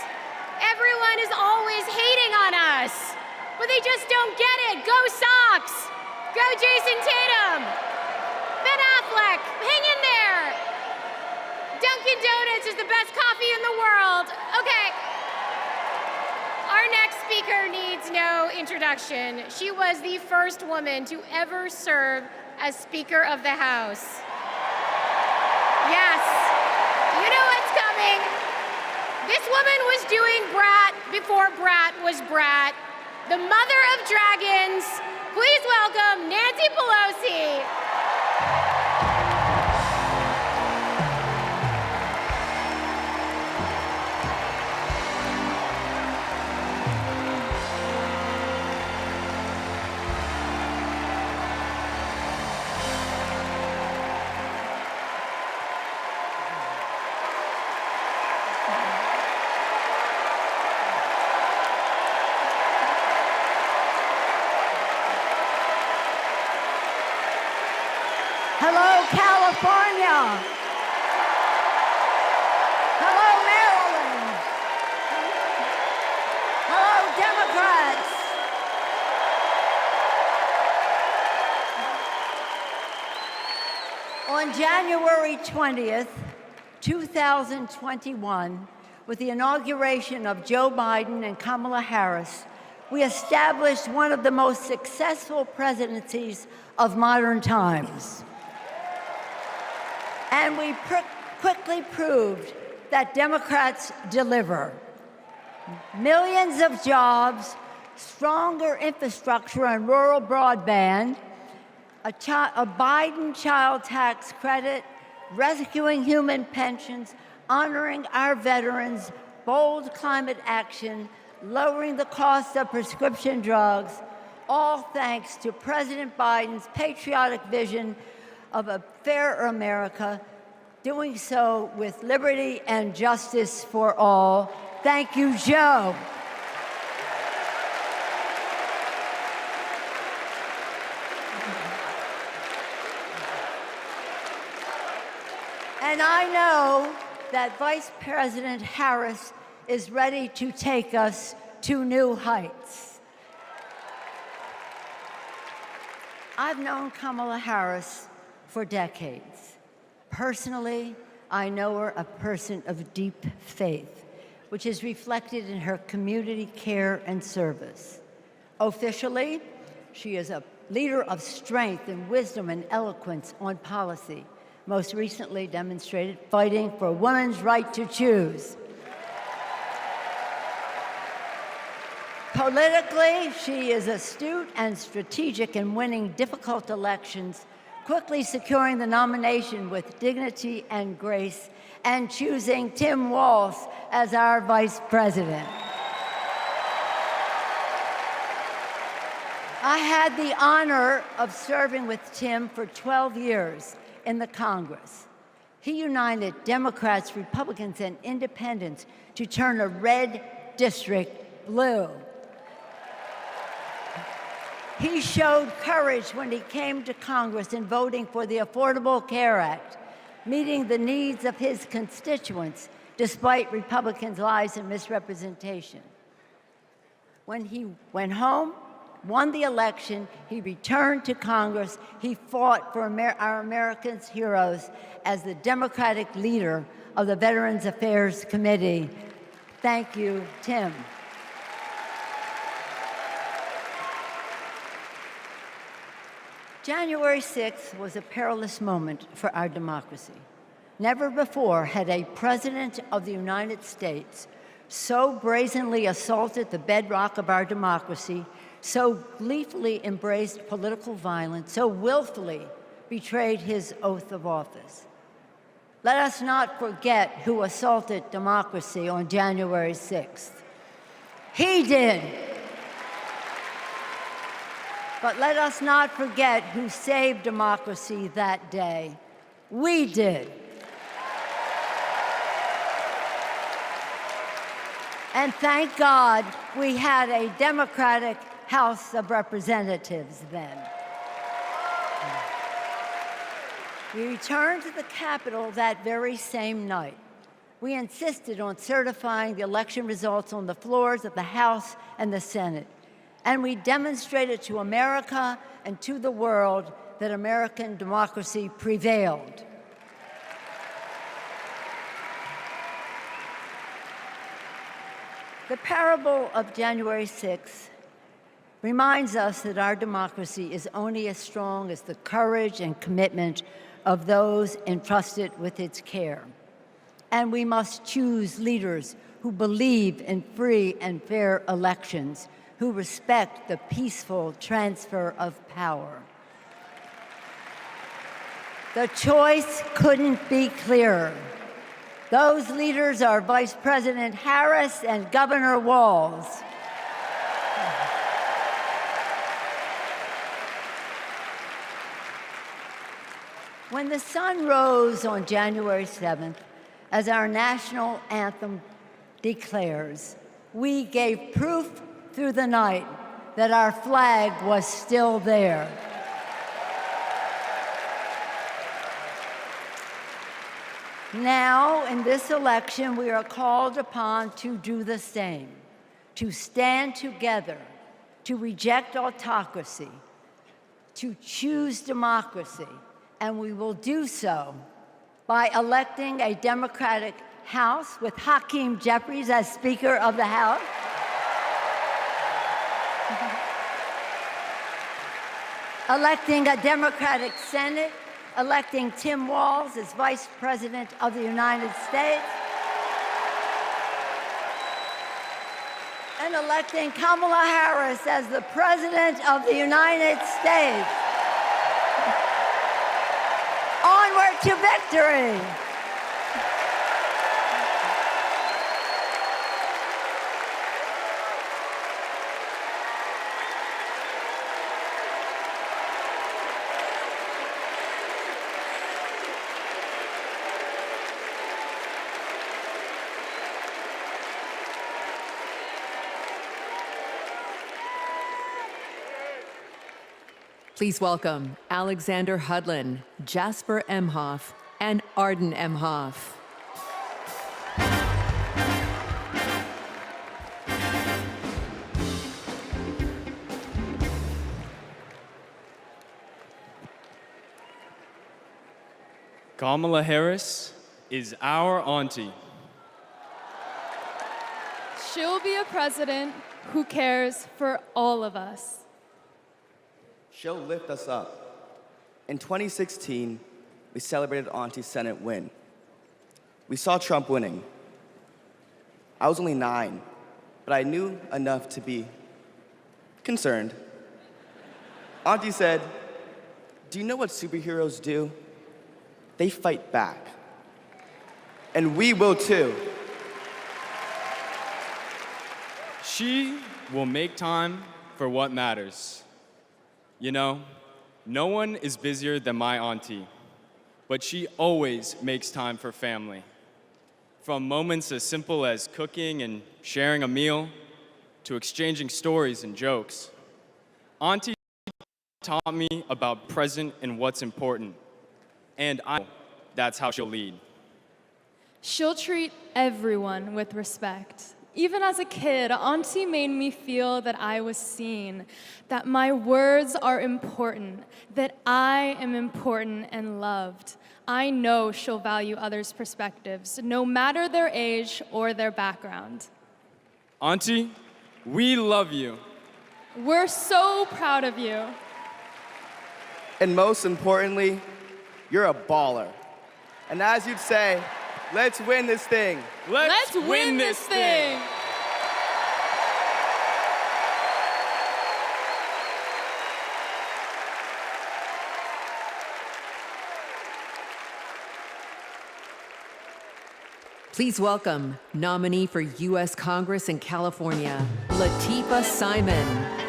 Everyone is always hating on us, but they just don't get it. Go Sox! Go Jason Tatum! Ben Affleck, hang in there! Dunkin' Donuts is the best coffee in the world. Okay. Our next speaker needs no introduction. She was the first woman to ever serve as Speaker of the House. Yes, you know what's coming. This woman was doing Brat before Brat was Brat. The mother of dragons. Please welcome Nancy Pelosi. Hello, California. Hello, Maryland. Hello, Democrats. On January 20th, 2021, with the inauguration of Joe Biden and Kamala Harris, we established one of the most successful presidencies of modern times. And we quickly proved that Democrats deliver. Millions of jobs, stronger infrastructure and rural broadband, a Biden child tax credit, rescuing human pensions, honoring our veterans, bold climate action, lowering the cost of prescription drugs, all thanks to President Biden's patriotic vision of a fairer America, doing so with liberty and justice for all. Thank you, Joe. And I know that Vice President Harris is ready to take us to new heights. I've known Kamala Harris for decades. Personally, I know her a person of deep faith, which is reflected in her community care and service. Officially, she is a leader of strength and wisdom and eloquence on policy, most recently demonstrated fighting for women's right to choose. Politically, she is astute and strategic in winning difficult elections, quickly securing the nomination with dignity and grace, and choosing Tim Walz as our vice president. I had the honor of serving with Tim for 12 years in the Congress. He united Democrats, Republicans, and independents to turn a red district blue. He showed courage when he came to Congress in voting for the Affordable Care Act, meeting the needs of his constituents despite Republicans' lies and misrepresentation. When he went home, won the election, he returned to Congress. He fought for our Americans' heroes as the Democratic leader of the Veterans Affairs Committee. Thank you, Tim. January 6th was a perilous moment for our democracy. Never before had a president of the United States so brazenly assaulted the bedrock of our democracy, so gleefully embraced political violence, so willfully betrayed his oath of office. Let us not forget who assaulted democracy on January 6th. He did. But let us not forget who saved democracy that day. We did. And thank God we had a Democratic House of Representatives then. We returned to the Capitol that very same night. We insisted on certifying the election results on the floors of the House and the Senate. And we demonstrated to America and to the world that American democracy prevailed. The parable of January 6th reminds us that our democracy is only as strong as the courage and commitment of those entrusted with its care. And we must choose leaders who believe in free and fair elections, who respect the peaceful transfer of power. The choice couldn't be clearer. Those leaders are Vice President Harris and Governor Walz. When the sun rose on January 7th, as our national anthem declares, we gave proof through the night that our flag was still there. Now, in this election, we are called upon to do the same, to stand together, to reject autocracy, to choose democracy, and we will do so by electing a Democratic House with Hakeem Jeffries as Speaker of the House, electing a Democratic Senate, electing Tim Walz as Vice President of the United States, and electing Kamala Harris as the President of the United States. Onward to victory! Please welcome Alexander Hudlin, Jasper Emhoff, and Arden Emhoff. Kamala Harris is our auntie. She'll be a president who cares for all of us. She'll lift us up. In 2016, we celebrated Auntie's Senate win. We saw Trump winning. I was only 9, but I knew enough to be concerned. Auntie said, "Do you know what superheroes do? They fight back. And we will too." She will make time for what matters. You know, no one is busier than my auntie, but she always makes time for family. From moments as simple as cooking and sharing a meal, to exchanging stories and jokes. Auntie taught me about present and what's important, and I know that's how she'll lead. She'll treat everyone with respect. Even as a kid, Auntie made me feel that I was seen, that my words are important, that I am important and loved. I know she'll value others' perspectives, no matter their age or their background. Auntie, we love you. We're so proud of you. And most importantly, you're a baller. And as you'd say, let's win this thing. Let's win this thing. Please welcome nominee for U.S. Congress in California, Latifah Simon.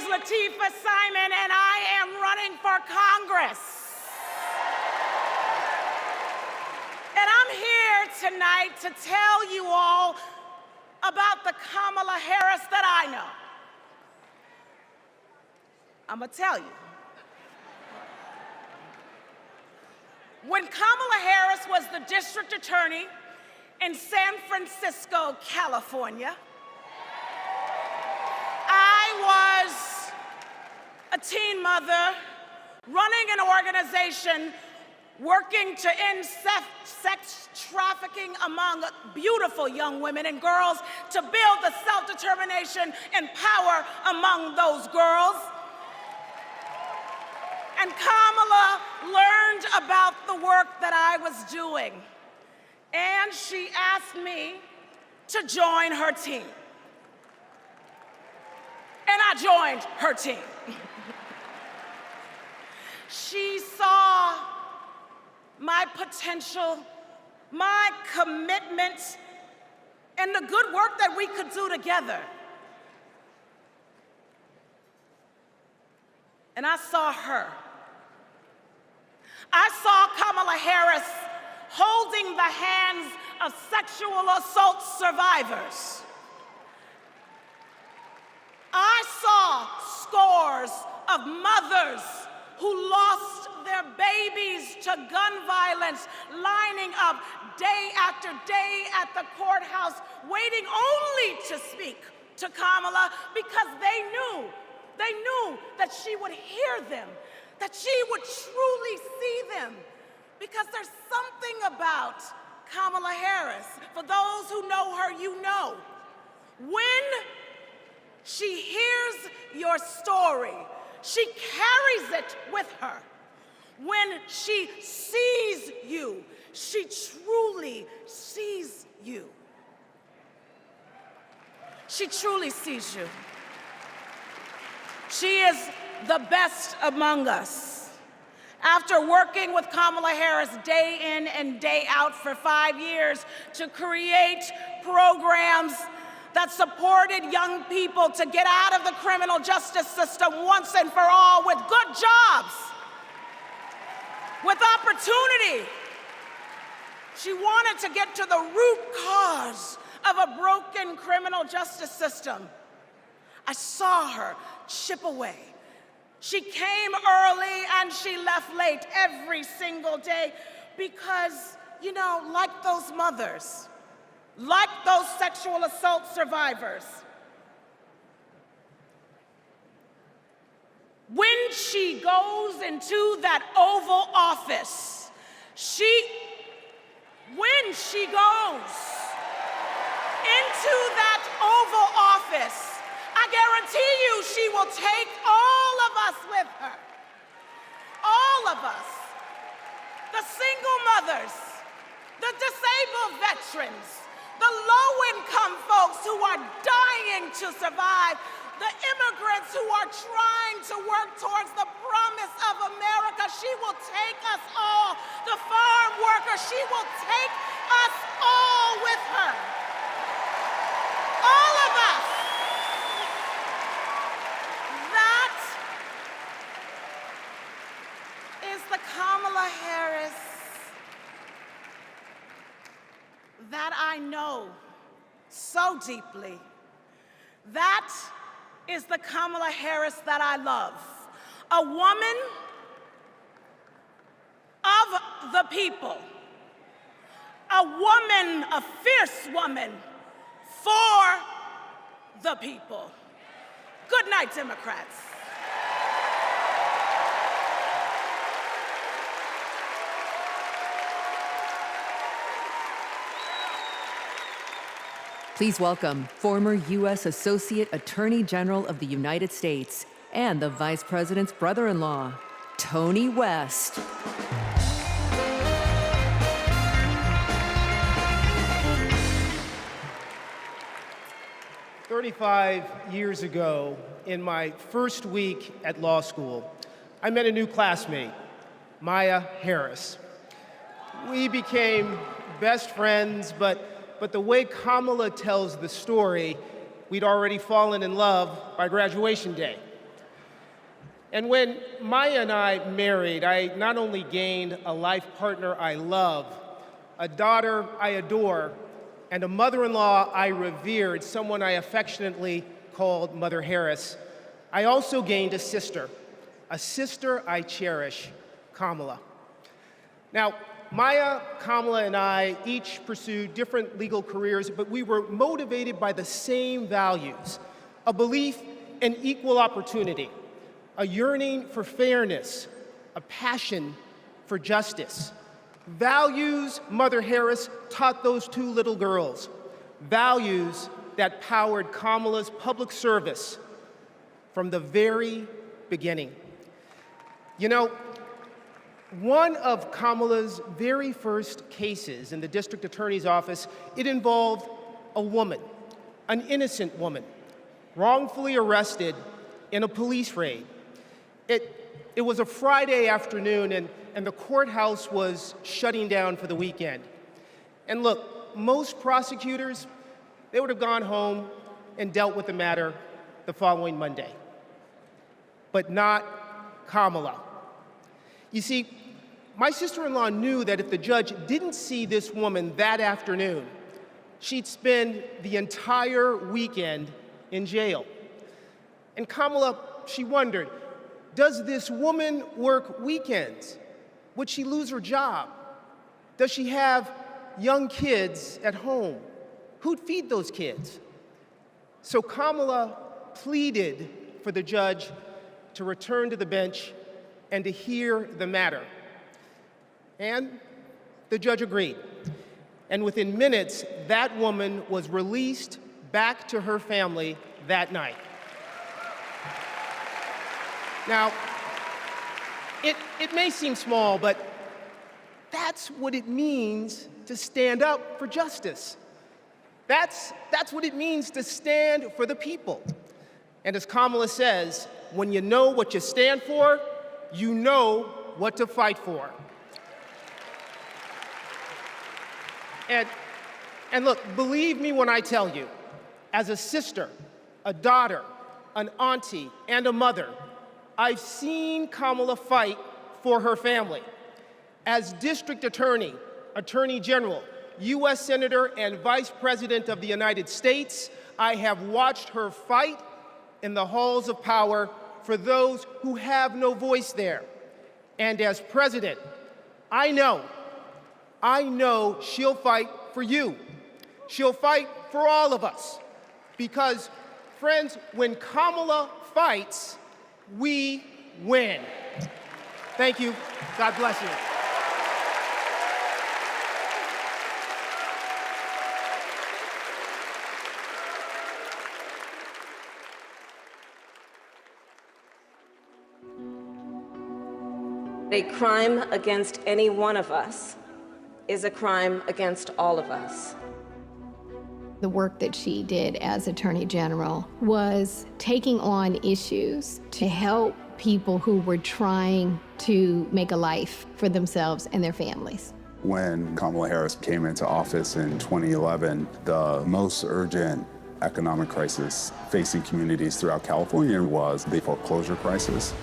Latifah Simon, and I am running for Congress. And I'm here tonight to tell you all about the Kamala Harris that I know. I'm gonna tell you. When Kamala Harris was the district attorney in San Francisco, California, I was a teen mother running an organization working to end sex trafficking among beautiful young women and girls, to build the self-determination and power among those girls. And Kamala learned about the work that I was doing, and she asked me to join her team. And I joined her team. She saw my potential, my commitment, and the good work that we could do together. And I saw her. I saw Kamala Harris holding the hands of sexual assault survivors. I saw scores of mothers who lost their babies to gun violence, lining up day after day at the courthouse, waiting only to speak to Kamala because they knew that she would hear them, that she would truly see them, because there's something about Kamala Harris. For those who know her, you know. When she hears your story, she carries it with her. When she sees you, she truly sees you. She truly sees you. She is the best among us. After working with Kamala Harris day in and day out for 5 years to create programs that supported young people to get out of the criminal justice system once and for all, with good jobs, with opportunity. She wanted to get to the root cause of a broken criminal justice system. I saw her chip away. She came early and she left late every single day because, you know, like those mothers, like those sexual assault survivors, when she goes into that Oval Office, when she goes into that Oval Office, I guarantee you she will take all of us with her. All of us. The single mothers, the disabled veterans, the low-income folks who are dying to survive, the immigrants who are trying to work towards the promise of America. She will take us all. The farm workers, she will take us all with her. All of us. That is the Kamala Harris that I know so deeply. That is the Kamala Harris that I love. A woman of the people. A woman, a fierce woman for the people. Good night, Democrats. Please welcome former U.S. Associate Attorney General of the United States and the Vice President's brother-in-law, Tony West. "35 years ago, in my first week at law school, I met a new classmate, Maya Harris. We became best friends, but the way Kamala tells the story, we'd already fallen in love by graduation day. And when Maya and I married, I not only gained a life partner I love, a daughter I adore, and a mother-in-law I revered, someone I affectionately called Mother Harris, I also gained a sister I cherish, Kamala. Now, Maya, Kamala, and I each pursued different legal careers, but we were motivated by the same values: a belief in equal opportunity, a yearning for fairness, a passion for justice. Values Mother Harris taught those two little girls, values that powered Kamala's public service from the very beginning. You know, one of Kamala's very first cases in the district attorney's office, it involved a woman, an innocent woman, wrongfully arrested in a police raid. It was a Friday afternoon, and the courthouse was shutting down for the weekend. And look, most prosecutors, they would have gone home and dealt with the matter the following Monday. But not Kamala. You see, my sister-in-law knew that if the judge didn't see this woman that afternoon, she'd spend the entire weekend in jail. And Kamala, she wondered, does this woman work weekends? Would she lose her job? Does she have young kids at home? Who'd feed those kids? So Kamala pleaded for the judge to return to the bench and to hear the matter. And the judge agreed. And within minutes, that woman was released back to her family that night. Now, it may seem small, but that's what it means to stand up for justice. That's what it means to stand for the people. And as Kamala says, when you know what you stand for, you know what to fight for. And look, believe me when I tell you, as a sister, a daughter, an auntie, and a mother, I've seen Kamala fight for her family. As district attorney, attorney general, U.S. Senator and Vice President of the United States, I have watched her fight in the halls of power for those who have no voice there. And as president, I know she'll fight for you. She'll fight for all of us. Because, friends, when Kamala fights, we win. Thank you. God bless you. A crime against any one of us is a crime against all of us. The work that she did as Attorney General was taking on issues to help people who were trying to make a life for themselves and their families. When Kamala Harris came into office in 2011, the most urgent economic crisis facing communities throughout California was the foreclosure crisis.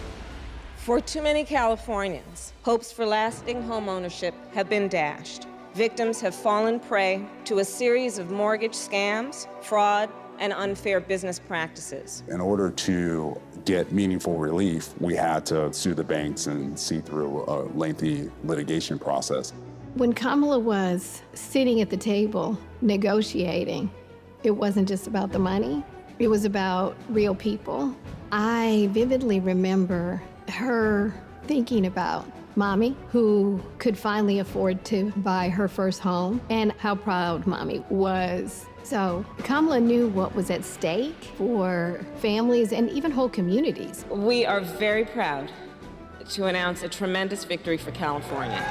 For too many Californians, hopes for lasting homeownership have been dashed. Victims have fallen prey to a series of mortgage scams, fraud, and unfair business practices. In order to get meaningful relief, we had to sue the banks and see through a lengthy litigation process. When Kamala was sitting at the table negotiating, it wasn't just about the money, it was about real people. I vividly remember her thinking about Mommy, who could finally afford to buy her first home, and how proud Mommy was. So Kamala knew what was at stake for families and even whole communities. We are very proud to announce a tremendous victory for California.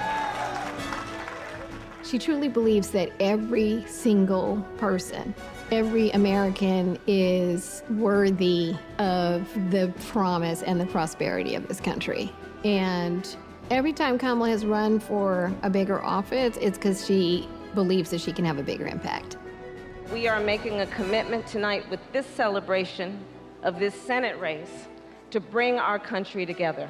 She truly believes that every single person, every American is worthy of the promise and the prosperity of this country. And every time Kamala has run for a bigger office, it's because she believes that she can have a bigger impact. We are making a commitment tonight with this celebration of this Senate race to bring our country together.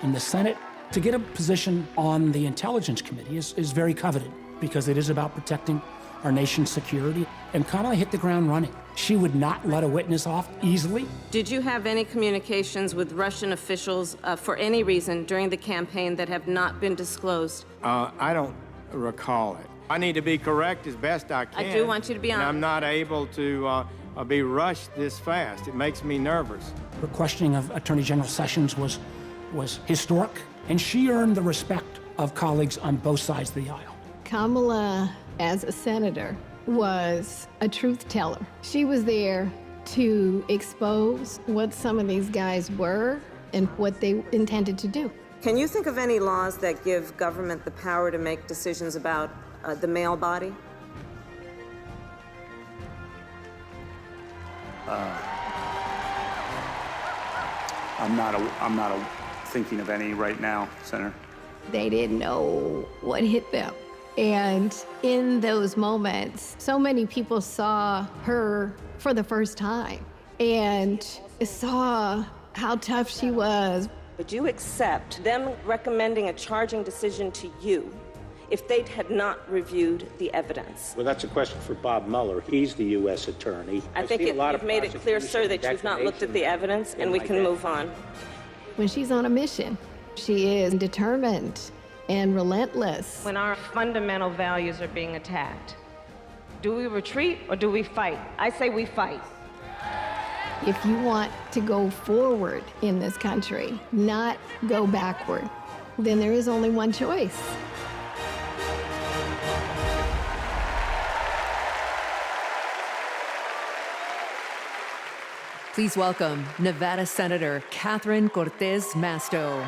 In the Senate, to get a position on the Intelligence Committee is very coveted because it is about protecting our nation's security. And Kamala hit the ground running. She would not let a witness off easily. Did you have any communications with Russian officials for any reason during the campaign that have not been disclosed? I don't recall it. I need to be correct as best I can. I do want you to be honest. And I'm not able to be rushed this fast. It makes me nervous. Her questioning of Attorney General Sessions was historic, and she earned the respect of colleagues on both sides of the aisle. Kamala, as a senator, was a truth teller. She was there to expose what some of these guys were and what they intended to do. Can you think of any laws that give government the power to make decisions about the male body? I'm not thinking of any right now, Senator. They didn't know what hit them. And in those moments, so many people saw her for the first time and saw how tough she was. Would you accept them recommending a charging decision to you if they had not reviewed the evidence? Well, that's a question for Bob Mueller. He's the U.S. attorney. I think you've made it clear, sir, that you've not looked at the evidence, and we can move on. When she's on a mission, she is determined and relentless. When our fundamental values are being attacked, do we retreat or do we fight? I say we fight. If you want to go forward in this country, not go backward, then there is only one choice. Please welcome Nevada Senator Katherine Cortez Masto.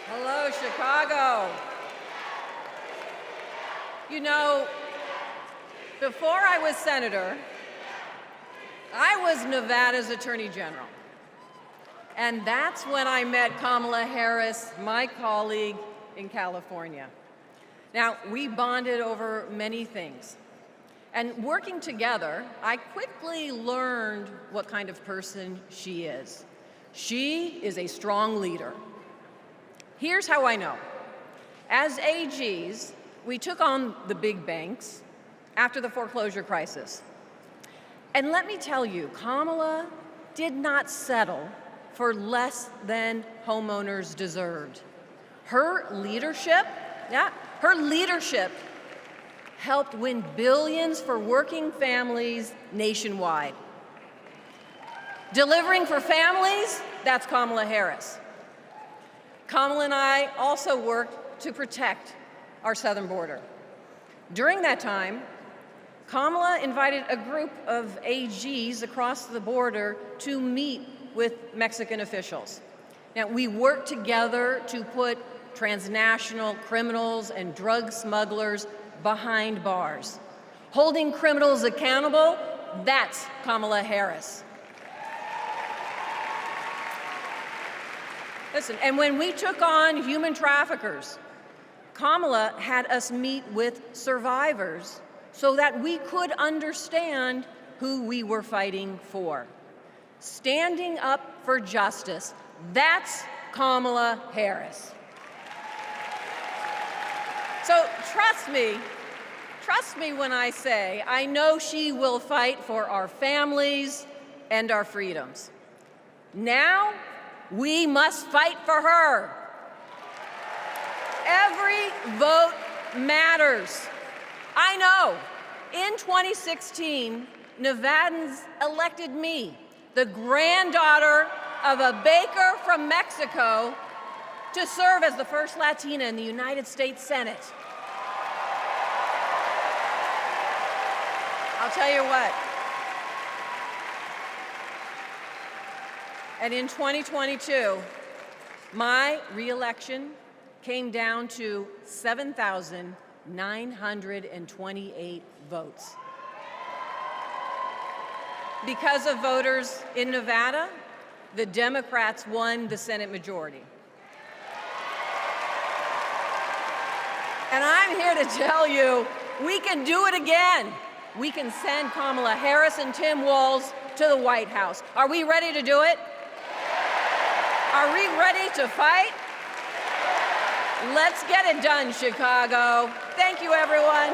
Hello, Chicago. You know, before I was senator, I was Nevada's Attorney General. And that's when I met Kamala Harris, my colleague in California. Now, we bonded over many things. And working together, I quickly learned what kind of person she is. She is a strong leader. Here's how I know. As AGs, we took on the big banks after the foreclosure crisis. And let me tell you, Kamala did not settle for less than homeowners deserved. Her leadership helped win billions for working families nationwide. Delivering for families, that's Kamala Harris. Kamala and I also worked to protect our southern border. During that time, Kamala invited a group of AGs across the border to meet with Mexican officials. Now, we worked together to put transnational criminals and drug smugglers behind bars. Holding criminals accountable, that's Kamala Harris. Listen, and when we took on human traffickers, Kamala had us meet with survivors so that we could understand who we were fighting for. Standing up for justice, that's Kamala Harris. So trust me when I say I know she will fight for our families and our freedoms. Now, we must fight for her. Every vote matters. I know, in 2016, Nevadans elected me, the granddaughter of a baker from Mexico, to serve as the first Latina in the United States Senate. I'll tell you what. And in 2022, my reelection came down to 7,928 votes. Because of voters in Nevada, the Democrats won the Senate majority. And I'm here to tell you, we can do it again. We can send Kamala Harris and Tim Walz to the White House. Are we ready to do it? Are we ready to fight? Let's get it done, Chicago. Thank you, everyone.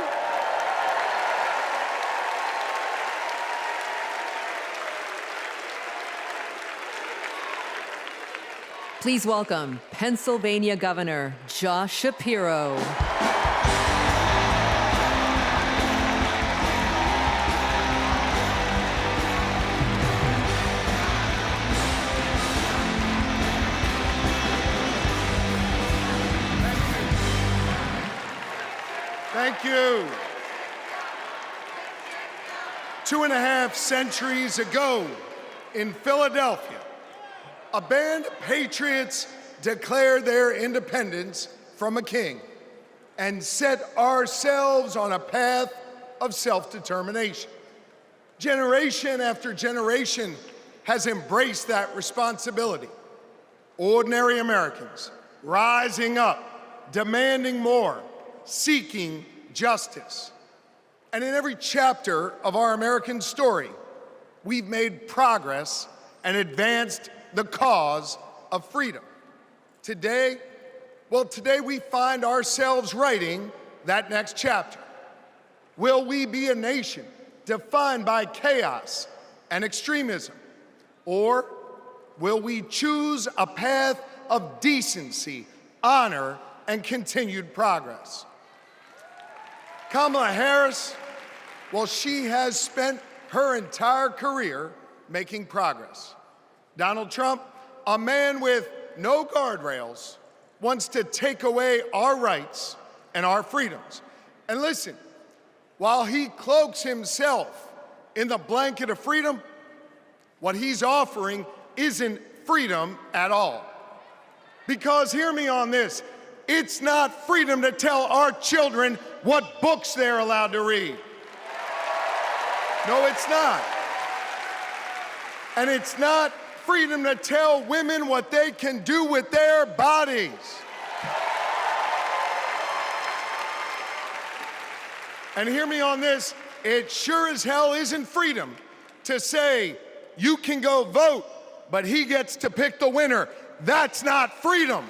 Please welcome Pennsylvania Governor Josh Shapiro. Thank you. 2.5 centuries ago in Philadelphia, a band of patriots declared their independence from a king and set ourselves on a path of self-determination. Generation after generation has embraced that responsibility. Ordinary Americans rising up, demanding more, seeking justice. And in every chapter of our American story, we've made progress and advanced the cause of freedom. Today we find ourselves writing that next chapter. Will we be a nation defined by chaos and extremism? Or will we choose a path of decency, honor, and continued progress? Kamala Harris, well, she has spent her entire career making progress. Donald Trump, a man with no guardrails, wants to take away our rights and our freedoms. And listen, while he cloaks himself in the blanket of freedom, what he's offering isn't freedom at all. Because hear me on this, it's not freedom to tell our children what books they're allowed to read. No, it's not. And it's not freedom to tell women what they can do with their bodies. And hear me on this, it sure as hell isn't freedom to say you can go vote, but he gets to pick the winner. That's not freedom.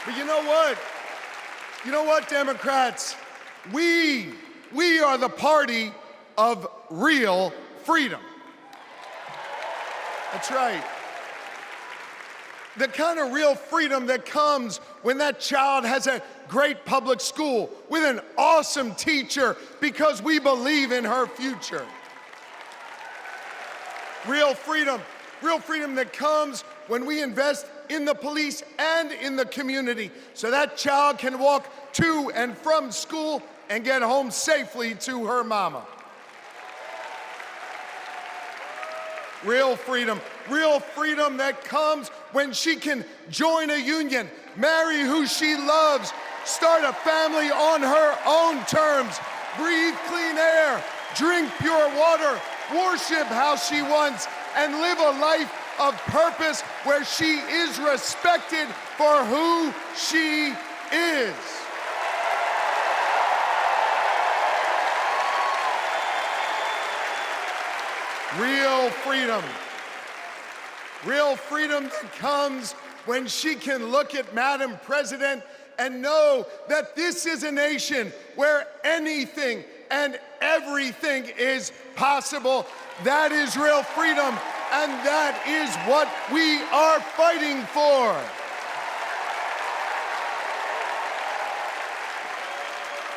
But you know what? You know what, Democrats? We are the party of real freedom. That's right. The kind of real freedom that comes when that child has a great public school with an awesome teacher because we believe in her future. Real freedom that comes when we invest in the police and in the community so that child can walk to and from school and get home safely to her mama. Real freedom that comes when she can join a union, marry who she loves, start a family on her own terms, breathe clean air, drink pure water, worship how she wants, and live a life of purpose where she is respected for who she is. Real freedom that comes when she can look at Madam President and know that this is a nation where anything and everything is possible. That is real freedom, and that is what we are fighting for.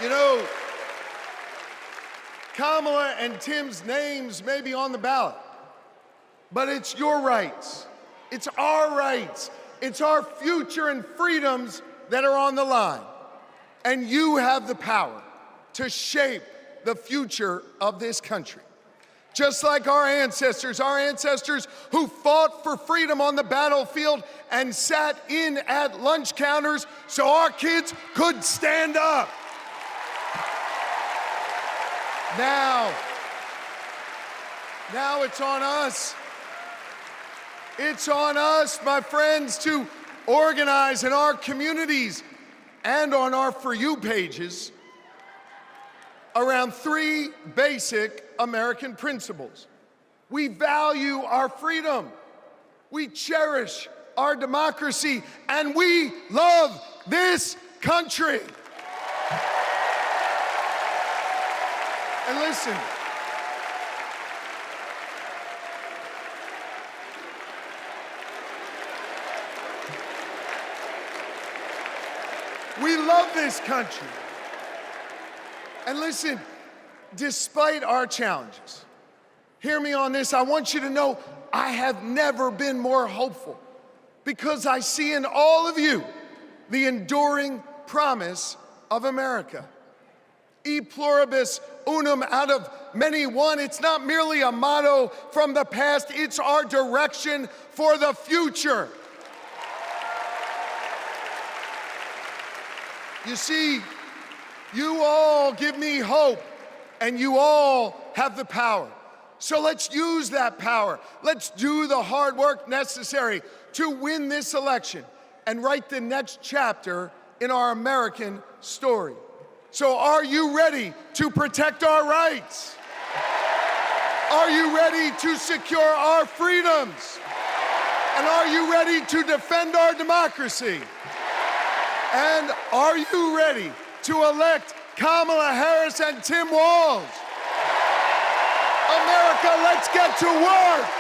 You know, Kamala and Tim's names may be on the ballot, but it's your rights. It's our rights. It's our future and freedoms that are on the line. And you have the power to shape the future of this country. Just like our ancestors who fought for freedom on the battlefield and sat in at lunch counters so our kids could stand up. Now it's on us. It's on us, my friends, to organize in our communities and on our For You pages around three basic American principles. We value our freedom, we cherish our democracy, and we love this country. And listen, we love this country. And listen, despite our challenges, hear me on this, I want you to know I have never been more hopeful because I see in all of you the enduring promise of America. E pluribus unum, out of many one. It's not merely a motto from the past, it's our direction for the future. You see, you all give me hope, and you all have the power. So let's use that power. Let's do the hard work necessary to win this election and write the next chapter in our American story. So are you ready to protect our rights? Are you ready to secure our freedoms? And are you ready to defend our democracy? And are you ready to elect Kamala Harris and Tim Walz? America, let's get to work.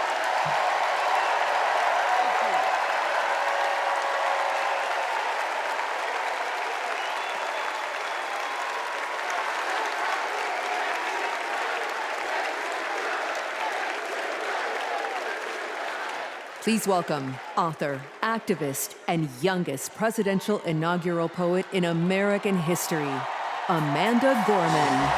Please welcome author, activist, and youngest presidential inaugural poet in American history, Amanda Gorman.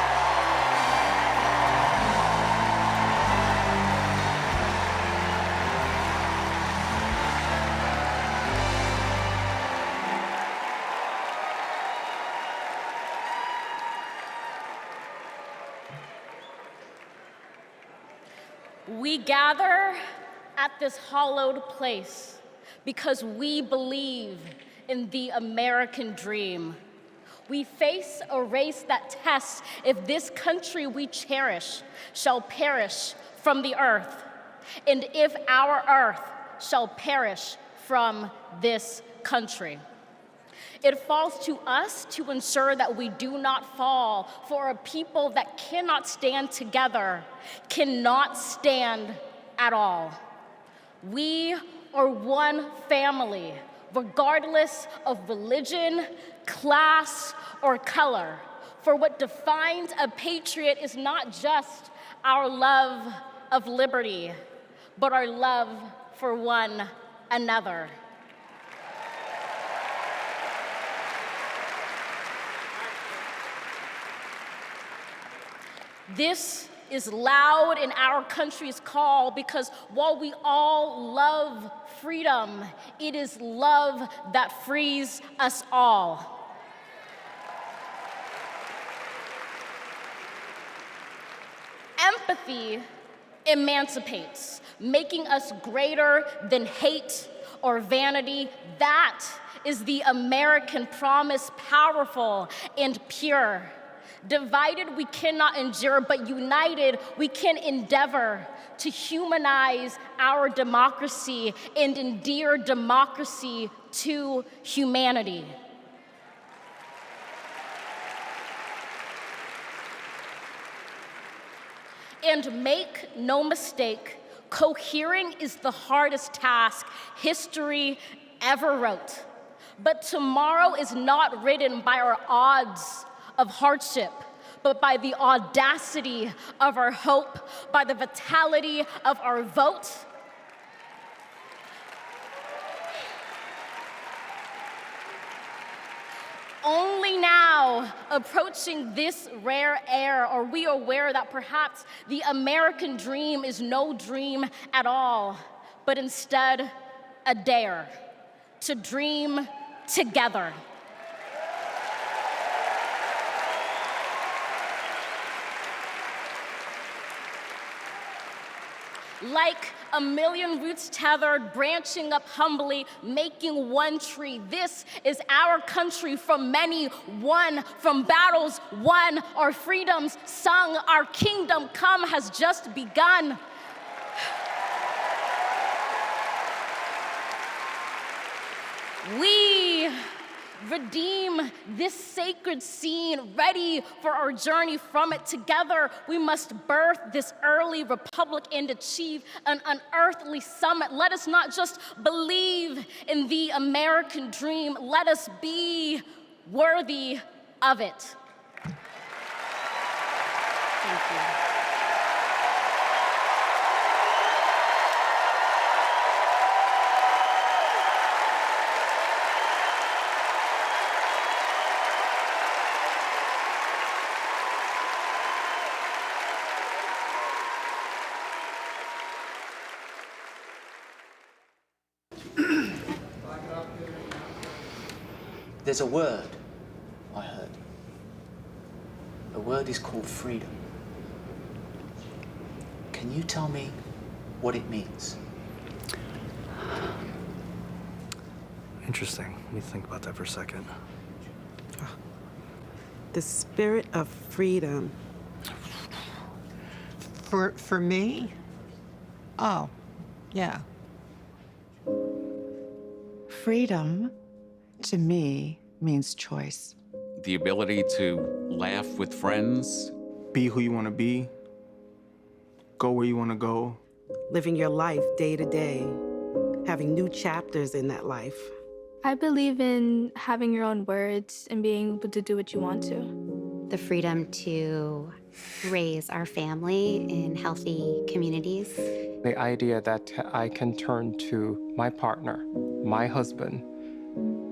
We gather at this hallowed place because we believe in the American dream. We face a race that tests if this country we cherish shall perish from the earth, and if our earth shall perish from this country. It falls to us to ensure that we do not fall, for a people that cannot stand together cannot stand at all. We are one family, regardless of religion, class, or color. For what defines a patriot is not just our love of liberty, but our love for one another. This is loud in our country's call because while we all love freedom, it is love that frees us all. Empathy emancipates, making us greater than hate or vanity. That is the American promise, powerful and pure. Divided, we cannot endure, but united, we can endeavor to humanize our democracy and endear democracy to humanity. And make no mistake, cohering is the hardest task history ever wrote. But tomorrow is not written by our odds of hardship, but by the audacity of our hope, by the vitality of our vote. Only now, approaching this rare air, are we aware that perhaps the American dream is no dream at all, but instead a dare to dream together. Like a million roots tethered, branching up humbly, making one tree. This is our country from many, won from battles won, our freedoms sung, our kingdom come has just begun. We redeem this sacred scene, ready for our journey from it. Together, we must birth this early republic and achieve an unearthly summit. Let us not just believe in the American dream, let us be worthy of it. Thank you. There's a word I heard. The word is called freedom. Can you tell me what it means? Interesting. Let me think about that for a second. The spirit of freedom. For me? Oh, yeah. Freedom, to me, means choice. The ability to laugh with friends. Be who you want to be. Go where you want to go. Living your life day to day. Having new chapters in that life. I believe in having your own words and being able to do what you want to. The freedom to raise our family in healthy communities. The idea that I can turn to my partner, my husband,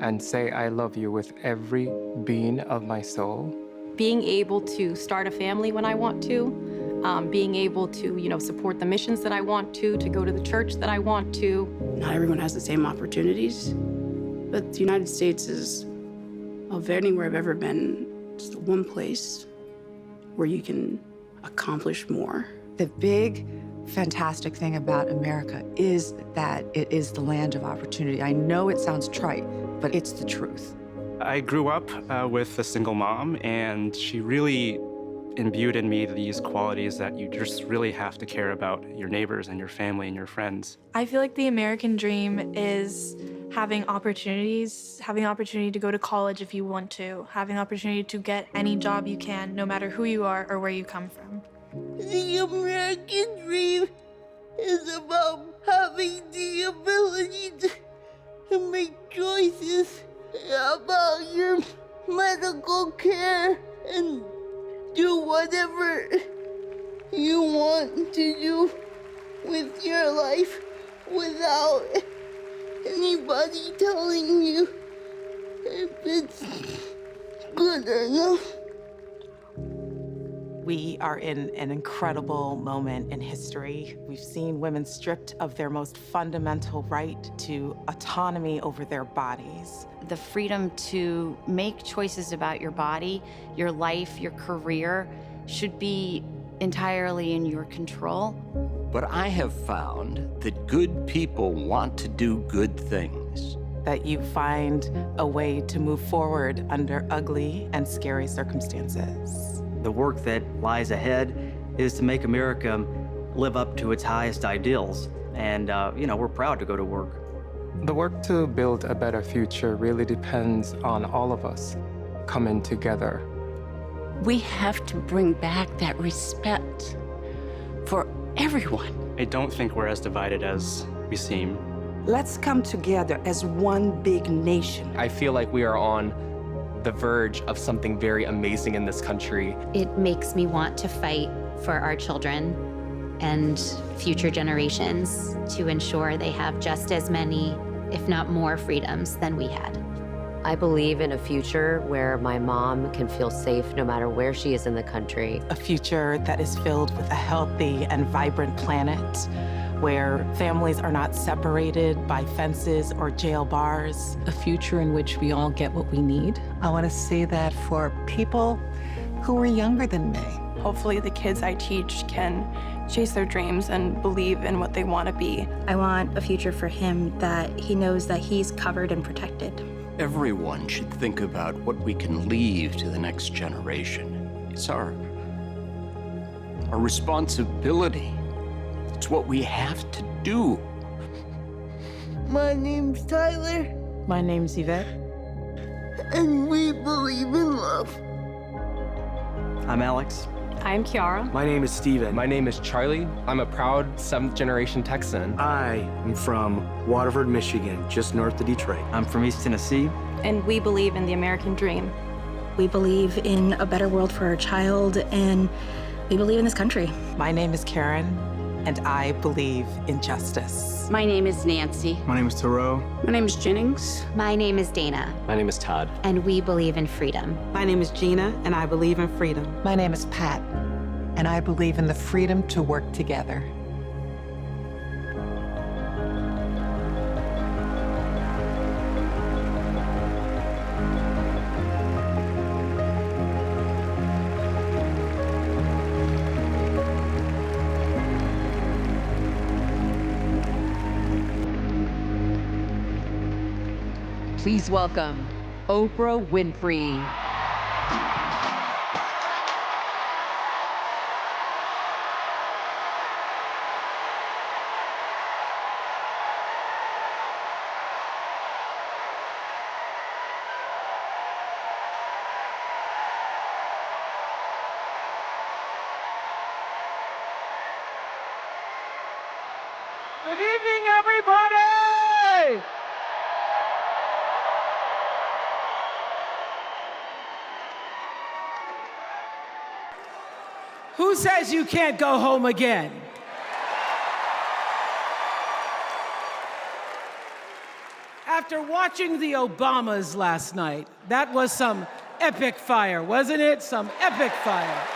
and say I love you with every being of my soul. Being able to start a family when I want to, being able to, support the missions that I want to go to the church that I want to. Not everyone has the same opportunities, but the United States is, of anywhere I've ever been, it's the one place where you can accomplish more. The big, fantastic thing about America is that it is the land of opportunity. I know it sounds trite, but it's the truth. I grew up with a single mom, and she really imbued in me these qualities that you just really have to care about your neighbors and your family and your friends. I feel like the American dream is having opportunities, having opportunity to go to college if you want to, having opportunity to get any job you can, no matter who you are or where you come from. The American dream is about having the ability to make choices about your medical care and do whatever you want to do with your life without anybody telling you if it's good or not. We are in an incredible moment in history. We've seen women stripped of their most fundamental right to autonomy over their bodies. The freedom to make choices about your body, your life, your career should be entirely in your control. But I have found that good people want to do good things. That you find a way to move forward under ugly and scary circumstances. The work that lies ahead is to make America live up to its highest ideals. And, we're proud to go to work. The work to build a better future really depends on all of us coming together. We have to bring back that respect for everyone. I don't think we're as divided as we seem. Let's come together as one big nation. I feel like we are on the verge of something very amazing in this country. It makes me want to fight for our children and future generations to ensure they have just as many, if not more, freedoms than we had. I believe in a future where my mom can feel safe no matter where she is in the country. A future that is filled with a healthy and vibrant planet, where families are not separated by fences or jail bars. A future in which we all get what we need. I want to see that for people who are younger than me. Hopefully the kids I teach can chase their dreams and believe in what they want to be. I want a future for him that he knows that he's covered and protected. Everyone should think about what we can leave to the next generation. It's our responsibility. It's what we have to do. My name's Tyler. My name's Yvette. And we believe in love. I'm Alex. I'm Kiara. My name is Steven. My name is Charlie. I'm a proud 7th-generation Texan. I am from Waterford, Michigan, just north of Detroit. I'm from East Tennessee. And we believe in the American dream. We believe in a better world for our child, and we believe in this country. My name is Karen, and I believe in justice. My name is Nancy. My name is Thoreau. My name is Jennings. My name is Dana. My name is Todd. And we believe in freedom. My name is Gina, and I believe in freedom. My name is Pat, and I believe in the freedom to work together. Please welcome Oprah Winfrey. Good evening, everybody! Who says you can't go home again? After watching the Obamas last night, that was some epic fire, wasn't it? Some epic fire.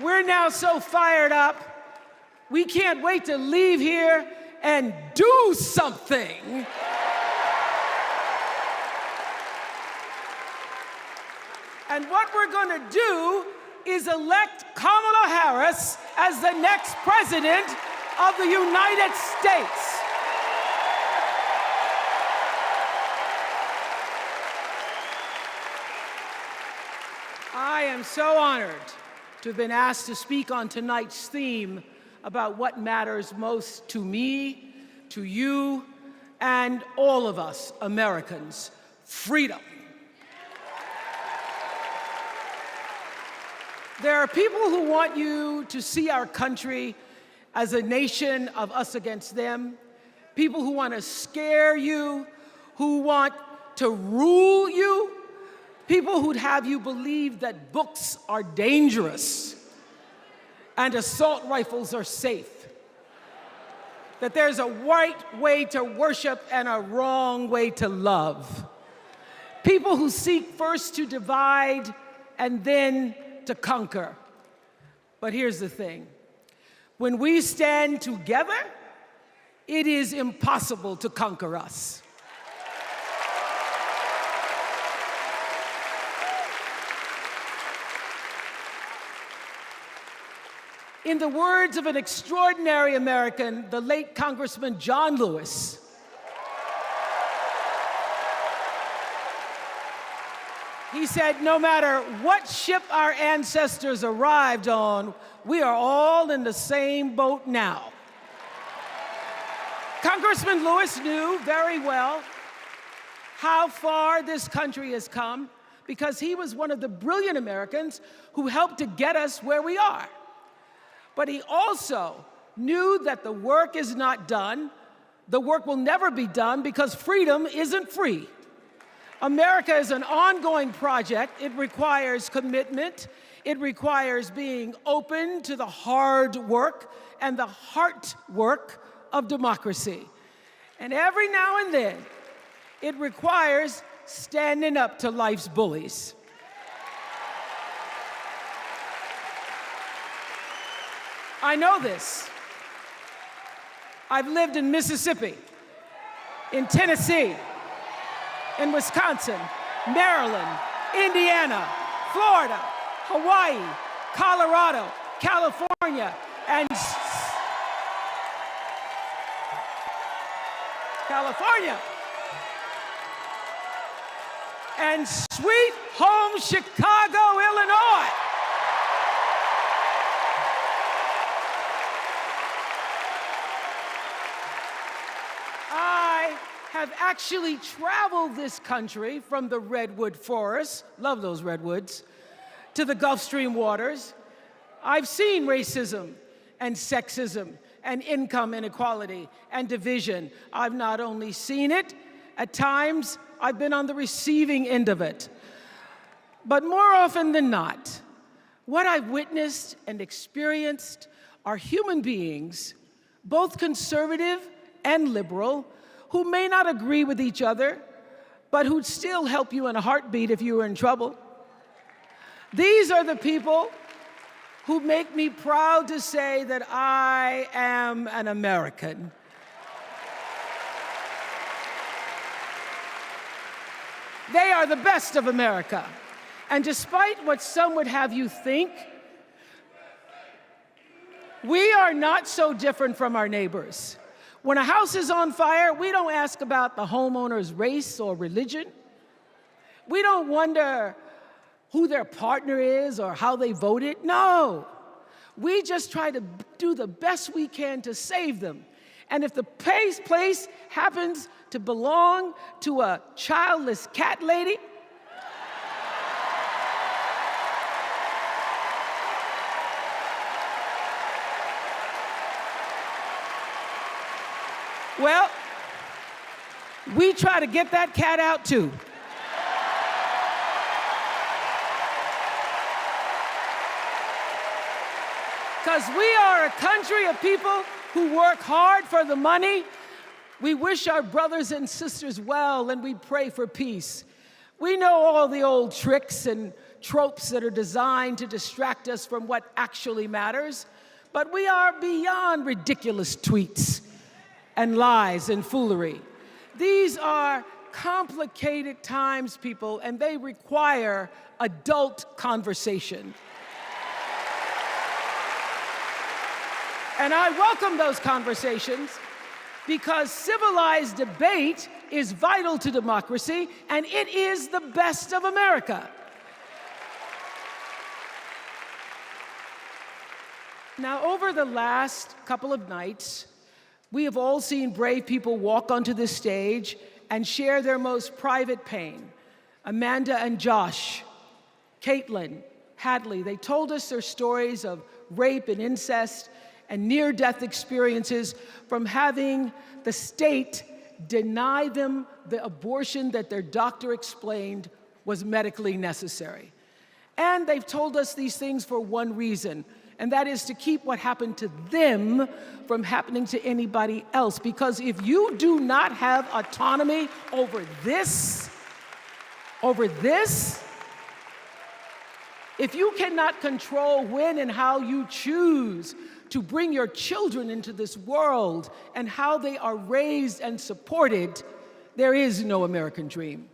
We're now so fired up, we can't wait to leave here and do something. And what we're gonna do is elect Kamala Harris as the next president of the United States. I am so honored to have been asked to speak on tonight's theme about what matters most to me, to you, and all of us Americans: freedom. There are people who want you to see our country as a nation of us against them, people who want to scare you, who want to rule you, people who'd have you believe that books are dangerous and assault rifles are safe, that there's a right way to worship and a wrong way to love, people who seek first to divide and then to conquer. But here's the thing. When we stand together, it is impossible to conquer us. In the words of an extraordinary American, the late Congressman John Lewis, he said, no matter what ship our ancestors arrived on, we are all in the same boat now. Congressman Lewis knew very well how far this country has come because he was one of the brilliant Americans who helped to get us where we are. But he also knew that the work is not done. The work will never be done because freedom isn't free. America is an ongoing project. It requires commitment. It requires being open to the hard work and the heart work of democracy. And every now and then, it requires standing up to life's bullies. I know this. I've lived in Mississippi, in Tennessee, in Wisconsin, Maryland, Indiana, Florida, Hawaii, Colorado, California, and and sweet home Chicago, Illinois. I have actually traveled this country from the redwood forests, love those redwoods, to the Gulf Stream waters. I've seen racism and sexism and income inequality and division. I've not only seen it, at times I've been on the receiving end of it. But more often than not, what I've witnessed and experienced are human beings, both conservative and liberal, who may not agree with each other, but who'd still help you in a heartbeat if you were in trouble. These are the people who make me proud to say that I am an American. They are the best of America. And despite what some would have you think, we are not so different from our neighbors. When a house is on fire, we don't ask about the homeowner's race or religion. We don't wonder who their partner is or how they voted. No, we just try to do the best we can to save them. And if the place happens to belong to a childless cat lady, well, we try to get that cat out too. Because we are a country of people who work hard for the money. We wish our brothers and sisters well, and we pray for peace. We know all the old tricks and tropes that are designed to distract us from what actually matters, but we are beyond ridiculous tweets and lies and foolery. These are complicated times, people, and they require adult conversation. And I welcome those conversations because civilized debate is vital to democracy, and it is the best of America. Now, over the last couple of nights, we have all seen brave people walk onto the stage and share their most private pain. Amanda and Josh, Caitlin, Hadley, they told us their stories of rape and incest and near-death experiences from having the state deny them the abortion that their doctor explained was medically necessary. And they've told us these things for one reason, and that is to keep what happened to them from happening to anybody else. Because if you do not have autonomy over this, if you cannot control when and how you choose to bring your children into this world and how they are raised and supported, there is no American dream.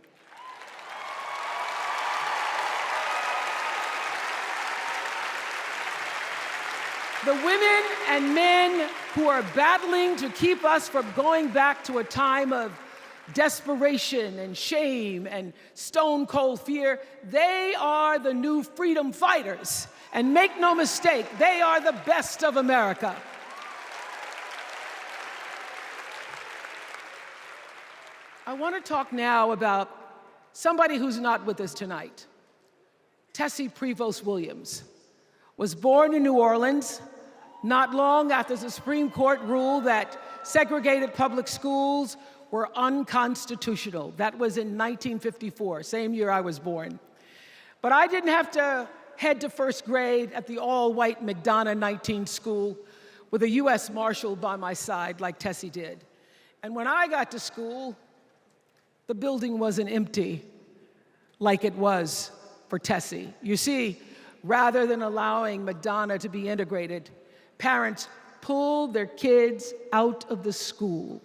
The women and men who are battling to keep us from going back to a time of desperation and shame and stone cold fear, they are the new freedom fighters. And make no mistake, they are the best of America. I want to talk now about somebody who's not with us tonight. Tessie Prevost Williams was born in New Orleans, not long after the Supreme Court ruled that segregated public schools were unconstitutional. That was in 1954, same year I was born. But I didn't have to head to first grade at the all-white McDonough 19 school with a U.S. Marshal by my side like Tessie did. And when I got to school, the building wasn't empty like it was for Tessie. You see, rather than allowing McDonough to be integrated, parents pulled their kids out of the school,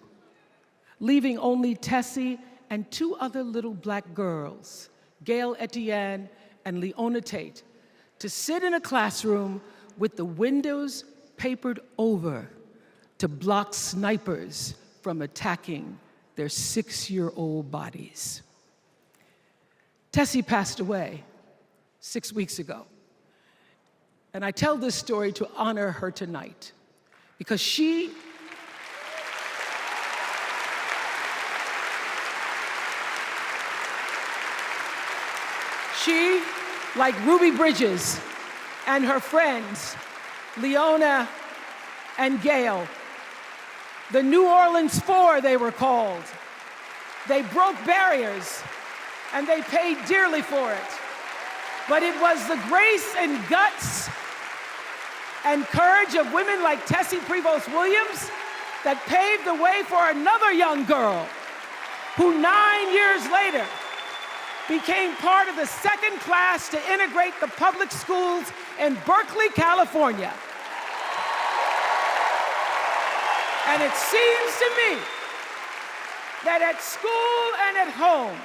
leaving only Tessie and two other little black girls, Gail Etienne and Leona Tate, to sit in a classroom with the windows papered over to block snipers from attacking their 6-year-old bodies. Tessie passed away 6 weeks ago. And I tell this story to honor her tonight because she like Ruby Bridges and her friends, Leona and Gail, the New Orleans Four they were called. They broke barriers and they paid dearly for it. But it was the grace and guts and courage of women like Tessie Prevost Williams that paved the way for another young girl who 9 years later became part of the second class to integrate the public schools in Berkeley, California. And it seems to me that at school and at home,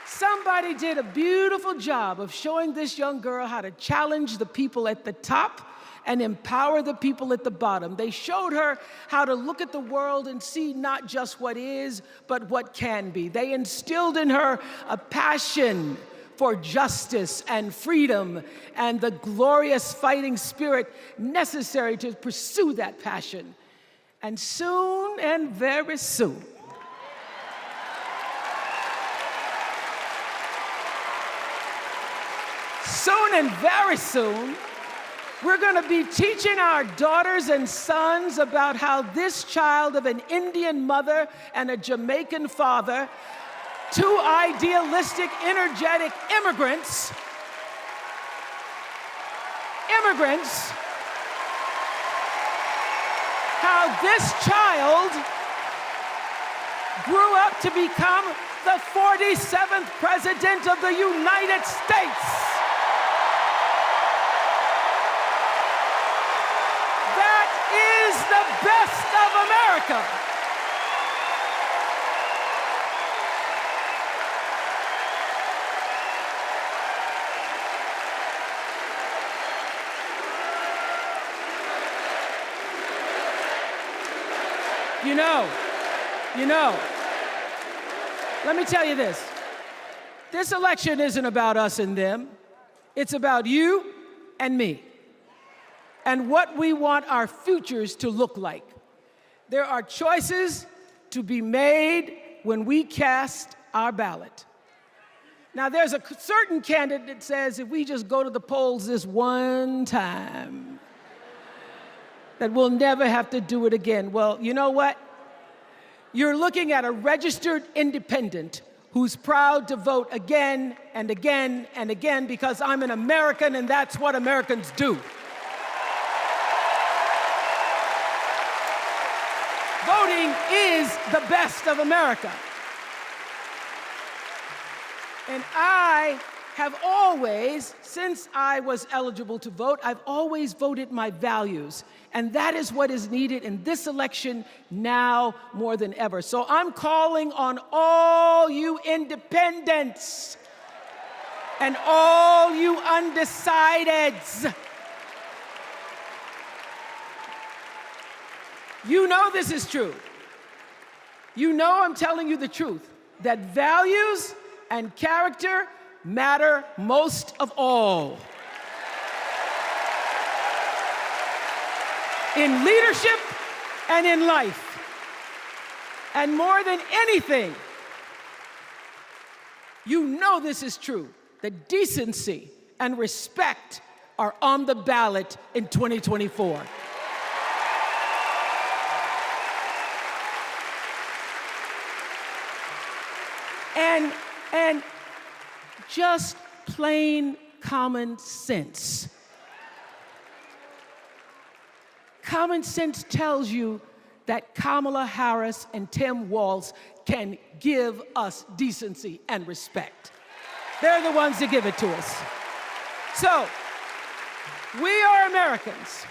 somebody did a beautiful job of showing this young girl how to challenge the people at the top and empower the people at the bottom. They showed her how to look at the world and see not just what is, but what can be. They instilled in her a passion for justice and freedom and the glorious fighting spirit necessary to pursue that passion. And soon, and very soon, very soon, we're going to be teaching our daughters and sons about how this child of an Indian mother and a Jamaican father, two idealistic, energetic immigrants, how this child grew up to become the 47th president of the United States. Is the best of America. You know, let me tell you this. This election isn't about us and them. It's about you and me. and what we want our futures to look like. There are choices to be made when we cast our ballot. Now, there's a certain candidate that says if we just go to the polls this one time, that we'll never have to do it again. Well, you know what? You're looking at a registered independent who's proud to vote again and again and again because I'm an American and that's what Americans do. Voting is the best of America. And I have always, since I was eligible to vote, I've always voted my values. And that is what is needed in this election now more than ever. So I'm calling on all you independents and all you undecideds. You know this is true. You know I'm telling you the truth, that values and character matter most of all. In leadership and in life. And more than anything, you know this is true, that decency and respect are on the ballot in 2024. And just plain common sense. Common sense tells you that Kamala Harris and Tim Walz can give us decency and respect. They're the ones that give it to us. So, we are Americans.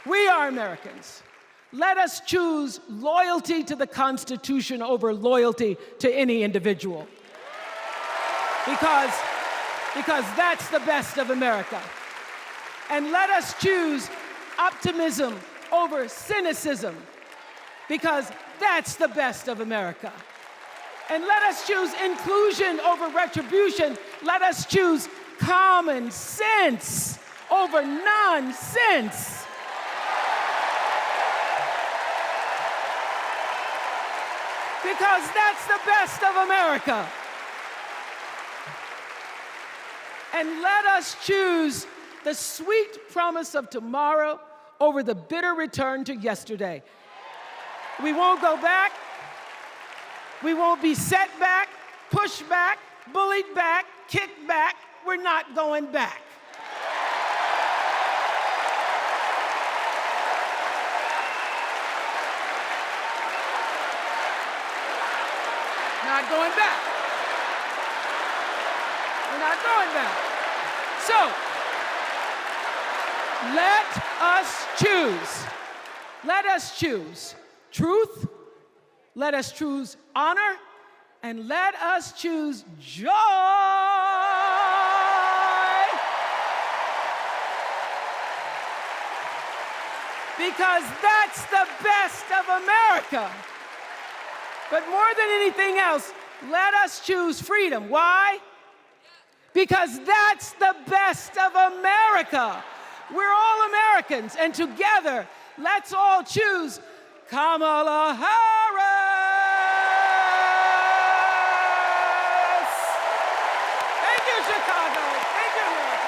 We are Americans. Let us choose loyalty to the Constitution over loyalty to any individual. Because that's the best of America. And let us choose optimism over cynicism, because that's the best of America. And let us choose inclusion over retribution. Let us choose common sense over nonsense. Because that's the best of America. And let us choose the sweet promise of tomorrow over the bitter return to yesterday. We won't go back. We won't be set back, pushed back, bullied back, kicked back. We're not going back. Not going back. We're not going back. So, let us choose. Let us choose truth. Let us choose honor. And let us choose joy. Because that's the best of America. But more than anything else, let us choose freedom. Why? Because that's the best of America. We're all Americans, and together, let's all choose Kamala Harris. Thank you, Chicago. Thank you, America.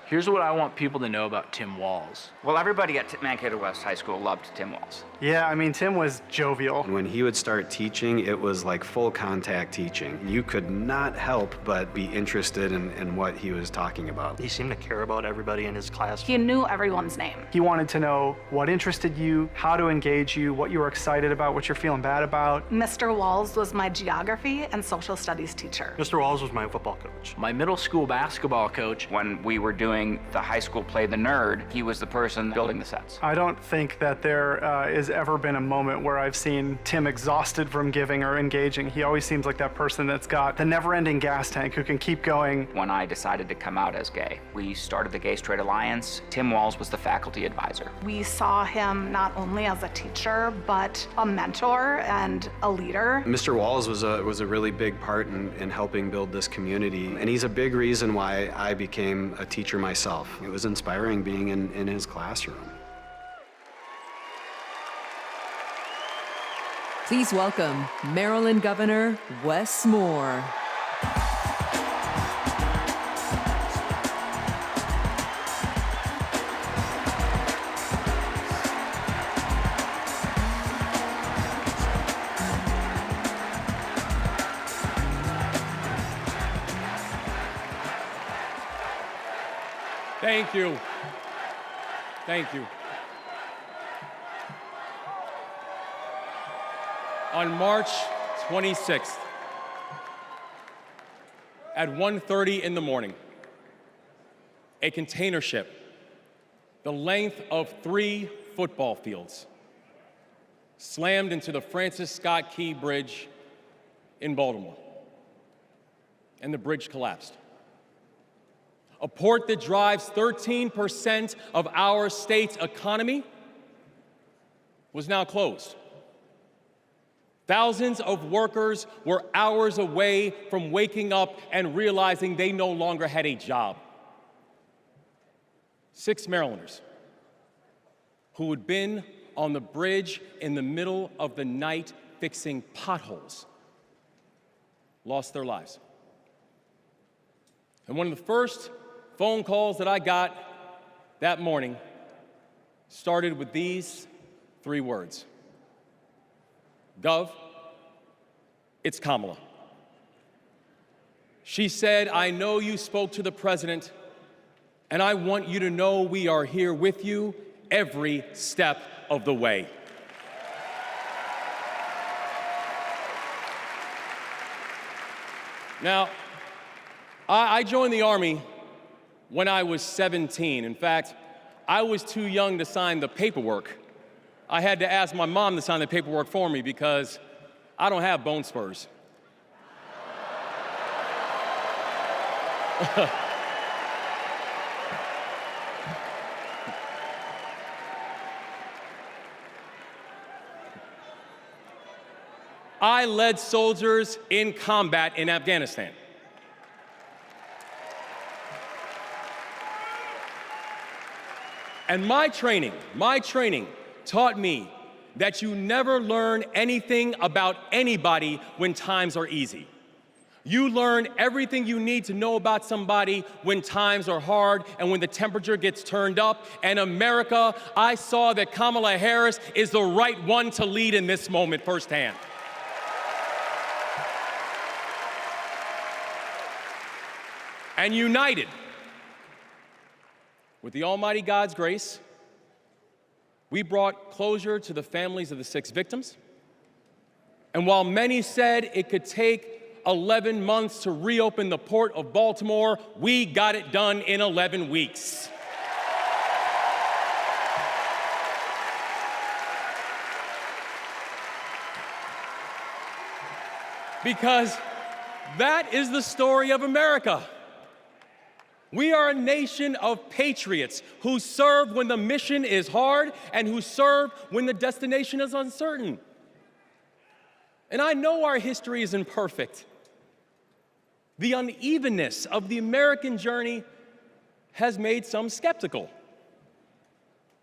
Here's what I want people to know about Tim Walz. Well, everybody at Mankato West High School loved Tim Walz. Yeah, I mean, Tim was jovial. When he would start teaching, it was like full contact teaching. You could not help but be interested in what he was talking about. He seemed to care about everybody in his class. He knew everyone's name. He wanted to know what interested you, how to engage you, what you were excited about, what you're feeling bad about. Mr. Walz was my geography and social studies teacher. Mr. Walz was my football coach. My middle school basketball coach, when we were doing doing the high school play The Nerd. He was the person building the sets. I don't think that there has ever been a moment where I've seen Tim exhausted from giving or engaging. He always seems like that person that's got the never-ending gas tank who can keep going. When I decided to come out as gay, we started the Gay Straight Alliance. Tim Walz was the faculty advisor. We saw him not only as a teacher, but a mentor and a leader. Mr. Walz was a really big part in helping build this community, and he's a big reason why I became a teacher myself. It was inspiring being in his classroom. Please welcome Maryland Governor Wes Moore. Thank you. Thank you. On March 26th, at 1:30 in the morning, a container ship, the length of 3 football fields, slammed into the Francis Scott Key Bridge in Baltimore, and the bridge collapsed. A port that drives 13% of our state's economy was now closed. Thousands of workers were hours away from waking up and realizing they no longer had a job. 6 Marylanders who had been on the bridge in the middle of the night fixing potholes lost their lives. And one of the first phone calls that I got that morning started with these 3 words. Gov, it's Kamala. She said, I know you spoke to the president, and I want you to know we are here with you every step of the way. Now, I joined the Army when I was 17. In fact, I was too young to sign the paperwork. I had to ask my mom to sign the paperwork for me because I don't have bone spurs. I led soldiers in combat in Afghanistan. And my training taught me that you never learn anything about anybody when times are easy. You learn everything you need to know about somebody when times are hard and when the temperature gets turned up. And America, I saw that Kamala Harris is the right one to lead in this moment firsthand. And united with the Almighty God's grace, we brought closure to the families of the 6 victims. And while many said it could take 11 months to reopen the port of Baltimore, we got it done in 11 weeks. Because that is the story of America. We are a nation of patriots who serve when the mission is hard and who serve when the destination is uncertain. And I know our history is imperfect. The unevenness of the American journey has made some skeptical.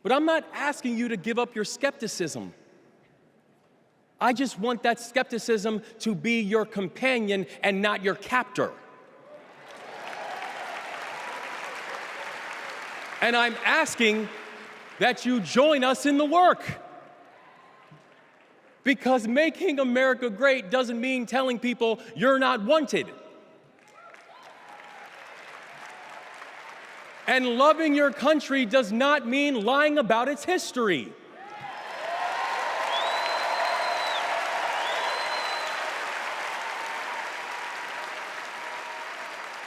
But I'm not asking you to give up your skepticism. I just want that skepticism to be your companion and not your captor. And I'm asking that you join us in the work. Because making America great doesn't mean telling people you're not wanted. And loving your country does not mean lying about its history.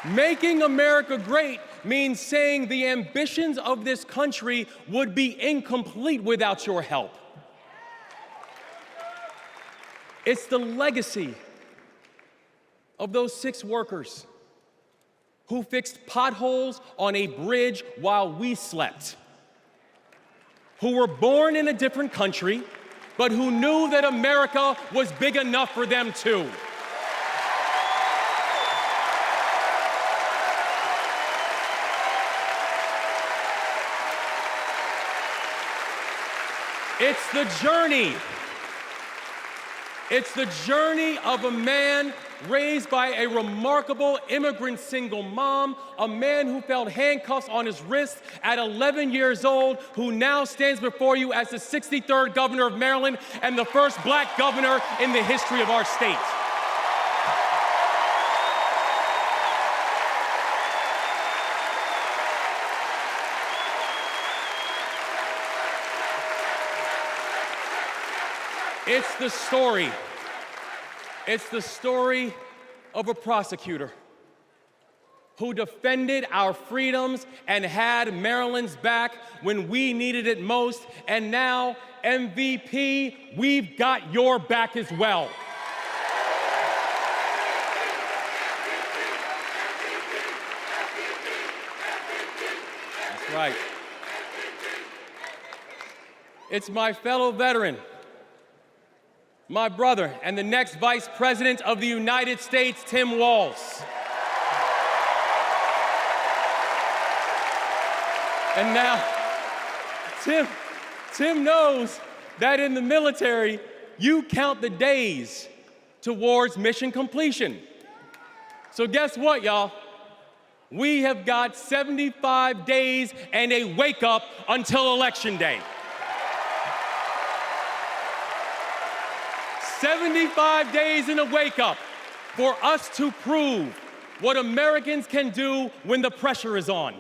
Making America great means saying the ambitions of this country would be incomplete without your help. It's the legacy of those 6 workers who fixed potholes on a bridge while we slept, who were born in a different country, but who knew that America was big enough for them too. It's the journey. It's the journey of a man raised by a remarkable immigrant single mom, a man who felt handcuffs on his wrists at 11 years old, who now stands before you as the 63rd governor of Maryland and the first black governor in the history of our state. It's the story of a prosecutor who defended our freedoms and had Maryland's back when we needed it most. And now, MVP, we've got your back as well. That's right. It's my fellow veteran, my brother, and the next Vice President of the United States, Tim Walz. And now, Tim knows that in the military, you count the days towards mission completion. So guess what, y'all? We have got 75 days and a wake up until Election Day. 75 days in a wake-up for us to prove what Americans can do when the pressure is on.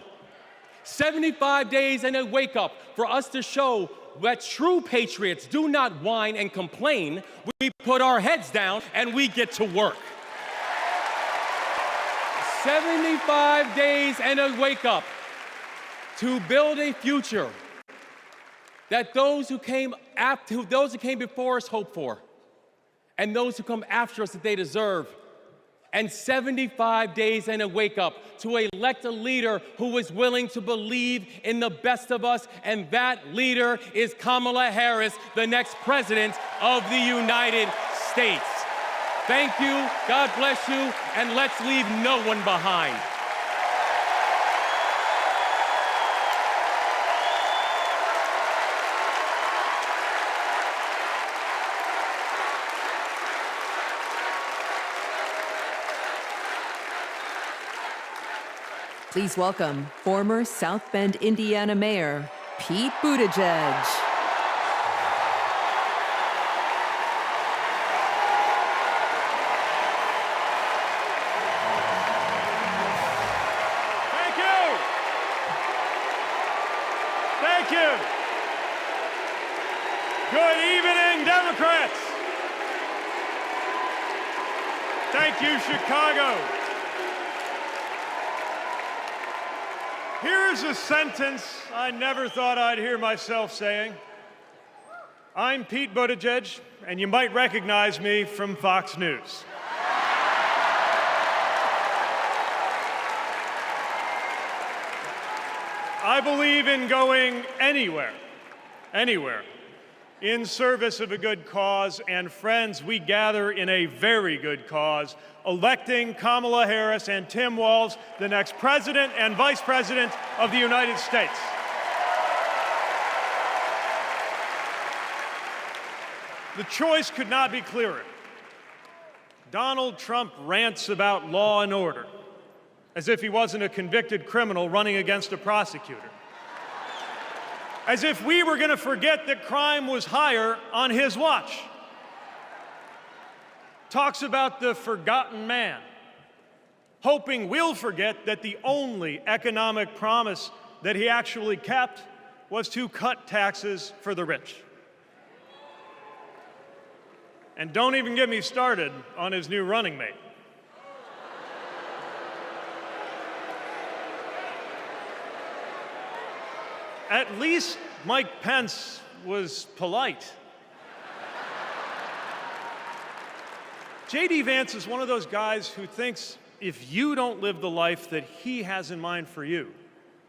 75 days in a wake-up for us to show that true patriots do not whine and complain. We put our heads down and we get to work. 75 days and a wake-up to build a future that those who came before us hoped for, and those who come after us that they deserve. And 75 days and a wake-up to elect a leader who is willing to believe in the best of us, and that leader is Kamala Harris, the next president of the United States. Thank you, God bless you, and let's leave no one behind. Please welcome former South Bend, Indiana Mayor Pete Buttigieg. Thank you. Thank you. Good evening, Democrats. Thank you, Chicago. Here's a sentence I never thought I'd hear myself saying. I'm Pete Buttigieg, and you might recognize me from Fox News. I believe in going anywhere, in service of a good cause, and friends, we gather in a very good cause, electing Kamala Harris and Tim Walz, the next President and Vice President of the United States. The choice could not be clearer. Donald Trump rants about law and order, as if he wasn't a convicted criminal running against a prosecutor. As if we were going to forget that crime was higher on his watch. Talks about the forgotten man, hoping we'll forget that the only economic promise that he actually kept was to cut taxes for the rich. And don't even get me started on his new running mate. At least Mike Pence was polite. J.D. Vance is one of those guys who thinks if you don't live the life that he has in mind for you,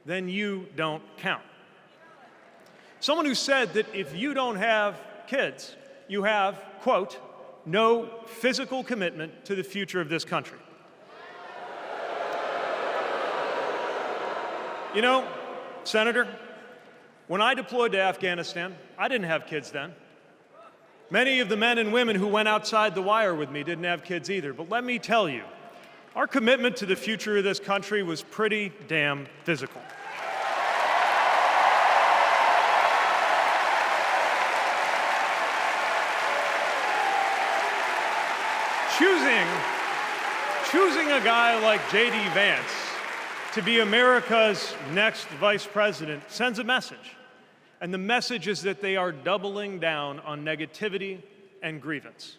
then you don't count. Someone who said that if you don't have kids, you have, quote, no physical commitment to the future of this country. You know, Senator, when I deployed to Afghanistan, I didn't have kids then. Many of the men and women who went outside the wire with me didn't have kids either. But let me tell you, our commitment to the future of this country was pretty damn physical. Choosing a guy like J.D. Vance to be America's next vice president sends a message. And the message is that they are doubling down on negativity and grievance.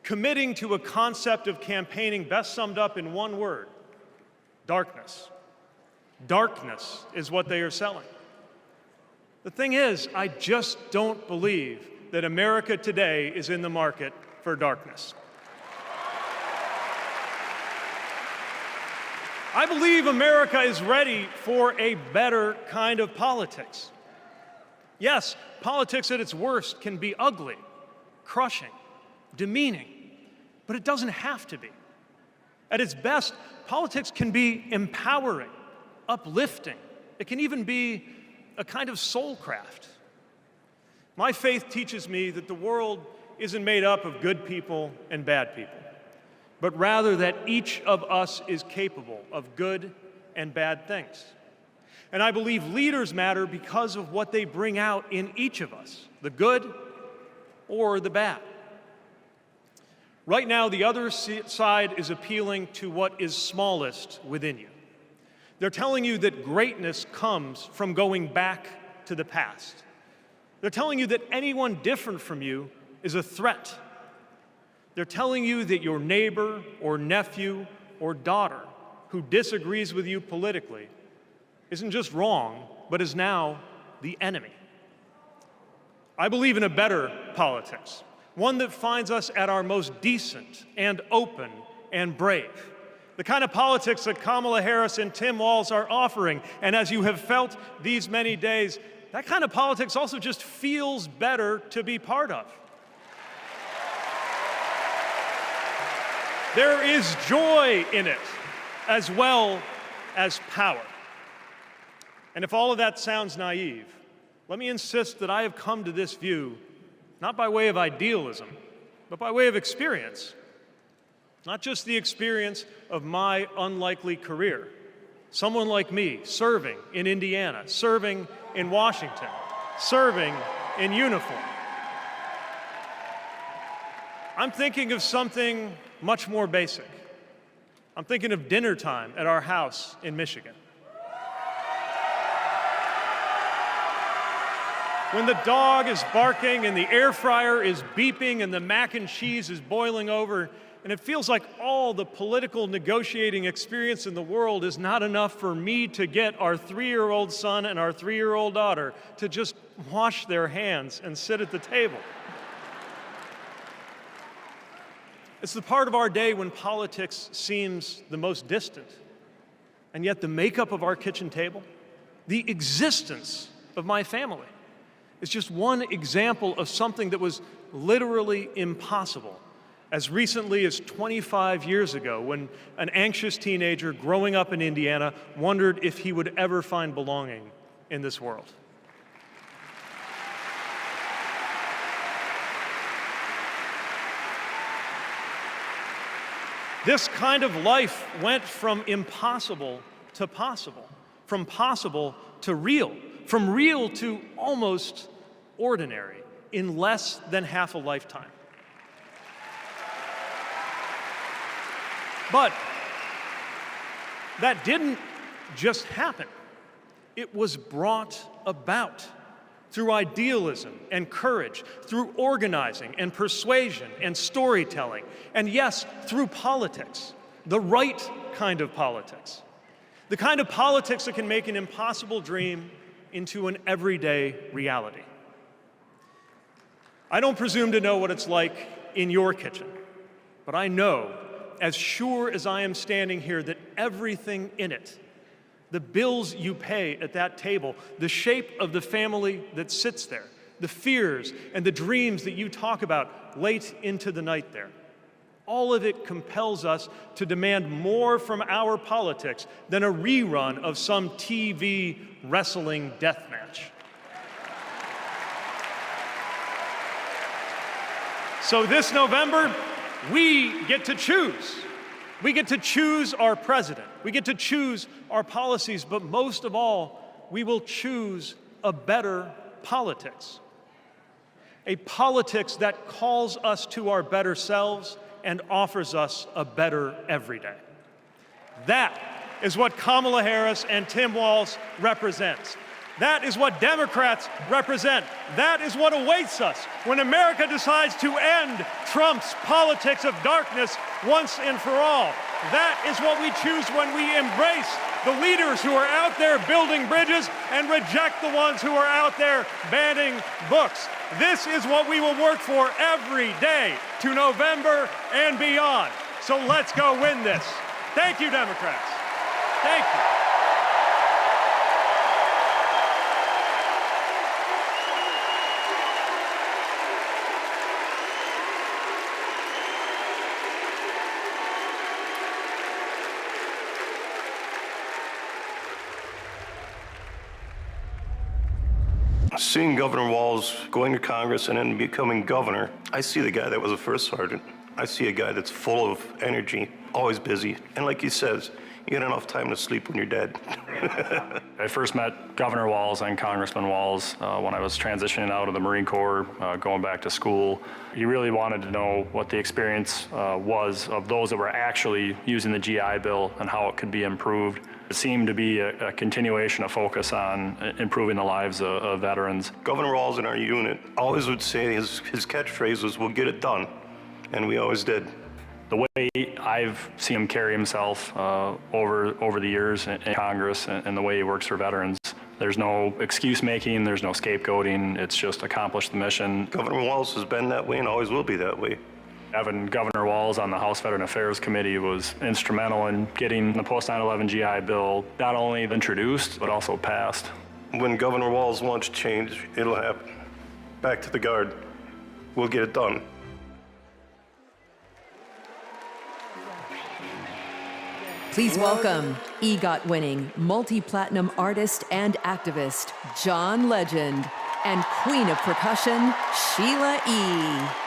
Committing to a concept of campaigning best summed up in one word: darkness. Darkness is what they are selling. The thing is, I just don't believe that America today is in the market for darkness. I believe America is ready for a better kind of politics. Yes, politics at its worst can be ugly, crushing, demeaning, but it doesn't have to be. At its best, politics can be empowering, uplifting. It can even be a kind of soul craft. My faith teaches me that the world isn't made up of good people and bad people, but rather that each of us is capable of good and bad things. And I believe leaders matter because of what they bring out in each of us, the good or the bad. Right now, the other side is appealing to what is smallest within you. They're telling you that greatness comes from going back to the past. They're telling you that anyone different from you is a threat. They're telling you that your neighbor or nephew or daughter who disagrees with you politically isn't just wrong, but is now the enemy. I believe in a better politics, one that finds us at our most decent and open and brave. The kind of politics that Kamala Harris and Tim Walz are offering. And as you have felt these many days, that kind of politics also just feels better to be part of. There is joy in it, as well as power. And if all of that sounds naive, let me insist that I have come to this view not by way of idealism, but by way of experience. Not just the experience of my unlikely career. Someone like me serving in Indiana, serving in Washington, serving in uniform. I'm thinking of something much more basic. I'm thinking of dinner time at our house in Michigan. When the dog is barking and the air fryer is beeping and the mac and cheese is boiling over, and it feels like all the political negotiating experience in the world is not enough for me to get our 3-year-old son and our 3-year-old daughter to just wash their hands and sit at the table. It's the part of our day when politics seems the most distant, and yet the makeup of our kitchen table, the existence of my family, is just one example of something that was literally impossible as recently as 25 years ago, when an anxious teenager growing up in Indiana wondered if he would ever find belonging in this world. This kind of life went from impossible to possible, from possible to real, from real to almost ordinary in less than half a lifetime. But that didn't just happen. It was brought about through idealism and courage, through organizing and persuasion and storytelling, and yes, through politics, the right kind of politics. The kind of politics that can make an impossible dream into an everyday reality. I don't presume to know what it's like in your kitchen, but I know, as sure as I am standing here, that everything in it, the bills you pay at that table, the shape of the family that sits there, the fears and the dreams that you talk about late into the night there, all of it compels us to demand more from our politics than a rerun of some TV wrestling death match. So this November, we get to choose. We get to choose our president. We get to choose our policies, but most of all, we will choose a better politics. A politics that calls us to our better selves and offers us a better everyday. That is what Kamala Harris and Tim Walz represents. That is what Democrats represent. That is what awaits us when America decides to end Trump's politics of darkness once and for all. That is what we choose when we embrace the leaders who are out there building bridges and reject the ones who are out there banning books. This is what we will work for every day to November and beyond. So let's go win this. Thank you, Democrats. Thank you. Seeing Governor Walz going to Congress and then becoming governor, I see the guy that was a first sergeant. I see a guy that's full of energy, always busy. And like he says, you get enough time to sleep when you're dead. I first met Governor Walz and Congressman Walz when I was transitioning out of the Marine Corps, going back to school. He really wanted to know what the experience was of those that were actually using the GI Bill and how it could be improved. It seemed to be a continuation of focus on improving the lives of veterans. Governor Walz in our unit always would say his catchphrase was, "We'll get it done," and we always did. The way I've seen him carry himself over the years in Congress and the way he works for veterans, there's no excuse making, there's no scapegoating, it's just accomplish the mission. Governor Walz has been that way and always will be that way. Having Governor Walz on the House Veteran Affairs Committee was instrumental in getting the post-9/11 GI Bill not only introduced, but also passed. When Governor Walz wants change, it'll happen. Back to the Guard. We'll get it done. Please welcome EGOT-winning, multi-platinum artist and activist, John Legend, and Queen of Percussion, Sheila E.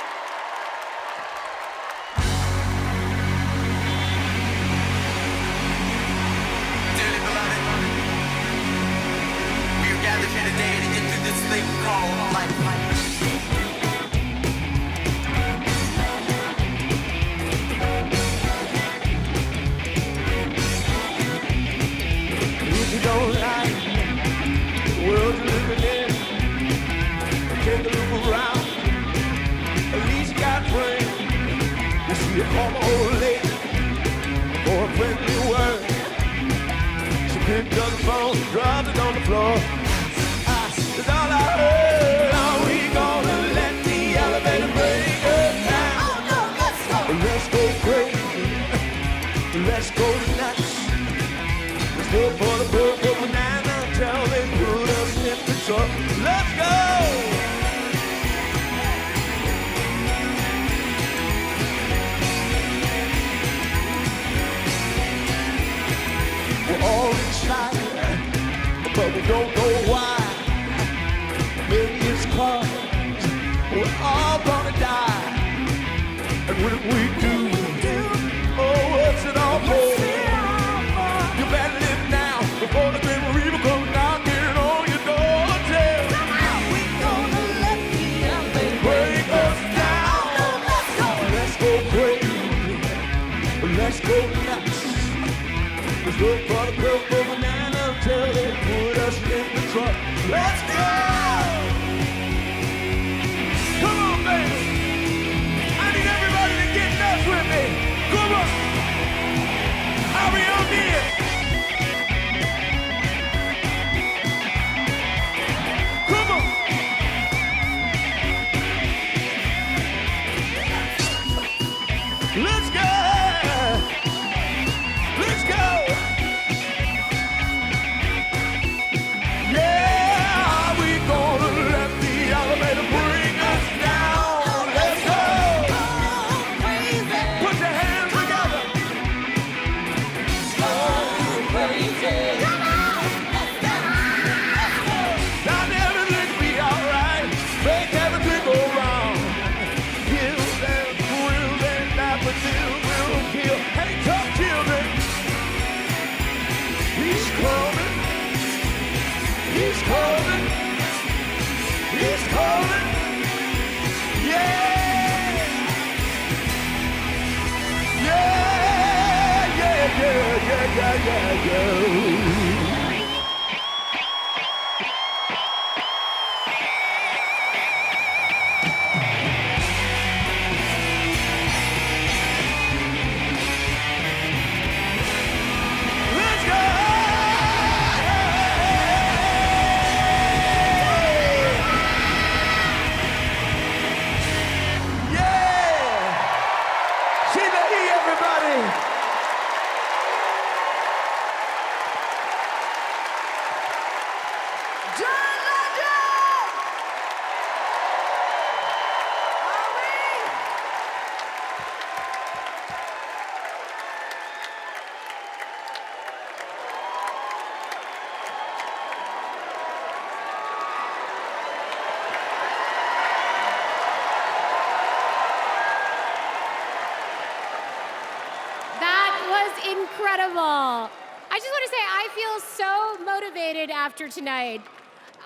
Incredible. I just want to say I feel so motivated after tonight.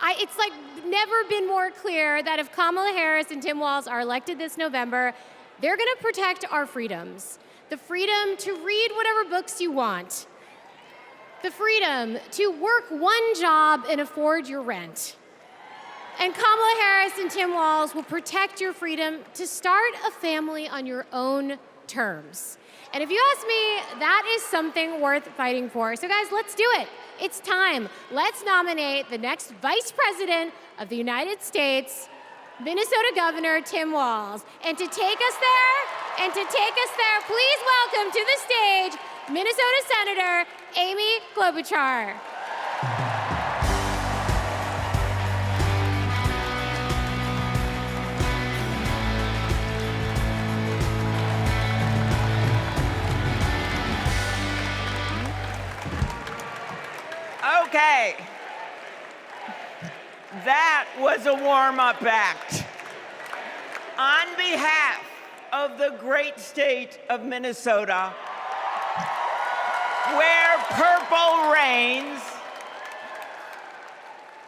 It's like never been more clear that if Kamala Harris and Tim Walz are elected this November, they're going to protect our freedoms. The freedom to read whatever books you want. The freedom to work one job and afford your rent. And Kamala Harris and Tim Walz will protect your freedom to start a family on your own terms. And if you ask me, that is something worth fighting for. So guys, let's do it. It's time. Let's nominate the next Vice President of the United States, Minnesota Governor Tim Walz. And to take us there, please welcome to the stage, Minnesota Senator Amy Klobuchar. Okay, that was a warm-up act. On behalf of the great state of Minnesota, where purple reigns,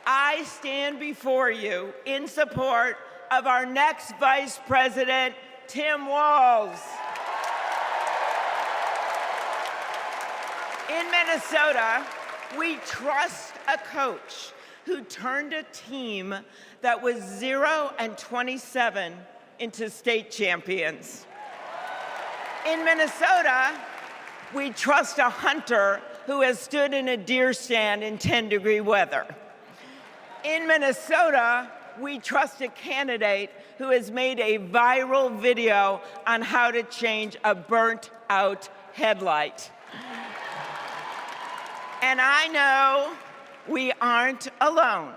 I stand before you in support of our next Vice President, Tim Walz. In Minnesota, we trust a coach who turned a team that was 0-27 into state champions. In Minnesota, we trust a hunter who has stood in a deer stand in 10-degree weather. In Minnesota, we trust a candidate who has made a viral video on how to change a burnt-out headlight. And I know we aren't alone,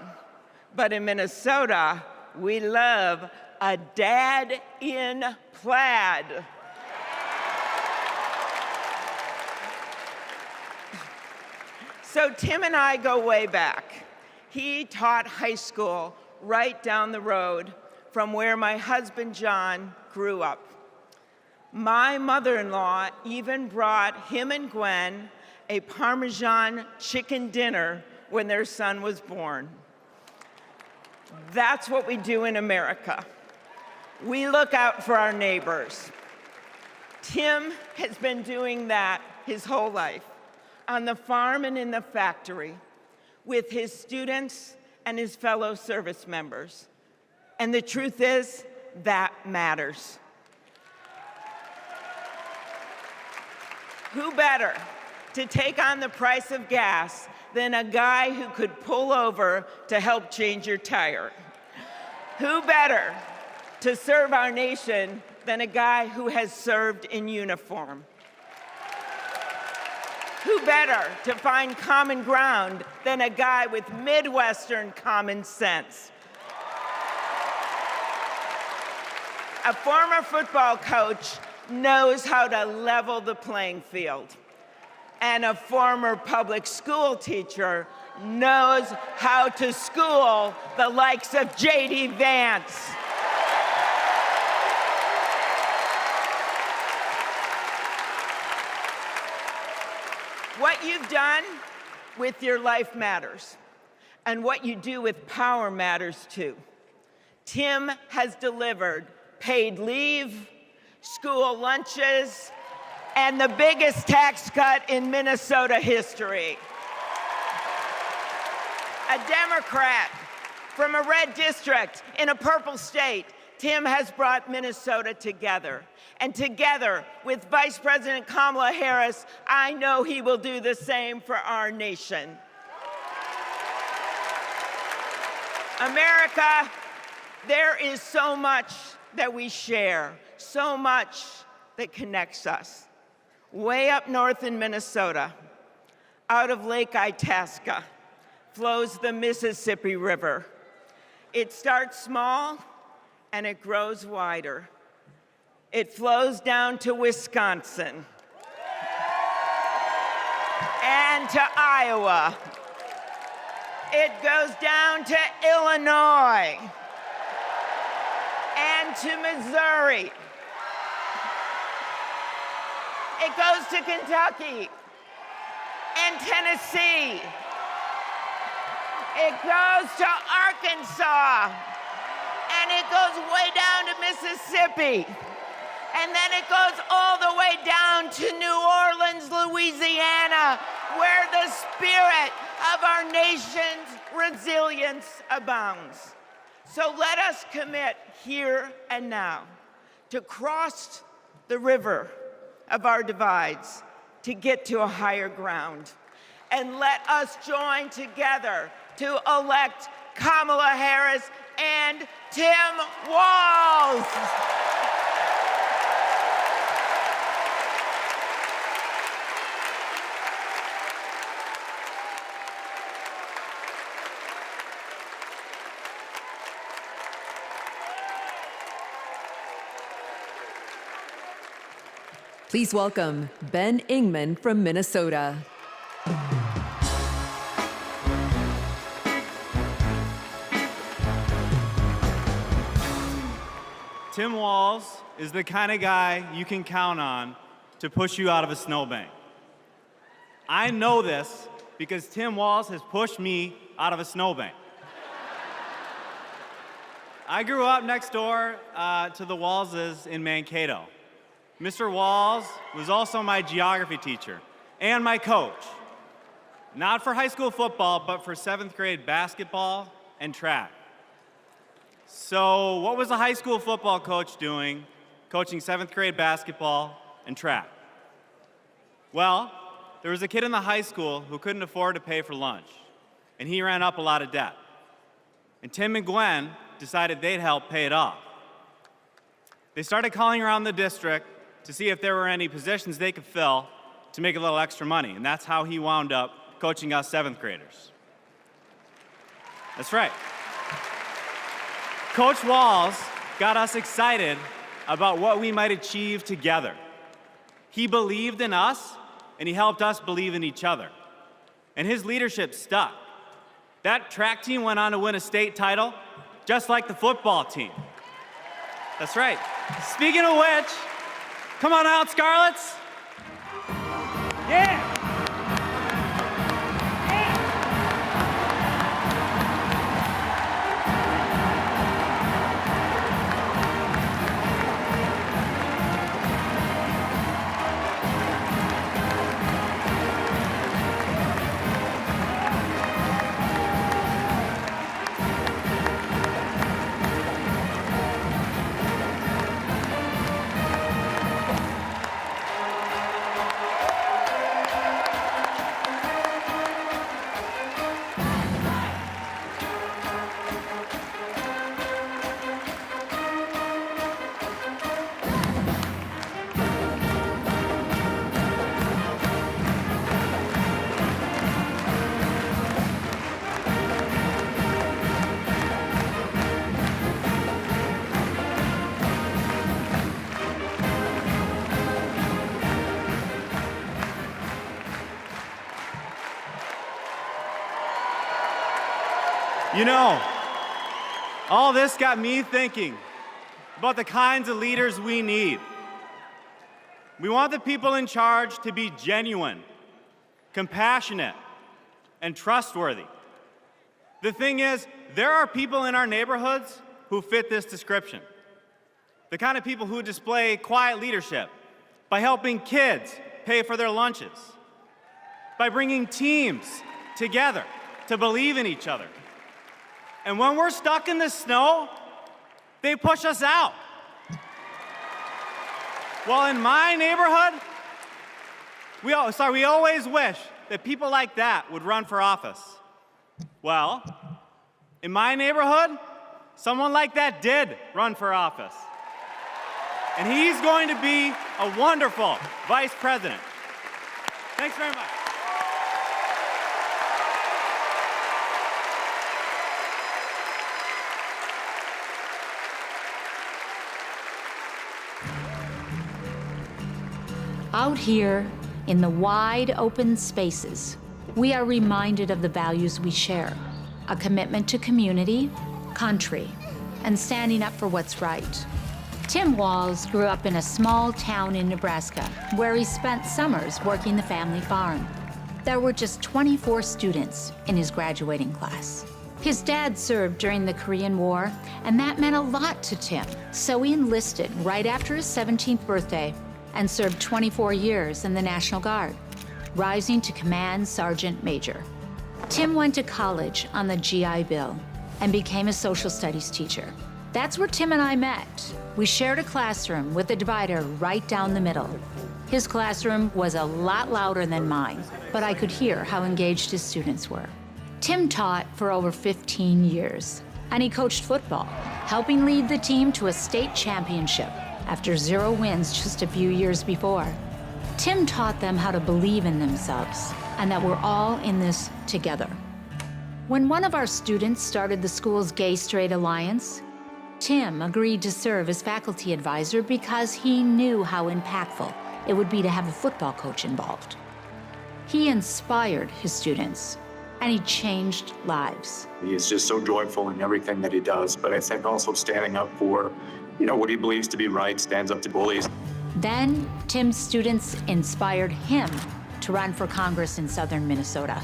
but in Minnesota, we love a dad in plaid. So Tim and I go way back. He taught high school right down the road from where my husband John grew up. My mother-in-law even brought him and Gwen a Parmesan chicken dinner when their son was born. That's what we do in America. We look out for our neighbors. Tim has been doing that his whole life, on the farm and in the factory, with his students and his fellow service members. And the truth is, that matters. Who better to take on the price of gas than a guy who could pull over to help change your tire? Who better to serve our nation than a guy who has served in uniform? Who better to find common ground than a guy with Midwestern common sense? A former football coach knows how to level the playing field. And a former public school teacher knows how to school the likes of J.D. Vance. What you've done with your life matters, and what you do with power matters too. Tim has delivered paid leave, school lunches, and the biggest tax cut in Minnesota history. A Democrat from a red district in a purple state, Tim has brought Minnesota together. And together with Vice President Kamala Harris, I know he will do the same for our nation. America, there is so much that we share, so much that connects us. Way up north in Minnesota, out of Lake Itasca, flows the Mississippi River. It starts small and it grows wider. It flows down to Wisconsin and to Iowa. It goes down to Illinois and to Missouri. It goes to Kentucky and Tennessee. It goes to Arkansas, and it goes way down to Mississippi. And then it goes all the way down to New Orleans, Louisiana, where the spirit of our nation's resilience abounds. So let us commit here and now to cross the river of our divides to get to a higher ground. And let us join together to elect Kamala Harris and Tim Walz. Please welcome Ben Ingman from Minnesota. Tim Walz is the kind of guy you can count on to push you out of a snowbank. I know this because Tim Walz has pushed me out of a snowbank. I grew up next door to the Walzes in Mankato. Mr. Walz was also my geography teacher and my coach. Not for high school football, but for 7th grade basketball and track. So what was a high school football coach doing, coaching 7th grade basketball and track? Well, there was a kid in the high school who couldn't afford to pay for lunch, and he ran up a lot of debt. And Tim and Gwen decided they'd help pay it off. They started calling around the district to see if there were any positions they could fill to make a little extra money, and that's how he wound up coaching us 7th graders. That's right. Coach Walz got us excited about what we might achieve together. He believed in us, and he helped us believe in each other. And his leadership stuck. That track team went on to win a state title, just like the football team. That's right. Speaking of which, come on out, Scarlets. Yeah! You know, all this got me thinking about the kinds of leaders we need. We want the people in charge to be genuine, compassionate, and trustworthy. The thing is, there are people in our neighborhoods who fit this description. The kind of people who display quiet leadership, by helping kids pay for their lunches, by bringing teams together to believe in each other. And when we're stuck in the snow, they push us out. Well, in my neighborhood, we always wish that people like that would run for office. Well, in my neighborhood, someone like that did run for office. And he's going to be a wonderful vice president. Thanks very much. Out here in the wide open spaces, we are reminded of the values we share: a commitment to community, country, and standing up for what's right. Tim Walz grew up in a small town in Nebraska where he spent summers working the family farm. There were just 24 students in his graduating class. His dad served during the Korean War, and that meant a lot to Tim. So he enlisted right after his 17th birthday and served 24 years in the National Guard, rising to Command Sergeant Major. Tim went to college on the GI Bill and became a social studies teacher. That's where Tim and I met. We shared a classroom with a divider right down the middle. His classroom was a lot louder than mine, but I could hear how engaged his students were. Tim taught for over 15 years, and he coached football, helping lead the team to a state championship after 0 wins just a few years before. Tim taught them how to believe in themselves and that we're all in this together. When one of our students started the school's Gay-Straight Alliance, Tim agreed to serve as faculty advisor because he knew how impactful it would be to have a football coach involved. He inspired his students, and he changed lives. He is just so joyful in everything that he does, but I think also standing up for what he believes to be right, stands up to bullies. Then, Tim's students inspired him to run for Congress in southern Minnesota.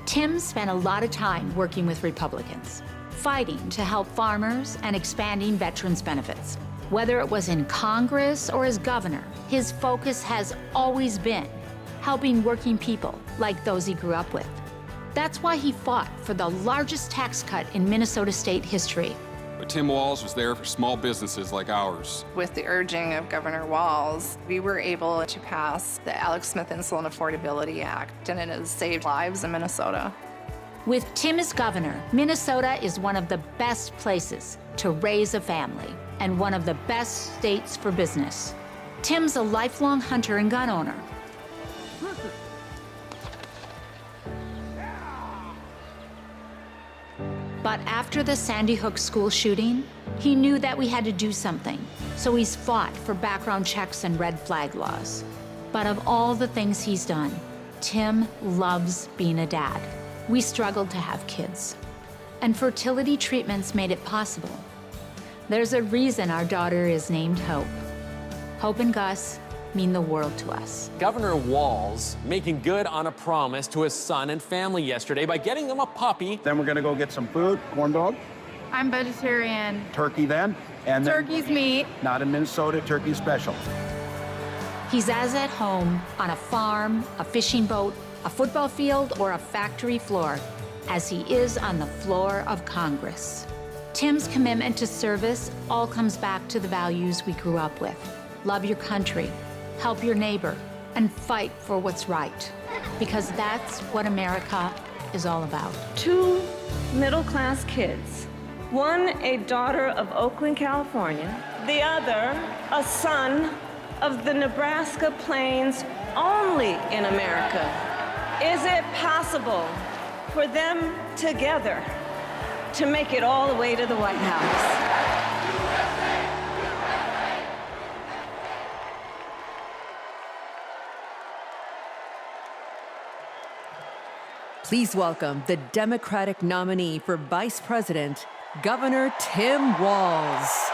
Tim spent a lot of time working with Republicans, fighting to help farmers and expanding veterans' benefits. Whether it was in Congress or as governor, his focus has always been helping working people like those he grew up with. That's why he fought for the largest tax cut in Minnesota state history. But Tim Walz was there for small businesses like ours. With the urging of Governor Walz, we were able to pass the Alex Smith Insulin Affordability Act, and it has saved lives in Minnesota. With Tim as governor, Minnesota is one of the best places to raise a family and one of the best states for business. Tim's a lifelong hunter and gun owner. But after the Sandy Hook school shooting, he knew that we had to do something. So he's fought for background checks and red flag laws. But of all the things he's done, Tim loves being a dad. We struggled to have kids, and fertility treatments made it possible. There's a reason our daughter is named Hope. Hope and Gus mean the world to us. Governor Walz making good on a promise to his son and family yesterday by getting them a puppy. Then we're gonna go get some food, corn dog. I'm vegetarian. Turkey then. And Turkey's meat. Not in Minnesota, turkey's special. He's as at home on a farm, a fishing boat, a football field, or a factory floor as he is on the floor of Congress. Tim's commitment to service all comes back to the values we grew up with. Love your country, help your neighbor, and fight for what's right. Because that's what America is all about. 2 middle-class kids. One, a daughter of Oakland, California. The other, a son of the Nebraska Plains, only in America. Is it possible for them together to make it all the way to the White House? Please welcome the Democratic nominee for Vice President, Governor Tim Walz.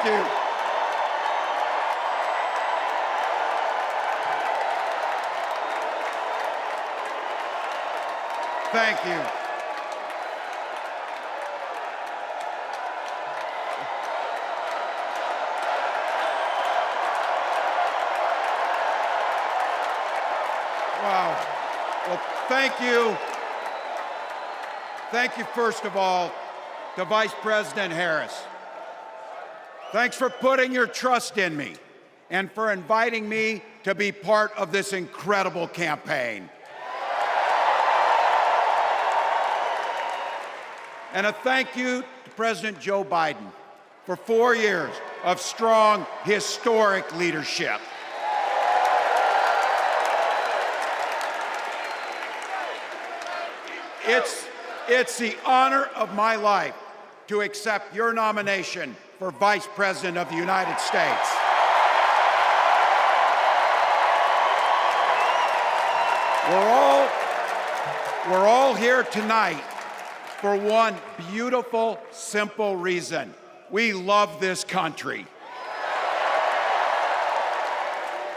you. Thank you. Wow. Well, thank you. Thank you, first of all, to Vice President Harris. Thanks for putting your trust in me and for inviting me to be part of this incredible campaign. And a thank you to President Joe Biden for 4 years of strong, historic leadership. It's the honor of my life to accept your nomination for Vice President of the United States. We're all here tonight for one beautiful, simple reason. We love this country.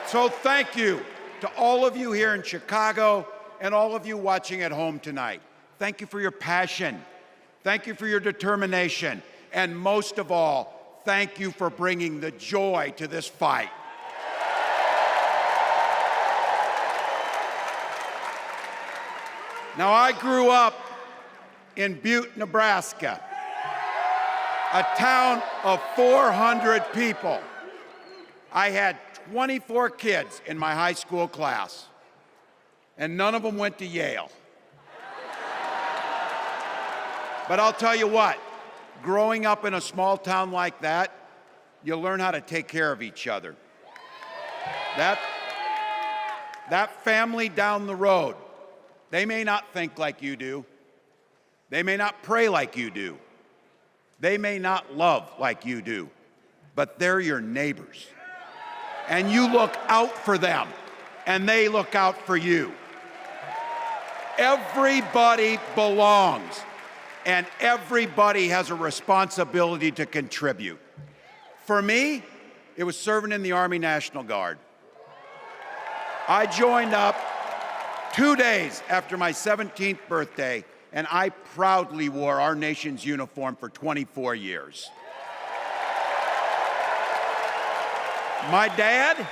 So thank you to all of you here in Chicago and all of you watching at home tonight. Thank you for your passion. Thank you for your determination. And most of all, thank you for bringing the joy to this fight. Now, I grew up in Butte, Nebraska, a town of 400 people. I had 24 kids in my high school class, and none of them went to Yale. But I'll tell you what, growing up in a small town like that, you learn how to take care of each other. That family down the road, they may not think like you do. They may not pray like you do. They may not love like you do, but they're your neighbors. And you look out for them, and they look out for you. Everybody belongs, and everybody has a responsibility to contribute. For me, it was serving in the Army National Guard. I joined up 2 days after my 17th birthday, and I proudly wore our nation's uniform for 24 years. My dad,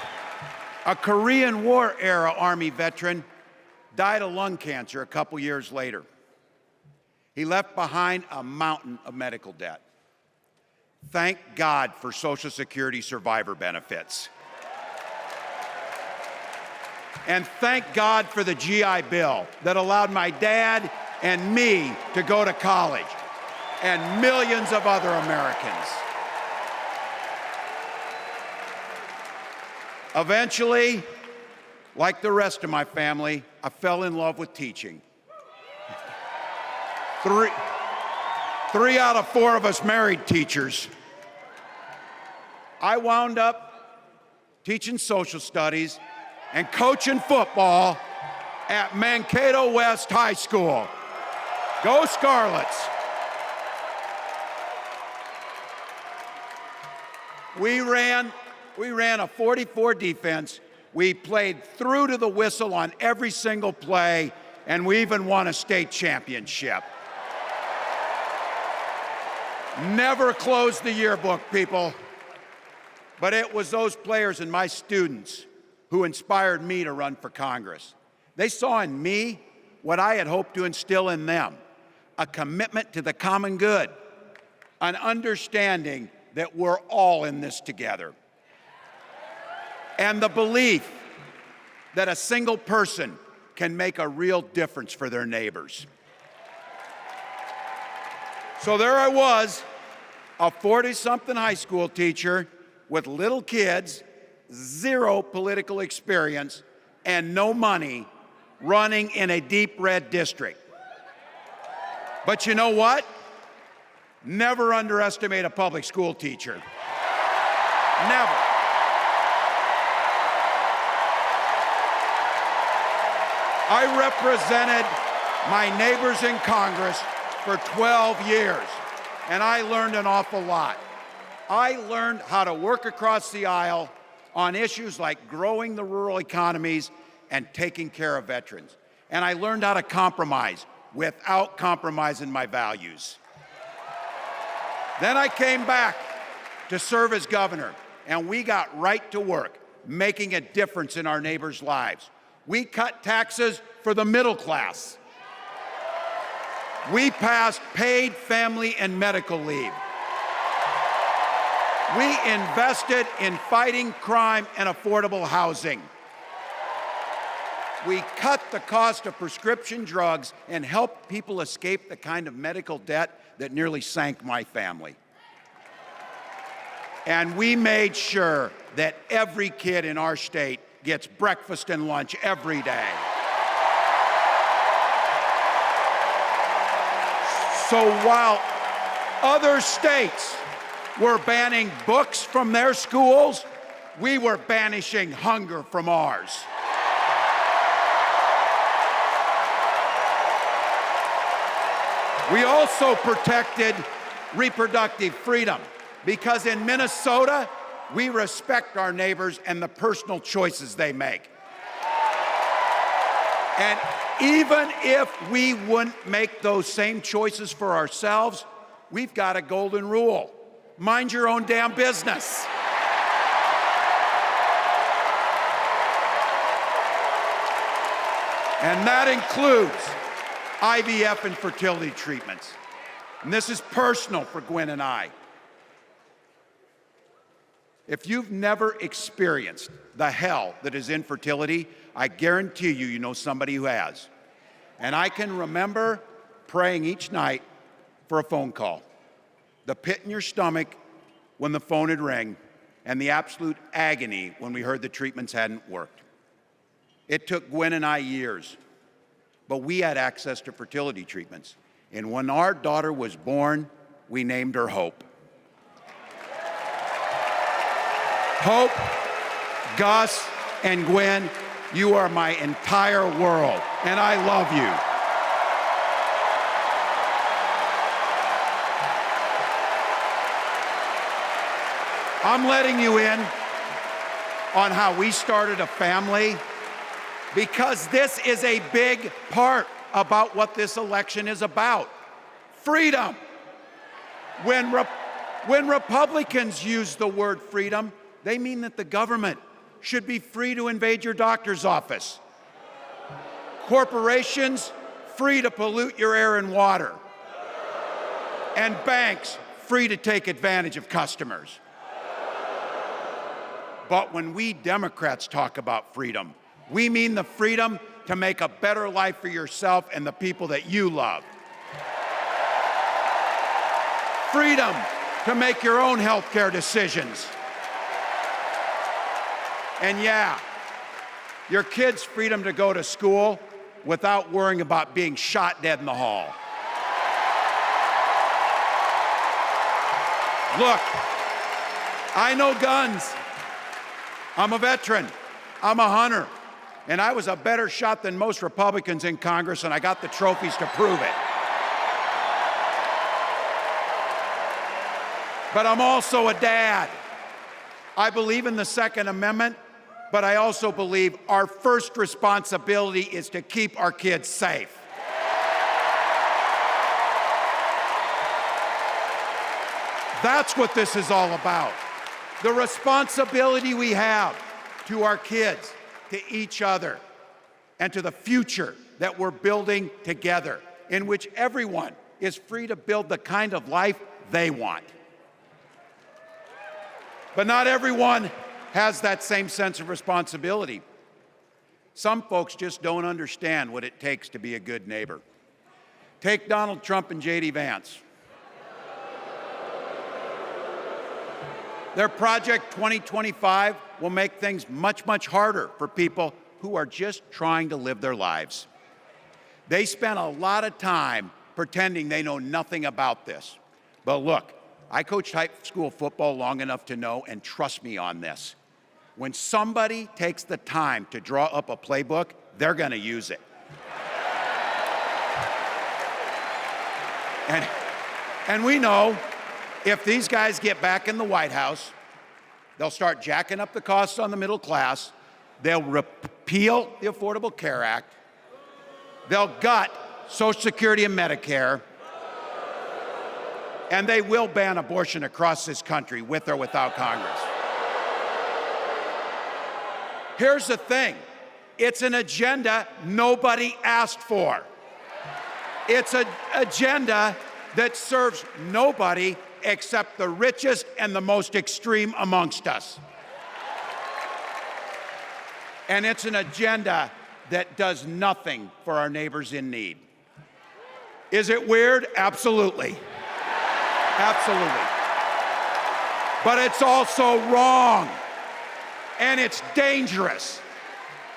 a Korean War era Army veteran, died of lung cancer a couple years later. He left behind a mountain of medical debt. Thank God for Social Security survivor benefits. And thank God for the GI Bill that allowed my dad and me to go to college, and millions of other Americans. Eventually, like the rest of my family, I fell in love with teaching. Three out of 4 of us married teachers. I wound up teaching social studies and coaching football at Mankato West High School. Go Scarlets! We ran a 44 defense. We played through to the whistle on every single play, and we even won a state championship. Never closed the yearbook, people. But it was those players and my students who inspired me to run for Congress. They saw in me what I had hoped to instill in them, a commitment to the common good, an understanding that we're all in this together, and the belief that a single person can make a real difference for their neighbors. So there I was, a 40-something high school teacher with little kids, 0 political experience, and no money, running in a deep red district. But you know what? Never underestimate a public school teacher. Never. I represented my neighbors in Congress for 12 years, and I learned an awful lot. I learned how to work across the aisle on issues like growing the rural economies and taking care of veterans. And I learned how to compromise without compromising my values. Then I came back to serve as governor, and we got right to work, making a difference in our neighbors' lives. We cut taxes for the middle class. We passed paid family and medical leave. We invested in fighting crime and affordable housing. We cut the cost of prescription drugs and helped people escape the kind of medical debt that nearly sank my family. And we made sure that every kid in our state gets breakfast and lunch every day. So while other states were banning books from their schools, we were banishing hunger from ours. We also protected reproductive freedom because in Minnesota, we respect our neighbors and the personal choices they make. And even if we wouldn't make those same choices for ourselves, we've got a golden rule. Mind your own damn business. And that includes IVF and fertility treatments. And this is personal for Gwen and I. If you've never experienced the hell that is infertility, I guarantee you, you know somebody who has. And I can remember praying each night for a phone call. The pit in your stomach when the phone would ring, and the absolute agony when we heard the treatments hadn't worked. It took Gwen and I years, but we had access to fertility treatments. And when our daughter was born, we named her Hope. Hope, Gus, and Gwen, you are my entire world, and I love you. I'm letting you in on how we started a family because this is a big part about what this election is about. Freedom. When Republicans use the word freedom, they mean that the government should be free to invade your doctor's office. Corporations free to pollute your air and water. And banks free to take advantage of customers. But when we Democrats talk about freedom, we mean the freedom to make a better life for yourself and the people that you love. Freedom to make your own health care decisions. And yeah, your kids' freedom to go to school without worrying about being shot dead in the hall. Look, I know guns. I'm a veteran. I'm a hunter. And I was a better shot than most Republicans in Congress, and I got the trophies to prove it. But I'm also a dad. I believe in the Second Amendment, but I also believe our first responsibility is to keep our kids safe. That's what this is all about. The responsibility we have to our kids, to each other, and to the future that we're building together, in which everyone is free to build the kind of life they want. But not everyone has that same sense of responsibility. Some folks just don't understand what it takes to be a good neighbor. Take Donald Trump and J.D. Vance. Their Project 2025 will make things much, much harder for people who are just trying to live their lives. They spent a lot of time pretending they know nothing about this. But look, I coached high school football long enough to know, and trust me on this, when somebody takes the time to draw up a playbook, they're going to use it. And we know If these guys get back in the White House, they'll start jacking up the costs on the middle class. They'll repeal the Affordable Care Act. They'll gut Social Security and Medicare. And they will ban abortion across this country, with or without Congress. Here's the thing. It's an agenda nobody asked for. It's an agenda that serves nobody except the richest and the most extreme amongst us. And it's an agenda that does nothing for our neighbors in need. Is it weird? Absolutely. Absolutely. But it's also wrong. And it's dangerous.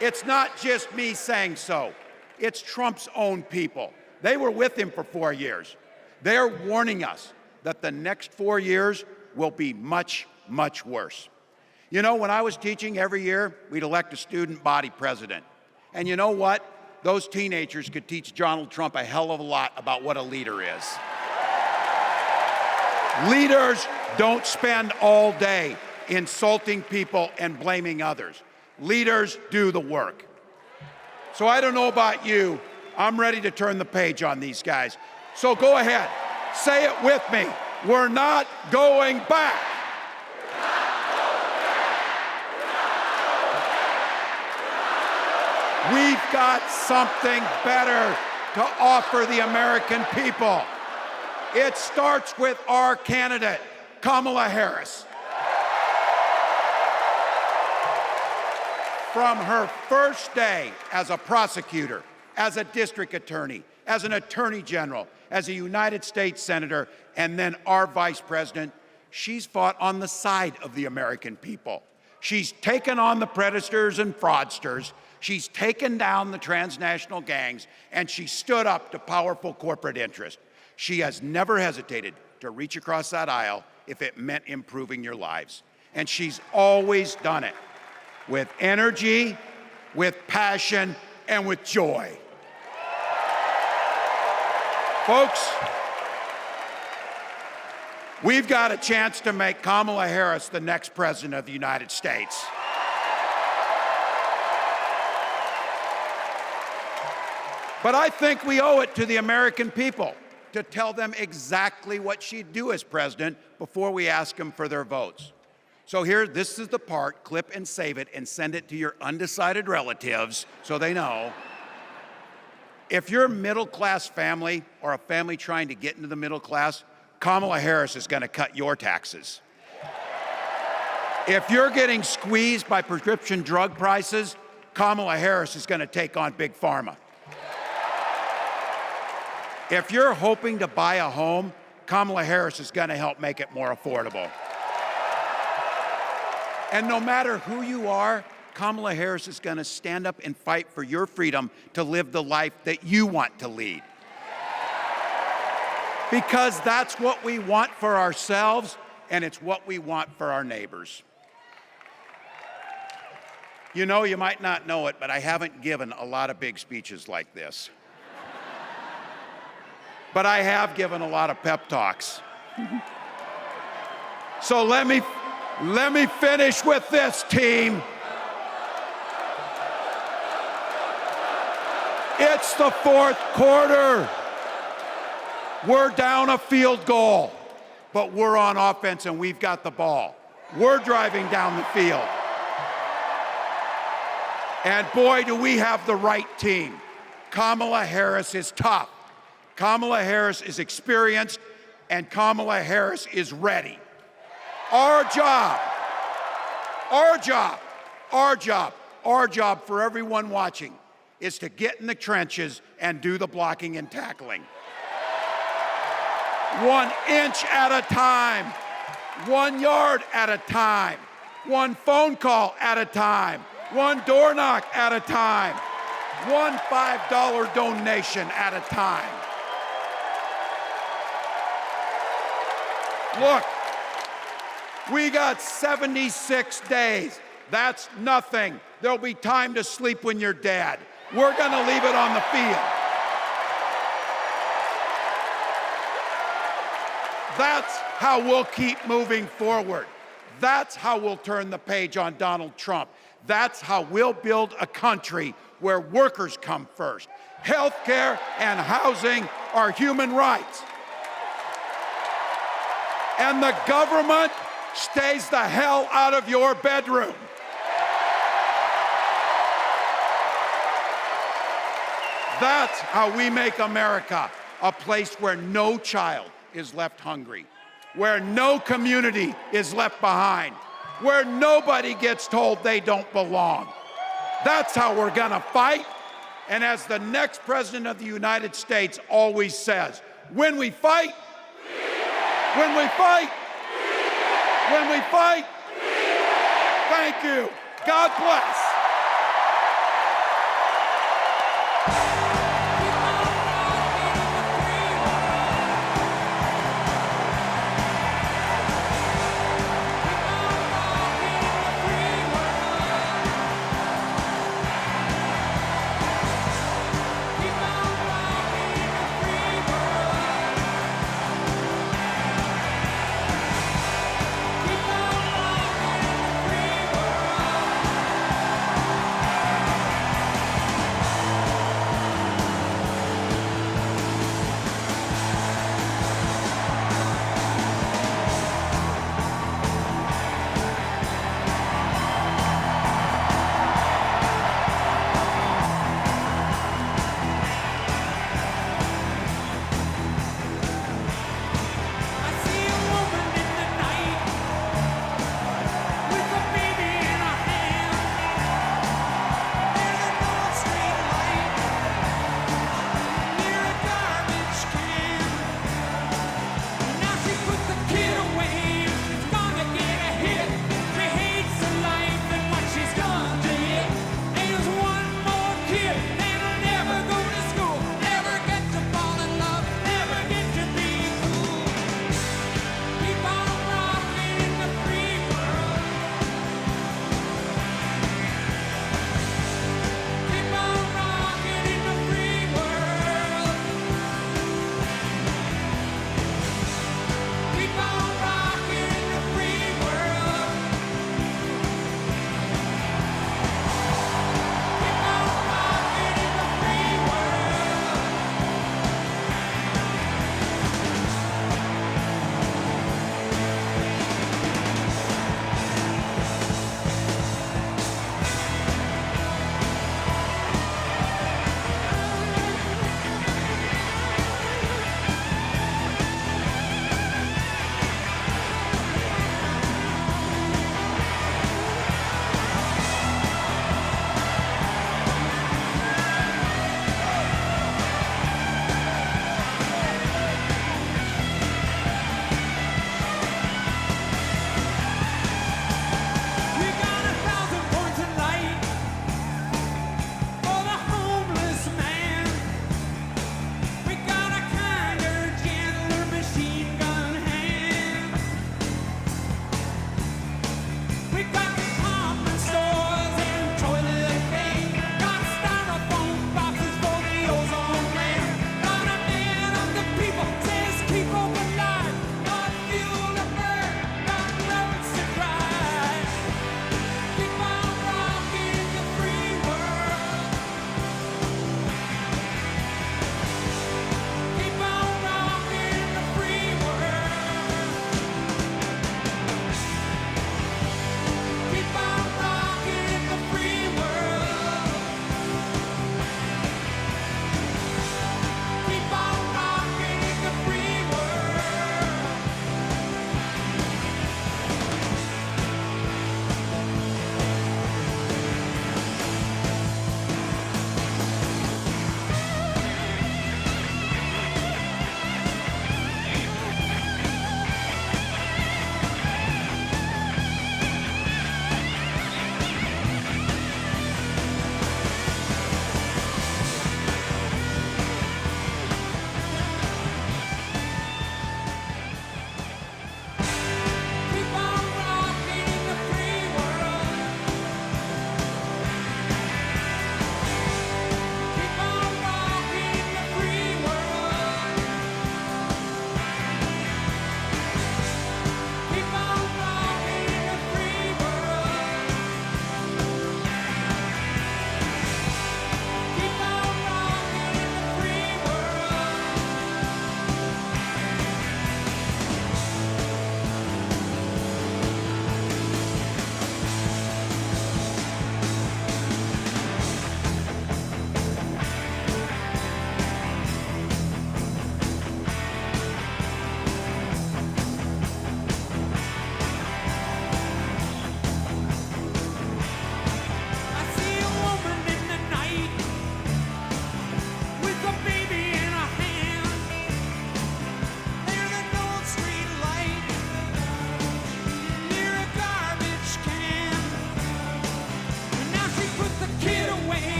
It's not just me saying so. It's Trump's own people. They were with him for 4 years. They're warning us that the next 4 years will be much, much worse. You know, when I was teaching every year, we'd elect a student body president. And you know what? Those teenagers could teach Donald Trump a hell of a lot about what a leader is. Leaders don't spend all day insulting people and blaming others. Leaders do the work. So I don't know about you, I'm ready to turn the page on these guys. So go ahead, say it with me. We're not going back. We've got something better to offer the American people. It starts with our candidate, Kamala Harris. From her first day as a prosecutor, as a district attorney, as an attorney general, as a United States senator, and then our vice president, she's fought on the side of the American people. She's taken on the predators and fraudsters. She's taken down the transnational gangs, and she stood up to powerful corporate interests. She has never hesitated to reach across that aisle if it meant improving your lives. And she's always done it with energy, with passion, and with joy. Folks, we've got a chance to make Kamala Harris the next president of the United States. But I think we owe it to the American people to tell them exactly what she'd do as president before we ask them for their votes. So here, this is the part, clip and save it and send it to your undecided relatives so they know. If you're a middle-class family or a family trying to get into the middle class, Kamala Harris is going to cut your taxes. If you're getting squeezed by prescription drug prices, Kamala Harris is going to take on Big Pharma. If you're hoping to buy a home, Kamala Harris is going to help make it more affordable. And no matter who you are, Kamala Harris is going to stand up and fight for your freedom to live the life that you want to lead. Because that's what we want for ourselves, and it's what we want for our neighbors. You know, you might not know it, but I haven't given a lot of big speeches like this. But I have given a lot of pep talks. So let me finish with this, team. It's the fourth quarter. We're down a field goal, but we're on offense and we've got the ball. We're driving down the field. And boy, do we have the right team. Kamala Harris is tough. Kamala Harris is experienced, and Kamala Harris is ready. Our job for everyone watching is to get in the trenches and do the blocking and tackling. 1 inch at a time, 1 yard at a time, 1 phone call at a time, 1 door knock at a time, 1 $5 donation at a time. Look, we got 76 days. That's nothing. There'll be time to sleep when you're dead. We're going to leave it on the field. That's how we'll keep moving forward. That's how we'll turn the page on Donald Trump. That's how we'll build a country where workers come first. Healthcare and housing are human rights. And the government stays the hell out of your bedroom. That's how we make America a place where no child is left hungry, where no community is left behind, where nobody gets told they don't belong. That's how we're gonna fight. And as the next president of the United States always says, when we fight, when we fight, when we fight, thank you. God bless.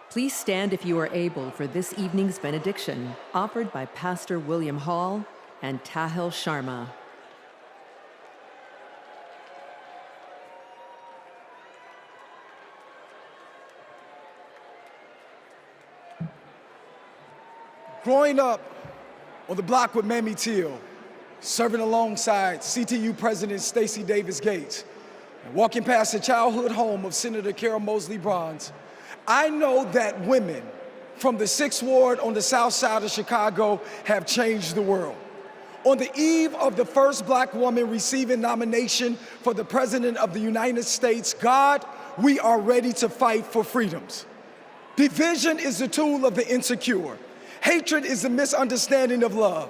Please stand if you are able for this evening's benediction, offered by Pastor William Hall and Tahil Sharma. Growing up on the block with Mamie Till, serving alongside CTU President Stacey Davis Gates, and walking past the childhood home of Senator Carol Moseley Bronze, I know that women from the 6th Ward on the south side of Chicago have changed the world. On the eve of the first black woman receiving nomination for the President of the United States, God, we are ready to fight for freedoms. Division is the tool of the insecure. Hatred is the misunderstanding of love.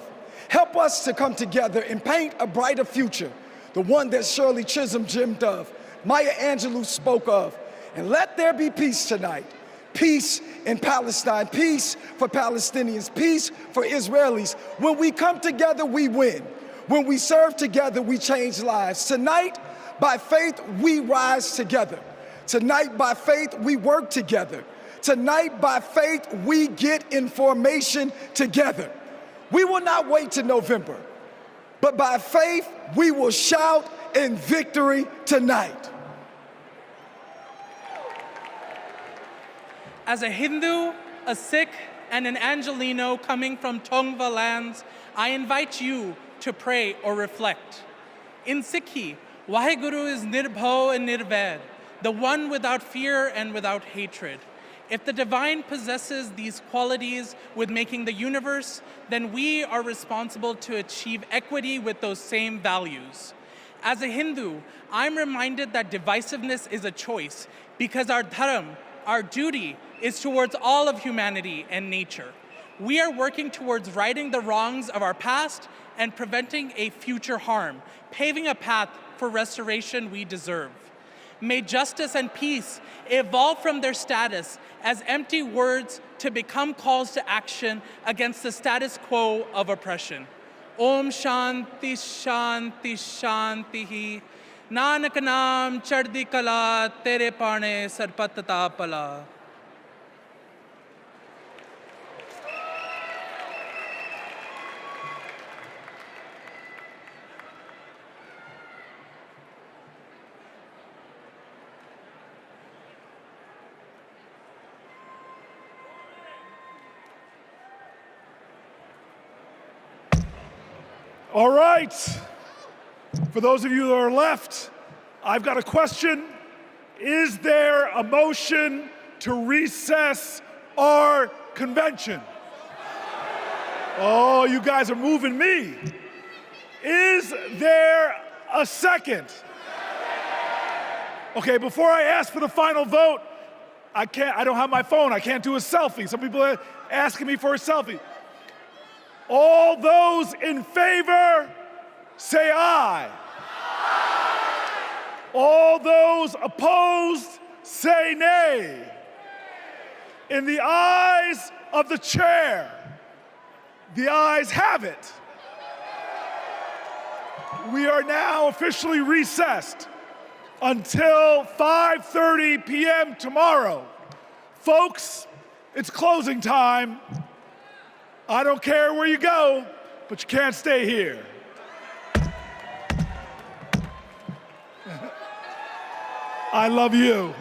Help us to come together and paint a brighter future, the one that Shirley Chisholm dreamed of, Maya Angelou spoke of. And let there be peace tonight. Peace in Palestine, peace for Palestinians, peace for Israelis. When we come together, we win. When we serve together, we change lives. Tonight, by faith, we rise together. Tonight, by faith, we work together. Tonight, by faith, we get information together. We will not wait till November, but by faith, we will shout in victory tonight. As a Hindu, a Sikh, and an Angelino coming from Tongva lands, I invite you to pray or reflect. In Sikhi, Waheguru is Nirbhau and Nirvaid, the one without fear and without hatred. If the divine possesses these qualities with making the universe, then we are responsible to achieve equity with those same values. As a Hindu, I'm reminded that divisiveness is a choice because our dharam, our duty, is towards all of humanity and nature. We are working towards righting the wrongs of our past and preventing a future harm, paving a path for restoration we deserve. May justice and peace evolve from their status as empty words to become calls to action against the status quo of oppression. Om Shanti Shanti Shanti Nanak Naam Chardi Kala Tere Pane Sarpatata Pala. All right, for those of you that are left, I've got a question. Is there a motion to recess our convention? Oh, you guys are moving me. Is there a second? Okay, before I ask for the final vote, I don't have my phone, I can't do a selfie. Some people are asking me for a selfie. All those in favor, say aye. All those opposed, say nay. In the eyes of the chair, the ayes have it. We are now officially recessed until 5:30 p.m. tomorrow. Folks, it's closing time. I don't care where you go, but you can't stay here. I love you.